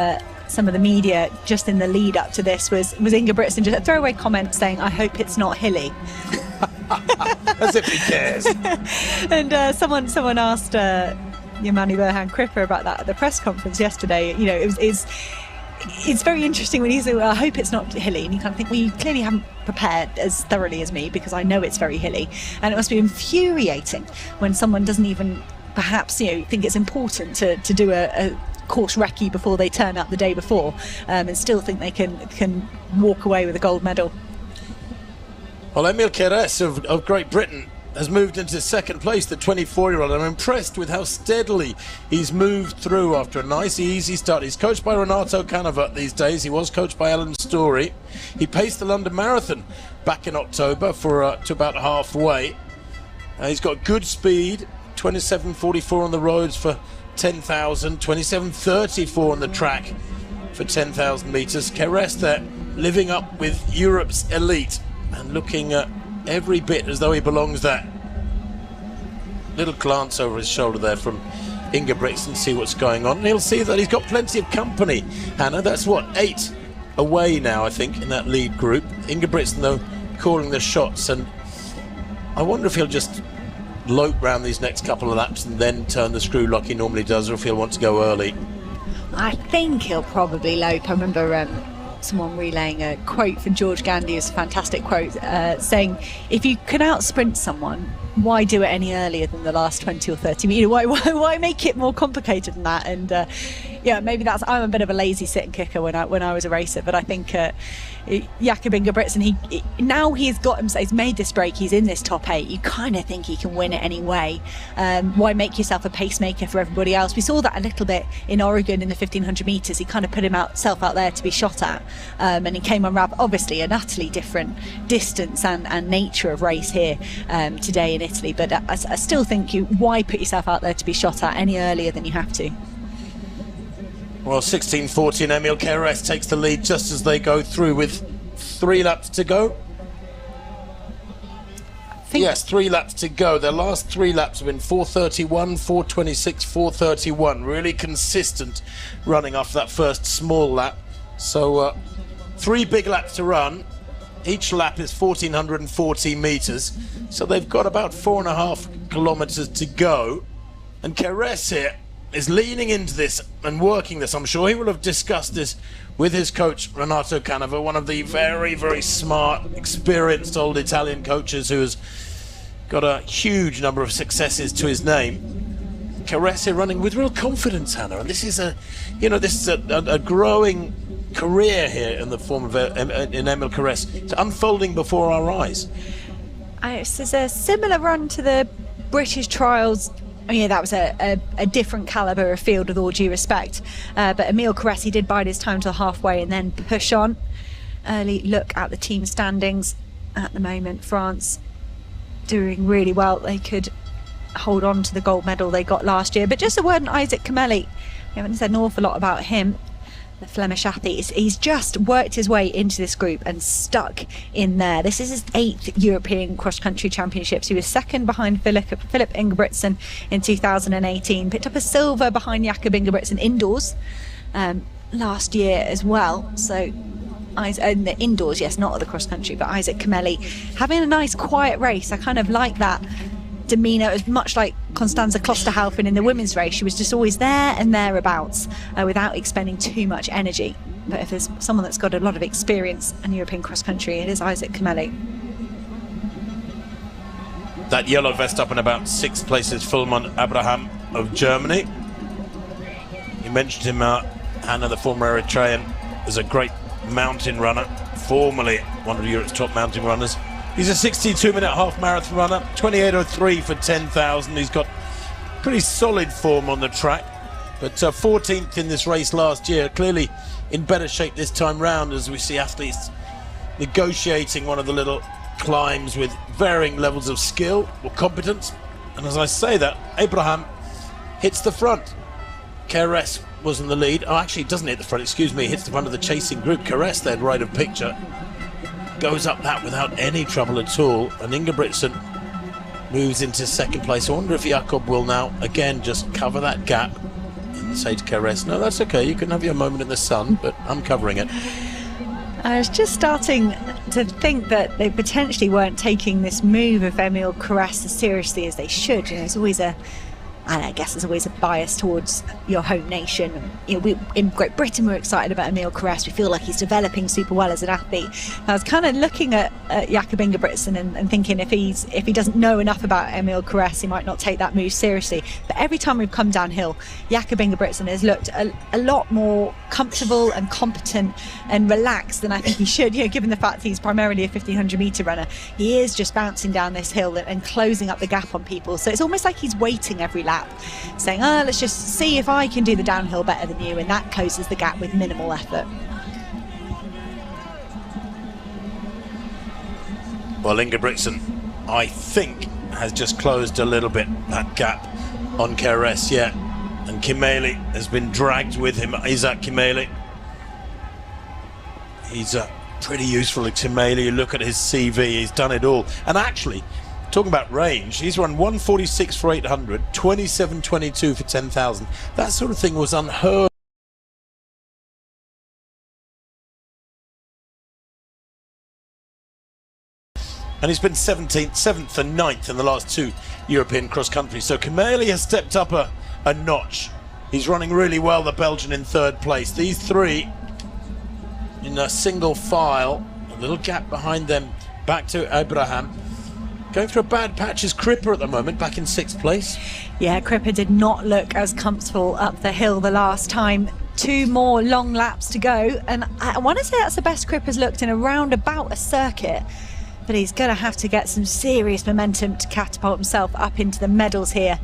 some of the media just in the lead up to this was Ingebrigtsen just a throwaway comment saying, I hope it's not hilly. As if he cares. And someone asked Yamani Berhan Cripper about that at the press conference yesterday. It's very interesting when he said, well, I hope it's not hilly, and you kind of think, well, you clearly haven't prepared as thoroughly as me, because I know it's very hilly, and it must be infuriating when someone doesn't even perhaps think it's important to do a course recce before they turn up the day before, and still think they can walk away with a gold medal. Well, Emil Keres of Great Britain has moved into second place, the 24-year-old. I'm impressed with how steadily he's moved through after a nice easy start. He's coached by Renato Canavat these days. He was coached by Alan Story. He paced the London Marathon back in October to about halfway. He's got good speed, 27.44 on the roads for 10,000, 27.34 on the track for 10,000 metres. Keres there, living up with Europe's elite and looking every bit as though he belongs there. little glance over his shoulder there from Ingebrigtsen, see what's going on. And he'll see that he's got plenty of company, Hannah. That's what, 8 away now, I think, in that lead group. Ingebrigtsen, though, calling the shots, and I wonder if he'll just lope round these next couple of laps and then turn the screw like he normally does, or if he'll want to go early. I think he'll probably lope. I remember someone relaying a quote from George Gandy, is a fantastic quote, saying, if you can out-sprint someone, why do it any earlier than the last 20 or 30 meters? Why make it more complicated than that? And yeah, maybe I'm a bit of a lazy sit-and kicker when I was a racer, but I think Jakob Ingebrigtsen, now he's made this break, he's in this top 8, you kind of think he can win it anyway. Why make yourself a pacemaker for everybody else? We saw that a little bit in Oregon in the 1500 metres. He kind of put himself out there to be shot at, and he came on wrap. Obviously an utterly different distance and nature of race here today in Italy, but I still think why put yourself out there to be shot at any earlier than you have to? Well, 16:14, Emil Keres takes the lead just as they go through with 3 laps to go. Yes, 3 laps to go. Their last 3 laps have been 4:31, 4:26, 4:31. Really consistent running after that first small lap. So 3 big laps to run. Each lap is 1,440 metres. So they've got about 4.5 kilometres to go. And Keres here is leaning into this and working this. I'm sure he will have discussed this with his coach Renato Canova, one of the very, very smart, experienced old Italian coaches who has got a huge number of successes to his name. Keres here running with real confidence, Hannah, and this is a growing career here in the form of in Emil Keres. It's unfolding before our eyes. This is a similar run to the British trials. Yeah, that was a different calibre of field, with all due respect. But Emil Keres, he did bide his time till halfway and then push on. Early look at the team standings at the moment. France doing really well. They could hold on to the gold medal they got last year. But just a word on Isaac Kameli. We haven't said an awful lot about him. The Flemish athlete, he's just worked his way into this group and stuck in there. This is his 8th European cross-country championships. He was second behind Philip Ingebrigtsen in 2018. Picked up a silver behind Jakob Ingebrigtsen indoors last year as well. So in the indoors, yes, not at the cross-country, but Isaac Kameli having a nice quiet race. I kind of like that demeanour. It was much like Constanze Klosterhalfen in the women's race. She was just always there and thereabouts without expending too much energy. But if there's someone that's got a lot of experience in European cross-country, it is Isaac Kameli. That yellow vest up in about 6th place is Fulman Abraham of Germany. You mentioned him, Hannah, the former Eritrean, is a great mountain runner, formerly one of Europe's top mountain runners. He's a 62-minute half marathon runner, 28:03 for 10,000. He's got pretty solid form on the track, but 14th in this race last year. Clearly in better shape this time round, as we see athletes negotiating one of the little climbs with varying levels of skill or competence. And as I say that, Abraham hits the front. Keres was in the lead. Oh, actually, he doesn't hit the front, excuse me. He hits the front of the chasing group. Keres then right of picture. Goes up that without any trouble at all, and Ingebrigtsen moves into 2nd place. I wonder if Jakob will now again just cover that gap and say to Keres, no, that's okay, you can have your moment in the sun, but I'm covering it. I was just starting to think that they potentially weren't taking this move of Emil Keres as seriously as they should. You know, it's always I guess there's always a bias towards your home nation. You know, we in Great Britain we're excited about Emil Keres. We feel like he's developing super well as an athlete. I was kind of looking at Jakob Ingebrigtsen and thinking if he doesn't know enough about Emil Keres, he might not take that move seriously. But every time we've come downhill, Jakob Ingebrigtsen has looked a lot more comfortable and competent and relaxed than I think he should. You know, given the fact he's primarily a 1500 metre runner, he is just bouncing down this hill and closing up the gap on people. So it's almost like he's waiting every lap, saying, let's just see if I can do the downhill better than you, and that closes the gap with minimal effort. Well, Ingebrigtsen, I think, has just closed a little bit that gap on Keres, yeah. And Kimeli has been dragged with him. Isaac Kimeli. He's pretty useful at Kimeli. You look at his CV, he's done it all. And actually, talking about range, he's run 146 for 800, 27.22 for 10,000. That sort of thing was unheard. And he's been 17th, 7th and 9th in the last 2 European cross-country. So Kimeli has stepped up a notch. He's running really well, the Belgian in 3rd place. These 3 in a single file, a little gap behind them, back to Abraham. Going through a bad patch is Cripper at the moment, back in 6th place. Yeah, Cripper did not look as comfortable up the hill the last time. 2 more long laps to go, and I want to say that's the best Cripper's looked in around about a circuit. But he's going to have to get some serious momentum to catapult himself up into the medals here.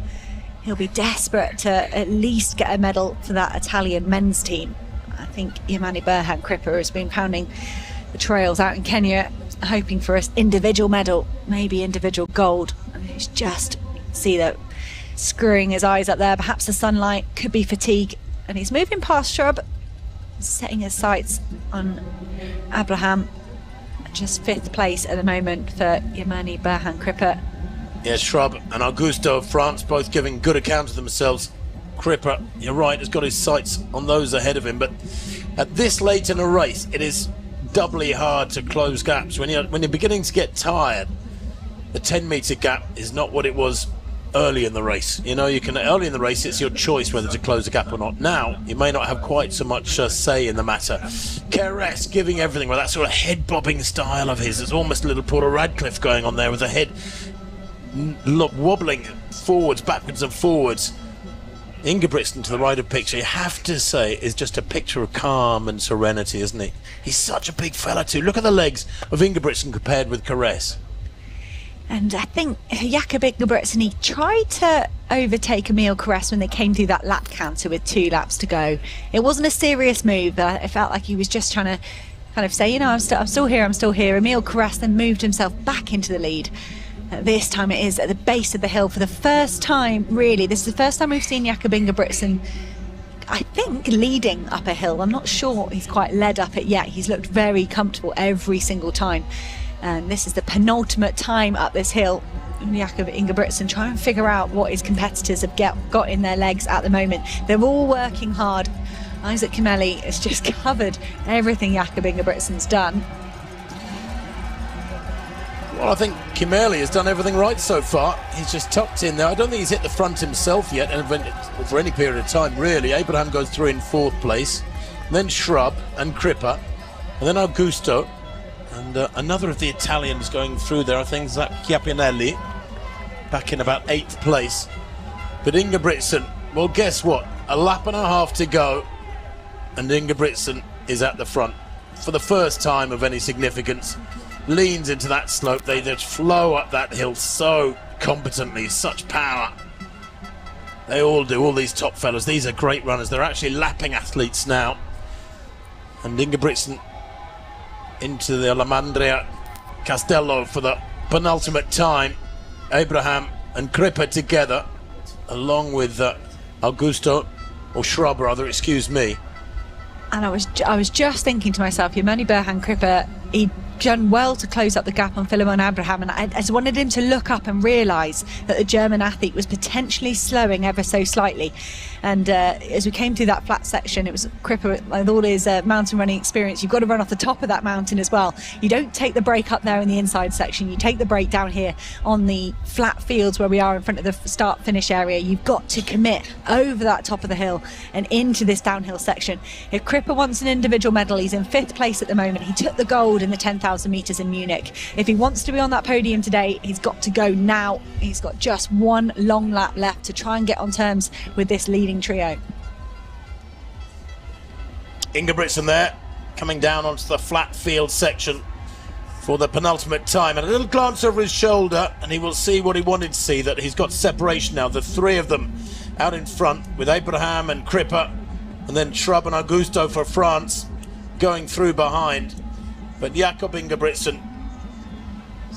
He'll be desperate to at least get a medal for that Italian men's team. I think Yamani Berhan Cripper has been pounding the trails out in Kenya, hoping for an individual medal, maybe individual gold. And he's just see that screwing his eyes up there. Perhaps the sunlight, could be fatigue. And he's moving past Shrub, setting his sights on Abraham. Just 5th place at the moment for Yamani Berhan Cripper. Yeah, Shrub and Augusto of France both giving good account of themselves. Cripper, you're right, has got his sights on those ahead of him, but at this late in a race, it is doubly hard to close gaps. When you're beginning to get tired, the 10-metre gap is not what it was early in the race. You know, early in the race, it's your choice whether to close the gap or not. Now, you may not have quite so much say in the matter. Keres giving everything with that sort of head-bobbing style of his. There's almost a little Paula Radcliffe going on there with the head wobbling forwards, backwards and forwards. Ingebrigtsen to the right of picture, you have to say, is just a picture of calm and serenity, isn't he? He's such a big fella too. Look at the legs of Ingebrigtsen compared with Keres. And I think Jakob Ingebrigtsen, he tried to overtake Emil Keres when they came through that lap counter with 2 laps to go. It wasn't a serious move, but it felt like he was just trying to kind of say, you know, I'm still here. Emil Keres then moved himself back into the lead. This time it is at the base of the hill for the first time, really. This is the first time we've seen Jakob Ingebrigtsen, I think, leading up a hill. I'm not sure he's quite led up it yet. He's looked very comfortable every single time. And this is the penultimate time up this hill. Jakob Ingebrigtsen trying to figure out what his competitors have got in their legs at the moment. They're all working hard. Isaac Kimeli has just covered everything Jakob Ingebrigtsen's done. Well, I think Kimeli has done everything right so far. He's just tucked in there. I don't think he's hit the front himself yet, and for any period of time, really. Abraham goes through in 4th place, then Shrub and Cripper, and then Augusto. And another of the Italians going through there, I think, is that Chiapinelli, back in about 8th place. But Ingebrigtsen, well, guess what? A lap and a half to go, and Ingebrigtsen is at the front for the first time of any significance. Leans into that slope. They just flow up that hill so competently, such power. They all do, all these top fellas. These are great runners. They're actually lapping athletes now. And Ingebrigtsen into the Lamandria Castello for the penultimate time. Abraham and Cripper together, along with Augusto, or Shrub rather, excuse me. And I was just thinking to myself, Yamani Berhan Cripper, he done well to close up the gap on Philemon Abraham, and I just wanted him to look up and realise that the German athlete was potentially slowing ever so slightly. And as we came through that flat section, it was Cripper with all his mountain running experience. You've got to run off the top of that mountain as well. You don't take the break up there in the inside section, you take the break down here on the flat fields where we are in front of the start finish area. You've got to commit over that top of the hill and into this downhill section. If Cripper wants an individual medal, he's in 5th place at the moment. He took the gold in the 10,000 metres in Munich. If he wants to be on that podium today, he's got to go now. He's got just 1 long lap left to try and get on terms with this leading trio. Ingebrigtsen there, coming down onto the flat field section for the penultimate time, and a little glance over his shoulder and he will see what he wanted to see, that he's got separation now, the 3 of them out in front with Abraham and Cripper, and then Shrub and Augusto for France going through behind. But Jakob Ingebrigtsen,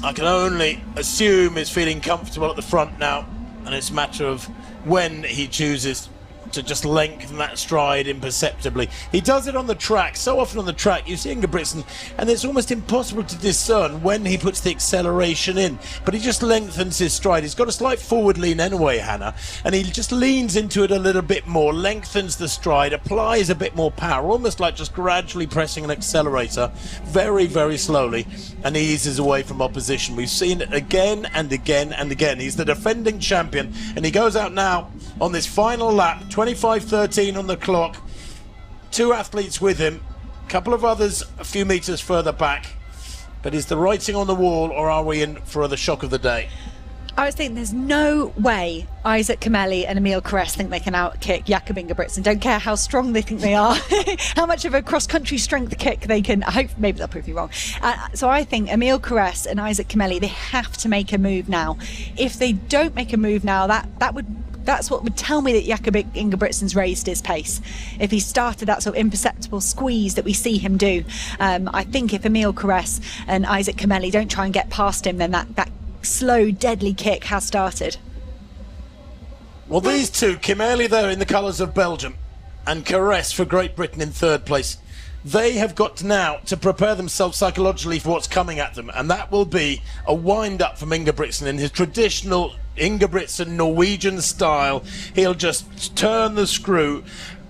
I can only assume, is feeling comfortable at the front now, and it's a matter of when he chooses to just lengthen that stride imperceptibly. He does it on the track. So often on the track you see Ingebrigtsen and it's almost impossible to discern when he puts the acceleration in, but he just lengthens his stride. He's got a slight forward lean anyway, Hannah, and he just leans into it a little bit more, lengthens the stride, applies a bit more power, almost like just gradually pressing an accelerator very, very slowly, and he eases away from opposition. We've seen it again and again and again. He's the defending champion, and he goes out now on this final lap, 25:13 on the clock. Two athletes with him, a couple of others a few metres further back. But is the writing on the wall, or are we in for the shock of the day? I was thinking there's no way Isaac Kameli and Emil Carrès think they can outkick Jakob Ingebrigtsen. Don't care how strong they think they are, how much of a cross-country strength kick they can. I hope maybe they'll prove you wrong. So I think Emil Carrès and Isaac Kameli, they have to make a move now. If they don't make a move now, that's what would tell me that Jakob Ingebrigtsen's raised his pace. If he started that sort of imperceptible squeeze that we see him do, I think if Emil Carrès and Isaac Kameli don't try and get past him, then that slow, deadly kick has started. Well, these two, Kameli there in the colours of Belgium and Carrès for Great Britain in third place, they have got now to prepare themselves psychologically for what's coming at them, and that will be a wind-up from Ingebrigtsen in his traditional Ingebrigtsen Norwegian style. He'll just turn the screw.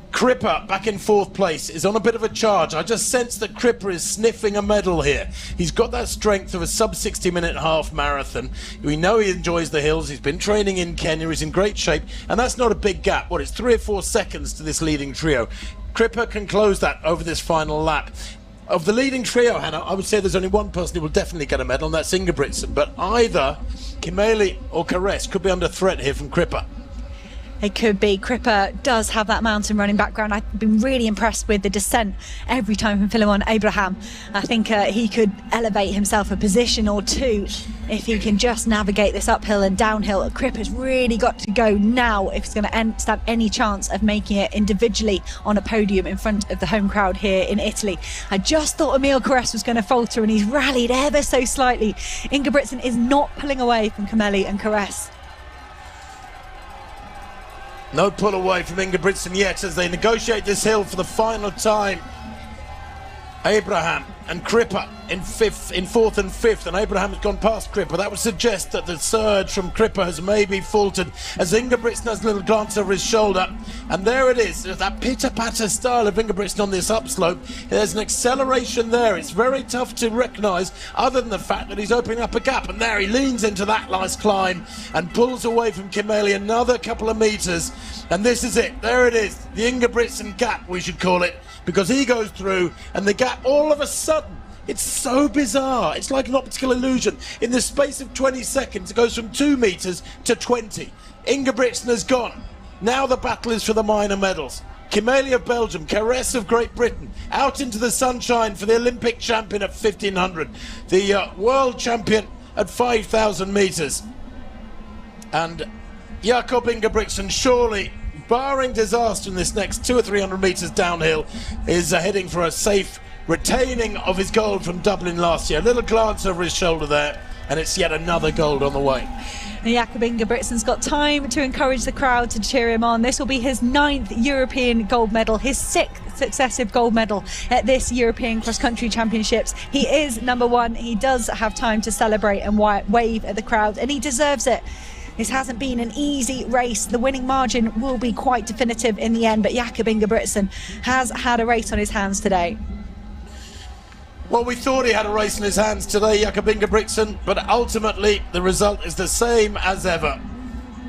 Cripper, back in fourth place, is on a bit of a charge. I just sense that Cripper is sniffing a medal here. He's got that strength of a sub-60-minute half marathon. We know he enjoys the hills. He's been training in Kenya. He's in great shape. And that's not a big gap. What, it's 3 or 4 seconds to this leading trio. Cripper can close that over this final lap. Of the leading trio, Hannah, I would say there's only one person who will definitely get a medal, and that's Ingebrigtsen. But either Kameli or Carrès could be under threat here from Cripper. It could be. Cripper does have that mountain running background. I've been really impressed with the descent every time from Philemon Abraham. I think he could elevate himself a position or two if he can just navigate this uphill and downhill. Cripper's really got to go now if he's going to stand any chance of making it individually on a podium in front of the home crowd here in Italy. I just thought Emil Carrès was going to falter, and he's rallied ever so slightly. Ingebrigtsen is not pulling away from Kameli and Carrès. No pull away from Ingebrigtsen yet as they negotiate this hill for the final time. Abraham and Cripper in fourth and fifth, and Abraham has gone past Cripper. That would suggest that the surge from Cripper has maybe faltered as Ingebrigtsen has a little glance over his shoulder, and there it is. There's that pitter-patter style of Ingebrigtsen on this upslope. There's an acceleration there. It's very tough to recognise other than the fact that he's opening up a gap, and there he leans into that last climb and pulls away from Kameli another couple of metres, and this is it. There it is, the Ingebrigtsen gap, we should call it, because he goes through and the gap all of a sudden, it's so bizarre. It's like an optical illusion. In the space of 20 seconds, it goes from 2 metres to 20. Ingebrigtsen has gone. Now the battle is for the minor medals. Kameli of Belgium, Carrès of Great Britain, out into the sunshine for the Olympic champion at 1500, the world champion at 5,000 metres. And Jakob Ingebrigtsen, surely, barring disaster in this next 200 or 300 metres downhill, is heading for a safe retaining of his gold from Dublin last year. A little glance over his shoulder there, and it's yet another gold on the way. Jakob Ingebrigtsen's got time to encourage the crowd to cheer him on. This will be his 9th European gold medal, his 6th successive gold medal at this European cross-country championships. He is number 1. He does have time to celebrate and wave at the crowd, and he deserves it. This hasn't been an easy race. The winning margin will be quite definitive in the end, but Jakob Ingebrigtsen has had a race on his hands today. Well, we thought he had a race in his hands today, Jakob Ingebrigtsen, but ultimately the result is the same as ever.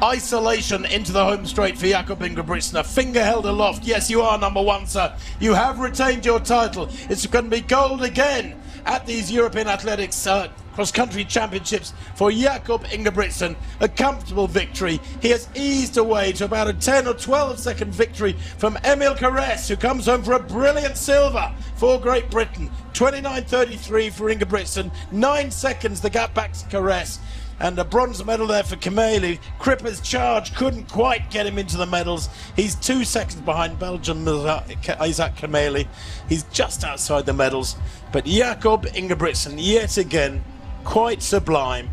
Isolation into the home straight for Jakob Ingebrigtsen. A finger held aloft. Yes, you are number 1, sir. You have retained your title. It's going to be gold again at these European Athletics cross-country championships for Jakob Ingebrigtsen. A comfortable victory. He has eased away to about a 10 or 12 second victory from Emil Carrès, who comes home for a brilliant silver for Great Britain. 29.33 for Ingebrigtsen, 9 seconds the gap back to Carrès, and a bronze medal there for Kameli. Cripper's charge couldn't quite get him into the medals. He's 2 seconds behind Belgium Isaac Kameli. He's just outside the medals, but Jakob Ingebrigtsen yet again quite sublime,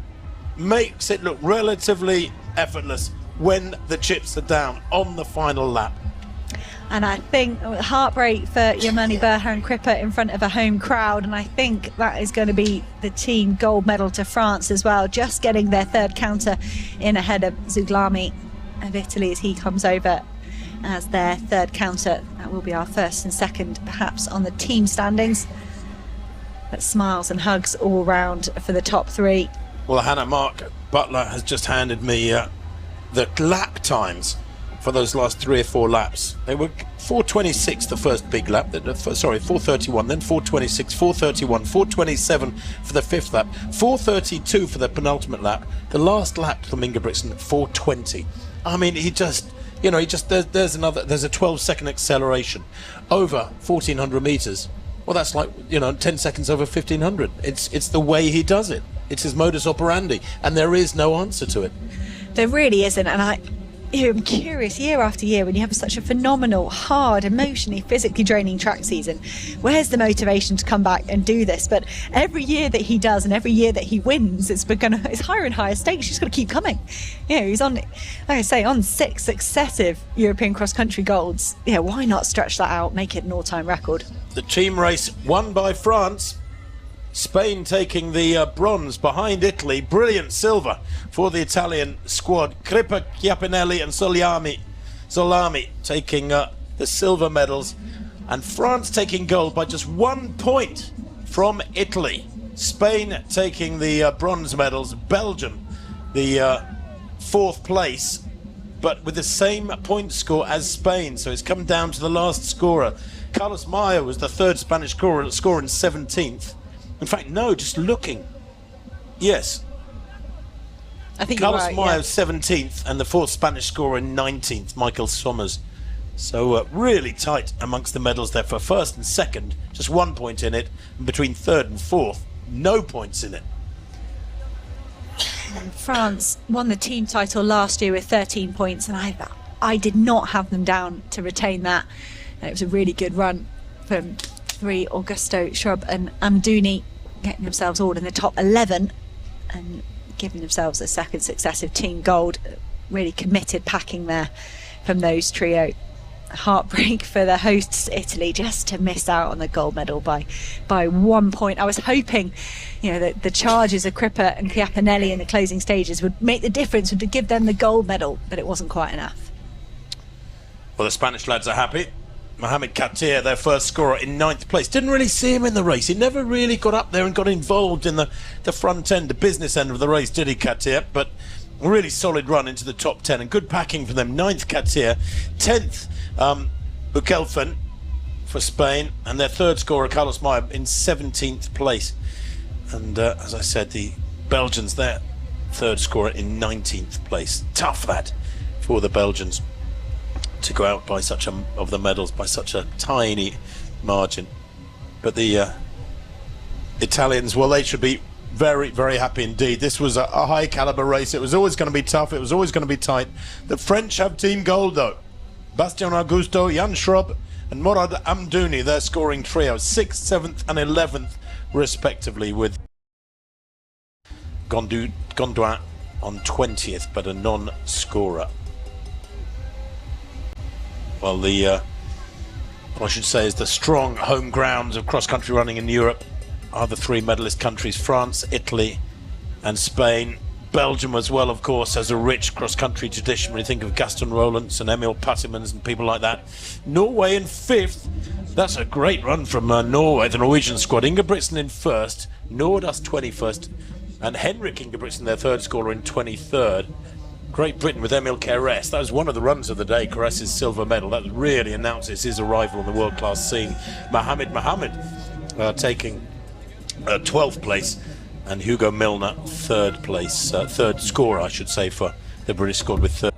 makes it look relatively effortless when the chips are down on the final lap. And I think heartbreak for Yamani Berha and Kripa in front of a home crowd, and I think that is going to be the team gold medal to France as well, just getting their third counter in ahead of Zuglami of Italy as he comes over as their third counter. That will be our first and second perhaps on the team standings. But smiles and hugs all round for the top three. Well, Hannah, Mark Butler has just handed me the lap times for those last 3 or 4 laps. They were 4:26 the first big lap, 4:31, then 4:26, 4:31, 4:27 for the fifth lap, 4:32 for the penultimate lap. The last lap from Ingebrigtsen, 4:20. I mean, there's a 12-second acceleration over 1,400 meters. Well, that's like 10 seconds over 1,500. It's the way he does it. It's his modus operandi, and there is no answer to it. There really isn't, and I'm curious, year after year, when you have such a phenomenal, hard, emotionally, physically draining track season, where's the motivation to come back and do this? But every year that he does and every year that he wins, it's higher and higher stakes. He's got to keep coming. He's on, like I say, on 6 successive European cross-country golds. Why not stretch that out, make it an all-time record? The team race won by France. Spain taking the bronze behind Italy. Brilliant silver for the Italian squad. Kripa, Chiappinelli and Solami taking the silver medals. And France taking gold by just 1 point from Italy. Spain taking the bronze medals. Belgium, the 4th place, but with the same point score as Spain. So it's come down to the last scorer. Carlos Maya was the 3rd Spanish scorer in 17th. In fact, no, just looking. Yes. I think Carlos you're right, Maya 17th and the 4th Spanish scorer in 19th, Michael Sommers. So really tight amongst the medals there for 1st and 2nd. Just 1 point in it. And between 3rd and 4th, no points in it. France won the team title last year with 13 points, and I did not have them down to retain that. And it was a really good run from 3 Augusto, Shrub and Amdouni, getting themselves all in the top 11 and giving themselves a 2nd successive team gold. Really committed packing there from those trio. Heartbreak for the hosts Italy, just to miss out on the gold medal by 1 point. I was hoping that the charges of Kripa and Chiappinelli in the closing stages would make the difference, would give them the gold medal, but it wasn't quite enough. Well, the Spanish lads are happy. Mohamed Katir, their first scorer, in 9th place. Didn't really see him in the race. He never really got up there and got involved in the front end, the business end of the race, did he, Katir? But a really solid run into the top 10 and good packing for them. 9th Katir, 10th Bukelfen for Spain, and their 3rd scorer, Carlos Maya, in 17th place. And as I said, the Belgians, their 3rd scorer, in 19th place. Tough that for the Belgians to go out by of the medals by such a tiny margin. But the Italians, well, they should be very, very happy indeed. This was a high caliber race. It was always going to be tough. It was always going to be tight. The French have team gold though. Bastien Augusto, Jan Shrub and Morad Amdouni, their scoring trio, 6th, 7th and 11th respectively, with Gondouin on 20th but a non-scorer. Well, what I should say is the strong home grounds of cross-country running in Europe are the 3 medalist countries, France, Italy and Spain. Belgium as well, of course, has a rich cross-country tradition when you think of Gaston Roelants and Emil Pattimans and people like that. Norway in 5th. That's a great run from Norway, the Norwegian squad. Ingebrigtsen in 1st, Nordas 21st, and Henrik Ingebrigtsen, their 3rd scorer, in 23rd. Great Britain with Emil Keres. That was one of the runs of the day, Keres's silver medal. That really announces his arrival on the world-class scene. Mohamed taking 12th place, and Hugo Milner 3rd place, 3rd scorer, I should say, for the British squad with 30.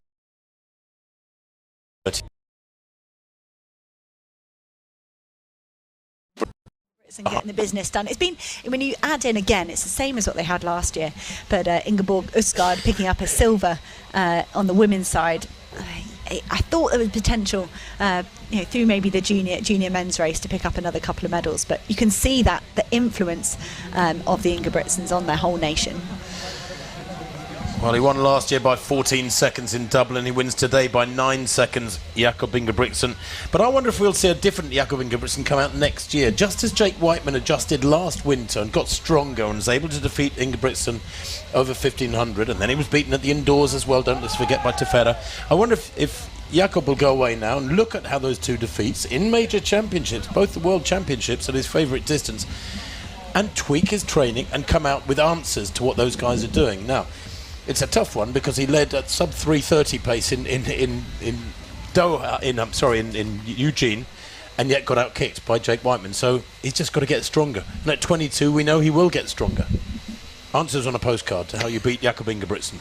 And getting the business done. It's been, when you add in again, it's the same as what they had last year, but Ingeborg Usgaard picking up a silver on the women's side. I thought there was potential through maybe the junior men's race to pick up another couple of medals, but you can see that the influence of the Ingebrigtsens on their whole nation. Well, he won last year by 14 seconds in Dublin. He wins today by 9 seconds, Jakob Ingebrigtsen. But I wonder if we'll see a different Jakob Ingebrigtsen come out next year, just as Jake Whiteman adjusted last winter and got stronger and was able to defeat Ingebrigtsen over 1500, and then he was beaten at the indoors as well, don't let's forget, by Tefera. I wonder if Jakob will go away now and look at how those two defeats in major championships, both the world championships at his favourite distance, and tweak his training and come out with answers to what those guys are doing. Now, it's a tough one because he led at sub 3:30 pace in Doha, in Eugene, and yet got out-kicked by Jake Whiteman. So he's just got to get stronger. And at 22, we know he will get stronger. Answers on a postcard to how you beat Jakob Ingebrigtsen.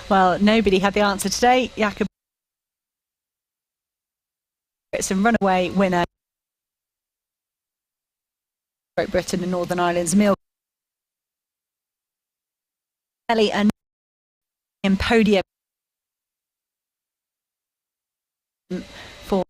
Well, nobody had the answer today. Jakob Ingebrigtsen, runaway winner. Great Britain and Northern Ireland's Mill Kelly and podium for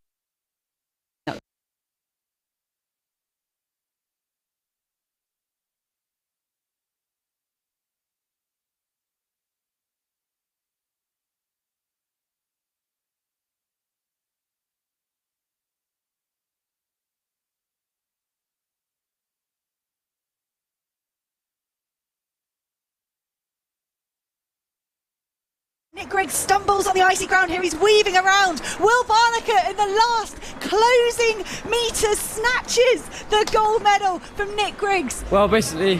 Nick Griggs stumbles on the icy ground here. He's weaving around. Will Barnaker in the last closing meters snatches the gold medal from Nick Griggs. Well, basically,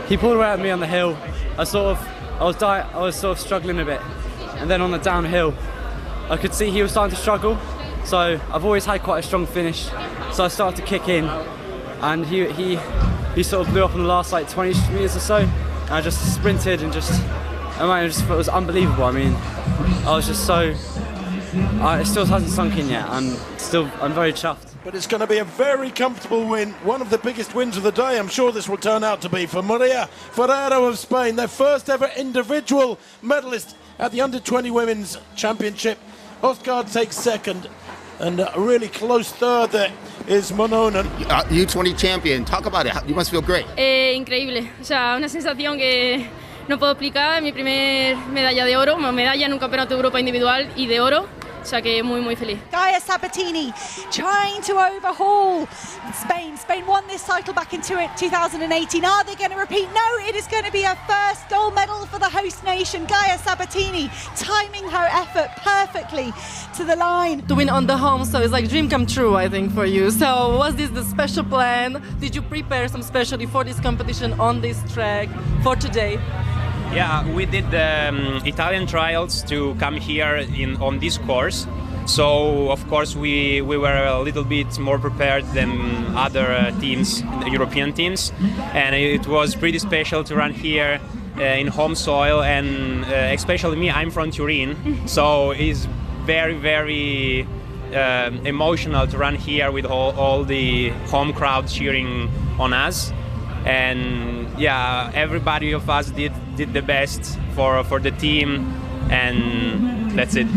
he pulled away at me on the hill. I was sort of struggling a bit, and then on the downhill, I could see he was starting to struggle. So I've always had quite a strong finish. So I started to kick in, and he sort of blew up on the last like 20 meters or so. And I just sprinted and it was unbelievable. I mean, I was just so... it still hasn't sunk in yet. I'm very chuffed. But it's going to be a very comfortable win, one of the biggest wins of the day. I'm sure this will turn out to be for Maria Ferrero of Spain, their first ever individual medalist at the Under-20 Women's Championship. Oscar takes second, and a really close third there is Mononen. U20 champion, talk about it. You must feel great. Increíble, o sea, una sensación que no puedo explicar. Mi primer medalla de oro, medalla en un campeonato de Europa individual y de oro. O sea que muy feliz. Gaia Sabatini trying to overhaul Spain. Spain won this title back in 2018. Are they going to repeat? No, it is going to be her first gold medal for the host nation. Gaia Sabatini timing her effort perfectly to the line. To win on the home, so it's like dream come true, I think, for you. So was this the special plan? Did you prepare some specially for this competition on this track for today? Yeah, we did the Italian trials to come here on this course. So, of course, we were a little bit more prepared than other teams, European teams. And it was pretty special to run here in home soil. And especially me, I'm from Turin. So it's very emotional to run here with all the home crowd cheering on us. And yeah, everybody of us did the best for the team, and that's it.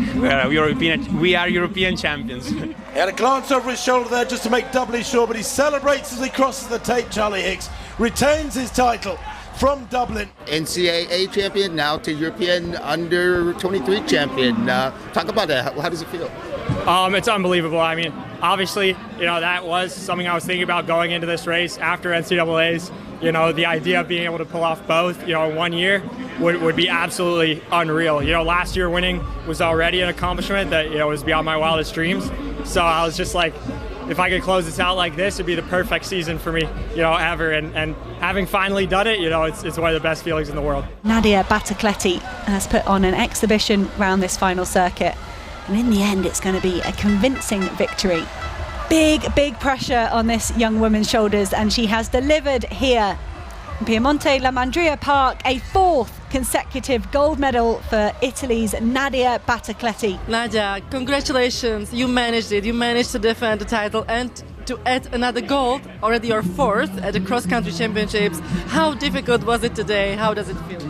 We are European champions. He had a glance over his shoulder there just to make doubly sure, but he celebrates as he crosses the tape. Charlie Hicks retains his title from Dublin. NCAA champion, now to European under-23 champion. Talk about that. How does it feel? It's unbelievable. I mean, obviously, that was something I was thinking about going into this race after NCAAs. The idea of being able to pull off both, in 1 year would be absolutely unreal. Last year winning was already an accomplishment that, was beyond my wildest dreams. So I was just like, if I could close this out like this, it'd be the perfect season for me, ever. And having finally done it, it's one of the best feelings in the world. Nadia Batacleti has put on an exhibition round this final circuit. And in the end, it's going to be a convincing victory. Big pressure on this young woman's shoulders, and she has delivered here in Piemonte La Mandria Park, a fourth consecutive gold medal for Italy's Nadia Batacleti. Nadia, congratulations, you managed it. You managed to defend the title and to add another gold, already your fourth at the cross-country championships. How difficult was it today? How does it feel?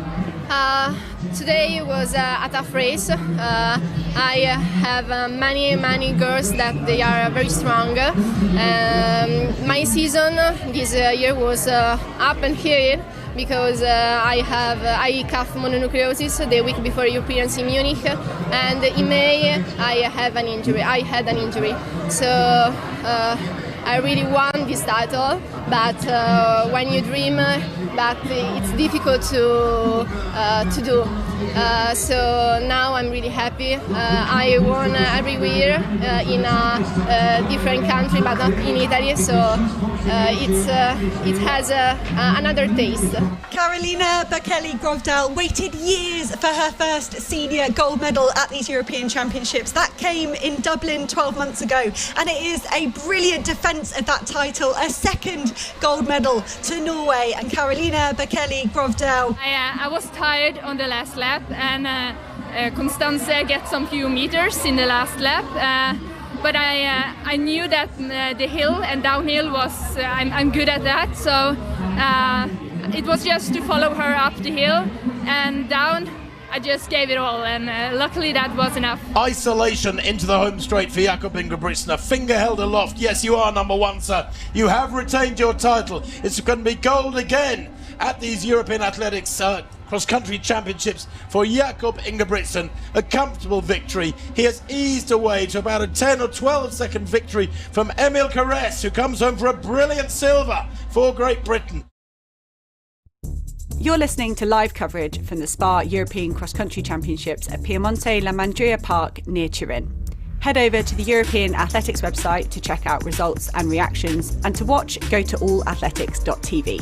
Today was a tough race. I have many girls that they are very strong. My season this year was up and here, because I have mononucleosis the week before Europeans in Munich, and in May I had an injury. So I really won this title, but when you dream, but it's difficult to do. So now I'm really happy. I won every year in a different country, but not in Italy. So it has another taste. Karolina Bekele-Grovdal waited years for her first senior gold medal at these European Championships. That came in Dublin 12 months ago, and it is a brilliant defence of that title, a second gold medal to Norway. And Karolina Bekele-Grovdal. I was tired on the last lap, and Constance get some few meters in the last lap. But I knew that the hill and downhill was I'm good at that, so it was just to follow her up the hill and down. I just gave it all, and luckily that was enough. Isolation into the home straight for Jakob Ingebrigtsen. A finger held aloft. Yes, you are number one, sir. You have retained your title. It's going to be gold again at these European Athletics Cross-Country Championships for Jakob Ingebrigtsen. A comfortable victory. He has eased away to about a 10 or 12 second victory from Emil Caress, who comes home for a brilliant silver for Great Britain. You're listening to live coverage from the SPAR European Cross-Country Championships at Piemonte La Mandria Park near Turin. Head over to the European Athletics website to check out results and reactions, and to watch, go to allathletics.tv.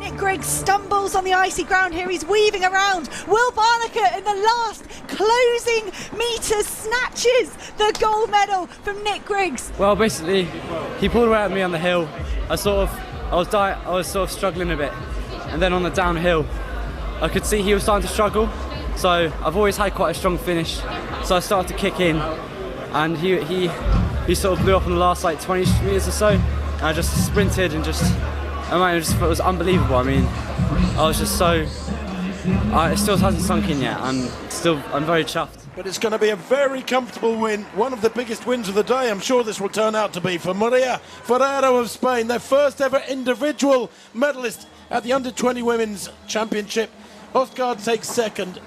Nick Griggs stumbles on the icy ground here. He's weaving around. Will Barnaker in the last closing metres snatches the gold medal from Nick Griggs. Well, basically, he pulled away at me on the hill. I was sort of struggling a bit, and then on the downhill I could see he was starting to struggle, so I've always had quite a strong finish, so I started to kick in, and he sort of blew up on the last like 20 metres or so, and I just sprinted and it was unbelievable. I mean, I was just it still hasn't sunk in yet, and I'm very chuffed. But it's going to be a very comfortable win, one of the biggest wins of the day. I'm sure this will turn out to be for Maria Ferrero of Spain, their first ever individual medalist at the Under-20 Women's Championship. Oscar takes second,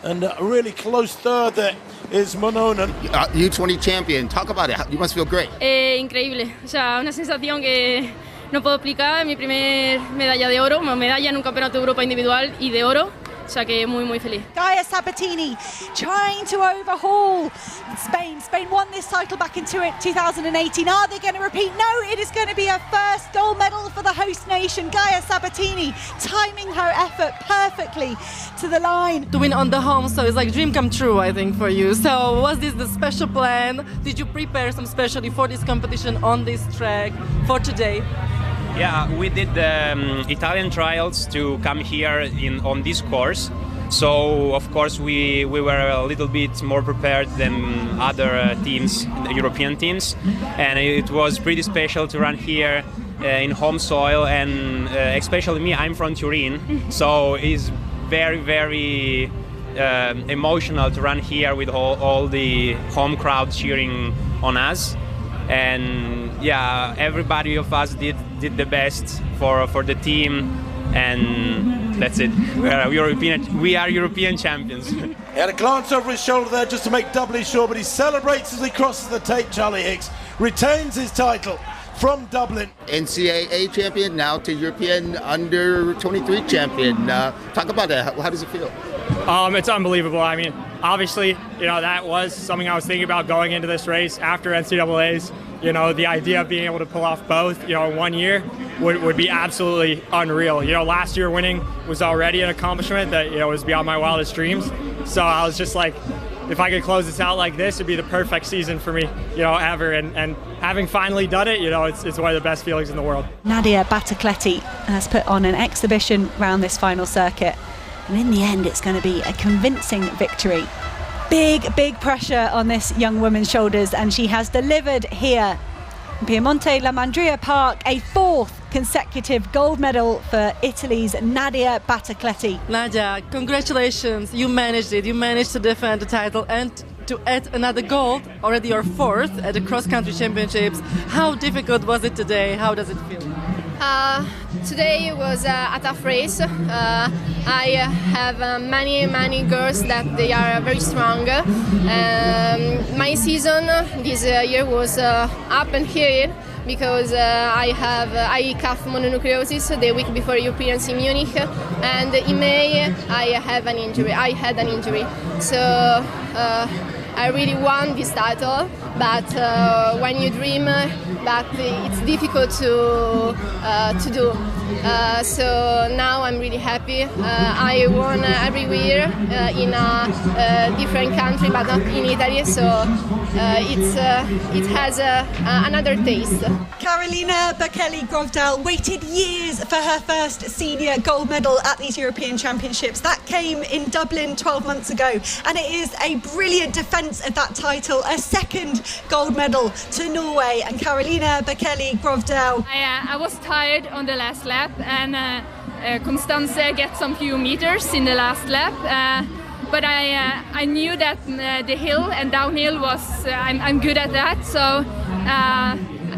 and a really close third there is Mononen. U20 champion, talk about it. You must feel great. Increíble, o sea, una sensación que no puedo explicar. Mi primer medalla de oro, medalla en un campeonato de Europa individual y de oro. O sea que muy feliz. Gaia Sabatini trying to overhaul Spain. Spain won this title back in 2018. Are they going to repeat? No, it is going to be a first gold medal for the host nation. Gaia Sabatini timing her effort perfectly to the line. To win on the home, so it's like dream come true, I think, for you. So was this the special plan? Did you prepare some specially for this competition on this track for today? Yeah, we did the Italian trials to come here on this course. So, of course, we were a little bit more prepared than other teams, European teams. And it was pretty special to run here in home soil. And especially me, I'm from Turin. So it's very, very emotional to run here with all the home crowd cheering on us. And yeah, everybody of us did the best for the team, and that's it. We are European champions. He had a glance over his shoulder there just to make doubly sure, but he celebrates as he crosses the tape. Charlie Hicks retains his title from Dublin. NCAA champion, now to European Under-23 champion. Talk about that. How does it feel? It's unbelievable. I mean, obviously, that was something I was thinking about going into this race after NCAAs. The idea of being able to pull off both, in 1 year would be absolutely unreal. Last year winning was already an accomplishment that, was beyond my wildest dreams. So I was just like, if I could close this out like this, it'd be the perfect season for me, ever. And having finally done it, it's one of the best feelings in the world. Nadia Battacletti has put on an exhibition round this final circuit. And in the end, it's going to be a convincing victory. Big pressure on this young woman's shoulders, and she has delivered here in Piemonte La Mandria Park, a fourth consecutive gold medal for Italy's Nadia Battacletti. Nadia, congratulations, you managed it. You managed to defend the title and to add another gold, already your fourth at the cross-country championships. How difficult was it today? How does it feel? Today was a tough race. I have many girls that they are very strong. My season this year was up and here because I calf mononucleosis the week before Europeans in Munich, and in May I had an injury. So I really won this title, but when you dream, but it's difficult to do. So now I'm really happy. I won every year in a different country, but not in Italy. So it has another taste. Karolina Bekele-Grovdal waited years for her first senior gold medal at these European Championships. That came in Dublin 12 months ago, and it is a brilliant defence of that title, a second gold medal to Norway. And Karolina Bekele-Grovdal. I was tired on the last lap, and Constance get some few meters in the last lap. But I knew that the hill and downhill was I'm good at that, so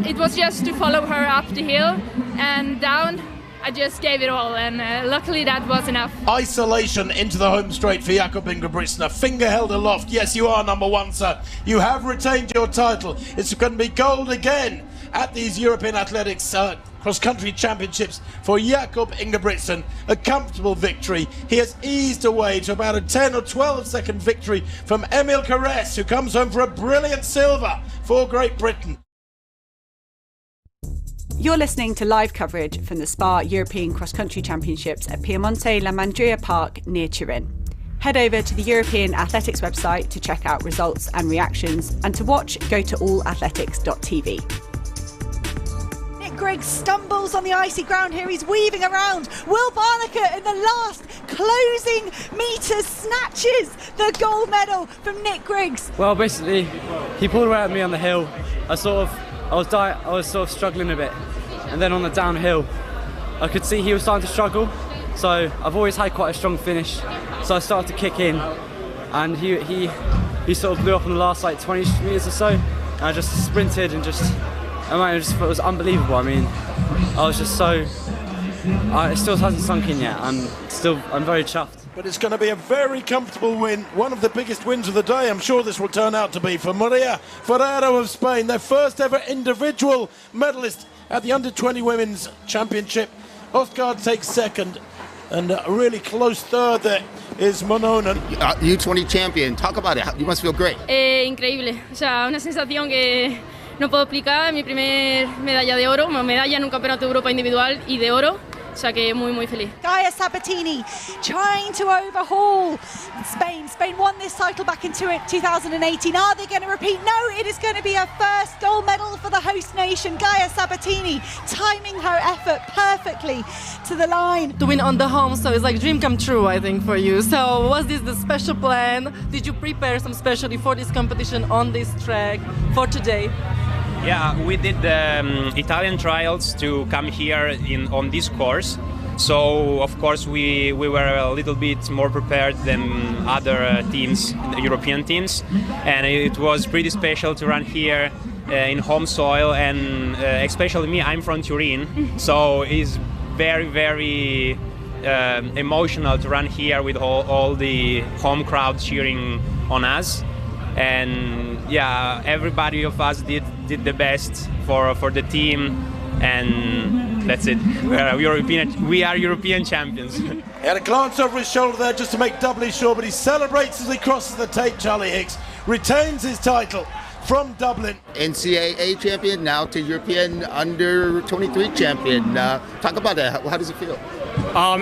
it was just to follow her up the hill and down. I just gave it all, and luckily that was enough. Isolation into the home straight for Jakob Ingebrigtsen. A finger held aloft. Yes, you are number one, sir. You have retained your title. It's going to be gold again at these European Athletics cross-country championships for Jakob Ingebrigtsen. A comfortable victory. He has eased away to about a 10 or 12 second victory from Emil Carres, who comes home for a brilliant silver for Great Britain. You're listening to live coverage from the SPAR European Cross Country Championships at Piemonte La Mandria Park near Turin. Head over to the European Athletics website to check out results and reactions, and to watch, go to allathletics.tv. Nick Griggs stumbles on the icy ground here. He's weaving around. Will Barnaker in the last closing metres snatches the gold medal from Nick Griggs. Well, basically, he pulled away at me on the hill. I was sort of struggling a bit, and then on the downhill I could see he was starting to struggle, so I've always had quite a strong finish, so I started to kick in, and he sort of blew up on the last like 20 metres or so, and I just sprinted and it was unbelievable. I mean, I was just so, it still hasn't sunk in yet. I'm very chuffed. But it's going to be a very comfortable win, one of the biggest wins of the day. I'm sure this will turn out to be for Maria Ferrero of Spain, their first ever individual medalist at the Under-20 Women's Championship. Oscar takes second, and a really close third there is Mononen. U20 champion, talk about it. You must feel great. Increíble, o sea, una sensación que no puedo explicar. Mi primer medalla de oro, medalla en un campeonato de Europa individual y de oro. O sea que muy feliz. Gaia Sabatini trying to overhaul Spain. Spain won this title back in 2018. Are they going to repeat? No, it is going to be a first gold medal for the host nation. Gaia Sabatini timing her effort perfectly to the line. To win on the home, so it's like dream come true, I think, for you. So was this the special plan? Did you prepare some specially for this competition on this track for today? Yeah, we did the Italian trials to come here on this course. So, of course, we were a little bit more prepared than other teams, European teams. And it was pretty special to run here in home soil. And especially me, I'm from Turin. So it's very emotional to run here with all the home crowd cheering on us. And yeah, everybody of us did the best for the team, and that's it. We are European champions. He had a glance over his shoulder there just to make doubly sure, but he celebrates as he crosses the tape. Charlie Hicks retains his title from Dublin. NCAA champion, now to European Under-23 champion. Talk about that. How does it feel?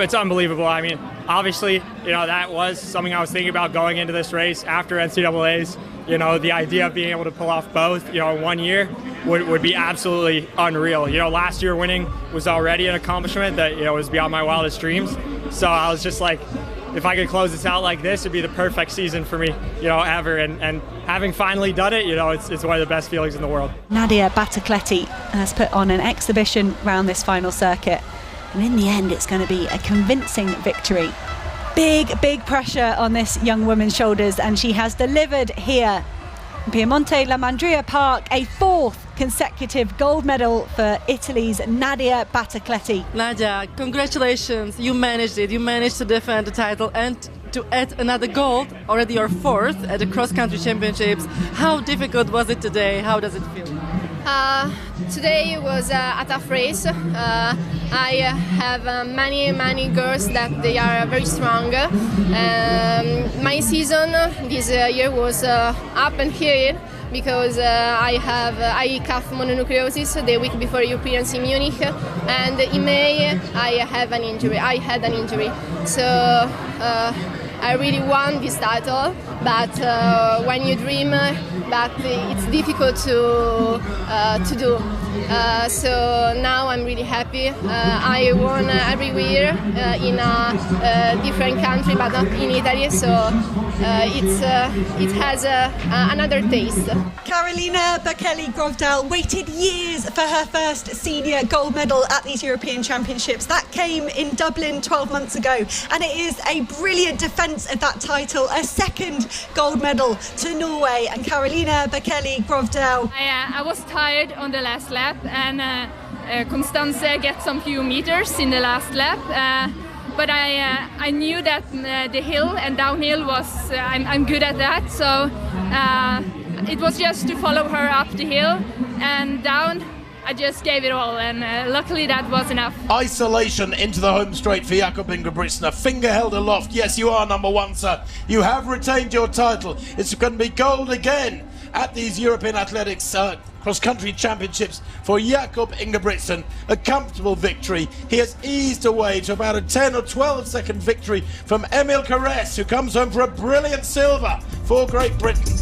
It's unbelievable. I mean, obviously, that was something I was thinking about going into this race after NCAAs. The idea of being able to pull off both, in 1 year would be absolutely unreal. Last year winning was already an accomplishment that, was beyond my wildest dreams. So I was just like, if I could close this out like this, it'd be the perfect season for me, ever. And having finally done it, it's one of the best feelings in the world. Nadia Batacletti has put on an exhibition round this final circuit. And in the end, it's going to be a convincing victory. Big pressure on this young woman's shoulders, and she has delivered here Piemonte La Mandria Park, a fourth consecutive gold medal for Italy's Nadia Battacletti. Nadia, congratulations, you managed it. You managed to defend the title and to add another gold, already your fourth at the cross-country championships. How difficult was it today? How does it feel? Today was a tough race. I have many girls that they are very strong. My season this year was up and here because I have calf mononucleosis the week before Europeans in Munich, and in May I had an injury. So I really won this title, but when you dream, but it's difficult to do. So now I'm really happy. I won every year in a different country, but not in Italy. So it has another taste. Karolina Bekele-Grovdal waited years for her first senior gold medal at these European Championships. That came in Dublin 12 months ago, and it is a brilliant defence of that title, a second gold medal to Norway. And Karolina Bekele-Grovdal. I was tired on the last lap, and Constance get some few meters in the last lap. But I knew that the hill and downhill was I'm good at that, so it was just to follow her up the hill and down. I just gave it all, and luckily that was enough. Isolation into the home straight for Jakob Ingebrigtsen. A finger held aloft. Yes, you are number one, sir. You have retained your title. It's going to be gold again at these European Athletics cross-country championships for Jakob Ingebrigtsen. A comfortable victory. He has eased away to about a 10 or 12 second victory from Emil Carrès, who comes home for a brilliant silver for Great Britain.